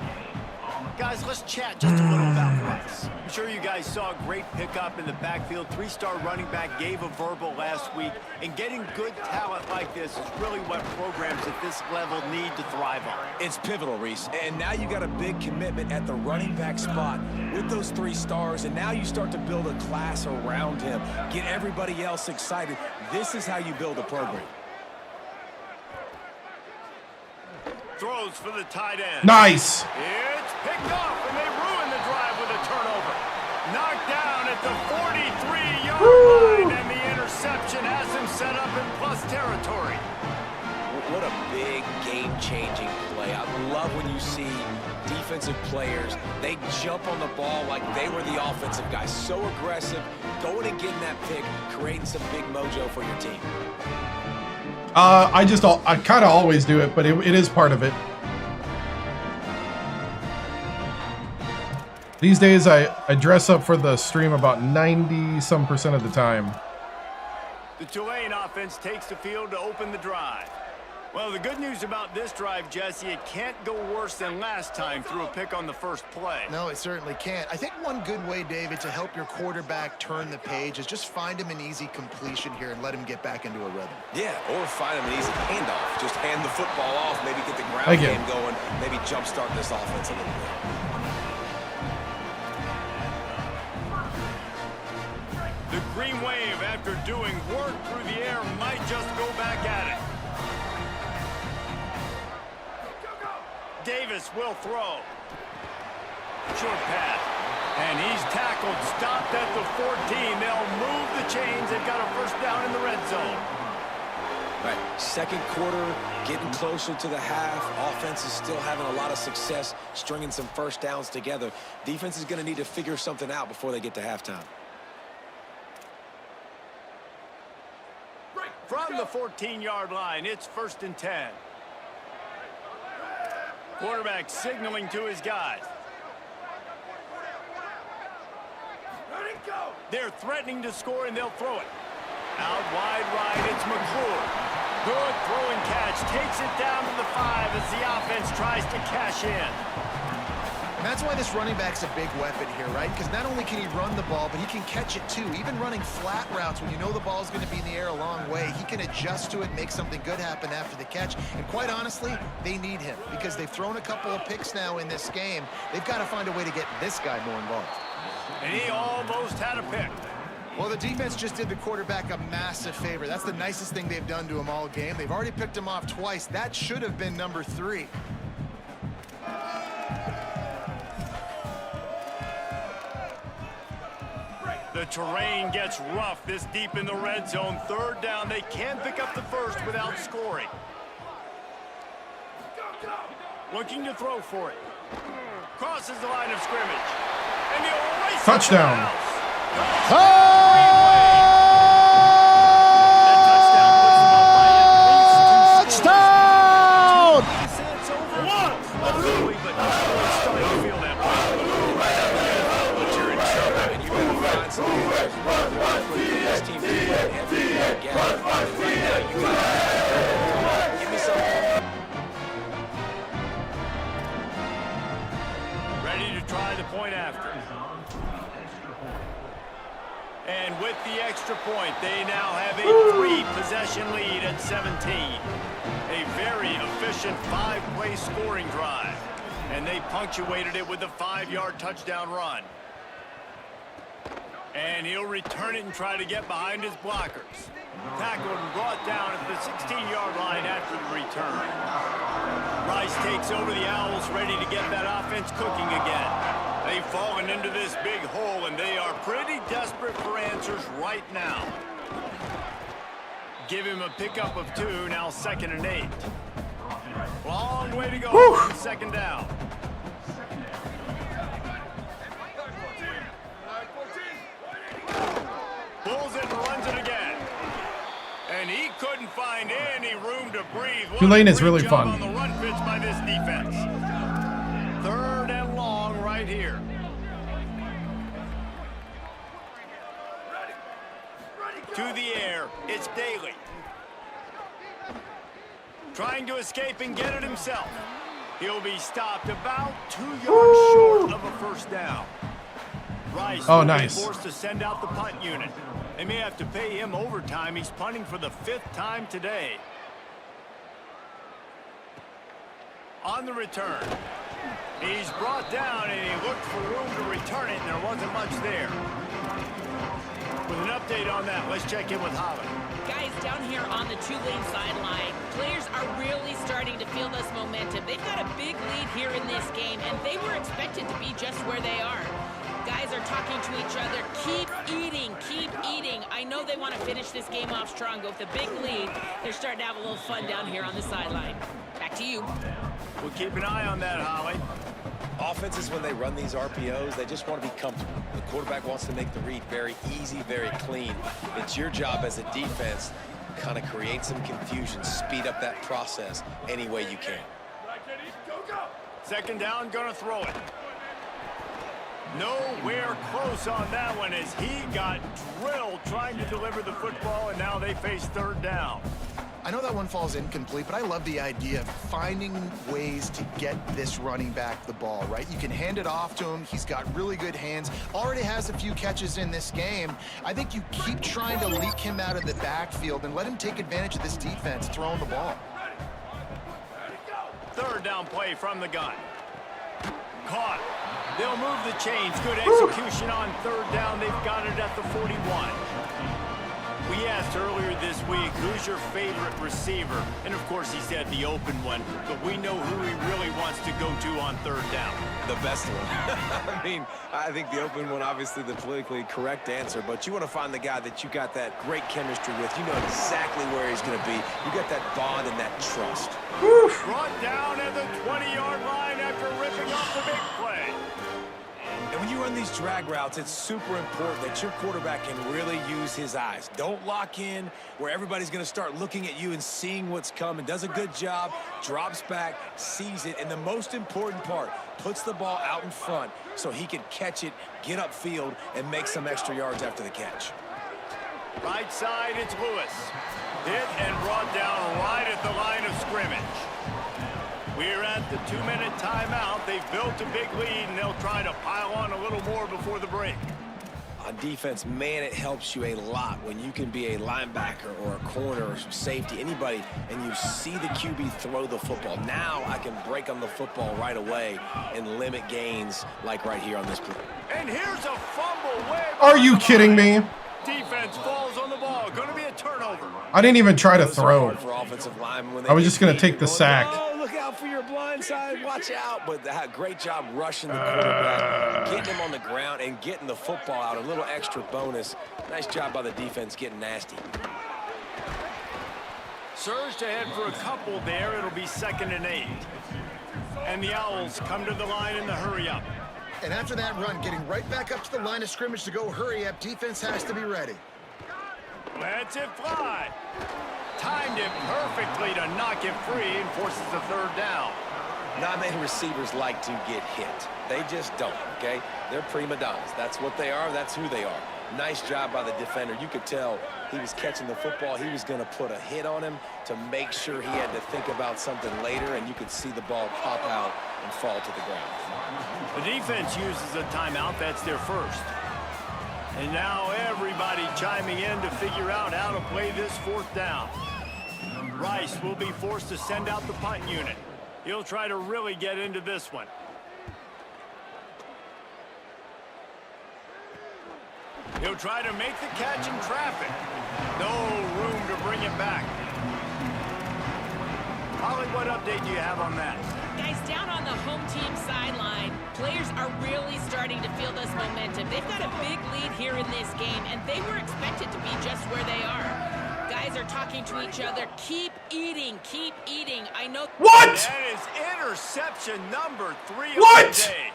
Guys, let's chat just a little about Rice. I'm sure you guys saw a great pickup in the backfield. 3-star running back gave a verbal last week. And getting good talent like this is really what programs at this level need to thrive on. It's pivotal, Reese. And now you got a big commitment at the running back spot with those 3 stars. And now you start to build a class around him. Get everybody else excited. This is how you build a program. Throws for the tight end. Nice. It's picked off, and they ruin the drive with a turnover. Knocked down at the 43-yard line, and the interception has him set up in plus territory. What a big game-changing play. I love when you see defensive players, they jump on the ball like they were the offensive guys. So aggressive, going and getting that pick, creating some big mojo for your team. I kind of always do it, but it is part of it. These days, I dress up for the stream about 90-some% of the time. The Tulane offense takes the field to open the drive. Well, the good news about this drive, Jesse, it can't go worse than last time through a pick on the first play. No, it certainly can't. I think one good way, David, to help your quarterback turn the page is just find him an easy completion here and let him get back into a rhythm. Yeah, or find him an easy handoff. Just hand the football off, maybe get the ground game going, maybe jumpstart this offense a little bit. The green wave, after doing work through the air, might just go back at it. Davis will throw. Short pass. And he's tackled, stopped at the 14. They'll move the chains. They've got a first down in the red zone. Right, second quarter, getting closer to the half. Offense is still having a lot of success stringing some first downs together. Defense is going to need to figure something out before they get to halftime. From the 14-yard line, it's 1st and 10. Quarterback signaling to his guys. They're threatening to score, and they'll throw it. Out wide right, it's McClure. Good throwing catch. Takes it down to the 5 as the offense tries to cash in. And that's why this running back's a big weapon here, right? Because not only can he run the ball, but he can catch it too. Even running flat routes when you know the ball's going to be in the air a long way, he can adjust to it, make something good happen after the catch. And quite honestly, they need him because they've thrown a couple of picks now in this game. They've got to find a way to get this guy more involved. And he almost had a pick. Well, the defense just did the quarterback a massive favor. That's the nicest thing they've done to him all game. They've already picked him off twice. That should have been number 3. The terrain gets rough this deep in the red zone. 3rd down. They can pick up the first without scoring. Looking to throw for it. Crosses the line of scrimmage. And he'll race touchdown. Ready to try the point after. And with the extra point, they now have a 3-possession lead at 17. A very efficient 5-play scoring drive. And they punctuated it with a 5-yard touchdown run. And he'll return it and try to get behind his blockers. Tackled and brought down at the 16-yard line after the return. Rice takes over the Owls, ready to get that offense cooking again. They've fallen into this big hole, and they are pretty desperate for answers right now. Give him a pickup of 2, now 2nd and 8. Long way to go on 2nd down. Pulls it and runs it again. And he couldn't find any room to breathe. Tulane is really fun. On the run pitch by this defense. 3rd and long right here. To the air, it's Daly. Trying to escape and get it himself. He'll be stopped about 2 yards short of a 1st down. Rice will be forced to send out the punt unit. They may have to pay him overtime. He's punting for the 5th time today. On the return, he's brought down and he looked for room to return it, and there wasn't much there. With an update on that, let's check in with Holland. Guys, down here on the Tulane sideline, players are really starting to feel this momentum. They've got a big lead here in this game, and they were expected to be just where they are. Guys are talking to each other. Keep eating, keep eating. I know they want to finish this game off strong, but with a big lead, they're starting to have a little fun down here on the sideline. Back to you. We'll keep an eye on that, Holly. Offenses, when they run these RPOs, they just want to be comfortable. The quarterback wants to make the read very easy, very clean. It's your job as a defense to kind of create some confusion, speed up that process any way you can. 2nd down, gonna throw it. Nowhere close on that one as he got drilled trying to deliver the football, and now they face 3rd down. I know that one falls incomplete, but I love the idea of finding ways to get this running back the ball, right? You can hand it off to him. He's got really good hands. Already has a few catches in this game. I think you keep trying to leak him out of the backfield and let him take advantage of this defense throwing the ball. 3rd down play from the gun. Caught. They'll move the chains. Good execution on 3rd down. They've got it at the 41. We asked earlier this week, who's your favorite receiver? And, of course, he said the open one. But we know who he really wants to go to on 3rd down. The best one. I mean, I think the open one, obviously the politically correct answer. But you want to find the guy that you got that great chemistry with. You know exactly where he's going to be. You got that bond and that trust. Brought down at the 20-yard line after ripping off the big play. And when you run these drag routes, it's super important that your quarterback can really use his eyes. Don't lock in where everybody's going to start looking at you and seeing what's coming. Does a good job, drops back, sees it, and the most important part, puts the ball out in front so he can catch it, get upfield, and make some extra yards after the catch. Right side, it's Lewis. Hit and brought down right at the line of scrimmage. We're at the 2-minute timeout. They've built a big lead, and they'll try to pile on a little more before the break. On defense, man, it helps you a lot when you can be a linebacker or a corner or safety, anybody, and you see the QB throw the football. Now I can break on the football right away and limit gains like right here on this play. And here's a fumble way. Are you kidding me? Defense falls on the ball. Going to be a turnover. I didn't even try to throw. I was just going to take the sack. Oh, look out for your blind side. Watch out. But great job rushing the quarterback, getting him on the ground, and getting the football out. A little extra bonus. Nice job by the defense getting nasty. Surged ahead for a couple there. It'll be 2nd and 8. And the Owls come to the line in the hurry-up. And after that run, getting right back up to the line of scrimmage to go hurry up, defense has to be ready. Lets it fly. Timed it perfectly to knock it free and forces a 3rd down. Not many receivers like to get hit. They just don't, okay? They're prima donnas. That's what they are. That's who they are. Nice job by the defender. You could tell he was catching the football. He was going to put a hit on him to make sure he had to think about something later, and you could see the ball pop out and fall to the ground. The defense uses a timeout. That's their first. And now everybody chiming in to figure out how to play this 4th down. Rice will be forced to send out the punt unit. He'll try to really get into this one. He'll try to make the catch in traffic. No room to bring it back. Holly, what update do you have on that? Guys, down on the home team sideline, players are really starting to feel this momentum. They've got a big lead here in this game, and they were expected to be just where they are. Guys are talking to each other. Keep eating. Keep eating. I know. What? That is interception number 3 What? of the day.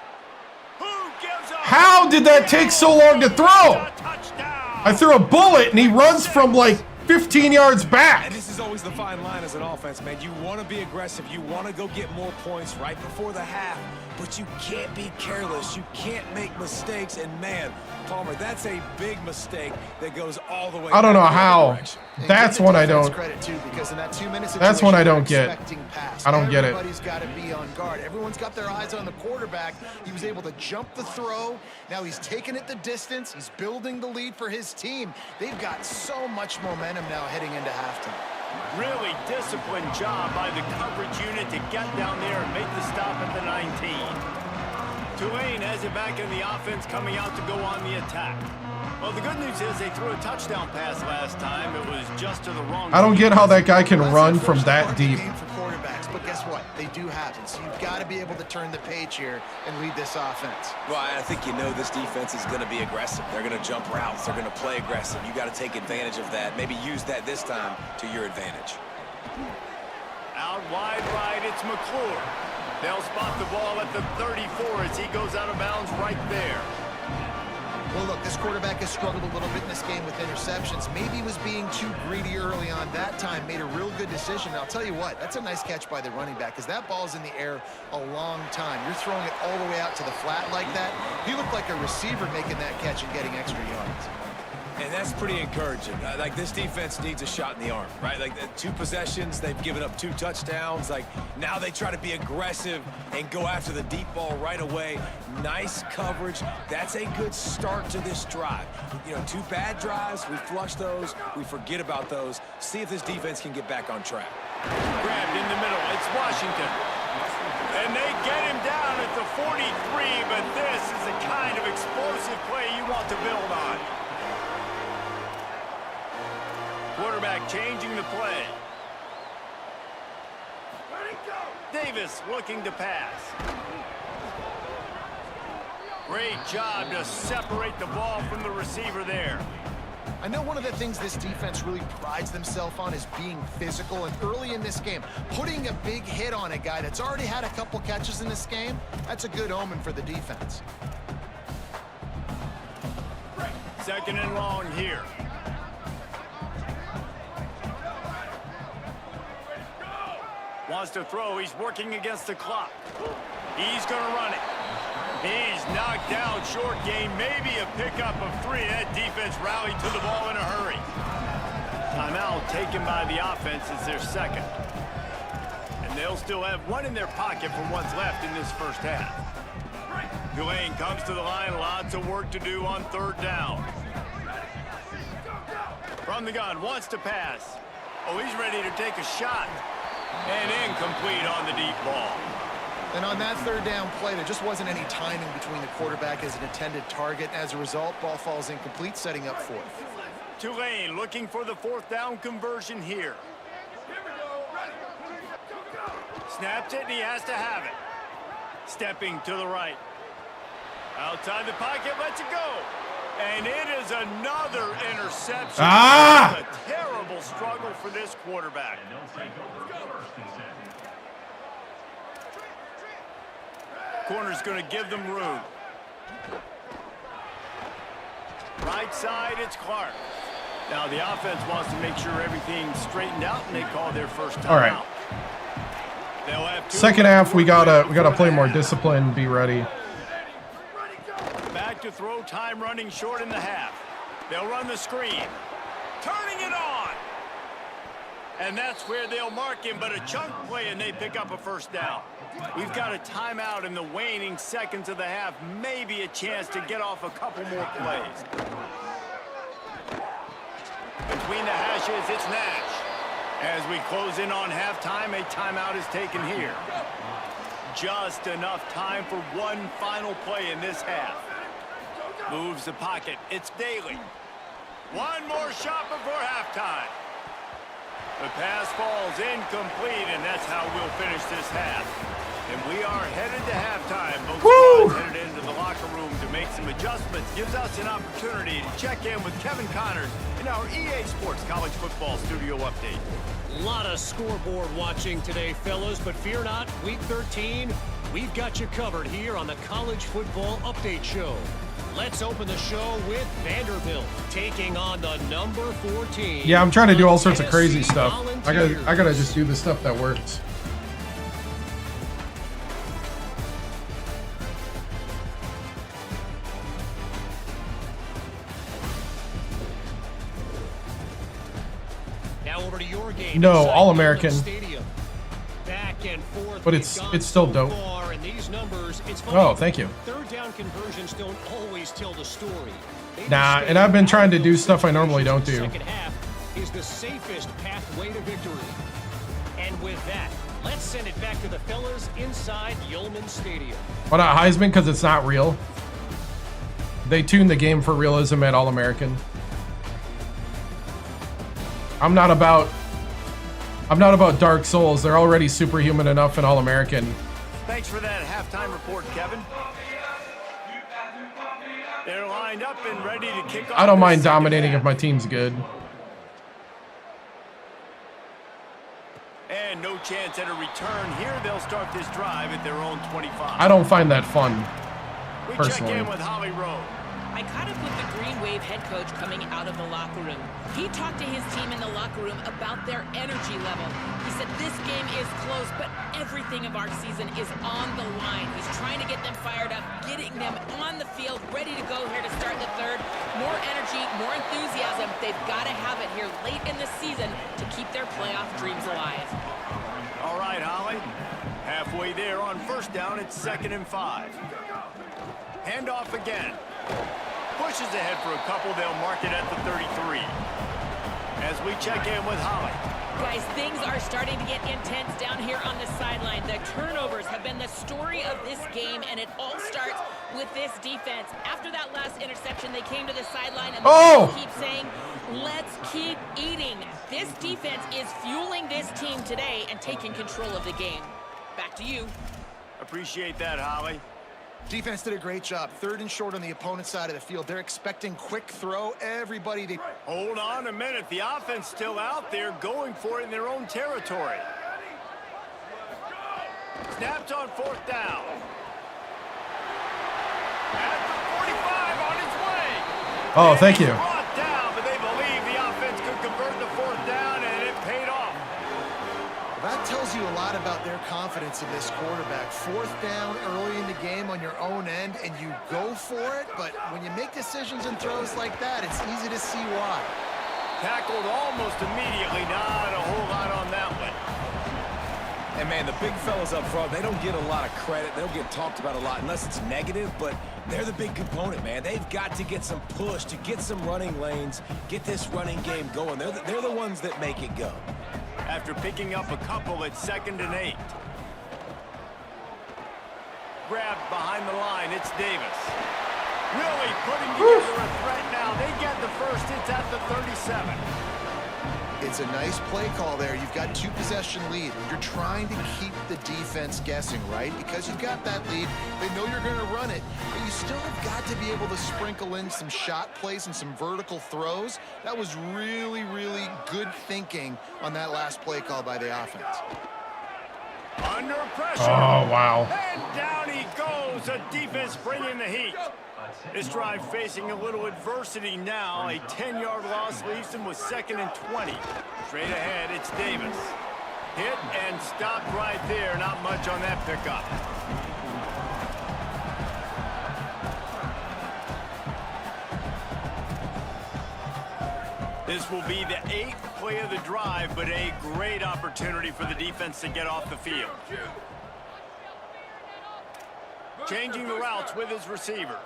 Who gives up? How did that take so long to throw? Touchdown. I threw a bullet and he runs from like 15 yards back. And this is always the fine line as an offense, man. You want to be aggressive. You want to go get more points right before the half, but you can't be careless. You can't make mistakes. And, man, Palmer, that's a big mistake that goes all the way I don't know back the other how. direction. That's one I don't. Credit too, because in that 2-minute That's one I situation, don't get. expecting pass. I don't get it. Everybody's got to be on guard. Everyone's got their eyes on the quarterback. He was able to jump the throw. Now he's taking it the distance. He's building the lead for his team. They've got so much momentum now heading into halftime. Really disciplined job by the coverage unit to get down there and make the stop at the 19. Tulane has it back in the offense, coming out to go on the attack. Well, the good news is they threw a touchdown pass last time. It was just to the wrong. I don't get how that guy can run from that deep. Game for quarterbacks, but guess what? They do happen. So you've got to be able to turn the page here and lead this offense. Well, I think you know this defense is going to be aggressive. They're going to jump routes. They're going to play aggressive. You got to take advantage of that. Maybe use that this time to your advantage. Out wide right, it's McClure. They'll spot the ball at the 34 as he goes out of bounds right there. Well, look, this quarterback has struggled a little bit in this game with interceptions. Maybe he was being too greedy early on. That time made a real good decision. And I'll tell you what, that's a nice catch by the running back, because that ball's in the air a long time. You're throwing it all the way out to the flat like that. He looked like a receiver making that catch and getting extra yards. And that's pretty encouraging. Like, this defense needs a shot in the arm, right? Like, 2 possessions, they've given up 2 touchdowns. Like, now they try to be aggressive and go after the deep ball right away. Nice coverage. That's a good start to this drive. You know, 2 bad drives, we flush those, we forget about those. See if this defense can get back on track. Grabbed in the middle, it's Washington. And they get him down at the 43, but this is the kind of explosive play you want to build on. Quarterback changing the play. Davis looking to pass. Great job to separate the ball from the receiver there. I know one of the things this defense really prides themselves on is being physical, and early in this game, putting a big hit on a guy that's already had a couple catches in this game, that's a good omen for the defense. Second and long here. Wants to throw. He's working against the clock. He's going to run it. He's knocked down. Short game. Maybe a pickup of 3. That defense rallied to the ball in a hurry. Timeout taken by the offense is their second. And they'll still have 1 in their pocket for what's left in this first half. Tulane comes to the line. Lots of work to do on 3rd down. From the gun. Wants to pass. Oh, he's ready to take a shot. And incomplete on the deep ball. And on that 3rd down play, there just wasn't any timing between the quarterback as an intended target. As a result, ball falls incomplete, setting up 4th. Tulane looking for the 4th down conversion here. Snaps it, and he has to have it. Stepping to the right. Outside the pocket, lets it go. And it is another interception. Ah! It's a terrible struggle for this quarterback. Corner's going to give them room. Right side, it's Clark. Now the offense wants to make sure everything's straightened out, and they call their first time All right. out. They'll have 2 Second half, we gotta play more discipline. Be ready. Back to throw, time running short in the half. They'll run the screen. Turning it on. And that's where they'll mark him, but a chunk play, and they pick up a 1st down. We've got a timeout in the waning seconds of the half. Maybe a chance to get off a couple more plays. Between the hashes, it's Nash. As we close in on halftime, a timeout is taken here. Just enough time for 1 final play in this half. Moves the pocket. It's Daly. One more shot before halftime. The pass falls incomplete, and that's how we'll finish this half. And we are headed to halftime. Both squads headed into the locker room to make some adjustments. Gives us an opportunity to check in with Kevin Connors in our EA Sports College Football Studio Update. A lot of scoreboard watching today, fellas, but fear not, Week 13, we've got you covered here on the College Football Update Show. Let's open the show with Vanderbilt taking on the number 14. Yeah, I'm trying to do all sorts of crazy stuff. I gotta just do the stuff that works. Now over to your game. No, All-American. Back and forth. But it's still dope. And these numbers, it's Oh, thank you. Third down conversions don't always tell the story. Nah, and I've been trying to do stuff I normally don't do. Second half is the safest pathway to victory. And with that, let's send it back to the fellas inside Yulman Stadium. Why not Heisman? Because it's not real. They tuned the game for realism at All-American. I'm not about Dark Souls. They're already superhuman enough in All-American. Thanks for that halftime report, Kevin. They're lined up and ready to kick off. I don't mind dominating if my team's good. And no chance at a return here. They'll start this drive at their own 25. I don't find that fun, We personally. check in with Holly Rowe. I caught up with the Green Wave head coach coming out of the locker room. He talked to his team in the locker room about their energy level. He said this game is close, but everything of our season is on the line. He's trying to get them fired up, getting them on the field, ready to go here to start the third. More energy, more enthusiasm. They've got to have it here late in the season to keep their playoff dreams alive. All right, Holly. Halfway there on first down, it's 2nd and 5. Handoff again. Pushes ahead for a couple. They'll mark it at the 33. As we check in with Holly. Guys, things are starting to get intense down here on the sideline. The turnovers have been the story of this game, and it all starts with this defense. After that last interception, they came to the sideline and keep saying, let's keep eating. This defense is fueling this team today and taking control of the game. Back to you. Appreciate that, Holly. Defense did a great job. 3rd and short on the opponent's side of the field. They're expecting quick throw. Everybody. Hold on a minute. The offense still out there going for it in their own territory. Snapped on 4th down. At the 45 on its way. Oh, thank you. Brought down, but they believe the offense could convert the 4th down, and it paid off. That tells you a lot about their confidence in this quarterback. 4th down early in the game on your own end, and you go for it. But when you make decisions and throws like that, it's easy to see why. Tackled almost immediately. Not a whole lot on that one. And, man, the big fellas up front, they don't get a lot of credit. They don't get talked about a lot unless it's negative, but they're the big component, man. They've got to get some push, to get some running lanes, get this running game going. They're the ones that make it go. After picking up a couple, it's 2nd and 8. Grabbed behind the line, it's Davis. Really putting together a threat now. They get the first, it's at the 37. It's a nice play call there. You've got 2-possession lead. You're trying to keep the defense guessing, right? Because you've got that lead. They know you're going to run it, but you still have got to be able to sprinkle in some shot plays and some vertical throws. That was really, really good thinking on that last play call by the offense. Under pressure. Oh, wow. And down he goes. The defense bringing the heat. This drive facing a little adversity now. A 10-yard loss leaves them with 2nd and 20. Straight ahead, it's Davis. Hit and stopped right there. Not much on that pickup. This will be the 8th play of the drive, but a great opportunity for the defense to get off the field. Changing the routes with his receivers.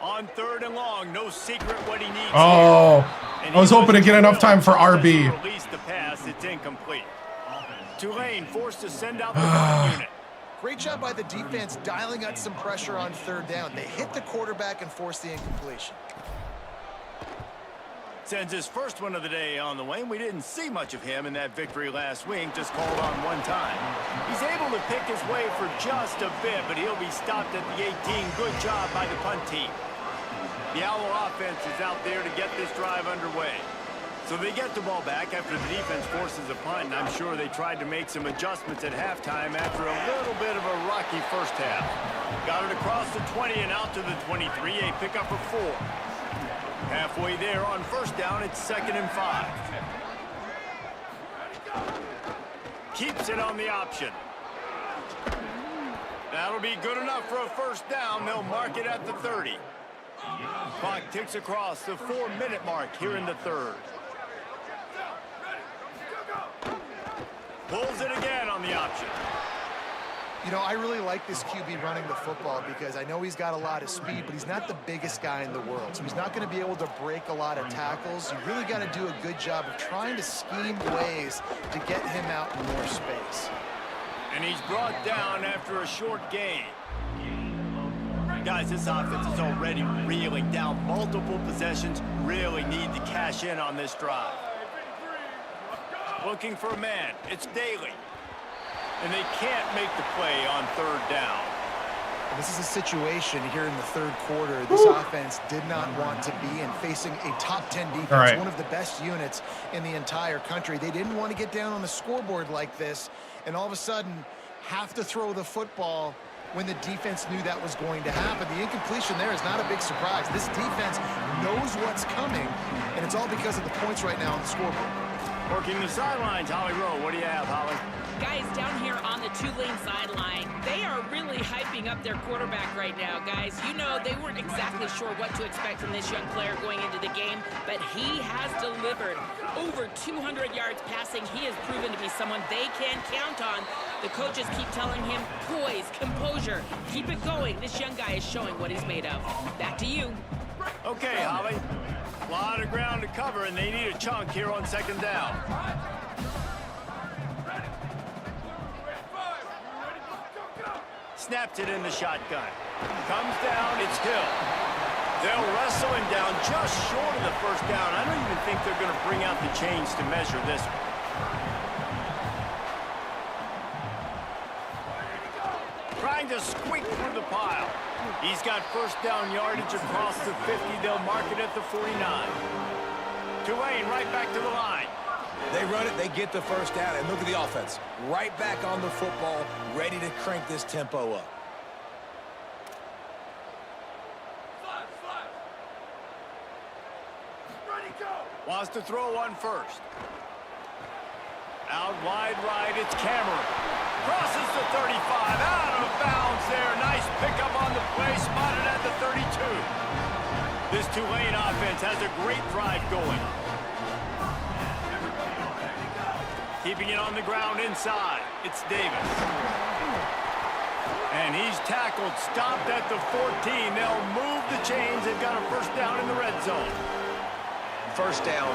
On 3rd and long, no secret what he needs Oh. here. I was hoping to get enough time for RB. Release the pass, it's incomplete. Tulane forced to send out the punt unit. Great job by the defense dialing out some pressure on third down. They hit the quarterback and forced the incompletion. Sends his first one of the day on the way. We didn't see much of him in that victory last week, just called on one time. He's able to pick his way for just a bit, but he'll be stopped at the 18. Good job by the punt team. The Owl offense is out there to get this drive underway. So they get the ball back after the defense forces a punt, and I'm sure they tried to make some adjustments at halftime after a little bit of a rocky first half. Got it across the 20 and out to the 23, a pickup for 4. Halfway there on first down, it's 2nd and 5. Keeps it on the option. That'll be good enough for a first down. They'll mark it at the 30. Clock ticks across the 4-minute mark here in the third. Pulls it again on the option. You know, I really like this QB running the football because I know he's got a lot of speed, but he's not the biggest guy in the world. So he's not going to be able to break a lot of tackles. You really got to do a good job of trying to scheme ways to get him out in more space. And he's brought down after a short gain. Guys, this offense is already reeling down. Multiple possessions, really need to cash in on this drive. Looking for a man, it's Daly. And they can't make the play on third down. This is a situation here in the third quarter this offense did not want to be in, facing a top 10 defense, one of the best units in the entire country. They didn't want to get down on the scoreboard like this and all of a sudden have to throw the football when the defense knew that was going to happen. The incompletion there is not a big surprise. This defense knows what's coming, and it's all because of the points right now on the scoreboard. Working the sidelines, Holly Rowe. What do you have, Holly? Guys down here on the Tulane sideline, they are really hyping up their quarterback right now, guys. You know, they weren't exactly sure what to expect from this young player going into the game, but he has delivered over 200 yards passing. He has proven to be someone they can count on. The coaches keep telling him, poise, composure, keep it going. This young guy is showing what he's made of. Back to you. Okay, Holly. A lot of ground to cover, and they need a chunk here on second down. Snaps it in the shotgun. Comes down, it's Hill. They'll wrestle him down just short of the first down. I don't even think they're going to bring out the chains to measure this one. Trying to squeak through the pile. He's got first down yardage across the 50. They'll mark it at the 49. Tulane right back to the line. They run it, they get the first down, and look at the offense. Right back on the football, ready to crank this tempo up. Wants to throw one first. Out wide right, it's Cameron. Crosses the 35, out of bounds there. Nice pickup on the play, spotted at the 32. This Tulane offense has a great drive going. Keeping it on the ground inside, it's Davis. And he's tackled, stopped at the 14. They'll move the chains. They've got a first down in the red zone. First down,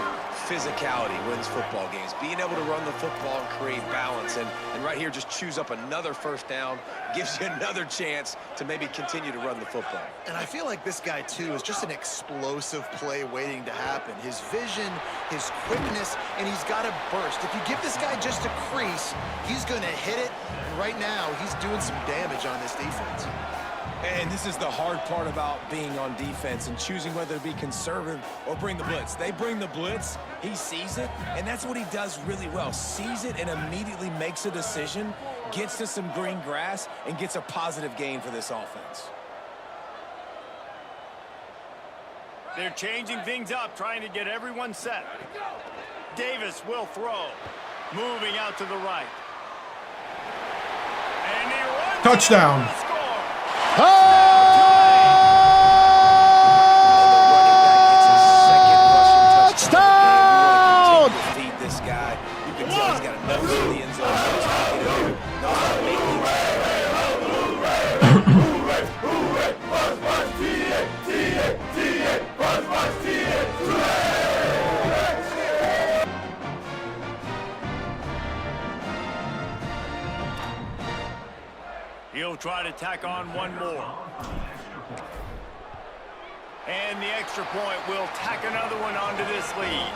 physicality wins football games. Being able to run the football and create balance. And right here, just choose up another first down, gives you another chance to maybe continue to run the football. And I feel like this guy, too, is just an explosive play waiting to happen. His vision, his quickness, and he's got a burst. If you give this guy just a crease, he's going to hit it. And right now, he's doing some damage on this defense. And this is the hard part about being on defense and choosing whether to be conservative or bring the blitz. They bring the blitz, he sees it, and that's what he does really well. Sees it and immediately makes a decision, gets to some green grass, and gets a positive gain for this offense. They're changing things up, trying to get everyone set. Davis will throw. Moving out to the right. And he runs. Touchdown. Touchdown! Feed this guy. You can tell he's got a nose in the end zone. He'll try to tack on one more. And the extra point will tack another one onto this lead.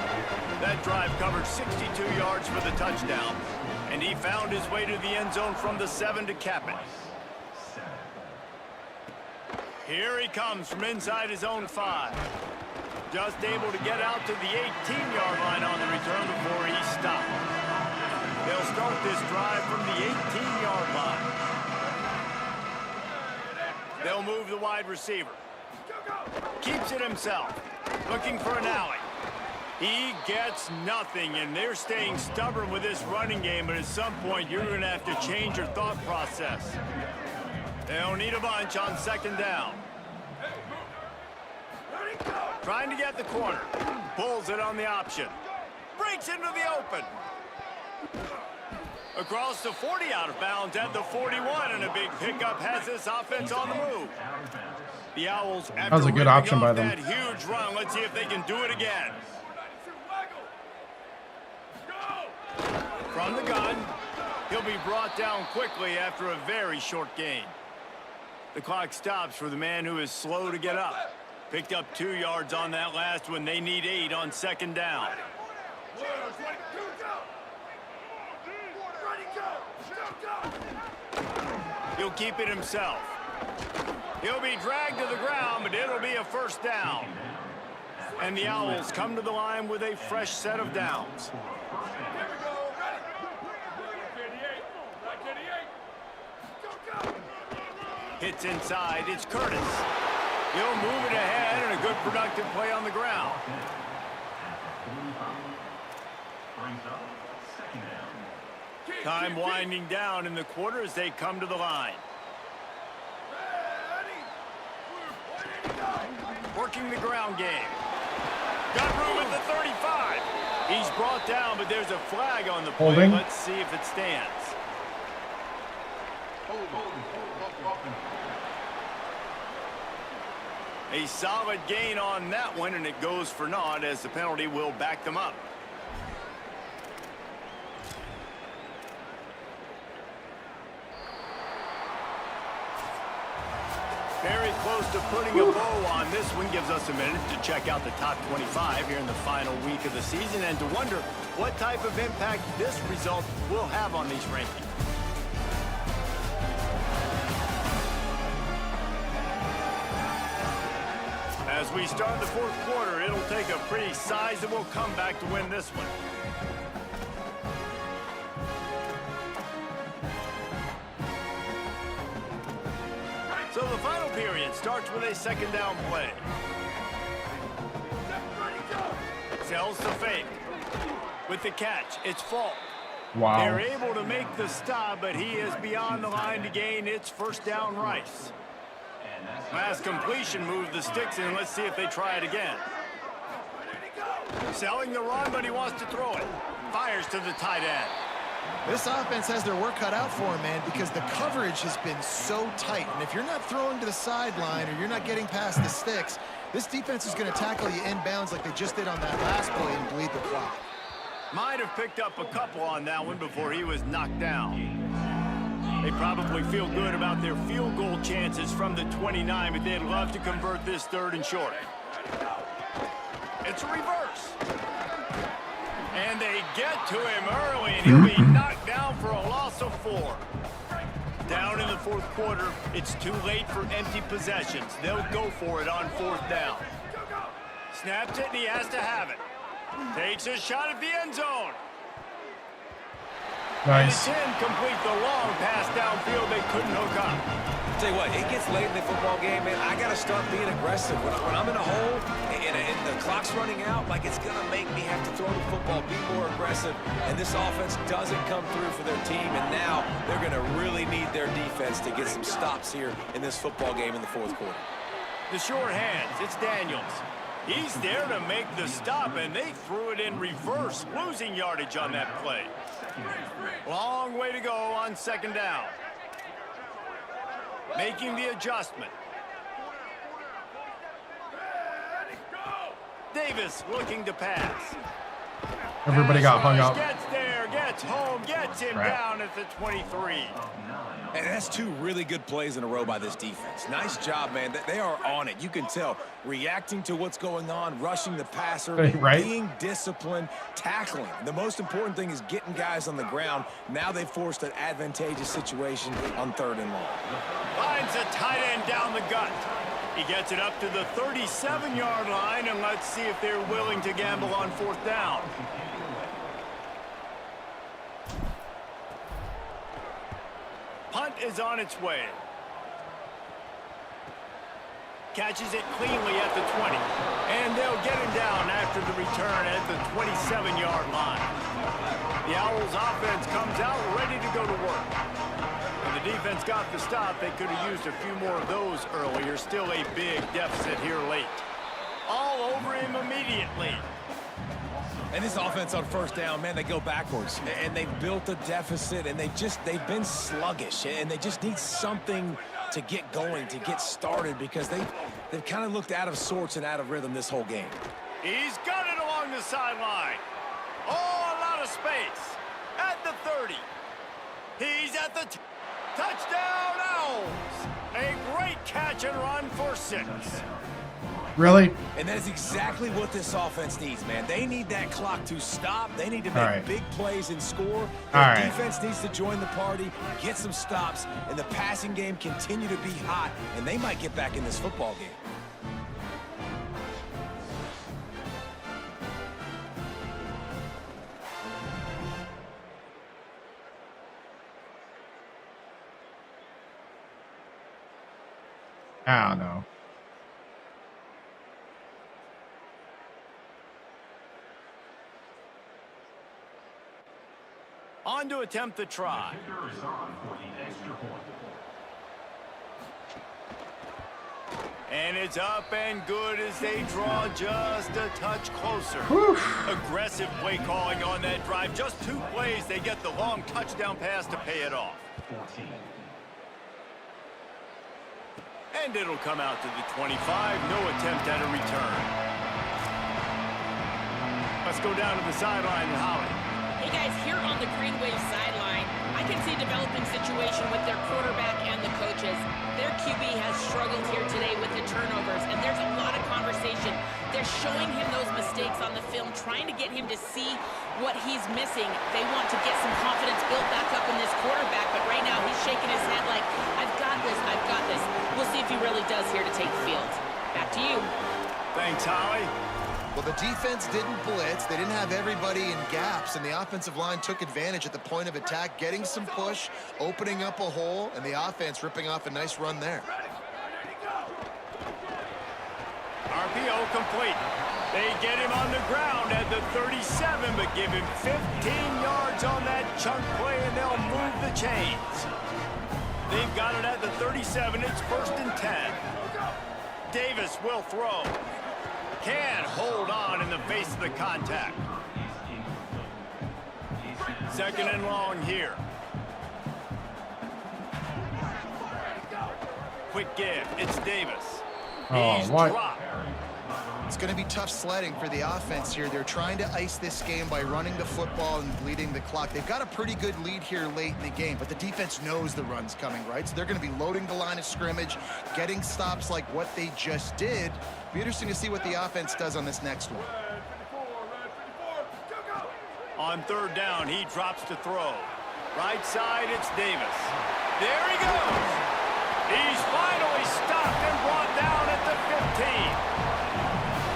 That drive covered 62 yards for the touchdown, and he found his way to the end zone from the 7 to cap it. Here he comes from inside his own 5. Just able to get out to the 18-yard line on the return before he stopped. They'll start this drive from the 18-yard line. They'll move the wide receiver. Keeps it himself. Looking for an alley. He gets nothing, and they're staying stubborn with this running game, but at some point you're going to have to change your thought process. They'll need a bunch on 2nd down. Trying to get the corner. Pulls it on the option. Breaks into the open. Across the 40, out of bounds at the 41, and a big pickup has this offense on the move. The Owls, after that was a good option by them. That huge run, let's see if they can do it again. From the gun, he'll be brought down quickly after a very short gain. The clock stops for the man who is slow to get up. Picked up 2 yards on that last one. They need 8 on 2nd down. He'll keep it himself. He'll be dragged to the ground, but it'll be a 1st down. And the Owls come to the line with a fresh set of downs. Hits inside. It's Curtis. He'll move it ahead, and a good productive play on the ground. Time winding down in the quarter as they come to the line. Working the ground game. Got room at the 35. He's brought down, but there's a flag on the play. Holding. Let's see if it stands. A solid gain on that one, and it goes for naught as the penalty will back them up. Very close to putting a bow on this one. Gives us a minute to check out the top 25 here in the final week of the season and to wonder what type of impact this result will have on these rankings. As we start the 4th quarter, it'll take a pretty sizable comeback to win this one. So the final period starts with a 2nd down play. Sells the fake. With the catch, it's Falk. Wow. They're able to make the stop, but he is beyond the line to gain. It's 1st down Rice. Last completion moved the sticks in. Let's see if they try it again. Selling the run, but he wants to throw it. Fires to the tight end. This offense has their work cut out for them, man, because the coverage has been so tight. And if you're not throwing to the sideline or you're not getting past the sticks, this defense is going to tackle you inbounds like they just did on that last play and bleed the clock. Might have picked up a couple on that one before he was knocked down. They probably feel good about their field goal chances from the 29, but they'd love to convert this 3rd and short. It's a reverse. And they get to him early, and he'll be knocked down for a loss of 4. Down in the 4th quarter, it's too late for empty possessions. They'll go for it on 4th down. Snaps it, and he has to have it. Takes a shot at the end zone. Nice. And it's incomplete. The long pass downfield, they couldn't hook up. Tell you what, it gets late in the football game, man. I got to start being aggressive. When I'm in a hole and the clock's running out, like it's going to make me have to throw the football, be more aggressive. And this offense doesn't come through for their team. And now they're going to really need their defense to get some stops here in this football game in the 4th quarter. The short hands, it's Daniels. He's there to make the stop, and they threw it in reverse, losing yardage on that play. Long way to go on 2nd down. Making the adjustment. Davis looking to pass. Everybody got hung up. Gets there, gets home, gets him down at the 23. And that's two really good plays in a row by this defense. Nice job, man. They are on it. You can tell. Reacting to what's going on, rushing the passer, right? Being disciplined, tackling. The most important thing is getting guys on the ground. Now they've forced an advantageous situation on 3rd and long. Finds a tight end down the gut. He gets it up to the 37-yard line, and let's see if they're willing to gamble on 4th down. Punt is on its way. Catches it cleanly at the 20. And they'll get him down after the return at the 27-yard line. The Owls offense comes out ready to go to work. And the defense got the stop. They could have used a few more of those earlier. Still a big deficit here late. All over him immediately. And this offense on 1st down, man, they go backwards. And they've built a deficit, and they've been sluggish. And they just need something to get going, to get started, because they've kind of looked out of sorts and out of rhythm this whole game. He's got it along the sideline. Oh, a lot of space. At the 30. He's at the touchdown Owls. A great catch and run for 6. Really? And that is exactly what this offense needs, man. They need that clock to stop. They need to make big plays and score. The defense needs to join the party, get some stops, and the passing game continue to be hot, and they might get back in this football game. I don't know. On to attempt the try. And it's up and good as they draw just a touch closer. Whew. Aggressive play calling on that drive. Just 2 plays, they get the long touchdown pass to pay it off. And it'll come out to the 25. No attempt at a return. Let's go down to the sideline and Holly. Hey guys, here on the Green Wave sideline, I can see a developing situation with their quarterback and the coaches. Their QB has struggled here today with the turnovers, and there's a lot of conversation. They're showing him those mistakes on the film, trying to get him to see what he's missing. They want to get some confidence built back up in this quarterback, but right now he's shaking his head like, I've got this, I've got this. We'll see if he really does here to take the field. Back to you. Thanks, Holly. Well, the defense didn't blitz. They didn't have everybody in gaps, and the offensive line took advantage at the point of attack, getting some push, opening up a hole, and the offense ripping off a nice run there. RPO complete. They get him on the ground at the 37, but give him 15 yards on that chunk play, and they'll move the chains. They've got it at the 37. It's 1st and 10. Davis will throw. Can hold on in the face of the contact. 2nd and long here. Quick give. It's Davis. He's dropped. It's going to be tough sledding for the offense here. They're trying to ice this game by running the football and bleeding the clock. They've got a pretty good lead here late in the game, but the defense knows the run's coming, right? So they're going to be loading the line of scrimmage, getting stops like what they just did. Be interesting to see what the offense does on this next one. On 3rd down, he drops to throw. Right side, it's Davis. There he goes. He's finally stopped and brought down at the 15.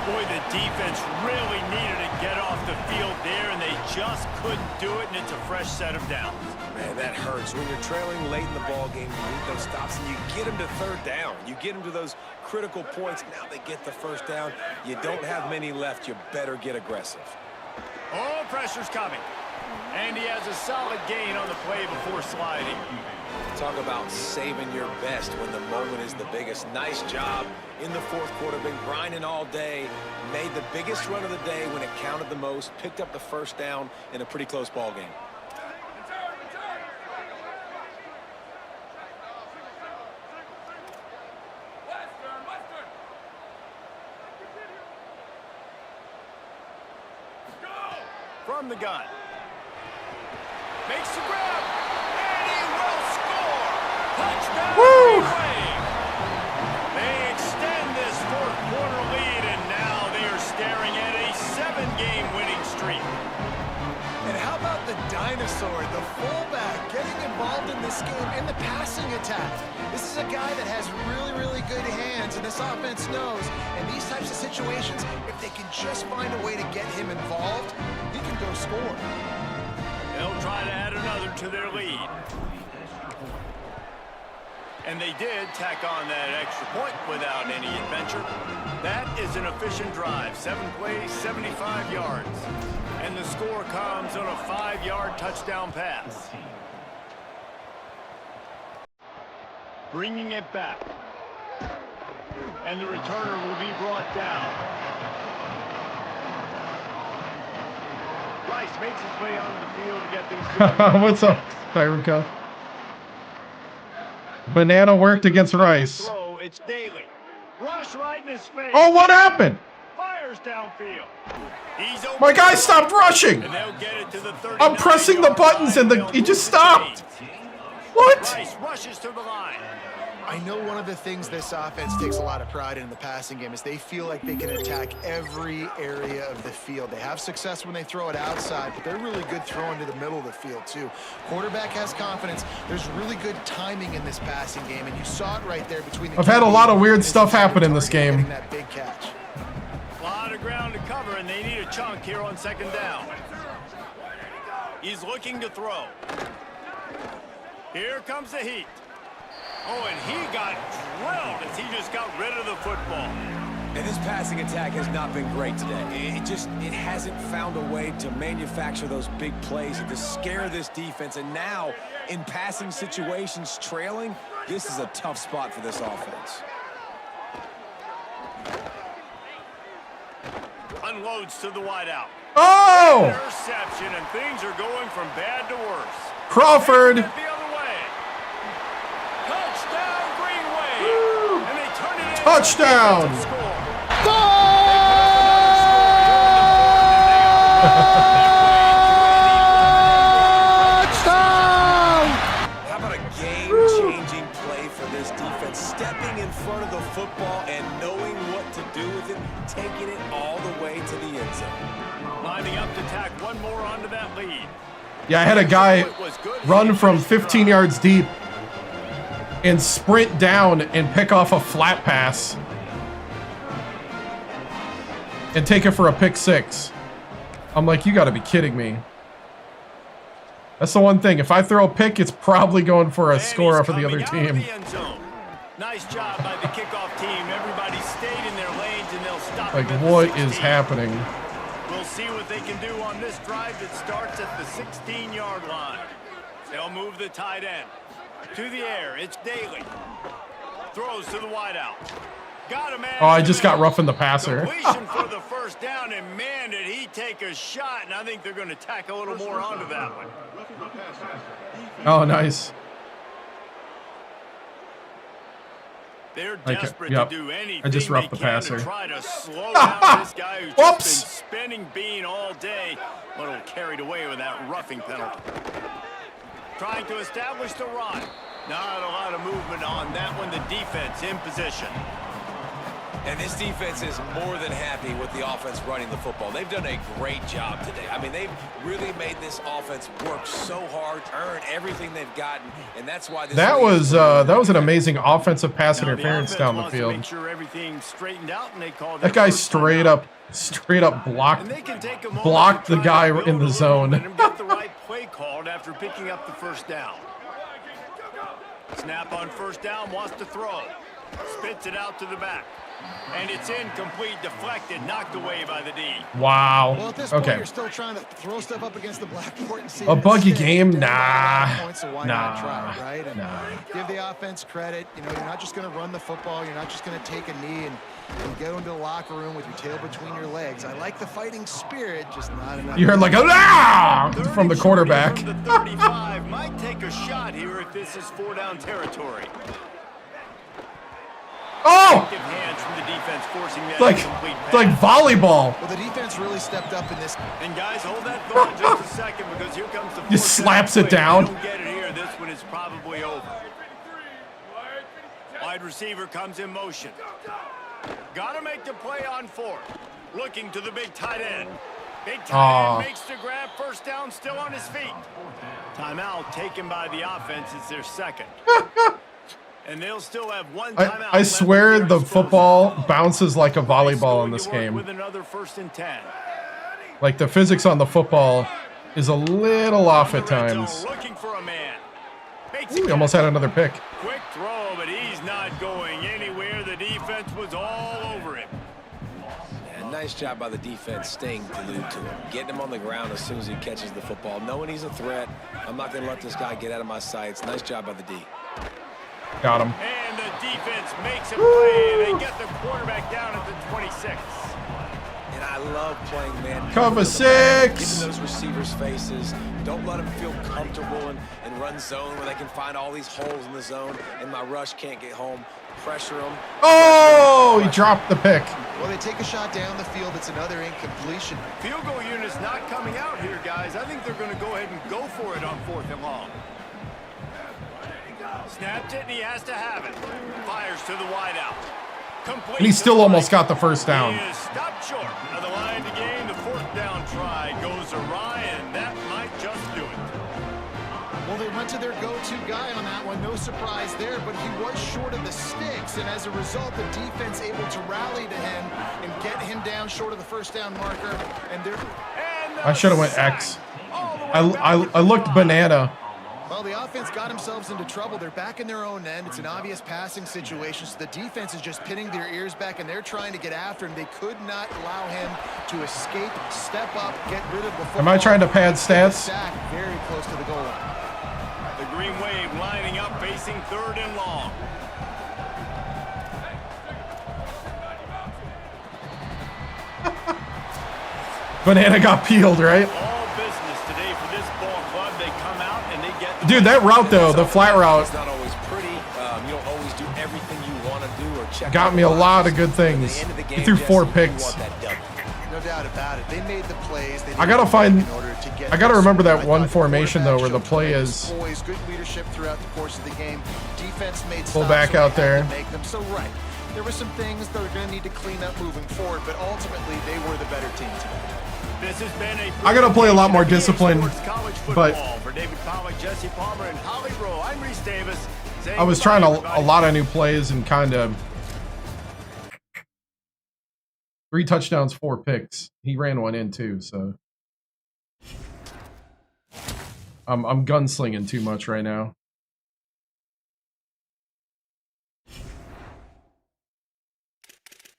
Boy, the defense really needed to get off the field there, and they just couldn't do it, and it's a fresh set of downs. Man, that hurts. When you're trailing late in the ball game, you need those stops, and you get them to 3rd down. You get them to those critical points. Now they get the 1st down. You don't have many left. You better get aggressive. Oh, pressure's coming. And he has a solid gain on the play before sliding. Talk about saving your best when the moment is the biggest. Nice job in the 4th quarter. Been grinding all day. Made the biggest run of the day when it counted the most. Picked up the 1st down in a pretty close ball game. From the gun. Makes the grab. And he will score. Touchdown, Woo! Green Wave. They extend this fourth quarter lead, and now they are staring at a 7-game winning streak. And how about the dinosaur, the fullback, getting involved in this game in the passing attack? This is a guy that has really, really good hands, and this offense knows. In these types of situations, if they can just find a way to get him involved, he can go score. They'll try to add another to their lead. And they did tack on that extra point without any adventure. That is an efficient drive. 7 plays, 75 yards. And the score comes on a 5-yard touchdown pass. Bringing it back. And the returner will be brought down. Rice makes his way onto the field to get things going. What's up, Tyron Cuff? Banana worked against Rice. Throw, it's Daly. Rush right in his face. Oh, what happened? Fires downfield. He's open. My guy stopped rushing. And they'll get it to the 39. I'm pressing the buttons and he just stopped. What? Rice rushes to the line. I know one of the things this offense takes a lot of pride in the passing game is they feel like they can attack every area of the field. They have success when they throw it outside, but they're really good throwing to the middle of the field too. Quarterback has confidence. There's really good timing in this passing game, and you saw it right there between the I've had a lot of weird stuff happen in this game. That big catch. A lot of ground to cover, and they need a chunk here on 2nd down. He's looking to throw. Here comes the heat. Oh, and he got drilled as he just got rid of the football. And this passing attack has not been great today. It hasn't found a way to manufacture those big plays and to scare this defense. And now, in passing situations, trailing, this is a tough spot for this offense. Unloads to the wideout. Oh! Interception, and things are going from bad to worse. Crawford. The other way. Touchdown, Green Wave. And they turn it in. Touchdown. How about a game-changing play for this defense? Stepping in front of the football and knowing what to do with it, taking it all the way to the end zone. Lining up to tack one more onto that lead. Yeah, I had a guy run from 15 yards deep and sprint down and pick off a flat pass and take it for a pick six. I'm like, you got to be kidding me. That's the one thing. If I throw a pick, it's probably going for a score for the other team. Nice job by the kickoff team. Everybody stayed in their lanes, and they'll stop. Like, what is happening? We'll see what they can do on this drive that starts at the 16-yard line. They'll move the tight end to the air. It's Daly. Throws to the wideout. Got a man. Oh, I just got roughing the passer. Completion for the first down, and man, did he take a shot, and I think they're going to tack a little more onto that one. Oh, nice. They're desperate to do anything I just roughed the they can passer. to try to slow down this guy who's Whoops. just been spinning bean all day. A little carried away with that roughing penalty. Trying to establish the run. Not a lot of movement on that one. The defense in position. And this defense is more than happy with the offense running the football. They've done a great job today. I mean, they've really made this offense work so hard, earn everything they've gotten, and that's why this That was an amazing offensive pass interference down the field. Make sure everything's straightened out, and they call That guy straight up blocked the guy in the zone. And get the right play called after picking up the first down. Snap on first down, wants to throw. Spits it out to the back. And it's incomplete, deflected, knocked away by the D. Wow. Well, at this point, Okay. you're still trying to throw stuff up against the blackboard and see A if buggy it's game? down Nah. by points, so why not try Nah. it, right? And give the offense credit. You know, you're not just going to run the football. You're not just going to take a knee and go into the locker room with your tail between your legs. I like the fighting spirit, just not enough. You heard like a ah from the quarterback. From the 35 might take a shot here if this is 4-down territory. Oh! Give hands from the defense, forcing that Like incomplete pass. like volleyball. Well, the defense really stepped up in this. And guys, hold that thought just a second, because here comes the Just fourth slaps down it down. play. If they don't get it here, this one is probably over. wide receiver comes in motion. Got to make the play on 4th. Looking to the big tight end. Big tight end makes the grab. First down, still on his feet. Timeout taken by the offense. It's their second. And they'll still have one timeout. I swear the football bounces like a volleyball in this game. With another 1st and 10. Like the physics on the football is a little off at times. Looking for a man. Ooh, he almost had another pick. Quick throw, but he's not going anywhere. The defense was all over him. And nice job by the defense staying glued to him. Getting him on the ground as soon as he catches the football. Knowing he's a threat. I'm not going to let this guy get out of my sights. Nice job by the D. Got him. And the defense makes a play, and they get the quarterback down at the 26. And I love playing man. Cover 6. Giving those receivers faces. Don't let them feel comfortable and run zone where they can find all these holes in the zone, and my rush can't get home. Pressure them. Oh, he dropped the pick. Well, they take a shot down the field. It's another incompletion. Field goal unit's not coming out here, guys. I think they're going to go ahead and go for it on 4th and long. Snapped it, and he has to have it. Fires to the wideout. Complete. And he still almost got the first down. He is stopped short of the line to gain. The 4th down try goes awry, and that might just do it. Well, they went to their go-to guy on that one. No surprise there, but he was short of the sticks, and as a result, the defense able to rally to him and get him down short of the 1st down marker. And I should have went X. I looked banana. Well, the offense got themselves into trouble. They're back in their own end. It's an obvious passing situation, so the defense is just pinning their ears back, and they're trying to get after him. They could not allow him to escape, step up, get rid of the football. Am I trying to pad stats? Very close to the goal line. The Green Wave lining up, facing 3rd and long. Banana got peeled, right? All business today for this ball club. They come out and they get the Dude, that route though, the flat route, It's not always pretty. You don't always do everything you want to do or check. got me a lot of good things. He threw 4 picks. No doubt about it. They made the plays. I gotta remember that one formation though, where the play is good leadership throughout the course of the game. Defense made pull back out there. Make them so right. There were some things that are going to need to clean up moving forward, but ultimately they were the better team today. This has been I gotta play a lot more discipline, but for David Pollack, Jesse Palmer, and Holly Rowe, I'm Reese Davis. I was trying a lot of new plays and kind of 3 touchdowns, 4 picks. He ran one in too, so I'm gunslinging too much right now.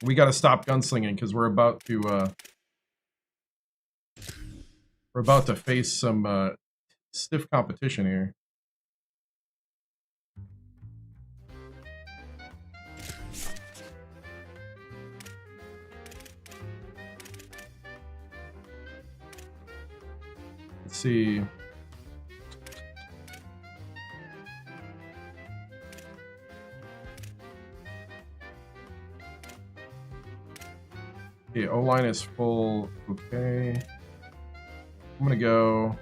We got to stop gunslinging because we're about to face some stiff competition here. Let's see. Okay, O-line is full. Okay. I'm gonna go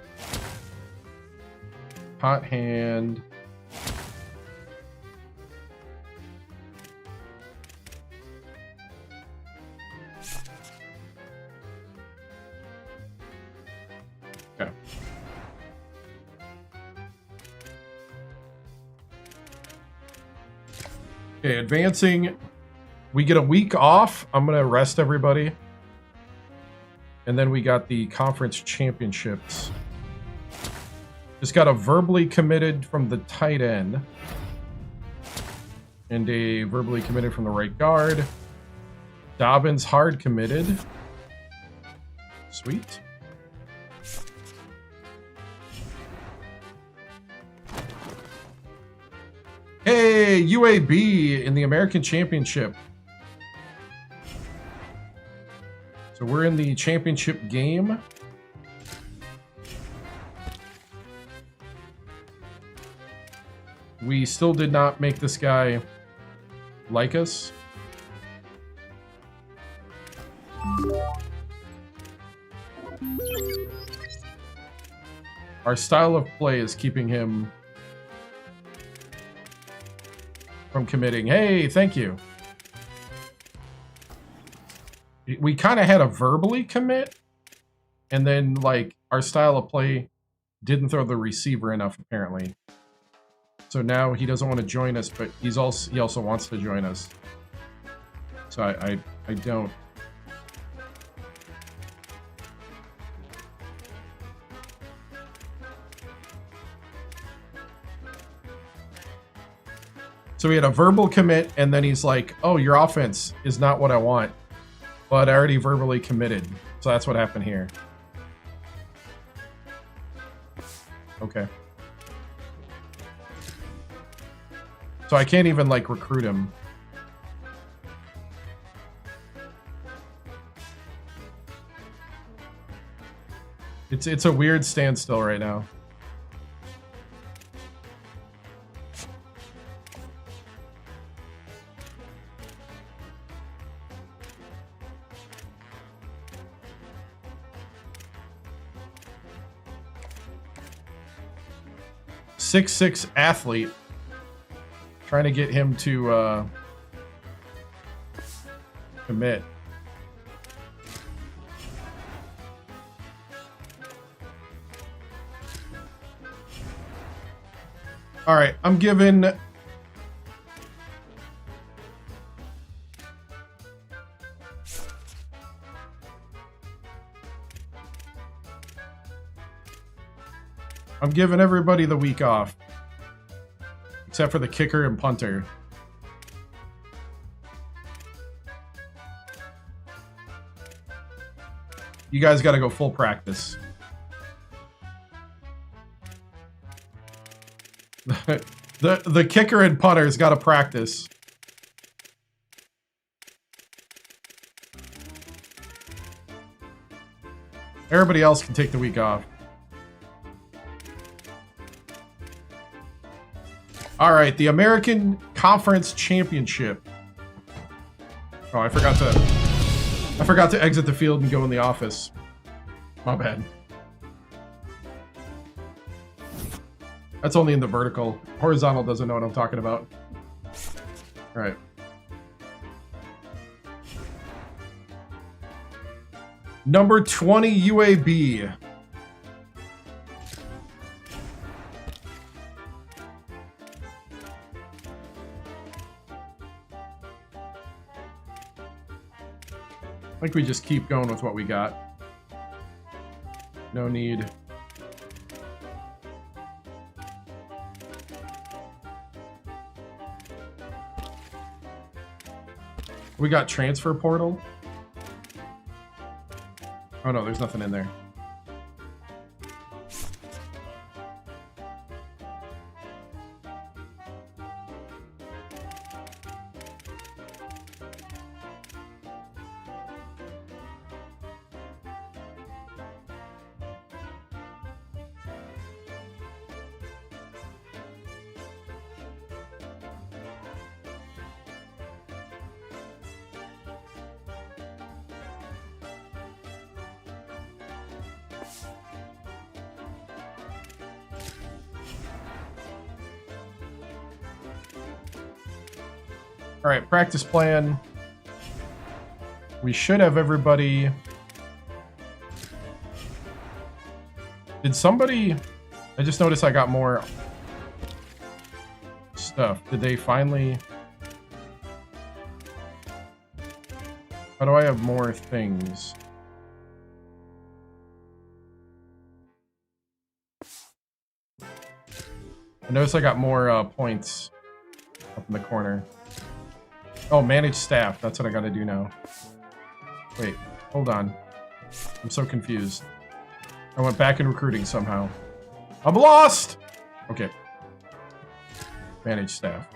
hot hand. Okay. Okay, advancing. We get a week off. I'm gonna rest everybody. And then we got the conference championships. Just got a verbally committed from the tight end. And a verbally committed from the right guard. Dobbins hard committed. Sweet. Hey, UAB in the American Championship. So we're in the championship game. We still did not make this guy like us. Our style of play is keeping him from committing. Hey, thank you. We kind of had a verbally commit, and then like our style of play didn't throw the receiver enough apparently. So now he doesn't want to join us, but he also wants to join us. So I don't. So we had a verbal commit, and then he's like, oh, your offense is not what I want. But I already verbally committed. So that's what happened here. Okay. So I can't even, like, recruit him. It's a weird standstill right now. .6'6" athlete. Trying to get him to commit. All right, I'm giving everybody the week off. Except for the kicker and punter. You guys got to go full practice. The kicker and punter's got to practice. Everybody else can take the week off. All right, the American Conference Championship. Oh, I forgot to exit the field and go in the office. My bad. That's only in the vertical. Horizontal doesn't know what I'm talking about. All right. Number 20 UAB. I think we just keep going with what we got. No need. We got transfer portal. Oh no, there's nothing in there. All right, practice plan. We should have everybody. Did somebody... I just noticed I got more stuff. Did they finally... How do I have more things? I noticed I got more points up in the corner. Oh, manage staff. That's what I gotta do now. Wait, hold on. I'm so confused. I went back in recruiting somehow. I'm lost! Okay. Manage staff.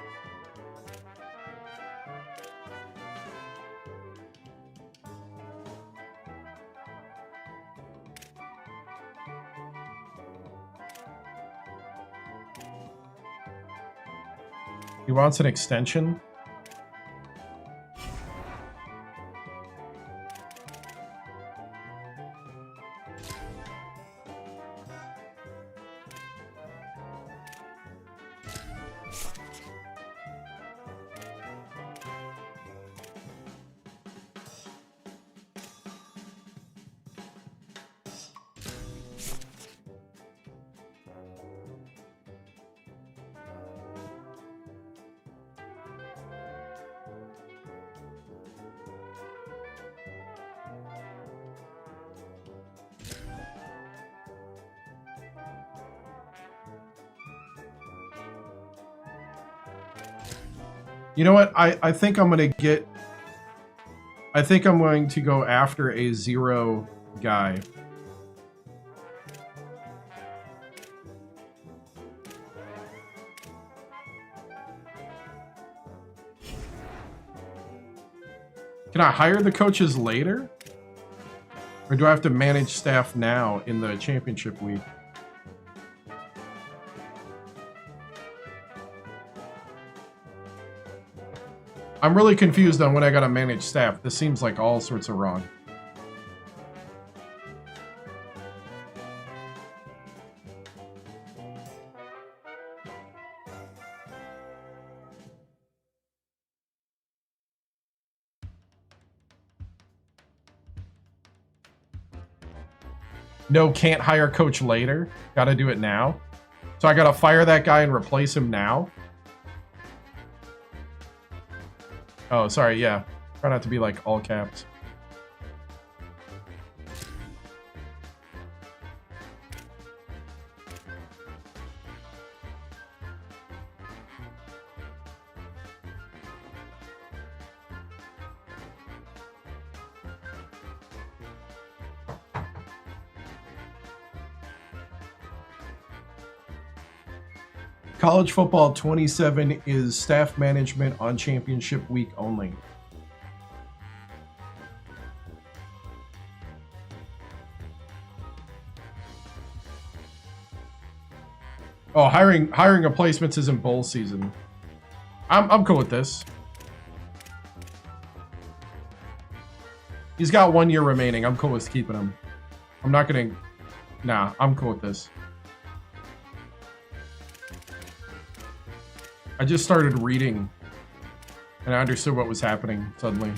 He wants an extension. You know what? I think I'm going to go after a 0 guy. Can I hire the coaches later? Or do I have to manage staff now in the championship week? I'm really confused on when I gotta manage staff. This seems like all sorts of wrong. No, can't hire coach later. Gotta do it now. So I gotta fire that guy and replace him now. Oh, sorry, yeah. Try not to be like all caps. College football 27 is staff management on championship week only. Oh, hiring replacements isn't bowl season. I'm cool with this. He's got 1 year remaining. I'm cool with keeping him. I'm not gonna. Nah, I'm cool with this. I just started reading, and I understood what was happening suddenly.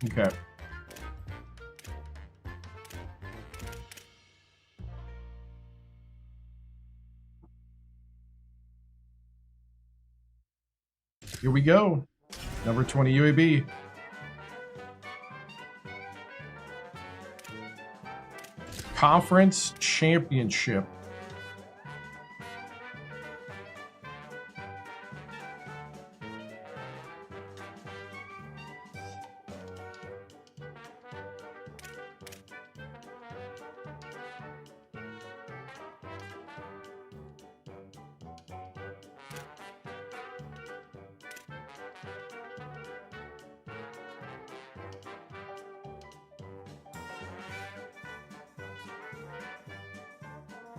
Okay. Here we go. Number 20 UAB. Conference Championship.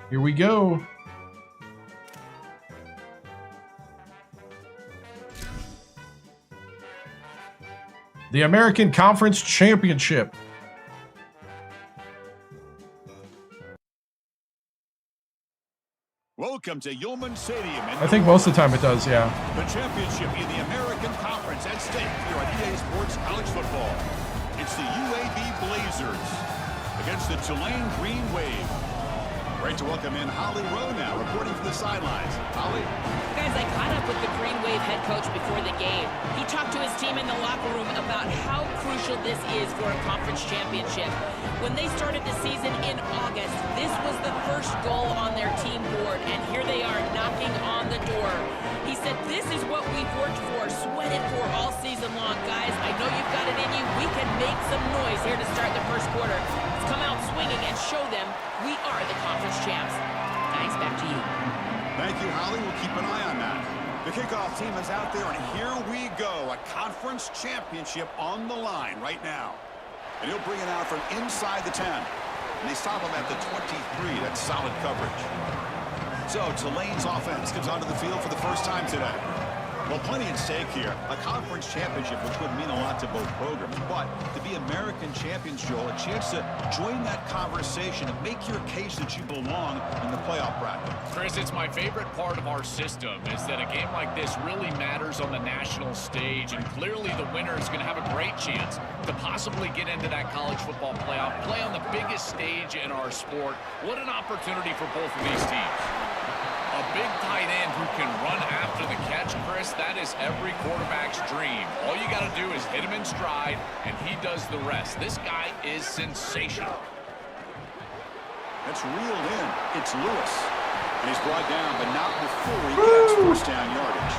Here we go. The American Conference Championship. Welcome to Yulman Stadium. I think most of the time it does, yeah. The championship in the American Conference at stake here on EA Sports College Football. It's the UAB Blazers against the Tulane Green Wave. Great to welcome in Holly Rowe now, reporting from the sidelines. Holly? Guys, I caught up with the Green Wave head coach before the game. He talked to his team in the locker room about how crucial this is for a conference championship. When they started the season in August, this was the first goal on their team board, and here they are knocking on the door. He said, this is what we've worked for, sweated for all season long. Guys, I know you've got it in you. We can make some noise here to start the first quarter. Let's come out swinging and show them we are the conference champs. Guys, back to you. Thank you, Holly. We'll keep an eye on that. The kickoff team is out there, and here we go. A conference championship on the line right now. And he'll bring it out from inside the 10. And they stop him at the 23. That's solid coverage. So Tulane's offense comes onto the field for the first time today. Well, plenty at stake here. A conference championship, which would mean a lot to both programs. But to be American champions, Joel, a chance to join that conversation and make your case that you belong in the playoff bracket. Chris, it's my favorite part of our system is that a game like this really matters on the national stage. And clearly the winner is going to have a great chance to possibly get into that college football playoff, play on the biggest stage in our sport. What an opportunity for both of these teams. A big tight end who can run after the catch, Chris, that is every quarterback's dream. All you got to do is hit him in stride, and he does the rest. This guy is sensational. That's reeled in. It's Lewis. And he's brought down, but not before he gets first down yardage.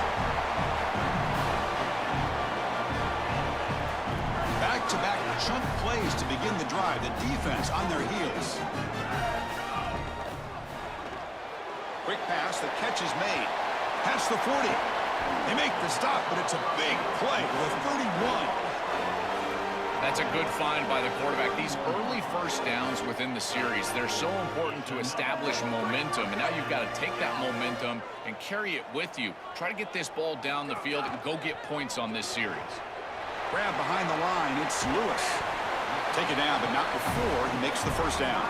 Back-to-back chunk plays to begin the drive. The defense on their heels. Quick pass, the catch is made. Past the 40. They make the stop, but it's a big play with 31. That's a good find by the quarterback. These early first downs within the series, they're so important to establish momentum. And now you've got to take that momentum and carry it with you. Try to get this ball down the field and go get points on this series. Grab behind the line, it's Lewis. Take it down, but not before he makes the first down.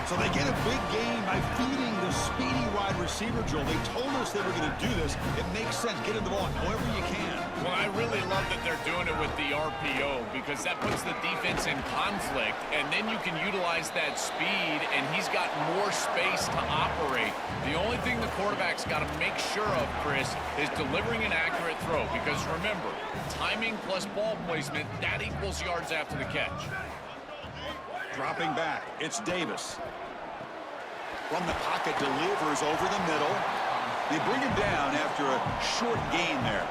So they get a big gain by feeding the speedy wide receiver, Joel. They told us they were going to do this. It makes sense. Get in the ball however you can. Well, I really love that they're doing it with the RPO because that puts the defense in conflict, and then you can utilize that speed, and he's got more space to operate. The only thing the quarterback's got to make sure of, Chris, is delivering an accurate throw because, remember, timing plus ball placement, that equals yards after the catch. Dropping back, it's Davis. From the pocket, delivers over the middle. They bring him down after a short gain there.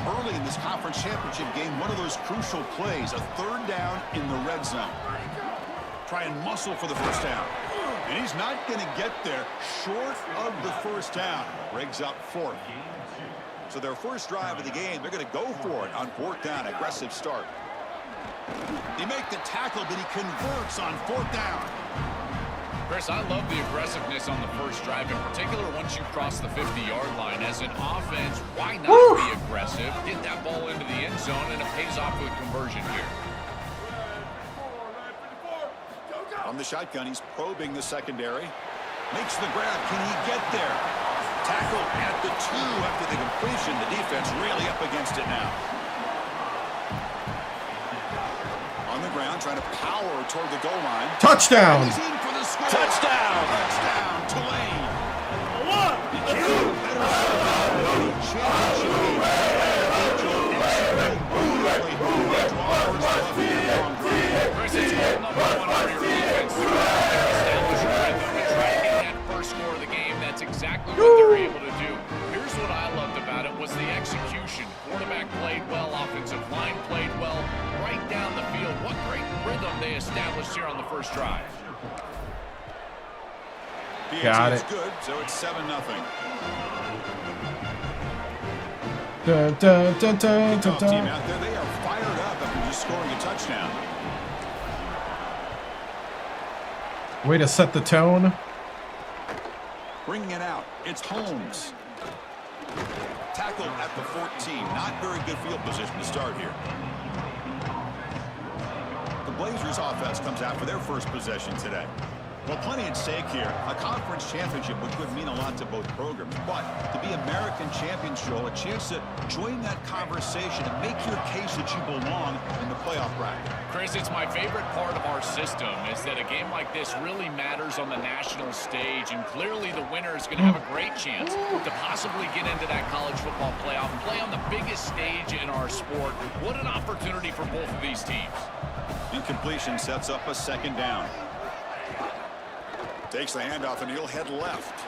Early in this conference championship game, one of those crucial plays, a third down in the red zone. Try and muscle for the first down. And he's not going to get there short of the first down. Briggs up fourth. So their first drive of the game, they're going to go for it on fourth down. Aggressive start. They make the tackle, but he converts on fourth down. Chris, I love the aggressiveness on the first drive, in particular once you cross the 50-yard line. As an offense, why not be aggressive, get that ball into the end zone, and it pays off with conversion here. On the shotgun, he's probing the secondary. Makes the grab. Can he get there? Tackle at the 2 after the completion. The defense really up against it now. On the ground, trying to power toward the goal line. Touchdown! He's in for the score. Touchdown! Touchdown, Tulane. Chris, it's goal number 1 for your defense. Establish your rhythm and try to get that first score of the game. That's exactly what they're able to do. Here's what I loved about it was the execution. Quarterback played well, offensive line played well, right down the field. What great rhythm they established here on the first drive. Got it. Good, so it's 7-0. Dun, dun, dun, dun, dun, Tough team dun. out there. They are fired up after just scoring a touchdown. Way to set the tone. Bringing it out, it's Holmes. Tackle at the 14. Not very good field position to start here. The Blazers offense comes out for their first possession today. Well, plenty at stake here. A conference championship, which would mean a lot to both programs. But to be American champions, Joel, a chance to join that conversation and make your case that you belong in the playoff bracket. Chris, it's my favorite part of our system is that a game like this really matters on the national stage, and clearly the winner is going to have a great chance to possibly get into that college football playoff and play on the biggest stage in our sport. What an opportunity for both of these teams. Incompletion sets up a second down. Takes the handoff and he'll head left.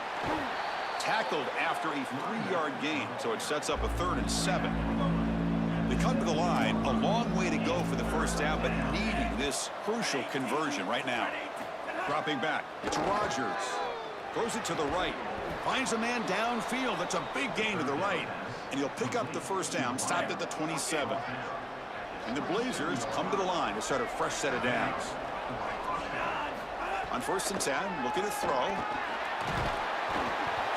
Tackled after a 3-yard gain, so it sets up a 3rd and 7. They come to the line, a long way to go for the first down, but needing this crucial conversion right now. Dropping back, it's Rogers. Throws it to the right. Finds a man downfield. That's a big gain to the right. And he'll pick up the first down, stopped at the 27. And the Blazers come to the line to start a fresh set of downs. On 1st and 10, look at a throw.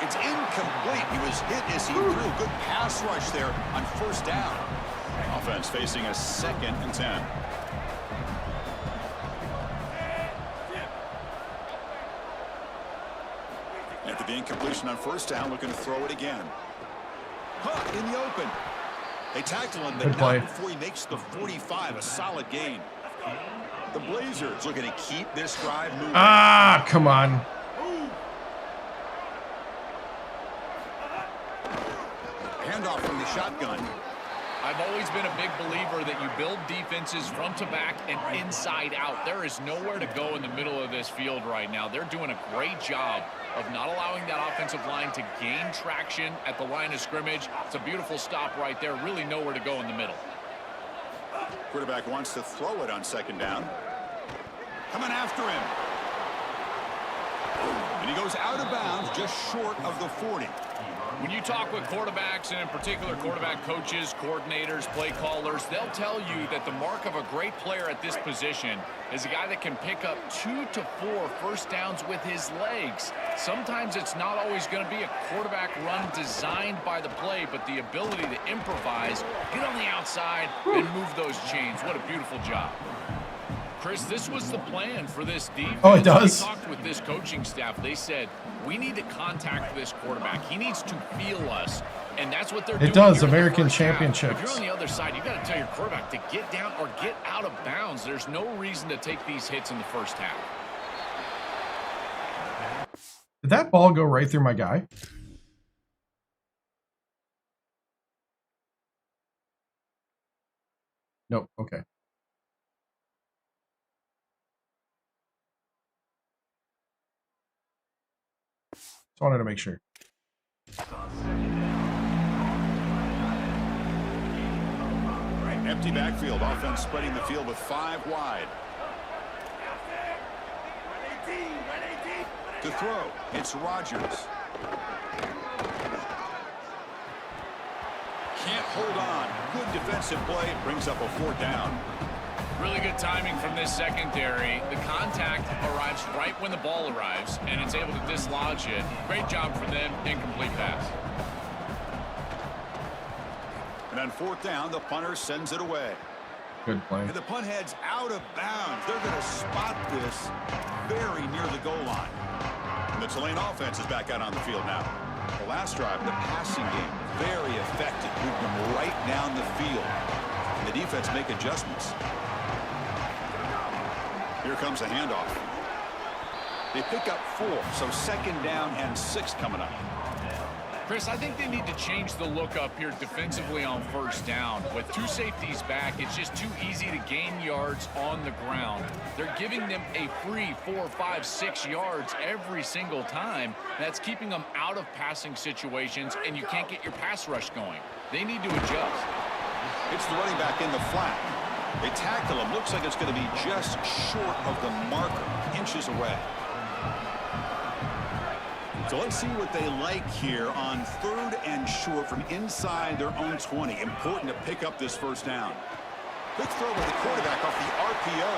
It's incomplete. He was hit as he threw. Good pass rush there on first down. Offense facing a 2nd and 10. After the incompletion on first down, looking to throw it again. Caught in the open. They tackle him, but not before he makes the 45. A solid gain. The Blazers looking to keep this drive moving. Ah, come on. Handoff from the shotgun. I've always been a big believer that you build defenses front to back and inside out. There is nowhere to go in the middle of this field right now. They're doing a great job of not allowing that offensive line to gain traction at the line of scrimmage. It's a beautiful stop right there. Really nowhere to go in the middle. Quarterback wants to throw it on 2nd down. Coming after him. And he goes out of bounds just short of the 40. When you talk with quarterbacks, and in particular quarterback coaches, coordinators, play callers, they'll tell you that the mark of a great player at this position is a guy that can pick up 2 to 4 first downs with his legs. Sometimes it's not always going to be a quarterback run designed by the play, but the ability to improvise, get on the outside, and move those chains. What a beautiful job. Chris, this was the plan for this defense. Oh, it does. We talked with this coaching staff. They said, we need to contact this quarterback. He needs to feel us. And that's what they're doing. It does. Here in the American first half. championships. If you're on the other side, you got to tell your quarterback to get down or get out of bounds. There's no reason to take these hits in the first half. Did that ball go right through my guy? Nope. Okay. Just wanted to make sure. Empty backfield. Offense spreading the field with 5 wide. To throw, it's Rodgers. Can't hold on. Good defensive play. Brings up a 4th down. Really good timing from this secondary. The contact arrives right when the ball arrives, and it's able to dislodge it. Great job for them. Incomplete pass. And on 4th down, the punter sends it away. Good play. And the punt heads out of bounds. They're going to spot this very near the goal line. And the Tulane offense is back out on the field now. The last drive in the passing game, very effective. Moved them right down the field. And the defense make adjustments. Here comes a handoff. They pick up 4, so 2nd down and 6 coming up. Chris, I think they need to change the look up here defensively on first down. With 2 safeties back, it's just too easy to gain yards on the ground. They're giving them a free 4, 5, 6 yards every single time. That's keeping them out of passing situations, and you can't get your pass rush going. They need to adjust. It's the running back in the flat. They tackle him. Looks like it's going to be just short of the marker, inches away. So let's see what they like here on 3rd and short from inside their own 20. Important to pick up this first down. Quick throw by the quarterback off the RPO.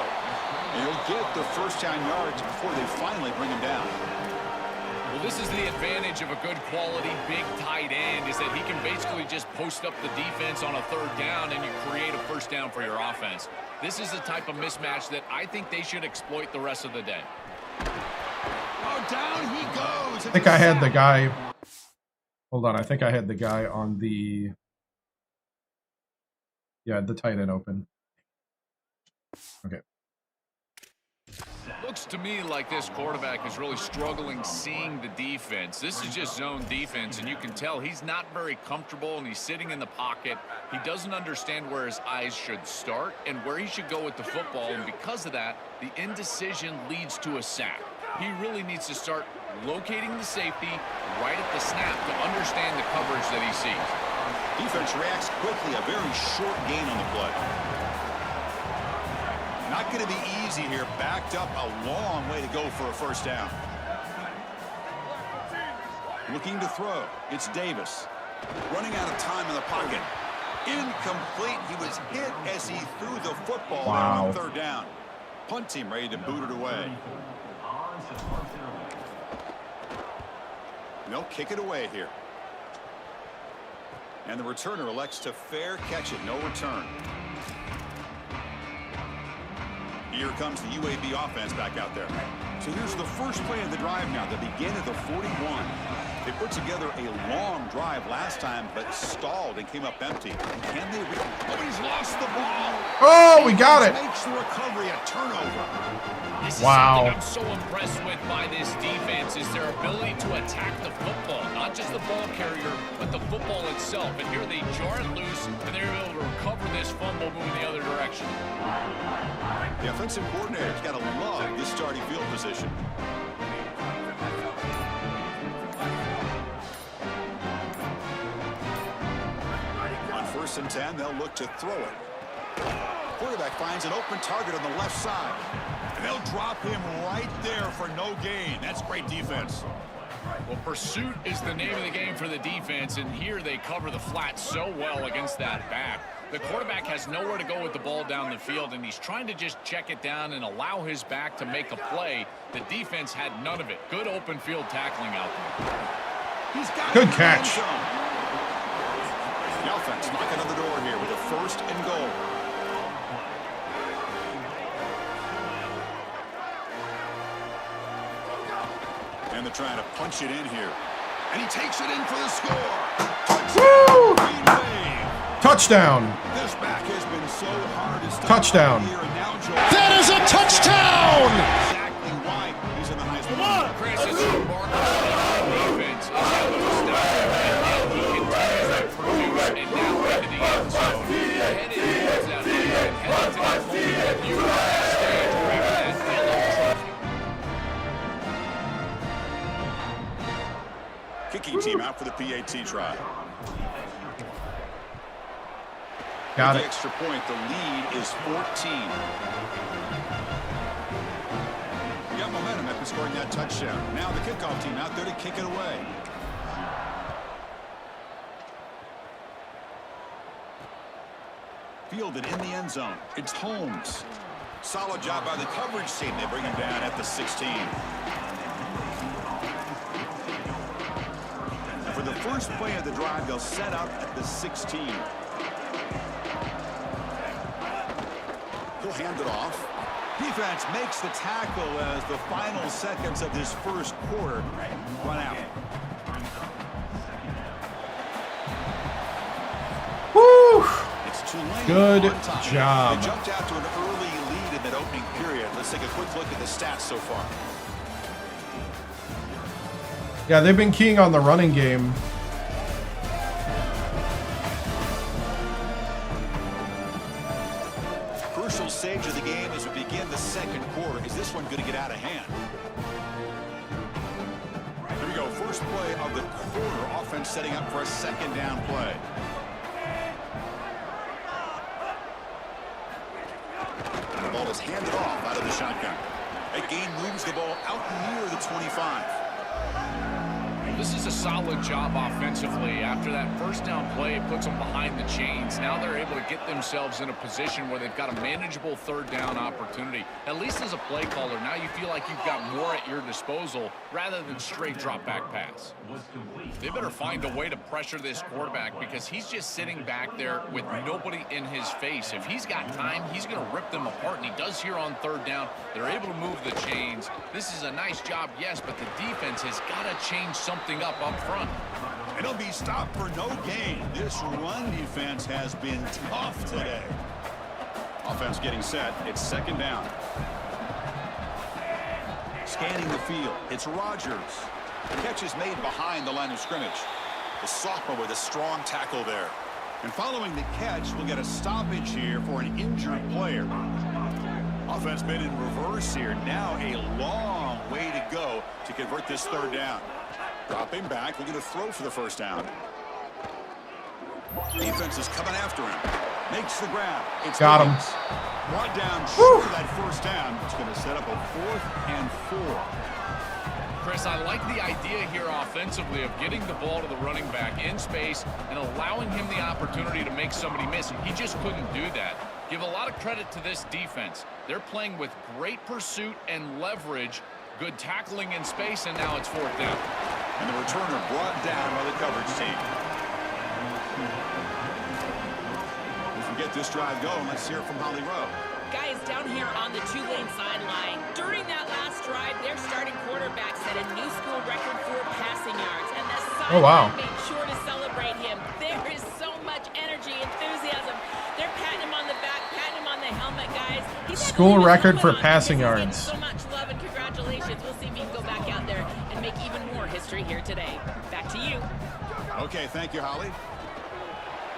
And he'll get the first down yards before they finally bring him down. Well, this is the advantage of a good quality big tight end, is that he can basically just post up the defense on a 3rd down and you create a first down for your offense. This is the type of mismatch that I think they should exploit the rest of the day. Oh, down he goes. I think I had the guy. Hold on. I think I had the guy on the. Yeah, the tight end open. Okay. Looks to me like this quarterback is really struggling seeing the defense. This is just zone defense, and you can tell he's not very comfortable, and he's sitting in the pocket. He doesn't understand where his eyes should start and where he should go with the football, and because of that, the indecision leads to a sack. He really needs to start locating the safety right at the snap to understand the coverage that he sees. Defense reacts quickly, a very short gain on the play. Not going to be easy here. Backed up a long way to go for a first down. Looking to throw. It's Davis. Running out of time in the pocket. Incomplete. He was hit as he threw the football there on 3rd down. Punt team ready to boot it away. And they'll kick it away here. And the returner elects to fair catch it. No return. Here comes the UAB offense back out there. So here's the first play of the drive now. They begin at the 41. They put together a long drive last time, but stalled and came up empty. Can they oh, he's lost the ball. Oh, we got it. Makes the recovery a turnover. This is Wow. something I'm so impressed with by this defense is their ability to attack the football. Not just the ball carrier, but the football itself. And here they jar it loose, and they're able to recover this fumble moving the other direction. The offensive coordinator's got to love this starting field position. On 1st and 10, they'll look to throw it. Quarterback finds an open target on the left side. And they'll drop him right there for no gain. That's great defense. Well, pursuit is the name of the game for the defense, and here they cover the flat so well against that back. The quarterback has nowhere to go with the ball down the field, and he's trying to just check it down and allow his back to make a play. The defense had none of it. Good open field tackling out there. He's got Good catch. The offense knocking on the door here with a 1st and goal. And they're trying to punch it in here. And he takes it in for the score. Woo! Green wave. Touchdown. This back has been so hard to stop Touchdown. here, and now That is a touchdown! exactly why he's in the Heisman. Chris, it's remarkable that the defense is able to step up, and yet he continues to produce and now into the end zone. Headed towards that lead and headed to that moment that you are on the stage grabbing that yellow trophy. Kicking team out for the PAT try. Got With it. the extra point, the lead is 14. We got momentum after scoring that touchdown. Now the kickoff team out there to kick it away. Fielded in the end zone. It's Holmes. Solid job by the coverage team. They bring him down at the 16. For the first play of the drive, they'll set up at the 16. He'll hand it off. Defense makes the tackle as the final seconds of this first quarter run out. Woo! It's Tulane Good on top. job. They jumped out to an early lead in that opening period. Let's take a quick look at the stats so far. Yeah, they've been keying on the running game. Crucial stage of the game as we begin the second quarter. Is this one going to get out of hand? Here we go. First play of the quarter. Offense setting up for a 2nd down play. The ball is handed off out of the shotgun. That gain moves the ball out near the 25. This is a solid job offensively. After that first down play, it puts them behind the chains. Now they're able to get themselves in a position where they've got a manageable 3rd down opportunity. At least as a play caller, now you feel like you've got more at your disposal rather than straight drop back pass. They better find a way to pressure this quarterback because he's just sitting back there with nobody in his face. If he's got time, he's going to rip them apart, and he does here on 3rd down. They're able to move the chains. This is a nice job, yes, but the defense has got to change something up front. It'll be stopped for no gain. This run defense has been tough today. Offense getting set. It's 2nd down. Scanning the field. It's Rogers. The catch is made behind the line of scrimmage. The sophomore with a strong tackle there. And following the catch, we'll get a stoppage here for an injured player. Offense made in reverse here. Now a long way to go to convert this 3rd down. Dropping back, looking to throw for the 1st down. Defense is coming after him. Makes the grab. It's Got him. Brought down short of that 1st down. It's going to set up a 4th and 4. Chris, I like the idea here offensively of getting the ball to the running back in space and allowing him the opportunity to make somebody miss. He just couldn't do that. Give a lot of credit to this defense. They're playing with great pursuit and leverage, good tackling in space, and now it's 4th down. And the returner brought down by the coverage team. If we get this drive going, let's hear it from Holly Rowe. Guys, down here on the Tulane sideline, during that last drive, their starting quarterback set a new school record for passing yards, and the sideline made sure to celebrate him. There is so much energy, enthusiasm. They're patting him on the back, patting him on the helmet, guys. School record for passing yards. So much love and congratulations. We'll see if he can go back out there and make even more history here today. Back to you. Okay, thank you, Holly.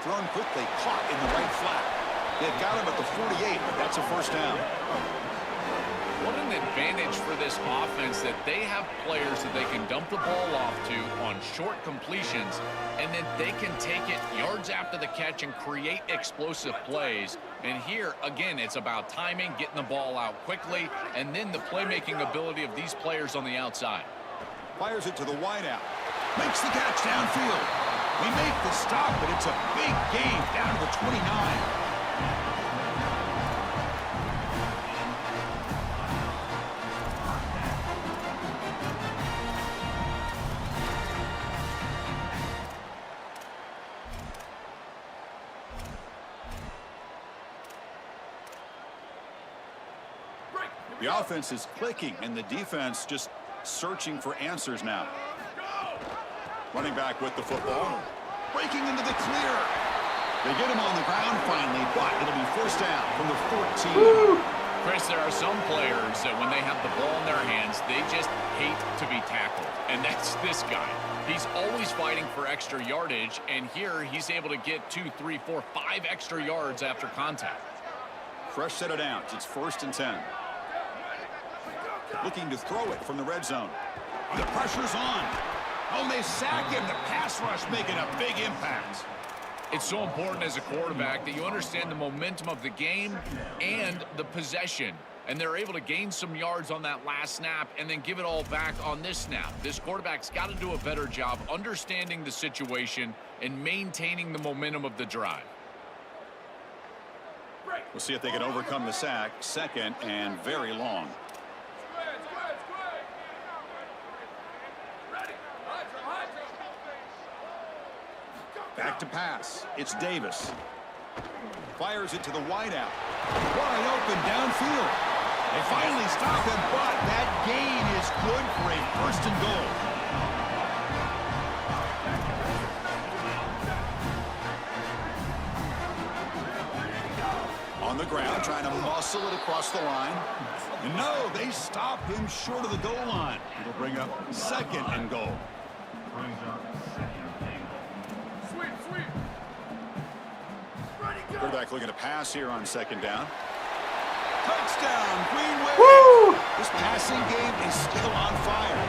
Thrown quickly, caught in the right flat. They've got him at the 48, but that's a first down. What an advantage for this offense that they have players that they can dump the ball off to on short completions, and then they can take it yards after the catch and create explosive plays. And here, again, it's about timing, getting the ball out quickly, and then the playmaking ability of these players on the outside. Fires it to the wideout. Makes the catch downfield. We make the stop, but it's a big gain down to the 29. The offense is clicking, and the defense just searching for answers now. Running back with the football. Breaking into the clear. They get him on the ground finally, but it'll be first down from the 14. Woo! Chris, there are some players that when they have the ball in their hands, they just hate to be tackled. And that's this guy. He's always fighting for extra yardage, and here he's able to get 2, 3, 4, 5 extra yards after contact. Fresh set of downs. It's 1st and 10. Looking to throw it from the red zone. The pressure's on. Oh, and they sack him. The pass rush making a big impact. It's so important as a quarterback that you understand the momentum of the game and the possession. And they're able to gain some yards on that last snap and then give it all back on this snap. This quarterback's got to do a better job understanding the situation and maintaining the momentum of the drive. We'll see if they can overcome the sack. 2nd and very long. Back to pass. It's Davis. Fires it to the wideout. Wide open downfield. They finally stop him, but that gain is good for a 1st and goal. On the ground, trying to muscle it across the line. And no, they stop him short of the goal line. It'll bring up 2nd and goal. Quarterback looking to pass here on 2nd down. Touchdown, Green Wave. Woo! This passing game is still on fire.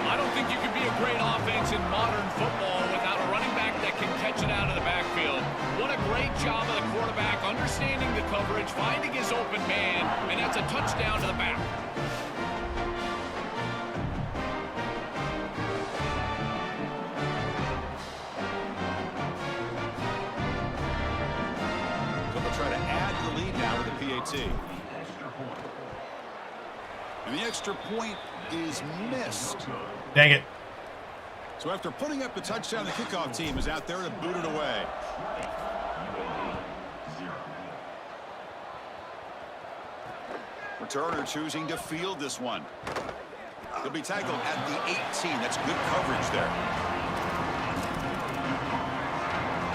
I don't think you can be a great offense in modern football without a running back that can catch it out of the backfield. What a great job of the quarterback understanding the coverage, finding his open man, and that's a touchdown to the back. Try to add to the lead now with the PAT. And the extra point is missed. Dang it. So after putting up the touchdown, the kickoff team is out there to boot it away. Returner choosing to field this one. He'll be tackled at the 18. That's good coverage there.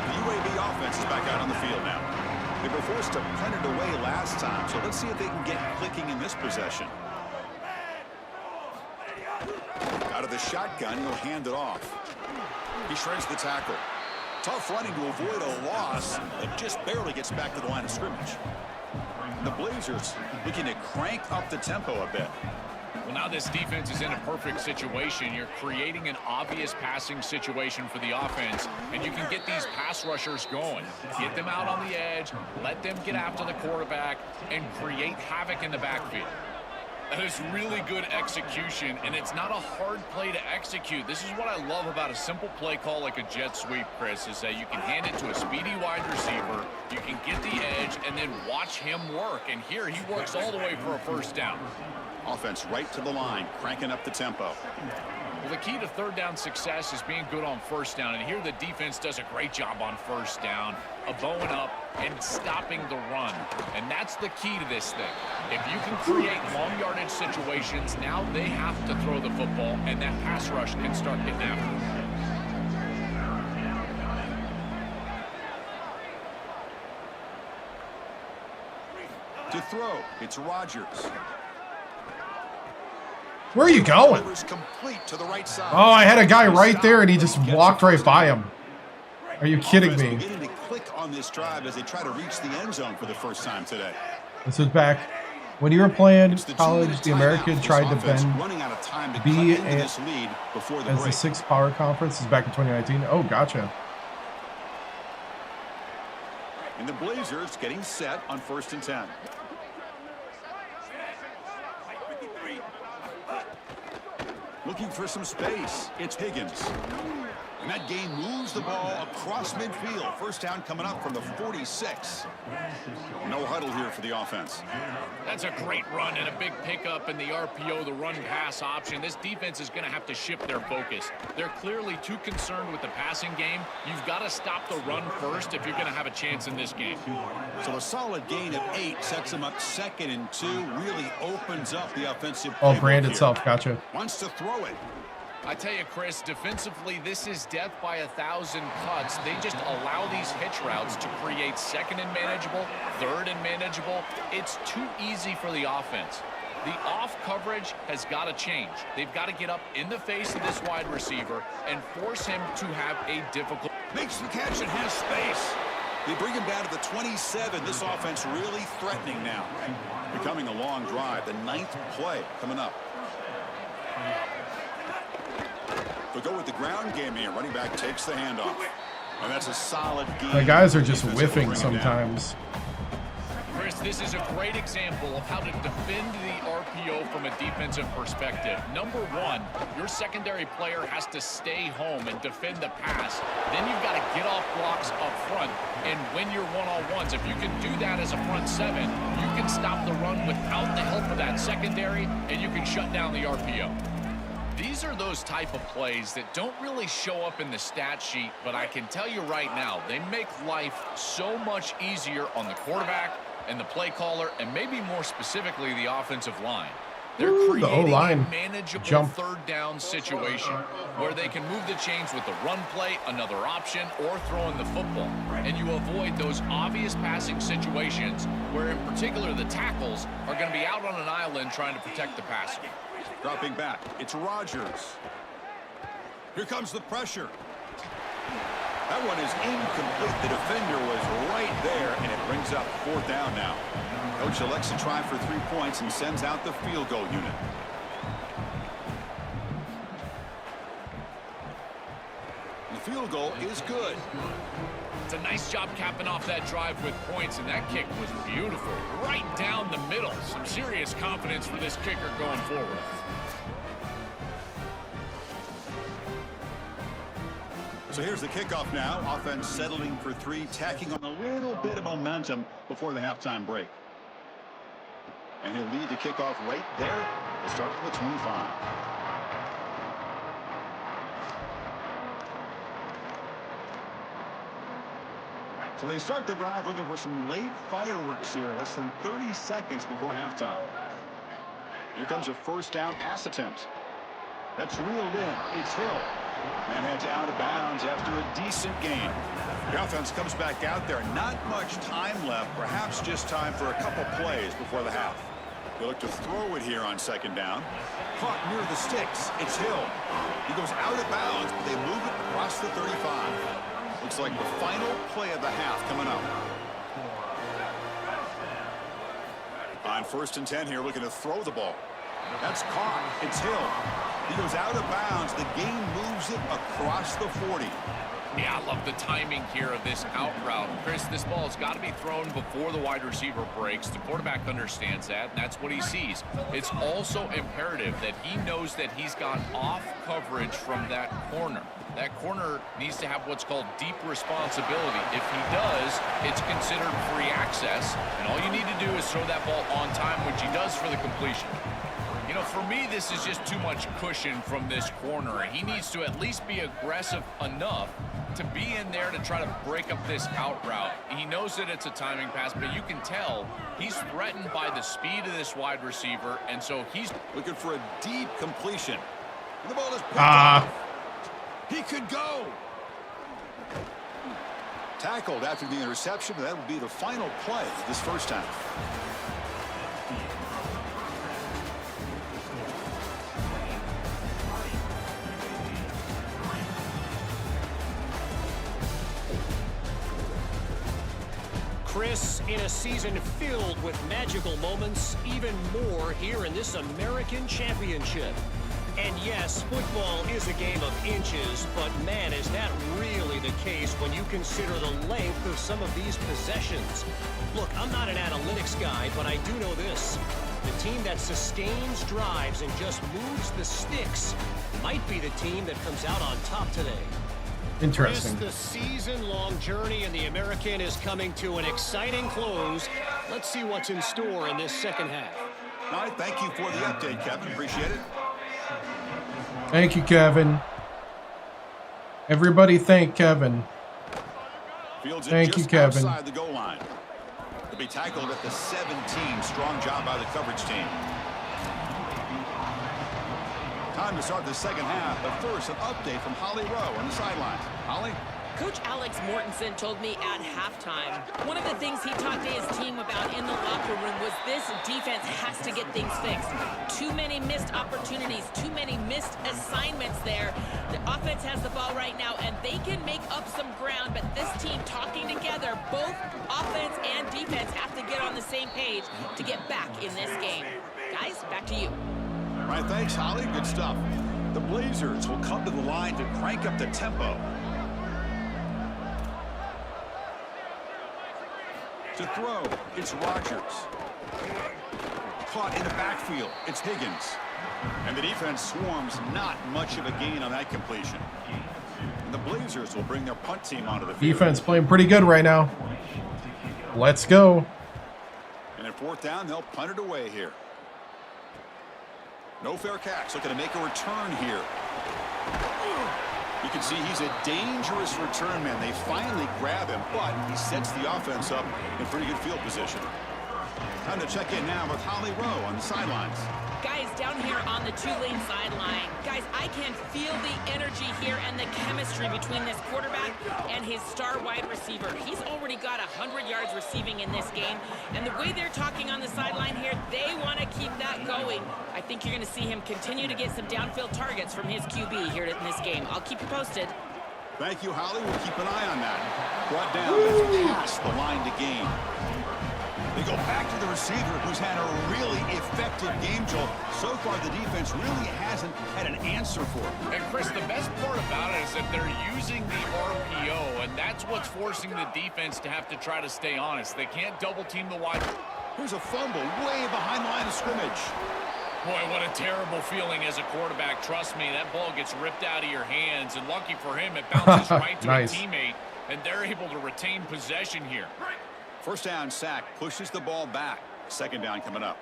The UAB offense is back out on the field now. They were forced to punt it away last time, so let's see if they can get clicking in this possession. Out of the shotgun, he'll hand it off. He shreds the tackle. Tough running to avoid a loss, but just barely gets back to the line of scrimmage. The Blazers looking to crank up the tempo a bit. Well, now this defense is in a perfect situation. You're creating an obvious passing situation for the offense, and you can get these pass rushers going. Get them out on the edge, let them get after the quarterback, and create havoc in the backfield. That is really good execution, and it's not a hard play to execute. This is what I love about a simple play call like a jet sweep, Chris, is that you can hand it to a speedy wide receiver, you can get the edge, and then watch him work. And here he works all the way for a first down. Offense right to the line, cranking up the tempo. Well, the key to third down success is being good on first down. And here the defense does a great job on first down of bowing up and stopping the run. And that's the key to this thing. If you can create long yardage situations, now they have to throw the football, and that pass rush can start getting after them. To throw, it's Rodgers. Where are you going? Complete to the right side. Oh, I had a guy right there, and he just walked right by him. Are you kidding me? Beginning to click on this drive as they try to reach the end zone for the first time today. This was back when you were playing college. The American tried to bend B as the 6 power conference. This is back in 2019. Oh, gotcha. And the Blazers getting set on 1st and 10. Looking for some space. It's Higgins. And that game moves the ball across midfield. First down coming up from the 46. No huddle here for the offense. That's a great run and a big pickup in the RPO, the run-pass option. This defense is going to have to shift their focus. They're clearly too concerned with the passing game. You've got to stop the run first if you're going to have a chance in this game. So a solid gain of 8 sets them up 2nd and 2. Really opens up the offensive. Oh, brand itself. Gotcha. Wants to throw it. I tell you, Chris, defensively, this is death by 1,000 cuts. They just allow these hitch routes to create 2nd and manageable, 3rd and manageable. It's too easy for the offense. The off coverage has got to change. They've got to get up in the face of this wide receiver and force him to have a difficult... Makes the catch and has space. They bring him down to the 27. This offense really threatening now. Becoming a long drive. The 9th play coming up. They'll go with the ground game here. Running back takes the handoff. And that's a solid game. The guys are just whiffing sometimes. Chris, this is a great example of how to defend the RPO from a defensive perspective. Number one, your secondary player has to stay home and defend the pass. Then you've got to get off blocks up front and win your one-on-ones. If you can do that as a front 7, you can stop the run without the help of that secondary, and you can shut down the RPO. These are those type of plays that don't really show up in the stat sheet, but I can tell you right now, they make life so much easier on the quarterback and the play caller, and maybe more specifically the offensive line. They're creating a manageable third down situation where they can move the chains with the run play, another option, or throwing the football. And you avoid those obvious passing situations where, in particular, the tackles are going to be out on an island trying to protect the passer. Dropping back, it's Rodgers. Here comes the pressure. That one is incomplete. The defender was right there, and it brings up 4th down now. Coach elects to try for 3 points and sends out the field goal unit. The field goal is good. It's a nice job capping off that drive with points, and that kick was beautiful. Right down the middle. Some serious confidence for this kicker going forward. So here's the kickoff now. Offense settling for 3, tacking on a little bit of momentum before the halftime break. And he'll lead the kickoff right there. We'll start from the 25. So they start the drive looking for some late fireworks here. Less than 30 seconds before halftime. Here comes a 1st down pass attempt. That's reeled in. It's Hill. And heads out of bounds after a decent gain. The offense comes back out there. Not much time left. Perhaps just time for a couple plays before the half. They look to throw it here on 2nd down. Caught near the sticks. It's Hill. He goes out of bounds, but they move it across the 35. Looks like the final play of the half coming up. On 1st and 10 here, looking to throw the ball. That's caught. It's Hill. He goes out of bounds. The game moves it across the 40. Yeah, I love the timing here of this out route. Chris, this ball has got to be thrown before the wide receiver breaks. The quarterback understands that, and that's what he sees. It's also imperative that he knows that he's got off coverage from that corner. That corner needs to have what's called deep responsibility. If he does, it's considered free access, and all you need to do is throw that ball on time, which he does for the completion. You know, for me, this is just too much cushion from this corner. He needs to at least be aggressive enough to be in there to try to break up this out route. He knows that it's a timing pass, but you can tell he's threatened by the speed of this wide receiver, and so he's looking for a deep completion. The ball is picked off. He could go. Tackled after the interception. That will be the final play this first time. Chris, in a season filled with magical moments, even more here in this American Championship. And yes, football is a game of inches, but man, is that really the case when you consider the length of some of these possessions. Look, I'm not an analytics guy, but I do know this. The team that sustains drives and just moves the sticks might be the team that comes out on top today. Interesting. The season-long journey in the American is coming to an exciting close. Let's see what's in store in this second half. All right, thank you for the update, Kevin. Appreciate it. Thank you, Kevin. Everybody thank Kevin. Fields thank just you, Kevin. Outside the goal line. To be tackled at the 17. Strong job by the coverage team. Time to start the second half, but first, an update from Holly Rowe on the sidelines. Holly? Coach Alex Mortensen told me at halftime, one of the things he talked to his team about in the locker room was this defense has to get things fixed. Too many missed opportunities, too many missed assignments there. The offense has the ball right now, and they can make up some ground, but this team talking together, both offense and defense have to get on the same page to get back in this game. Guys, back to you. All right, thanks, Holly. Good stuff. The Blazers will come to the line to crank up the tempo. To throw, it's Rodgers. Caught in the backfield, it's Higgins. And the defense swarms, not much of a gain on that completion. And the Blazers will bring their punt team onto the field. Defense playing pretty good right now. Let's go. And at fourth down, they'll punt it away here. No fair catch, looking to make a return here. You can see he's a dangerous return man. They finally grab him, but he sets the offense up in pretty good field position. Time to check in now with Holly Rowe on the sidelines. Guys, down here on the Tulane sideline, guys, I can feel the energy here and the chemistry between this quarterback and his star wide receiver. He's already got 100 yards receiving in this game, and the way they're talking on the sideline here, they want to keep that going. I think you're going to see him continue to get some downfield targets from his QB here in this game. I'll keep you posted. Thank you, Holly. We'll keep an eye on that. Brought down past the line to gain. They go back to the receiver, who's had a really effective game, Joel. So far, the defense really hasn't had an answer for it. And, Chris, the best part about it is that they're using the RPO, and that's what's forcing the defense to have to try to stay honest. They can't double-team the wide. Here's a fumble way behind the line of scrimmage. Boy, what a terrible feeling as a quarterback. Trust me, that ball gets ripped out of your hands, and lucky for him, it bounces right to nice. A teammate, and they're able to retain possession here. First down sack, pushes the ball back. Second down coming up.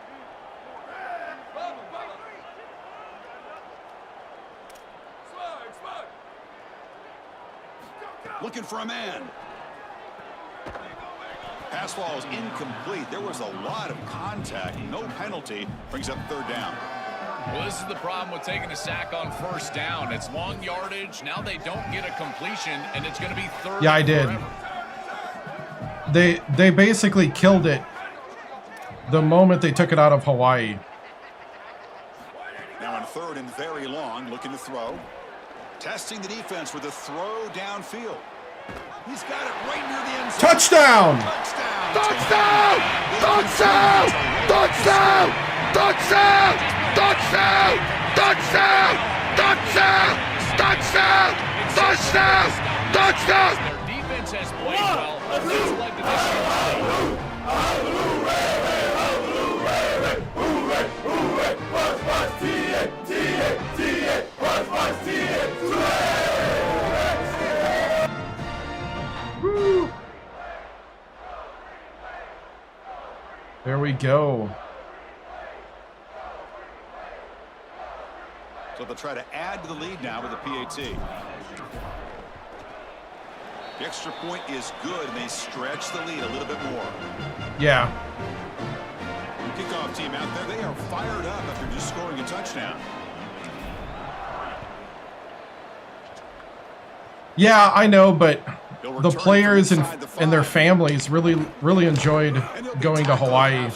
Looking for a man. Pass ball is incomplete. There was a lot of contact. No penalty. Brings up third down. Well, this is the problem with taking a sack on first down. It's long yardage. Now they don't get a completion, and it's going to be third. Yeah, I did. Forever. They basically killed it the moment they took it out of Hawaii. Now on third and very long, looking to throw. Testing the defense with a throw downfield. He's got it right near the end zone. Touchdown! Touchdown! Touchdown! Touchdown! Touchdown! Touchdown! Touchdown! Touchdown! Touchdown! Touchdown! Touchdown! Touchdown! Their defense has played well. That's led to this year's There we go. So they'll try to add to the lead now with the PAT. The extra point is good, and they stretch the lead a little bit more. Yeah. Kickoff team out there, they are fired up after just scoring a touchdown. Yeah, I know, but the players and their families really enjoyed going to Hawaii.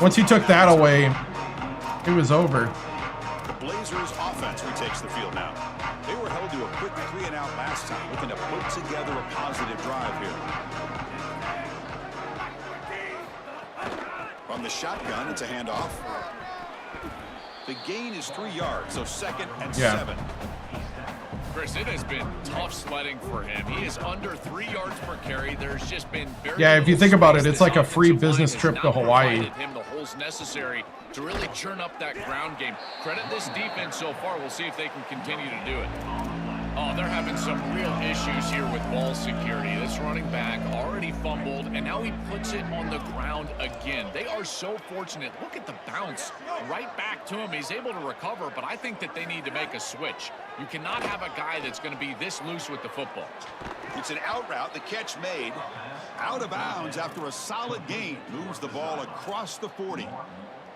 Once he took that away, it was over. The Blazers offense retakes the field now. They were held to a quick 3-and-out last time, looking to put together a positive drive here. From the shotgun, it's a handoff. The gain is 3 yards, so 2nd and 7. Chris, it has been tough sledding for him. He is under 3 yards per carry. There's just been very if you think about it, it's like a free business trip to Hawaii. Him the holes necessary to really churn up that ground game. Credit this defense so far. We'll see if they can continue to do it. Oh, they're having some real issues here with ball security. This running back already fumbled, and now he puts it on the ground again. They are so fortunate. Look at the bounce right back to him. He's able to recover, but I think that they need to make a switch. You cannot have a guy that's going to be this loose with the football. It's an out route. The catch made. Out of bounds after a solid gain. Moves the ball across the 40.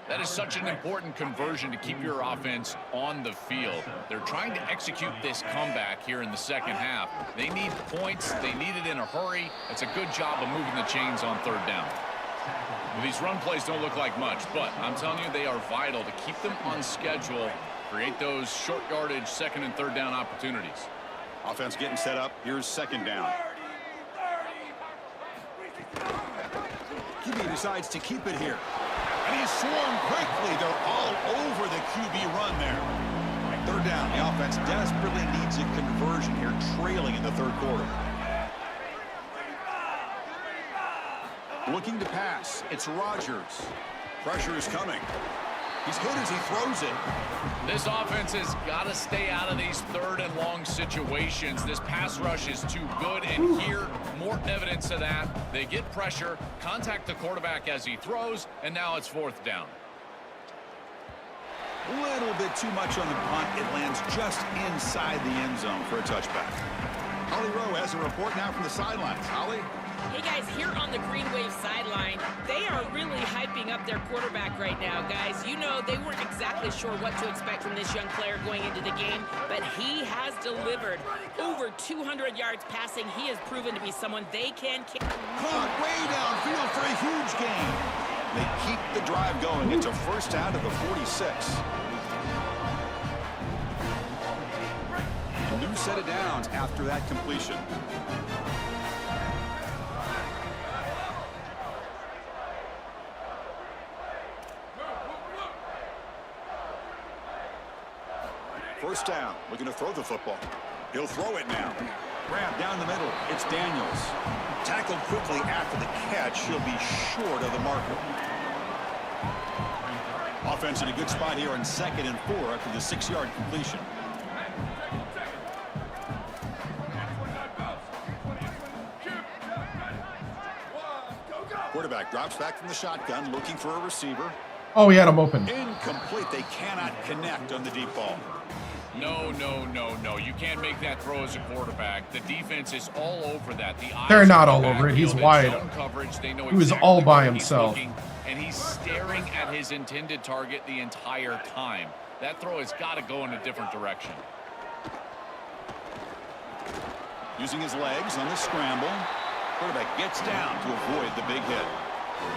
That is such an important conversion to keep your offense on the field. They're trying to execute this comeback here in the second half. They need points. They need it in a hurry. It's a good job of moving the chains on 3rd down. Well, these run plays don't look like much, but I'm telling you, they are vital to keep them on schedule, create those short yardage 2nd and 3rd down opportunities. Offense getting set up. Here's 2nd down. QB decides to keep it here. And he's swarmed quickly. They're all over the QB run there. 3rd down. The offense desperately needs a conversion here, trailing in the 3rd quarter. Looking to pass. It's Rodgers. Pressure is coming. He's hit as he throws it. This offense has got to stay out of these 3rd and long situations. This pass rush is too good, and here, more evidence of that. They get pressure, contact the quarterback as he throws, and now it's 4th down. A little bit too much on the punt. It lands just inside the end zone for a touchback. Holly Rowe has a report now from the sidelines. Holly? Hey guys, here on the Green Wave sideline, they are really hyping up their quarterback right now, guys. You know, they weren't exactly sure what to expect from this young player going into the game, but he has delivered over 200 yards passing. He has proven to be someone they can kick. Caught way downfield for a huge gain. They keep the drive going. It's a 1st down to the 46. A new set of downs after that completion. First down, looking to throw the football. He'll throw it now. Grab down the middle. It's Daniels. Tackled quickly after the catch. He'll be short of the marker. Offense in a good spot here on 2nd and 4 after the 6-yard completion. Quarterback drops back from the shotgun, looking for a receiver. Oh, he had him open. Incomplete. They cannot connect on the deep ball. No, no, no, no. You can't make that throw as a quarterback. The defense is all over that. They're not all over it. He's wide. He was all by himself. And he's staring at his intended target the entire time. That throw has got to go in a different direction. Using his legs on the scramble. Quarterback gets down to avoid the big hit.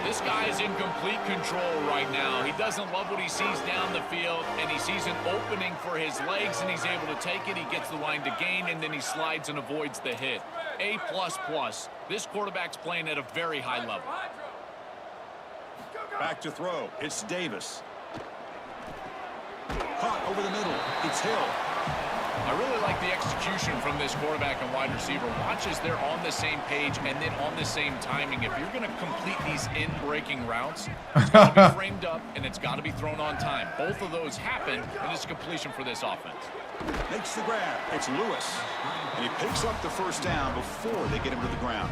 This guy is in complete control right now. He doesn't love what he sees down the field, and he sees an opening for his legs, and he's able to take it. He gets the line to gain, and then he slides and avoids the hit. A++. This quarterback's playing at a very high level. Back to throw. It's Davis. Caught over the middle. It's Hill. I really like the execution from this quarterback and wide receiver. Watch as they're on the same page and then on the same timing. If you're going to complete these in-breaking routes, it's got to be framed up and it's got to be thrown on time. Both of those happen, and it's a completion for this offense. Makes the grab. It's Lewis. And he picks up the first down before they get him to the ground.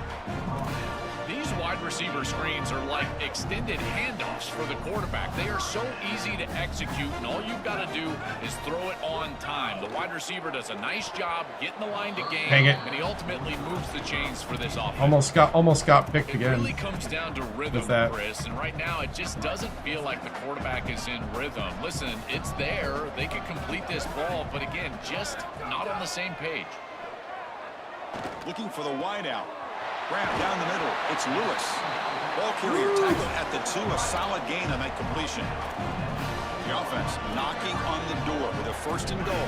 These wide receiver screens are like extended handoffs for the quarterback. They are so easy to execute, and all you've got to do is throw it on time. The wide receiver does a nice job getting the line to gain, and he ultimately moves the chains for this offense. Almost got picked again. It really comes down to rhythm, Chris, and right now it just doesn't feel like the quarterback is in rhythm. Listen, it's there. They could complete this ball, but again, just not on the same page. Looking for the wideout. Grab down the middle. It's Lewis. Ball carrier tackled at the 2. A solid gain on that completion. The offense knocking on the door with a 1st and goal.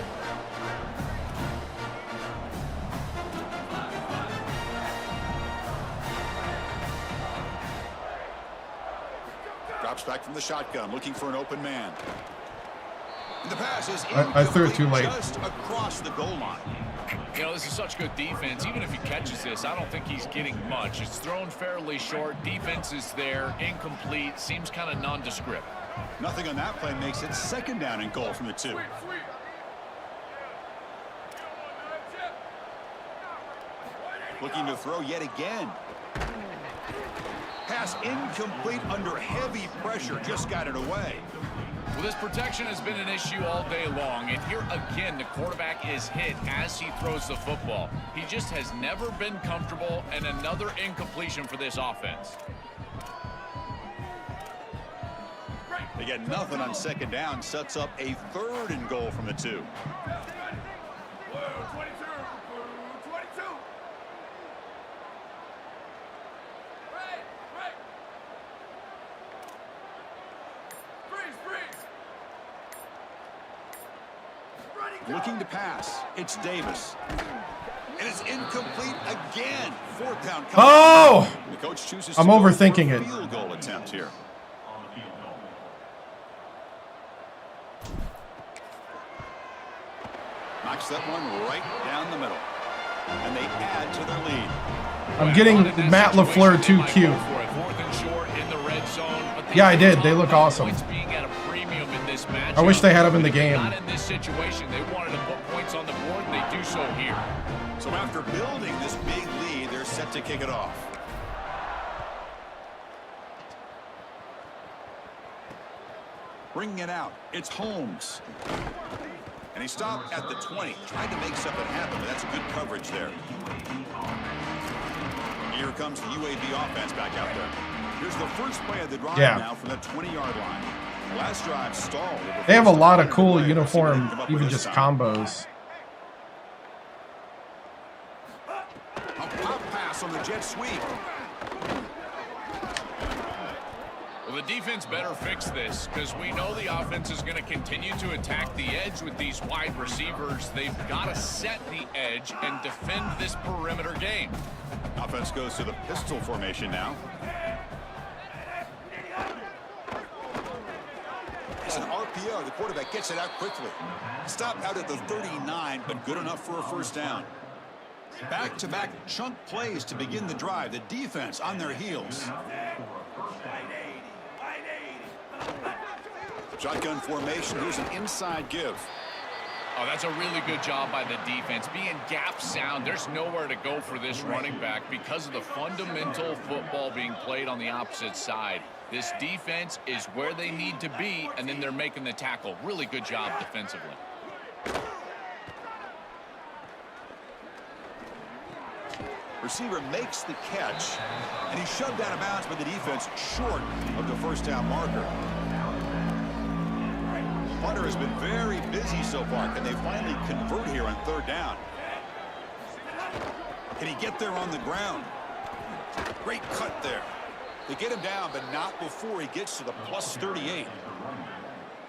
Drops back from the shotgun, looking for an open man. And the pass is I threw it too late. Just across the goal line. You know, this is such good defense. Even if he catches this, I don't think he's getting much. It's thrown fairly short. Defense is there. Incomplete. Seems kind of nondescript. Nothing on that play makes it 2nd down and goal from the 2. Looking to throw yet again. Pass incomplete under heavy pressure. Just got it away. Well, this protection has been an issue all day long, and here again the quarterback is hit as he throws the football. He just has never been comfortable, and another incompletion for this offense. They get nothing on 2nd down, sets up a 3rd and goal from the 2. Looking to pass. It's Davis. And it's incomplete again. 4th down. Oh! The coach chooses I'm overthinking it. Field goal attempt here. Knocks that one right down the middle. And they add to their lead. I'm getting Matt LaFleur too cute. Yeah, I did. They look awesome. I wish they had him in the game. Not in this situation. They wanted to put points on the board, and they do so here. So after building this big lead, they're set to kick it off. Bringing it out. It's Holmes. And he stopped at the 20. Tried to make something happen, but that's good coverage there. Here comes the UAB offense back out there. Here's the first play of the drive now from the 20-yard line. Last drive stalled. They have a lot of cool uniform, even just combos. A pop pass on the jet sweep. Well, the defense better fix this because we know the offense is going to continue to attack the edge with these wide receivers. They've got to set the edge and defend this perimeter game. Offense goes to the pistol formation now. It's an RPO. The quarterback gets it out quickly. Stopped out at the 39, but good enough for a 1st down. Back-to-back chunk plays to begin the drive. The defense on their heels. Shotgun formation. Here's an inside give. Oh, that's a really good job by the defense. Being gap sound, there's nowhere to go for this running back because of the fundamental football being played on the opposite side. This defense is where they need to be, and then they're making the tackle. Really good job defensively. Receiver makes the catch, and he's shoved out of bounds by the defense short of the 1st down marker. Hunter has been very busy so far. Can they finally convert here on 3rd down? Can he get there on the ground? Great cut there. They get him down, but not before he gets to the plus 38.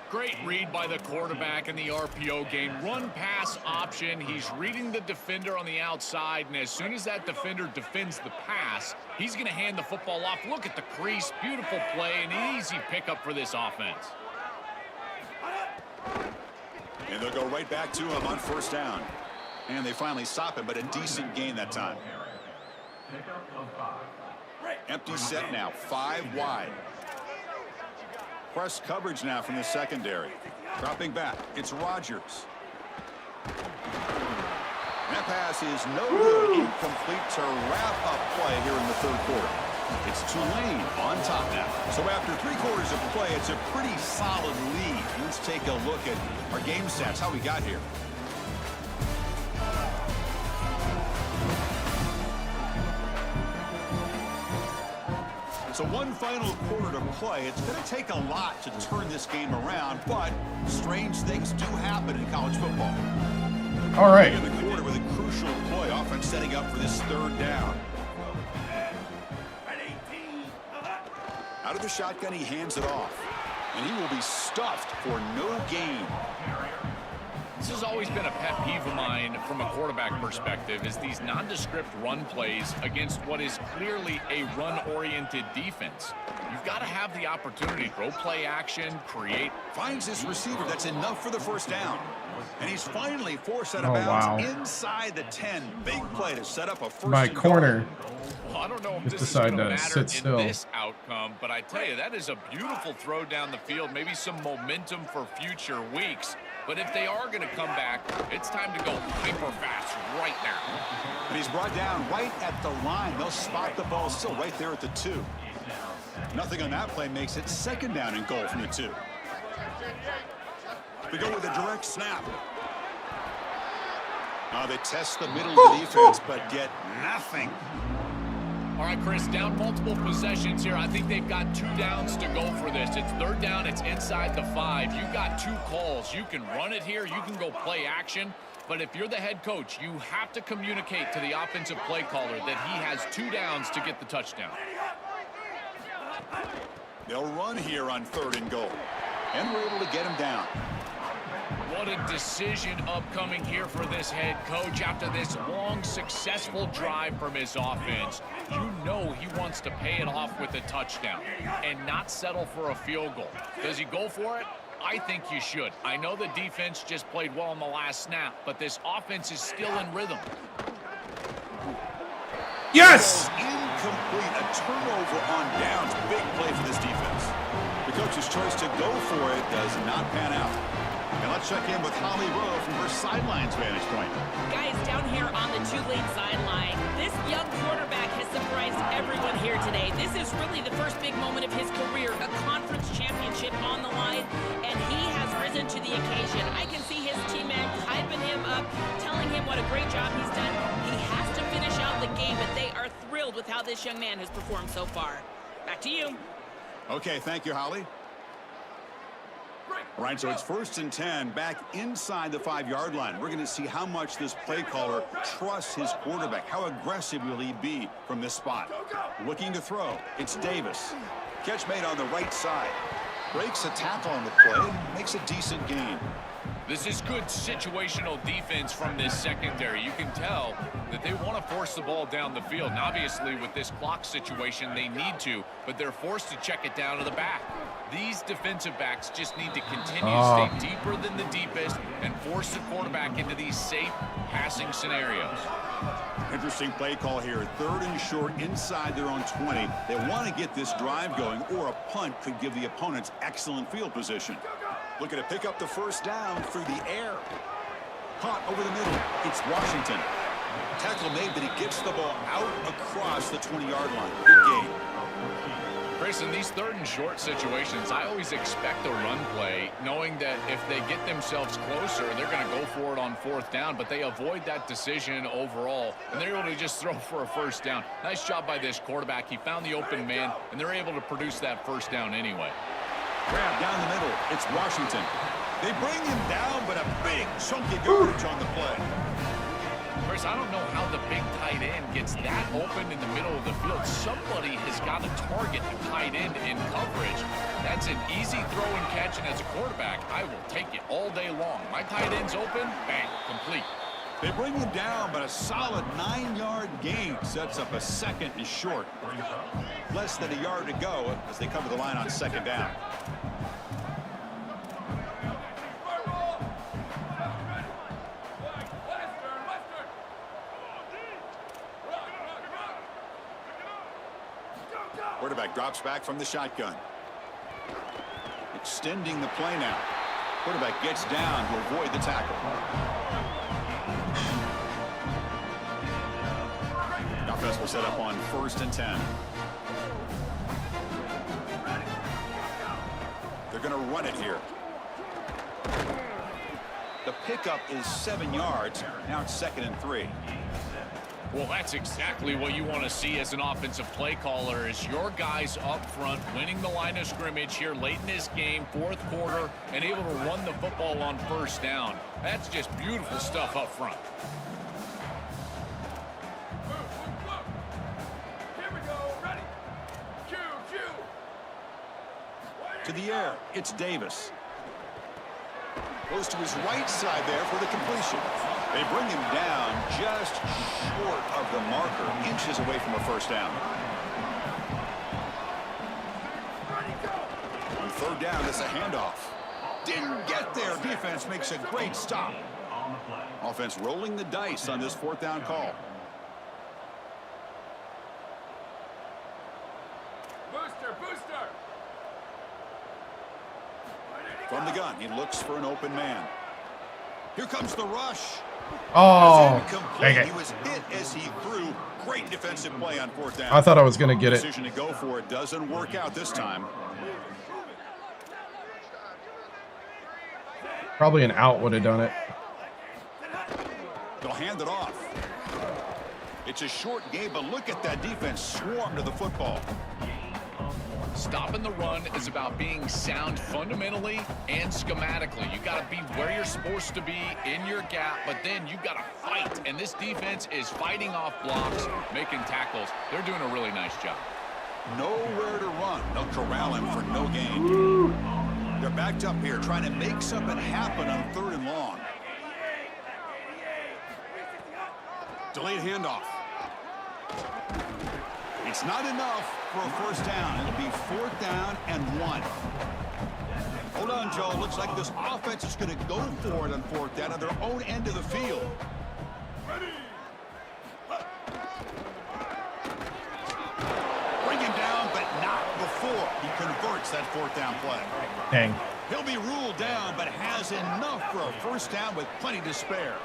Great read by the quarterback in the RPO game. Run pass option. He's reading the defender on the outside, and as soon as that defender defends the pass, he's going to hand the football off. Look at the crease. Beautiful play, an easy pickup for this offense. And they'll go right back to him on first down. And they finally stop him, but a decent gain that time. Empty set now, 5 wide. Press coverage now from the secondary. Dropping back, it's Rodgers. That pass is no good, incomplete to wrap up play here in the third quarter. It's Tulane on top now. So after 3 quarters of play, it's a pretty solid lead. Let's take a look at our game stats, how we got here. So one final quarter to play. It's going to take a lot to turn this game around, but strange things do happen in college football. All right. In the quarter with a crucial play, offense setting up for this third down. Out of the shotgun, he hands it off. And he will be stuffed for no gain. This has always been a pet peeve of mine from a quarterback perspective, is these nondescript run plays against what is clearly a run-oriented defense. You've got to have the opportunity, throw play action, create. Finds his receiver. That's enough for the first down. And he's finally forced out of bounds inside the 10. Big play to set up a first My corner. Well, I don't know if Just this is decide going to to matter sit in still. this outcome, but I tell you, that is a beautiful throw down the field, maybe some momentum for future weeks. But if they are going to come back, it's time to go hyper fast right now. And he's brought down right at the line. They'll spot the ball still right there at the 2. Nothing on that play makes it second down and goal from the 2. We go with a direct snap. Now they test the middle of the defense, but get nothing. All right, Chris, down multiple possessions here. I think they've got 2 downs to go for this. It's third down. It's inside the 5. You've got 2 calls. You can run it here. You can go play action. But if you're the head coach, you have to communicate to the offensive play caller that he has 2 downs to get the touchdown. They'll run here on third and goal. And we're able to get him down. What a decision upcoming here for this head coach after this long, successful drive from his offense. You know he wants to pay it off with a touchdown and not settle for a field goal. Does he go for it? I think you should. I know the defense just played well in the last snap, but this offense is still in rhythm. Yes! Incomplete. A turnover on downs. Big play for this defense. The coach's choice to go for it does not pan out. And let's check in with Holly Rowe from her sidelines vantage point. Guys, down here on the Tulane sideline, this young quarterback has surprised everyone here today. This is really the first big moment of his career, a conference championship on the line, and he has risen to the occasion. I can see his teammates hyping him up, telling him what a great job he's done. He has to finish out the game, but they are thrilled with how this young man has performed so far. Back to you. Okay, thank you, Holly. All right, so it's 1st and 10, back inside the 5-yard line. We're going to see how much this play caller trusts his quarterback. How aggressive will he be from this spot? Looking to throw. It's Davis. Catch made on the right side. Breaks a tackle on the play, makes a decent gain. This is good situational defense from this secondary. You can tell that they want to force the ball down the field. And obviously, with this clock situation, they need to, but they're forced to check it down to the back. These defensive backs just need to continue to stay deeper than the deepest and force the quarterback into these safe passing scenarios. Interesting play call here. 3rd and short inside their own 20. They want to get this drive going, or a punt could give the opponents excellent field position. Looking to pick up the first down through the air. Caught over the middle. It's Washington. Tackle made, but he gets the ball out across the 20-yard line. Good gain. Chris, in these 3rd and short situations, I always expect a run play, knowing that if they get themselves closer, they're going to go for it on 4th down, but they avoid that decision overall, and they're able to just throw for a first down. Nice job by this quarterback. He found the open man, and they're able to produce that first down anyway. Grab down the middle. It's Washington. They bring him down, but a big chunky yardage on the play. Chris, I don't know how the big tight end gets that open in the middle of the field. Somebody has got to target the tight end in coverage. That's an easy throw and catch, and as a quarterback, I will take it all day long. My tight end's open, bang, complete. They bring him down, but a solid 9-yard gain sets up a 2nd and short. Less than a yard to go as they come to the line on 2nd down. Quarterback drops back from the shotgun. Extending the play now. Quarterback gets down to avoid the tackle. Offense will set up on 1st and 10. They're going to run it here. The pickup is 7 yards. Now it's 2nd and 3. Well, that's exactly what you want to see as an offensive play caller, is your guys up front winning the line of scrimmage here late in this game, 4th quarter, and able to run the football on 1st down. That's just beautiful stuff up front. To the air, it's Davis. Goes to his right side there for the completion. They bring him down just short of the marker, inches away from a 1st down. On 3rd down, it's a handoff. Didn't get there. Defense makes a great stop. Offense rolling the dice on this 4th down call. Booster. From the gun, he looks for an open man. Here comes the rush. Oh, dang He it. was hit as he threw. Great defensive play on 4th down. I thought I was going to get it. Decision to go for it doesn't work out this time. Probably an out would have done it. They'll hand it off. It's a short game, but look at that defense swarm to the football. Stopping the run is about being sound fundamentally and schematically. You got to be where you're supposed to be in your gap, but then you got to fight. And this defense is fighting off blocks, making tackles. They're doing a really nice job. Nowhere to run. They'll corral him for no gain. They're backed up here, trying to make something happen on 3rd and long. Delayed handoff. It's not enough for a 1st down. It'll be 4th down and 1. Hold on, Joe. Looks like this offense is going to go for it on 4th down on their own end of the field. Bring him down, but not before he converts that 4th down play. Dang. He'll be ruled down, but has enough for a 1st down with plenty to spare.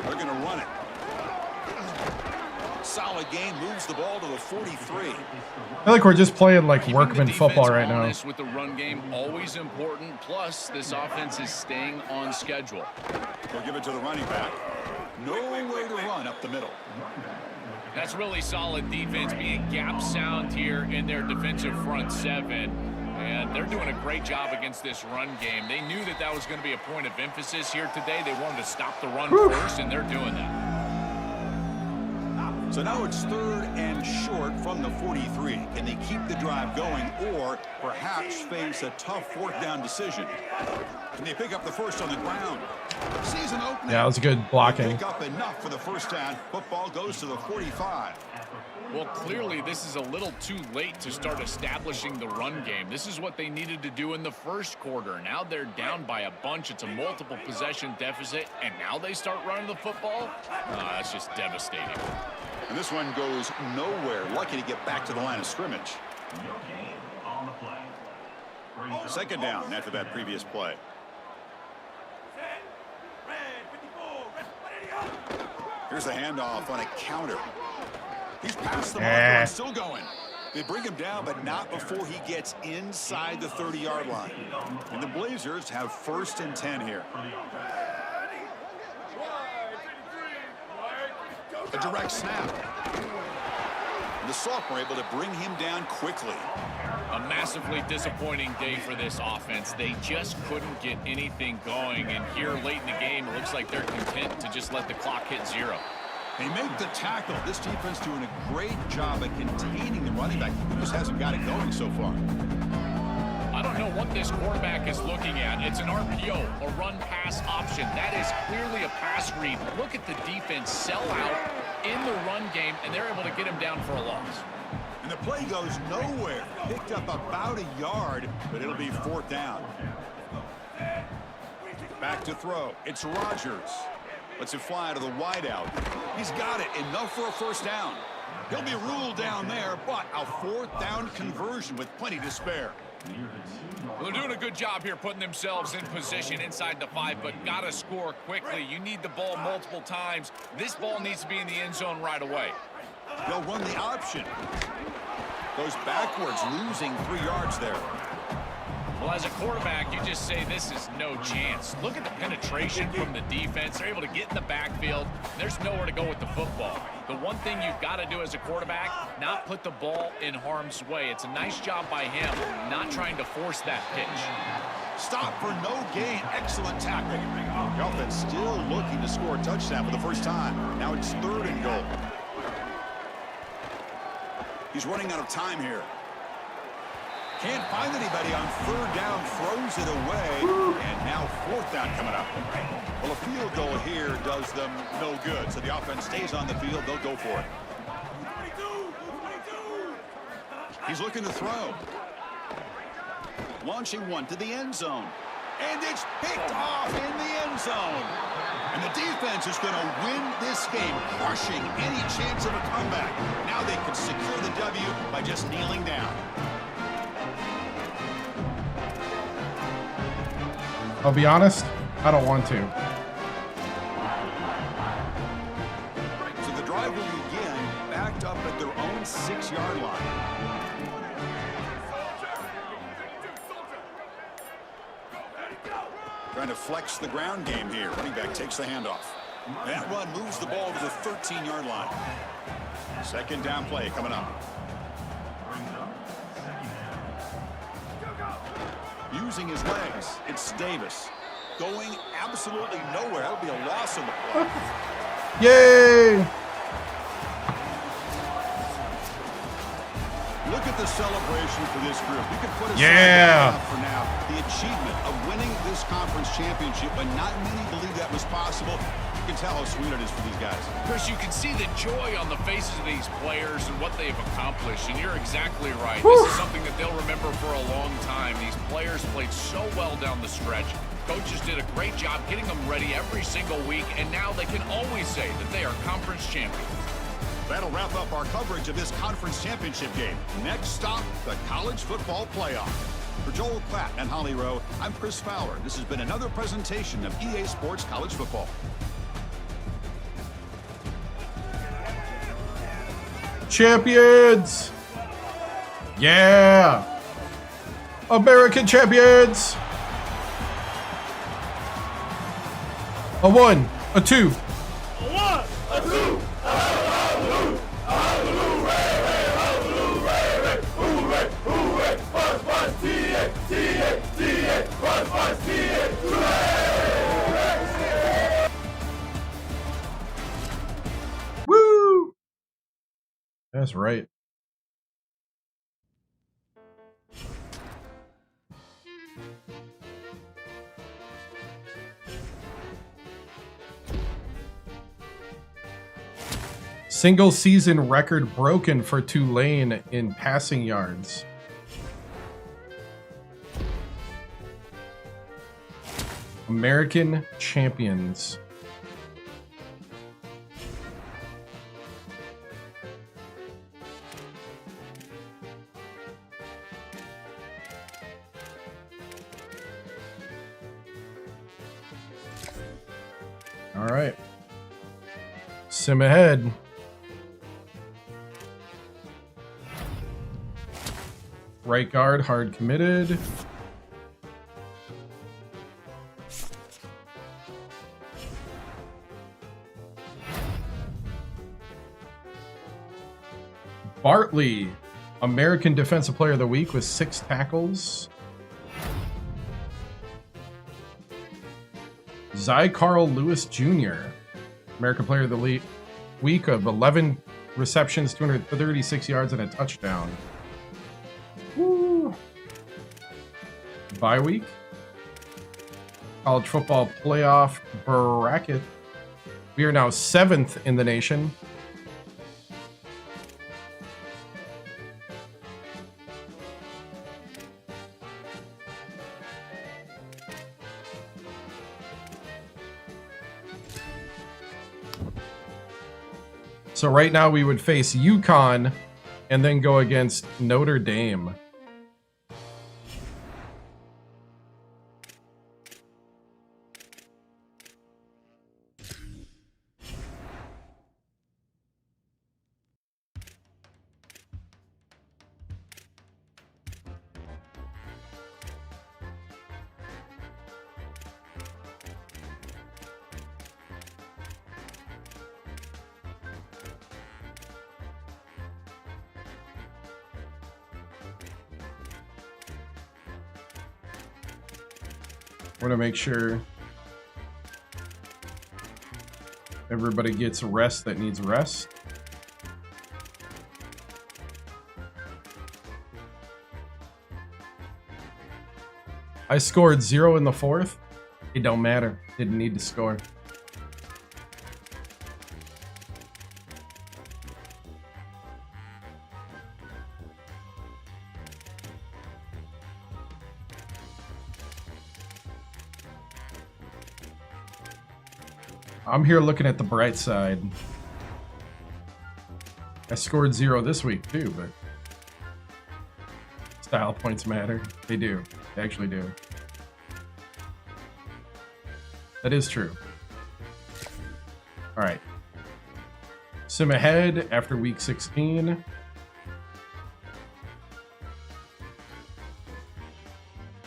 They're going to run it. Solid gain, moves the ball to the 43. I feel like we're just playing like workman football right now. With the run game, always important. Plus, this offense is staying on schedule. They'll give it to the running back. Nowhere to run up the middle. That's really solid defense, being gap sound here in their defensive front 7. And they're doing a great job against this run game. They knew that that was going to be a point of emphasis here today. They wanted to stop the run first, and they're doing that. So now it's 3rd and short from the 43. Can they keep the drive going or perhaps face a tough 4th down decision? Can they pick up the 1st on the ground? Season opening. Yeah, that was good blocking. Pick up enough for the 1st down. Football goes to the 45. Well, clearly this is a little too late to start establishing the run game. This is what they needed to do in the 1st quarter. Now they're down by a bunch. It's a multiple possession deficit, and now they start running the football? That's just devastating. And this one goes nowhere. Lucky to get back to the line of scrimmage. 2nd down after that previous play. Here's a handoff on a counter. He's past the marker and still going. They bring him down, but not before he gets inside the 30-yard line. And the Blazers have 1st and 10 here. A direct snap. The sophomore able to bring him down quickly. A massively disappointing day for this offense. They just couldn't get anything going. And here late in the game, it looks like they're content to just let the clock hit 0. They make the tackle. This defense doing a great job at containing the running back. He just hasn't got it going so far. I don't know what this quarterback is looking at. It's an RPO, a run-pass option. That is clearly a pass read. Look at the defense sell out in the run game, and they're able to get him down for a loss. And the play goes nowhere. Picked up about a yard, but it'll be 4th down. Back to throw. It's Rodgers. Lets it fly to the wideout. He's got it. Enough for a 1st down. He'll be ruled down there, but a 4th down conversion with plenty to spare. Well, they're doing a good job here putting themselves in position inside the 5, but got to score quickly. You need the ball multiple times. This ball needs to be in the end zone right away. They'll run the option. Goes backwards, losing 3 yards there. Well, as a quarterback, you just say this is no chance. Look at the penetration from the defense. They're able to get in the backfield. There's nowhere to go with the football. The one thing you've got to do as a quarterback, not put the ball in harm's way. It's a nice job by him, not trying to force that pitch. Stop for no gain. Excellent tackle. The offense still looking to score a touchdown for the first time. Now it's 3rd and goal. He's running out of time here. Can't find anybody on 3rd down, throws it away, and now 4th down coming up. Well, a field goal here does them no good, so the offense stays on the field. They'll go for it. He's looking to throw. Launching one to the end zone. And it's picked off in the end zone. And the defense is going to win this game, crushing any chance of a comeback. Now they can secure the W by just kneeling down. I'll be honest, I don't want to. So the drive will begin backed up at their own 6-yard line. Trying to flex the ground game here. Running back takes the handoff. That run moves the ball to the 13-yard line. 2nd down play coming up. Using his legs, it's Davis. Going absolutely nowhere. That'll be a loss on the play. Yay! Look at the celebration for this group. You can put Yeah. for now the achievement of winning this conference championship, but not many believe that was possible. You can tell how sweet it is for these guys. Chris, you can see the joy on the faces of these players and what they've accomplished, and you're exactly right. Whew. This is something that they'll remember for a long time. These players played so well down the stretch. Coaches did a great job getting them ready every single week, and now they can always say that they are conference champions. That'll wrap up our coverage of this conference championship game. Next stop, the college football playoff. For Joel Klatt and Holly Rowe, I'm Chris Fowler. This has been another presentation of EA Sports College Football. Champions! Yeah! American champions! A 1, a 2. Woo! That's right. Single season record broken for Tulane in passing yards. American champions. All right. Sim ahead. Right guard, hard committed. Bartley, American Defensive Player of the Week with 6 tackles. Zy Carl Lewis Jr., American Player of the Week of 11 receptions, 236 yards, and a touchdown. Woo. Bye week. College football playoff bracket. We are now 7th in the nation. So right now we would face UConn and then go against Notre Dame. We're gonna make sure everybody gets rest that needs rest. I scored 0 in the 4th. It don't matter. Didn't need to score. I'm here looking at the bright side. I scored 0 this week too, but style points matter. They do. They actually do. That is true. All right. Sim ahead after week 16.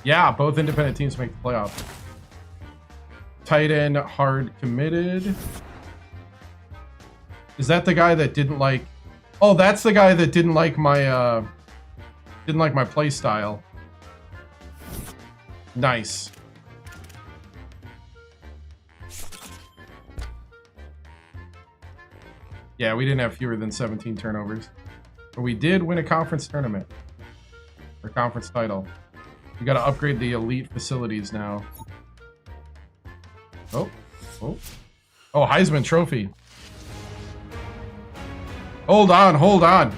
Yeah, both independent teams make the playoff. Tight end, hard committed. Is that the guy that didn't like? Oh, that's the guy that didn't like my play style. Nice. Yeah, we didn't have fewer than 17 turnovers, but we did win a conference tournament or conference title. We got to upgrade the elite facilities now. Oh, Heisman Trophy. Hold on.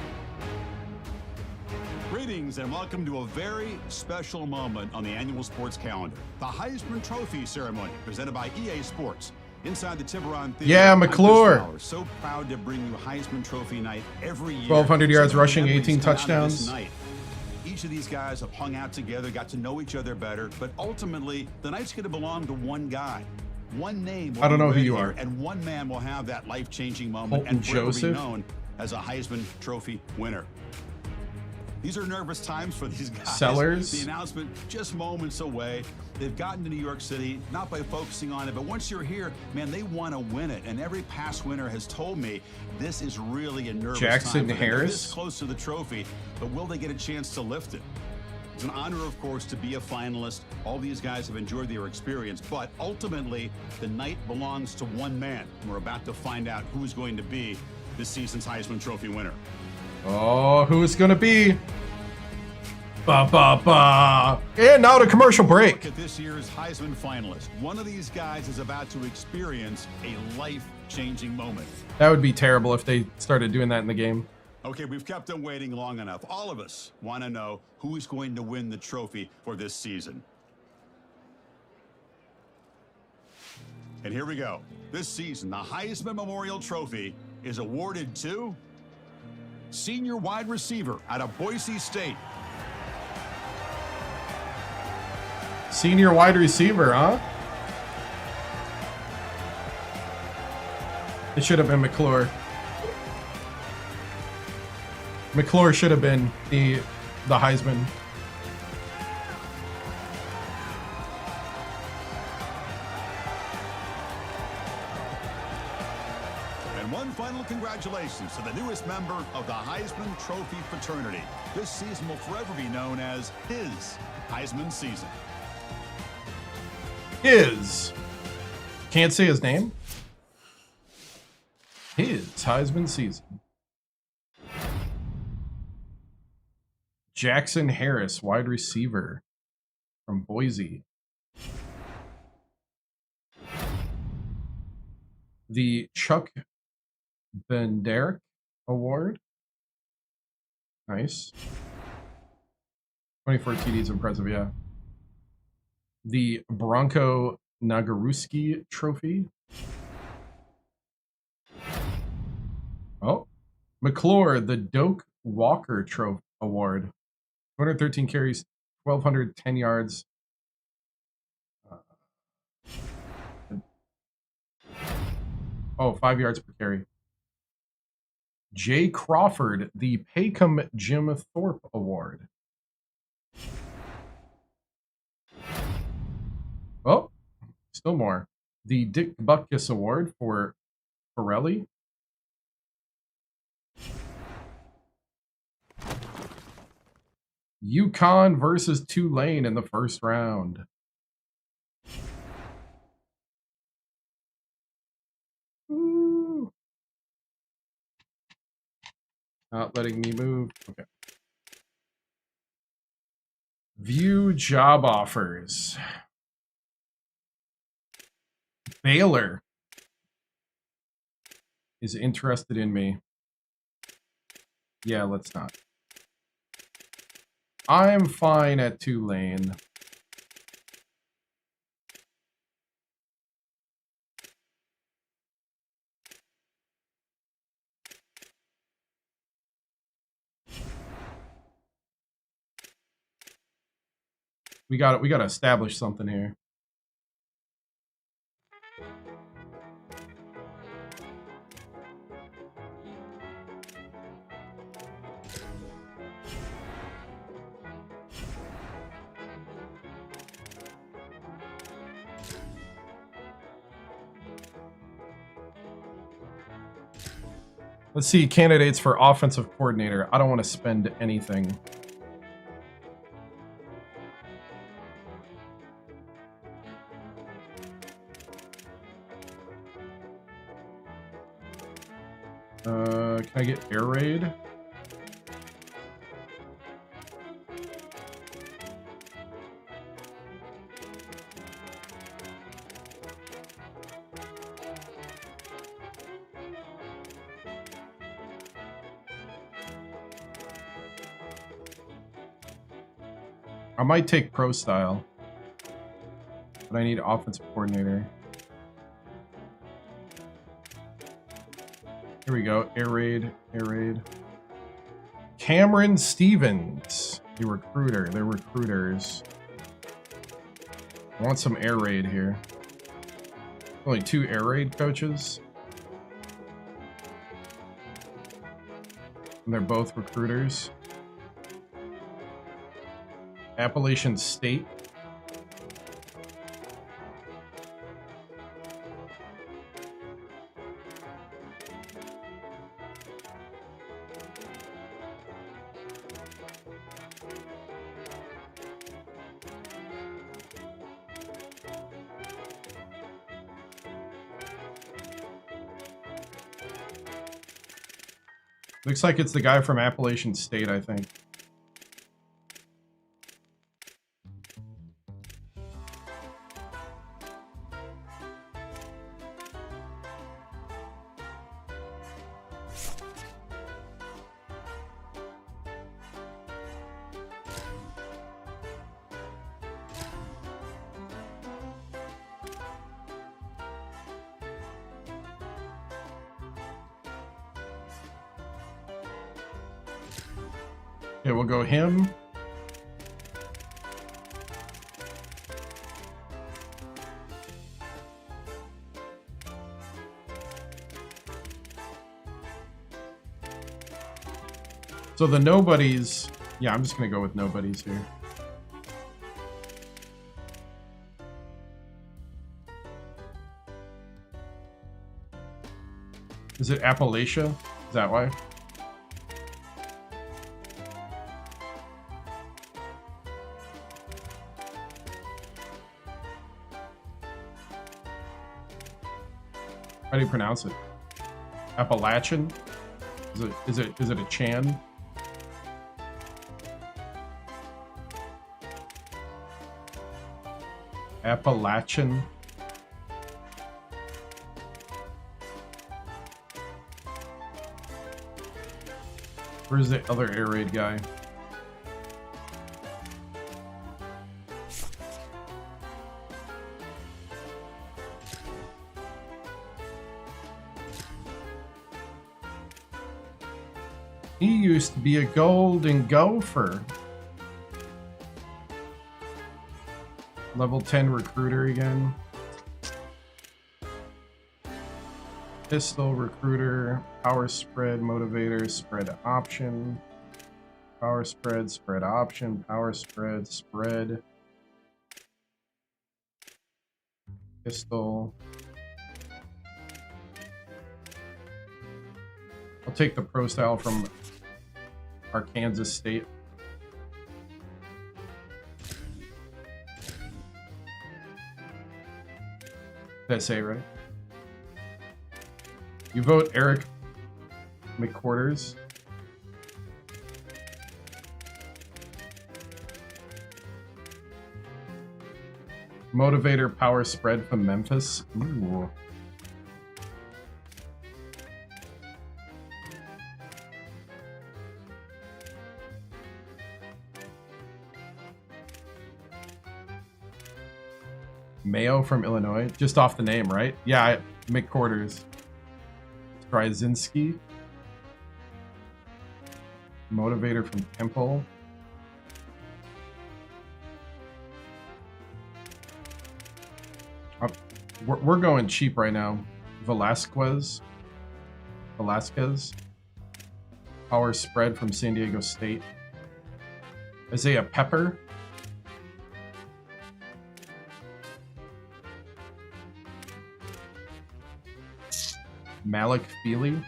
Greetings and welcome to a very special moment on the annual sports calendar. The Heisman Trophy ceremony presented by EA Sports. Inside the Tiburon Theater. Yeah, McClure. So proud to bring you Heisman Trophy night every year. 1,200 yards rushing, 18 touchdowns. Each of these guys have hung out together, got to know each other better, but ultimately, the night's going to belong to one guy. One name. I don't know who you are. And one man will have that life-changing moment Colton and forever Joseph? be known as a Heisman Trophy winner. These are nervous times for these guys. Sellers. The announcement just moments away. They've gotten to New York City, not by focusing on it, but once you're here, man, they want to win it. And every past winner has told me this is really a nervous Jackson time for them. They're Harris. this close to the trophy, but will they get a chance to lift it? It's an honor, of course, to be a finalist. All these guys have enjoyed their experience, but ultimately, the night belongs to one man. We're about to find out who's going to be this season's Heisman Trophy winner. Oh, who is going to be? And now to commercial break. Look at this year's Heisman finalist. One of these guys is about to experience a life-changing moment. That would be terrible if they started doing that in the game. Okay, we've kept them waiting long enough. All of us want to know who's going to win the trophy for this season. And here we go. This season, the Heisman Memorial Trophy is awarded to senior wide receiver out of Boise State. Senior wide receiver, huh? It should have been McClure. McClure should have been the Heisman. And one final congratulations to the newest member of the Heisman Trophy fraternity. This season will forever be known as his Heisman season. His. Can't say his name. His Heisman season. Jackson Harris, wide receiver from Boise. The Chuck Benderek Award. Nice. 24 TDs, impressive, yeah. The Bronco Nagurski Trophy. Oh, McClure, the Doak Walker Trophy Award. 213 carries, 1,210 yards. Oh, 5 yards per carry. Jay Crawford, the Paycom Jim Thorpe Award. Oh, still more. The Dick Butkus Award for Pirelli. UConn versus Tulane in the first round. Ooh. Not letting me move. Okay. View job offers. Baylor is interested in me. Yeah, let's not. I'm fine at Tulane. We got to establish something here. Let's see, candidates for offensive coordinator. I don't want to spend anything. Can I get air raid? I might take pro style, but I need offensive coordinator. Here we go. Air raid, air raid. Cameron Stevens, the recruiter. They're recruiters. I want some air raid here. Only 2 air raid coaches. And they're both recruiters. Appalachian State. Looks like it's the guy from Appalachian State, I think. Okay, we'll go him. So the nobodies, yeah, I'm just gonna go with nobodies here. Is it Appalachia? Is that why? How do you pronounce it? Appalachian? Is it a Chan? Appalachian. Where's the other air raid guy? He used to be a golden gopher. Level 10 recruiter again. Pistol, recruiter, power spread, motivator, spread option. Power spread, spread option, power spread, spread. Pistol. I'll take the pro style from Arkansas State. Did I say it right? You vote Eric McQuarters. Motivator power spread from Memphis. Ooh. Mayo from Illinois. Just off the name, right? Yeah, McQuarters. Straczynski. Motivator from Temple. We're going cheap right now. Velasquez. Power spread from San Diego State. Isaiah Pepper. Malik Feely.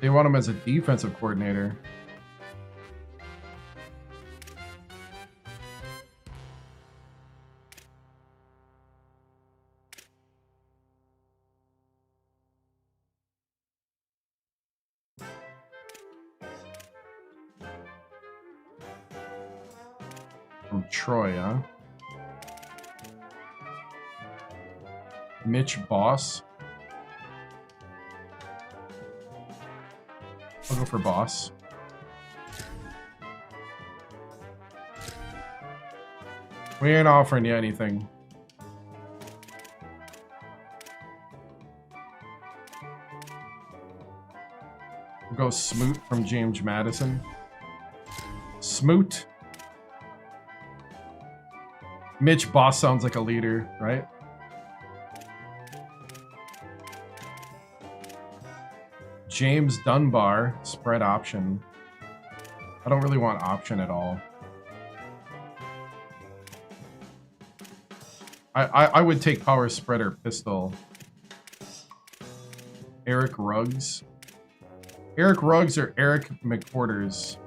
They want him as a defensive coordinator. From Troy, huh? Mitch Boss. I'll go for Boss. We ain't offering you anything. We'll go Smoot from James Madison. Smoot. Mitch Boss sounds like a leader, right? James Dunbar, spread option. I don't really want option at all. I would take power spread or pistol. Eric Ruggs. Eric Ruggs or Eric McQuarters?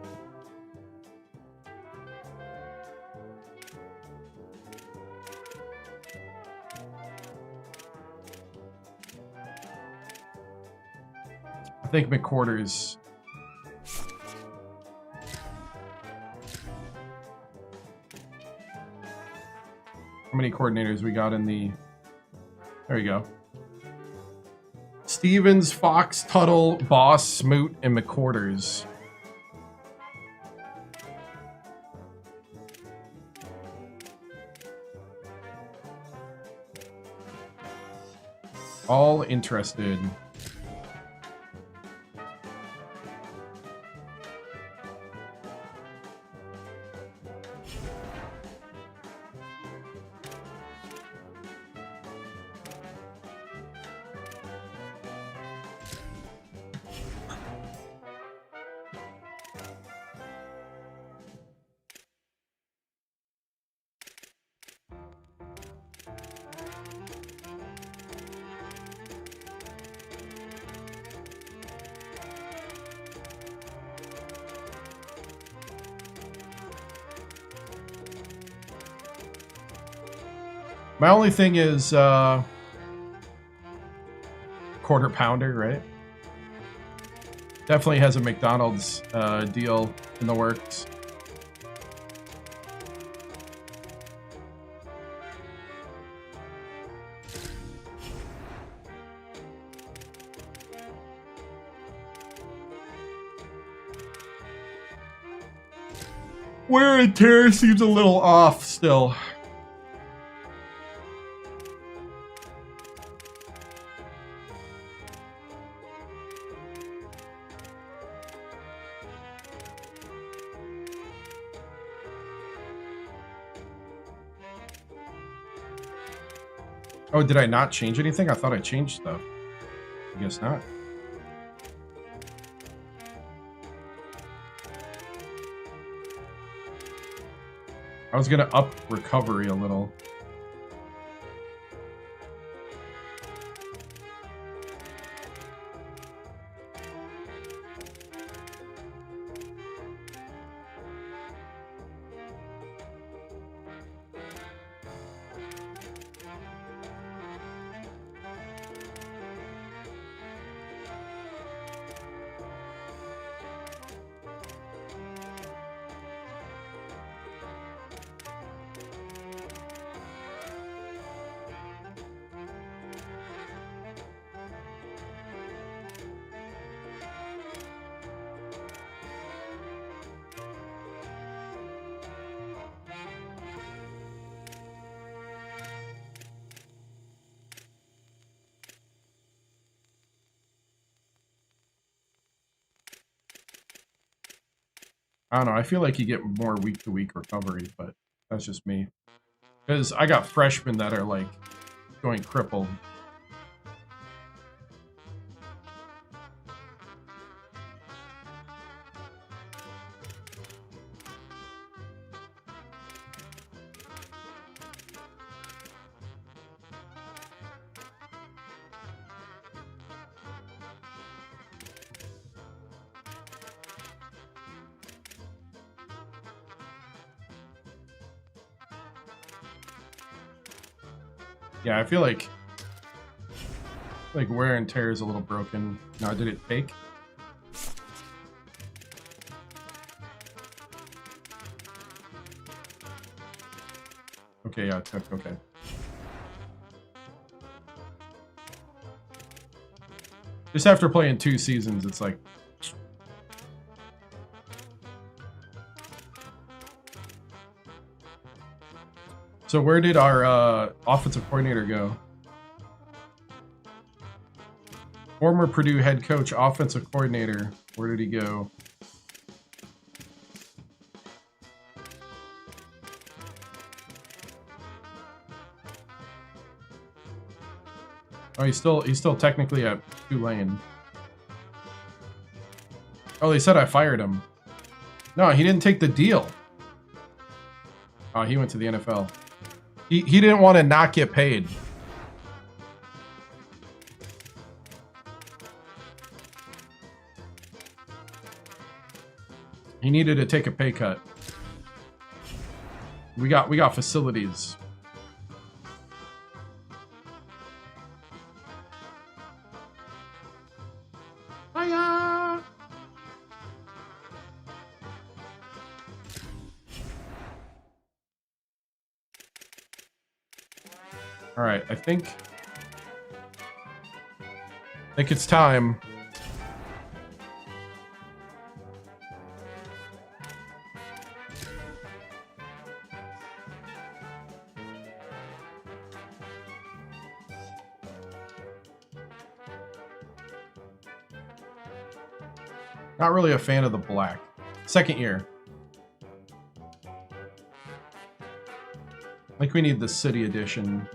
I think McQuarters. How many coordinators we got in the... There you go. Stevens, Fox, Tuttle, Boss, Smoot, and McQuarters. All interested. My only thing is quarter pounder, right? Definitely has a McDonald's deal in the works. wear and tear seems a little off still. Oh, did I not change anything? I thought I changed stuff. I guess not. I was gonna up recovery a little. I don't know. I feel like you get more week-to-week recovery, but that's just me. Because I got freshmen that are, like, going crippled. Yeah, I feel like wear and tear is a little broken. Now, did it take? Okay, yeah, it took. Okay. Just after playing 2 seasons, it's like. So where did our offensive coordinator go? Former Purdue head coach, offensive coordinator. Where did he go? Oh, he's still technically at Tulane. Oh, they said I fired him. No, he didn't take the deal. Oh, he went to the NFL. He didn't want to not get paid. He needed to take a pay cut. We got facilities. Hiya! All right, I think it's time. Not really a fan of the black. Second year. Like we need the city edition.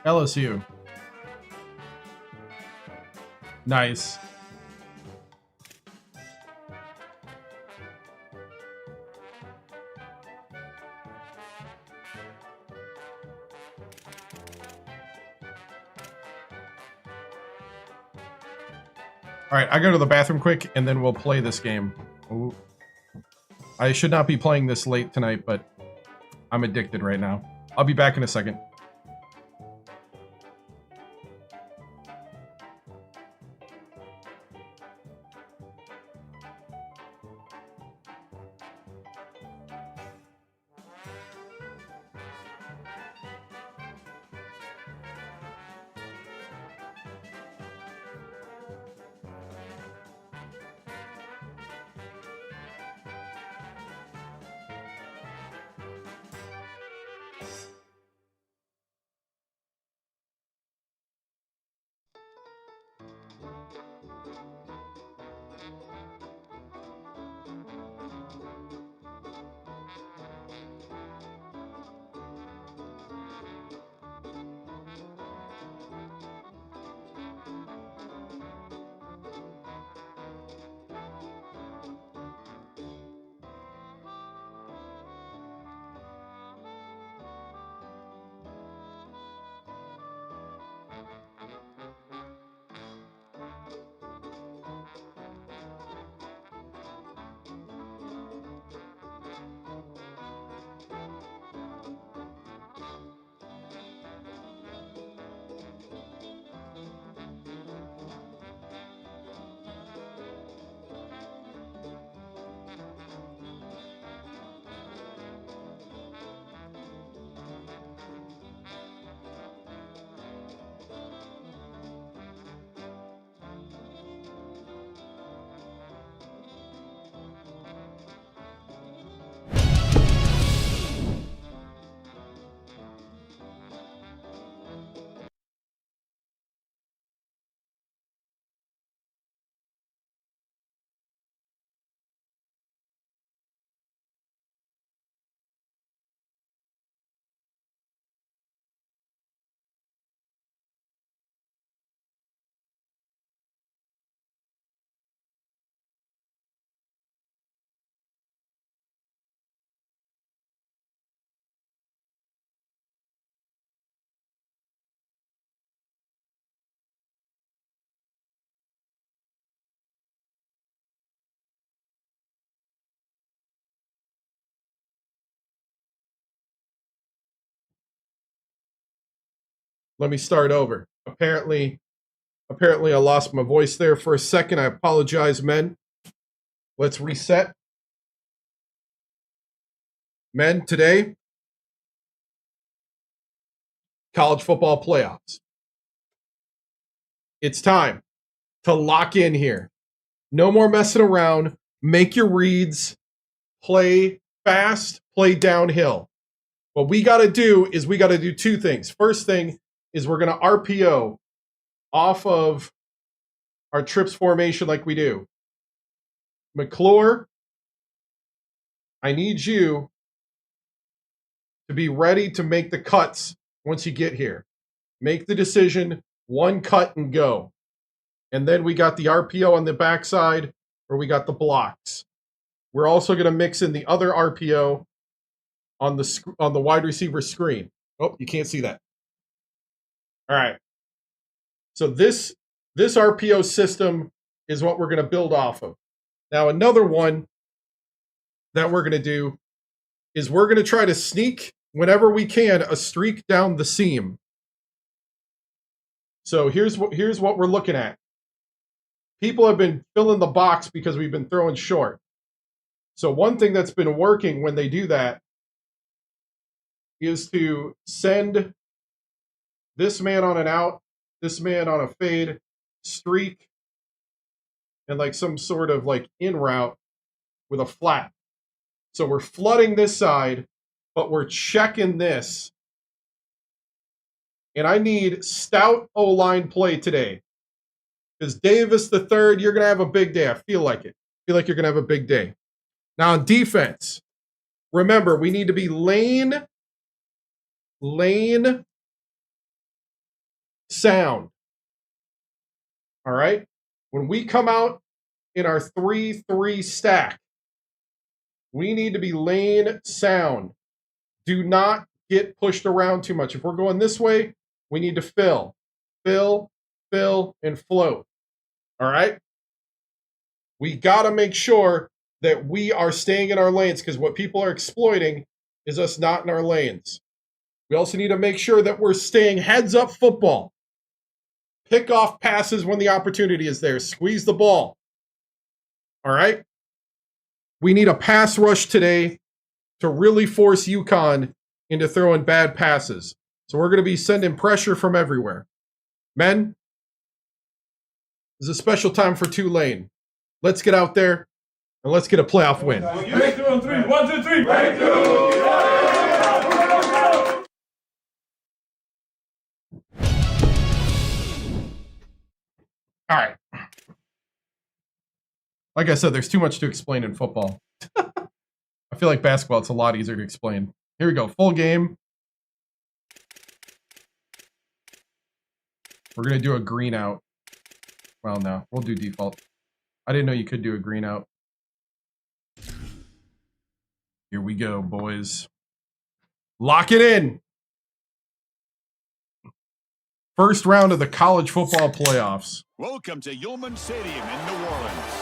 LSU. Nice. All right, I go to the bathroom quick, and then we'll play this game. Ooh. I should not be playing this late tonight, but I'm addicted right now. I'll be back in a second. Let me start over. Apparently I lost my voice there for a second. I apologize, men. Let's reset. Men, today, college football playoffs. It's time to lock in here. No more messing around. Make your reads. Play fast. Play downhill. What we got to do is we got to do two things. First thing is we're going to RPO off of our trips formation like we do. McClure, I need you to be ready to make the cuts once you get here. Make the decision, one cut and go. And then we got the RPO on the backside, or we got the blocks. We're also going to mix in the other RPO on the wide receiver screen. Oh, you can't see that. All right. So this RPO system is what we're going to build off of. Now, another one that we're going to do is we're going to try to sneak, whenever we can, a streak down the seam. So here's what we're looking at. People have been filling the box because we've been throwing short. So one thing that's been working when they do that is to send this man on an out, this man on a fade, streak, and like some sort of like in route with a flat. So we're flooding this side, but we're checking this. And I need stout O-line play today. Because Davis the third, you're going to have a big day. I feel like it. I feel like you're going to have a big day. Now on defense, remember, we need to be lane sound. All right? When we come out in our 3-3 stack, we need to be lane sound. Do not get pushed around too much. If we're going this way, we need to fill, and float. All right? We got to make sure that we are staying in our lanes, because what people are exploiting is us not in our lanes. We also need to make sure that we're staying heads up football. Pick off passes when the opportunity is there. Squeeze the ball. All right? We need a pass rush today to really force UConn into throwing bad passes. So we're going to be sending pressure from everywhere. Men, this is a special time for Tulane. Let's get out there and let's get a playoff win. Break 2 and 3. 1, 2, 3. Break 2. All right. Like I said, there's too much to explain in football. I feel like basketball, it's a lot easier to explain. Here we go. Full game. We're going to do a green out. Well, no. We'll do default. I didn't know you could do a green out. Here we go, boys. Lock it in. First round of the college football playoffs. Welcome to Yulman Stadium in New Orleans.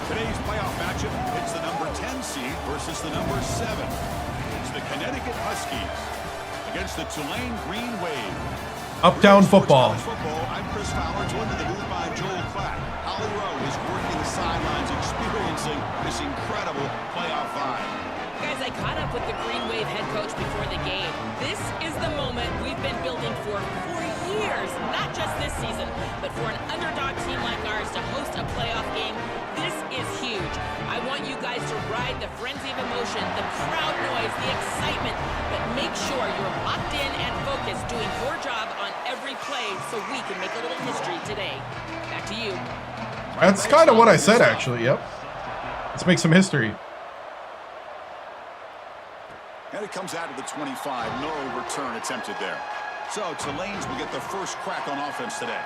Today's playoff matchup, it's the number 10 seed versus the number 7. It's the Connecticut Huskies against the Tulane Green Wave. Up-down football. I'm Chris Fowler, joined in the booth by Joel Klatt. Holly Rowe is working the sidelines, experiencing this incredible playoff vibe. Guys, I caught up with the Green Wave head coach before the game. This is the moment we've been building for years, not just this season, but for an underdog team like ours to host a playoff game. This is huge. I want you guys to ride the frenzy of emotion, the crowd noise, the excitement, but make sure you're locked in and focused, doing your job on every play so we can make a little history today. Back to you. That's kind of what I said, actually. Yep. Let's make some history. And it comes out of the 25. No return attempted there. So Tulane's will get the first crack on offense today.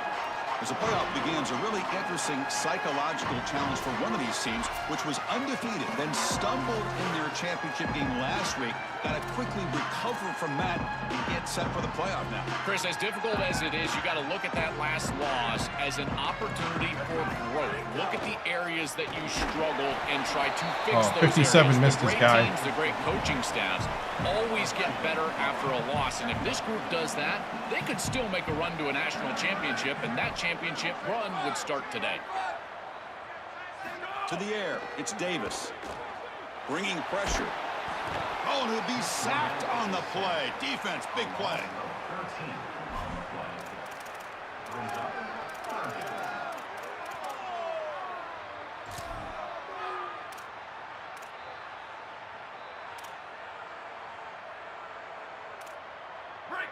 As the playoff begins, a really interesting psychological challenge for one of these teams, which was undefeated, then stumbled in their championship game last week. Got to quickly recover from that and get set for the playoff now. Chris, as difficult as it is, you got to look at that last loss as an opportunity for growth. Look at the areas that you struggled and try to fix those 57 areas. missed his guy. Teams, the great coaching staffs always get better after a loss, and if this group does that, they could still make a run to a national championship, and that championship run would start today. To the air, it's Davis. Bringing pressure. Oh, and he'll be sacked on the play. Defense, big play.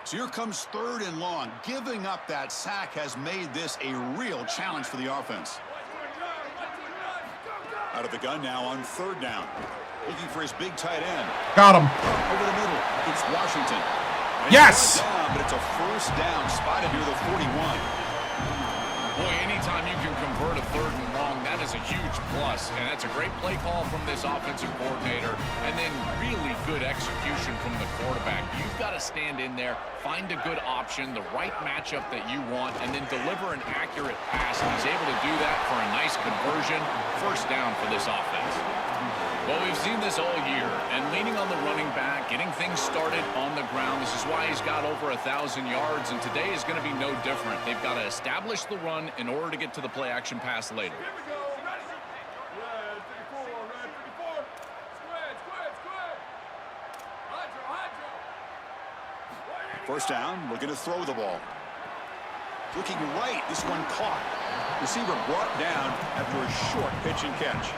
So here comes 3rd and long. Giving up that sack has made this a real challenge for the offense. Out of the gun now on 3rd down. Looking for his big tight end. Got him. Over the middle, it's Washington. And yes! Down, but it's a first down spotted near the 41. Boy, anytime you can convert a 3rd and long, that is a huge plus. And that's a great play call from this offensive coordinator. And then really good execution from the quarterback. You've got to stand in there, find a good option, the right matchup that you want, and then deliver an accurate pass. And he's able to do that for a nice conversion. First down for this offense. Well, we've seen this all year, and leaning on the running back, getting things started on the ground. This is why he's got over 1,000 yards, and today is going to be no different. They've got to establish the run in order to get to the play-action pass later. First down, looking to throw the ball. Looking right, this one caught. Receiver brought down after a short pitch and catch.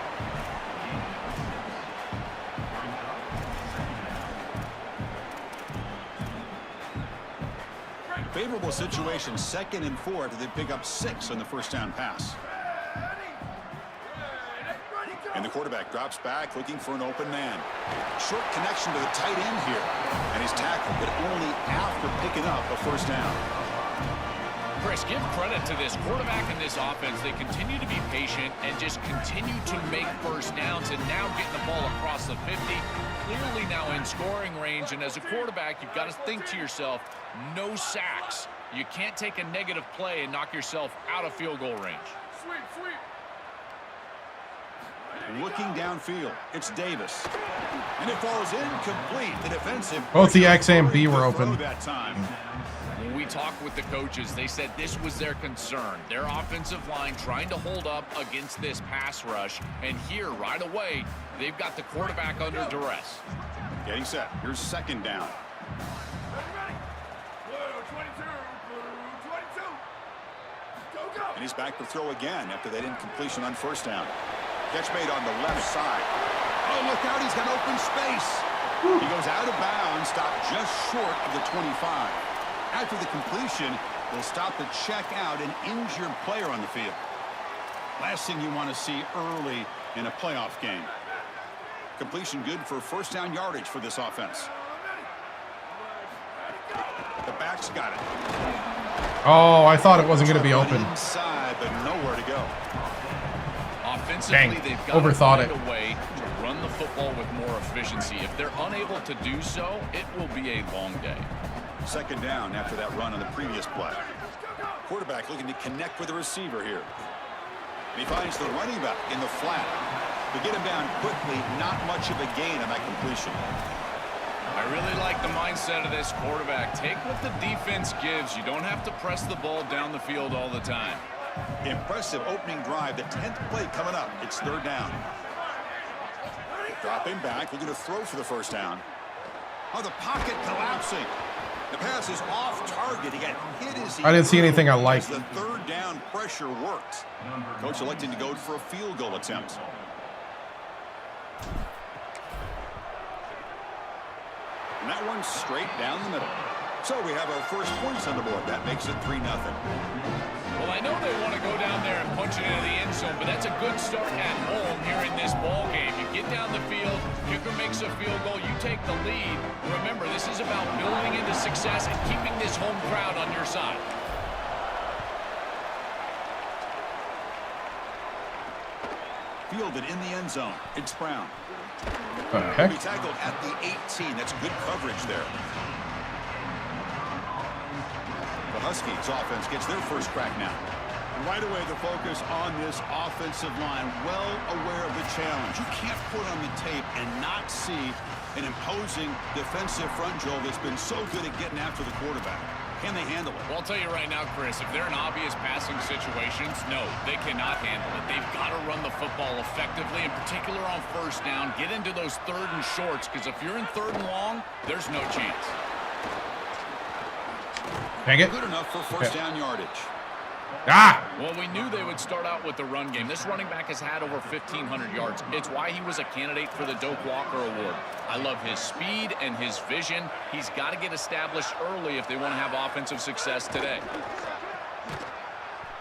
Favorable situation, 2nd and 4 after they pick up 6 on the first down pass. And the quarterback drops back, looking for an open man. Short connection to the tight end here. And he's tackled, but only after picking up a first down. Chris, give credit to this quarterback and this offense. They continue to be patient and just continue to make first downs, and now getting the ball across the 50. Clearly now in scoring range, and as a quarterback, you've got to think to yourself, no sacks. You can't take a negative play and knock yourself out of field goal range. Looking downfield, it's Davis. And it falls incomplete. The defensive. Both the X and B were open. That time. When we talked with the coaches, they said this was their concern. Their offensive line trying to hold up against this pass rush. And here, right away, they've got the quarterback under duress. Getting set. Here's second down. And he's back to throw again after that incompletion on first down. Catch made on the left side. Oh, look out. He's got open space. He goes out of bounds, stopped just short of the 25. After the completion, they'll stop to check out an injured player on the field. Last thing you want to see early in a playoff game. Completion good for first down yardage for this offense. The back's got it. Oh, I thought it wasn't going to be open. Inside, but nowhere to go. Offensively, they've got Overthought to find a way to run the football with more efficiency. If they're unable to do so, it will be a long day. Second down after that run on the previous play. Quarterback looking to connect with the receiver here. And he finds the running back in the flat. To get him down quickly, not much of a gain on that completion. I really like the mindset of this quarterback. Take what the defense gives. You don't have to press the ball down the field all the time. Impressive opening drive. The 10th play coming up. It's third down. Dropping back, looking to throw for the first down. Oh, the pocket collapsing. The pass is off target. He got hit as he I didn't see anything I liked. The third down pressure worked. Coach electing to go for a field goal attempt. And that one's straight down the middle. So we have our first points on the board. That makes it 3-0. Well, I know they want to go down there and punch it into the end zone, but that's a good start at home here in this ball game. You get down the field, kicker makes a field goal, you take the lead. Remember, this is about building into success and keeping this home crowd on your side. Fielded in the end zone. It's Brown. Heck? He tackled at the 18. That's good coverage there. The Huskies offense gets their first crack now. Right away, the focus on this offensive line, well aware of the challenge. You can't put on the tape and not see an imposing defensive front, Joel, that's been so good at getting after the quarterback. Can they handle it? Well, I'll tell you right now, Chris, if they're in obvious passing situations, no, they cannot handle it. They've got to run the football effectively, in particular on first down. Get into those third and shorts, because if you're in third and long, there's no chance. Dang it. Good enough for first down yardage. Ah! Well, we knew they would start out with the run game. This running back has had over 1,500 yards. It's why he was a candidate for the Doak Walker Award. I love his speed and his vision. He's got to get established early if they want to have offensive success today.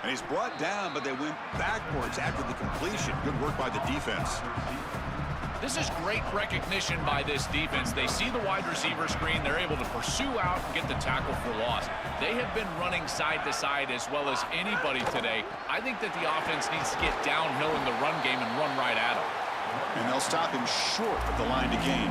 And he's brought down, but they went backwards after the completion. Good work by the defense. This is great recognition by this defense. They see the wide receiver screen. They're able to pursue out and get the tackle for loss. They have been running side to side as well as anybody today. I think that the offense needs to get downhill in the run game and run right at him. And they'll stop him short of the line to gain.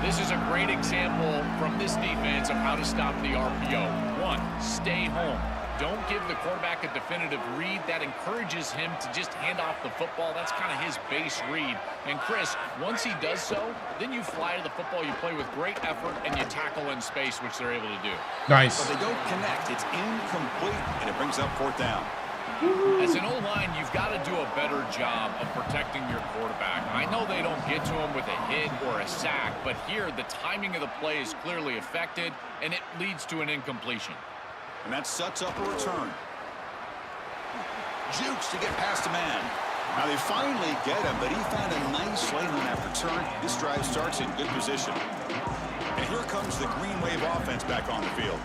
This is a great example from this defense of how to stop the RPO. One, stay home. Don't give the quarterback a definitive read. That encourages him to just hand off the football. That's kind of his base read. And Chris, once he does so, then you fly to the football. You play with great effort, and you tackle in space, which they're able to do. Nice. But they don't connect. It's incomplete, and it brings up fourth down. As an O-line, you've got to do a better job of protecting your quarterback. I know they don't get to him with a hit or a sack, but here the timing of the play is clearly affected, and it leads to an incompletion. And that sets up a return. Jukes to get past a man. Now they finally get him, but he found a nice lane on that return. This drive starts in good position. And here comes the Green Wave offense back on the field.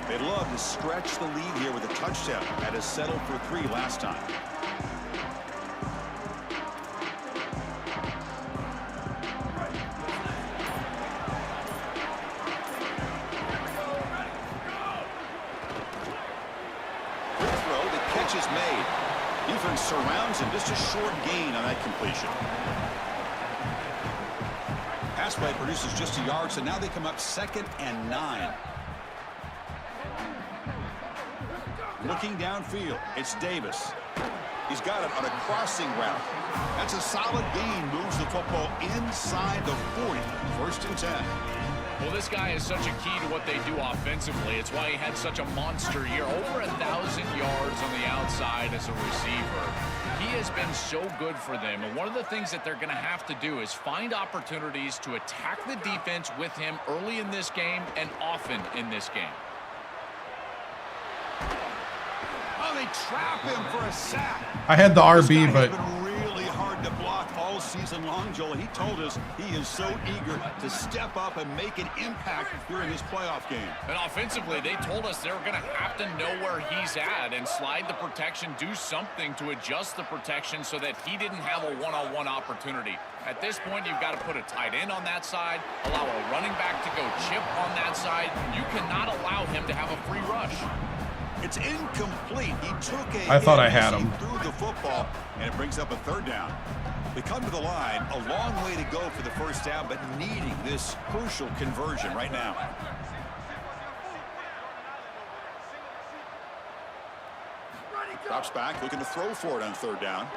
They'd love to stretch the lead here with a touchdown. That is settled for 3 last time. Is made. Defense surrounds him. Just a short gain on that completion. Pass play produces just a yard, so now they come up 2nd and 9. Looking downfield, it's Davis. He's got it on a crossing route. That's a solid gain. Moves the football inside the 40. 1st and 10. Well, this guy is such a key to what they do offensively. It's why he had such a monster year. Over 1,000 yards on the outside as a receiver. He has been so good for them. And one of the things that they're going to have to do is find opportunities to attack the defense with him early in this game and often in this game. Oh, they trap him for a sack. I had the RB, but It's been really hard to block all season long, Joel. He told us he is so eager to step up and make an impact during this playoff game. And offensively, they told us they were going to have to know where he's at and slide the protection, do something to adjust the protection so that he didn't have a one-on-one opportunity. At this point, you've got to put a tight end on that side, allow a running back to go chip on that side. You cannot allow him to have a free rush. It's incomplete. He took a I thought I hit had as he him. threw the football, and it brings up a 3rd down. They come to the line, a long way to go for the 1st down, but needing this crucial conversion right now. Drops back, looking to throw for it on 3rd down.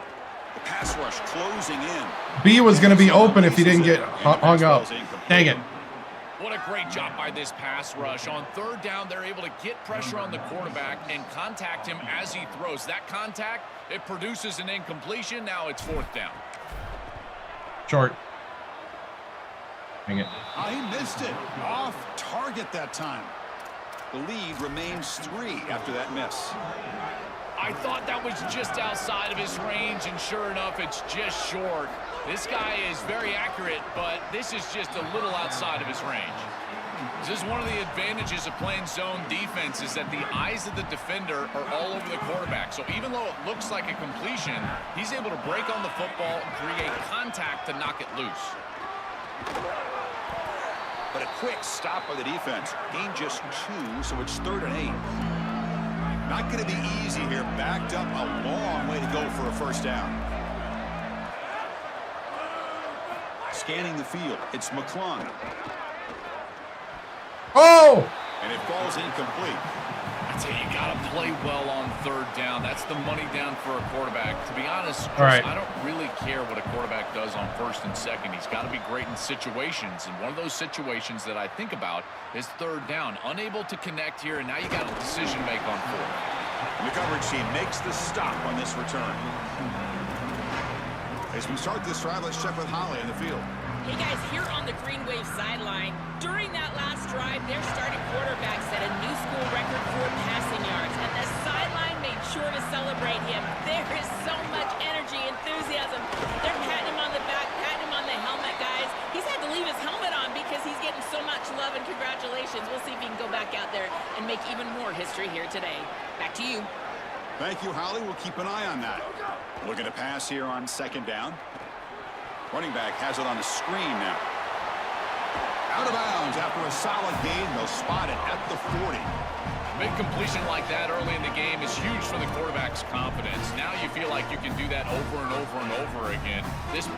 The pass rush closing in. B was going to be open if he didn't get hung up. Dang it. What a great job by this pass rush. On 3rd down, they're able to get pressure on the quarterback and contact him as he throws. That contact, it produces an incompletion. Now it's 4th down. Short. Dang it. Oh, he missed it. Off target that time. The lead remains 3 after that miss. I thought that was just outside of his range, and sure enough, it's just short. This guy is very accurate, but this is just a little outside of his range. This is one of the advantages of playing zone defense is that the eyes of the defender are all over the quarterback. So even though it looks like a completion, he's able to break on the football and create contact to knock it loose. But a quick stop by the defense. Gain just 2, so it's 3rd and 8. Not going to be easy here. Backed up a long way to go for a 1st down. Scanning the field. It's McClung. Oh! And it falls incomplete. I tell you, you got to play well on 3rd down. That's the money down for a quarterback. To be honest, Chris, All right. I don't really care what a quarterback does on 1st and 2nd. He's got to be great in situations. And one of those situations that I think about is 3rd down. Unable to connect here, and now you got a decision to make on 4th. And the coverage team makes the stop on this return. As we start this drive, let's check with Holly in the field. Hey guys, here on the Green Wave sideline, during that last drive, their starting quarterback set a new school record for passing yards, and the sideline made sure to celebrate him. There is so much energy, enthusiasm. They're patting him on the back, patting him on the helmet, guys. He's had to leave his helmet on because he's getting so much love and congratulations. We'll see if he can go back out there and make even more history here today. Back to you. Thank you, Holly. We'll keep an eye on that. Looking to pass here on 2nd down. Running back has it on the screen now. Out of bounds after a solid gain. They'll spot it at the 40. Big completion like that early in the game is huge for the quarterback's confidence. Now you feel like you can do that over and over and over again. This play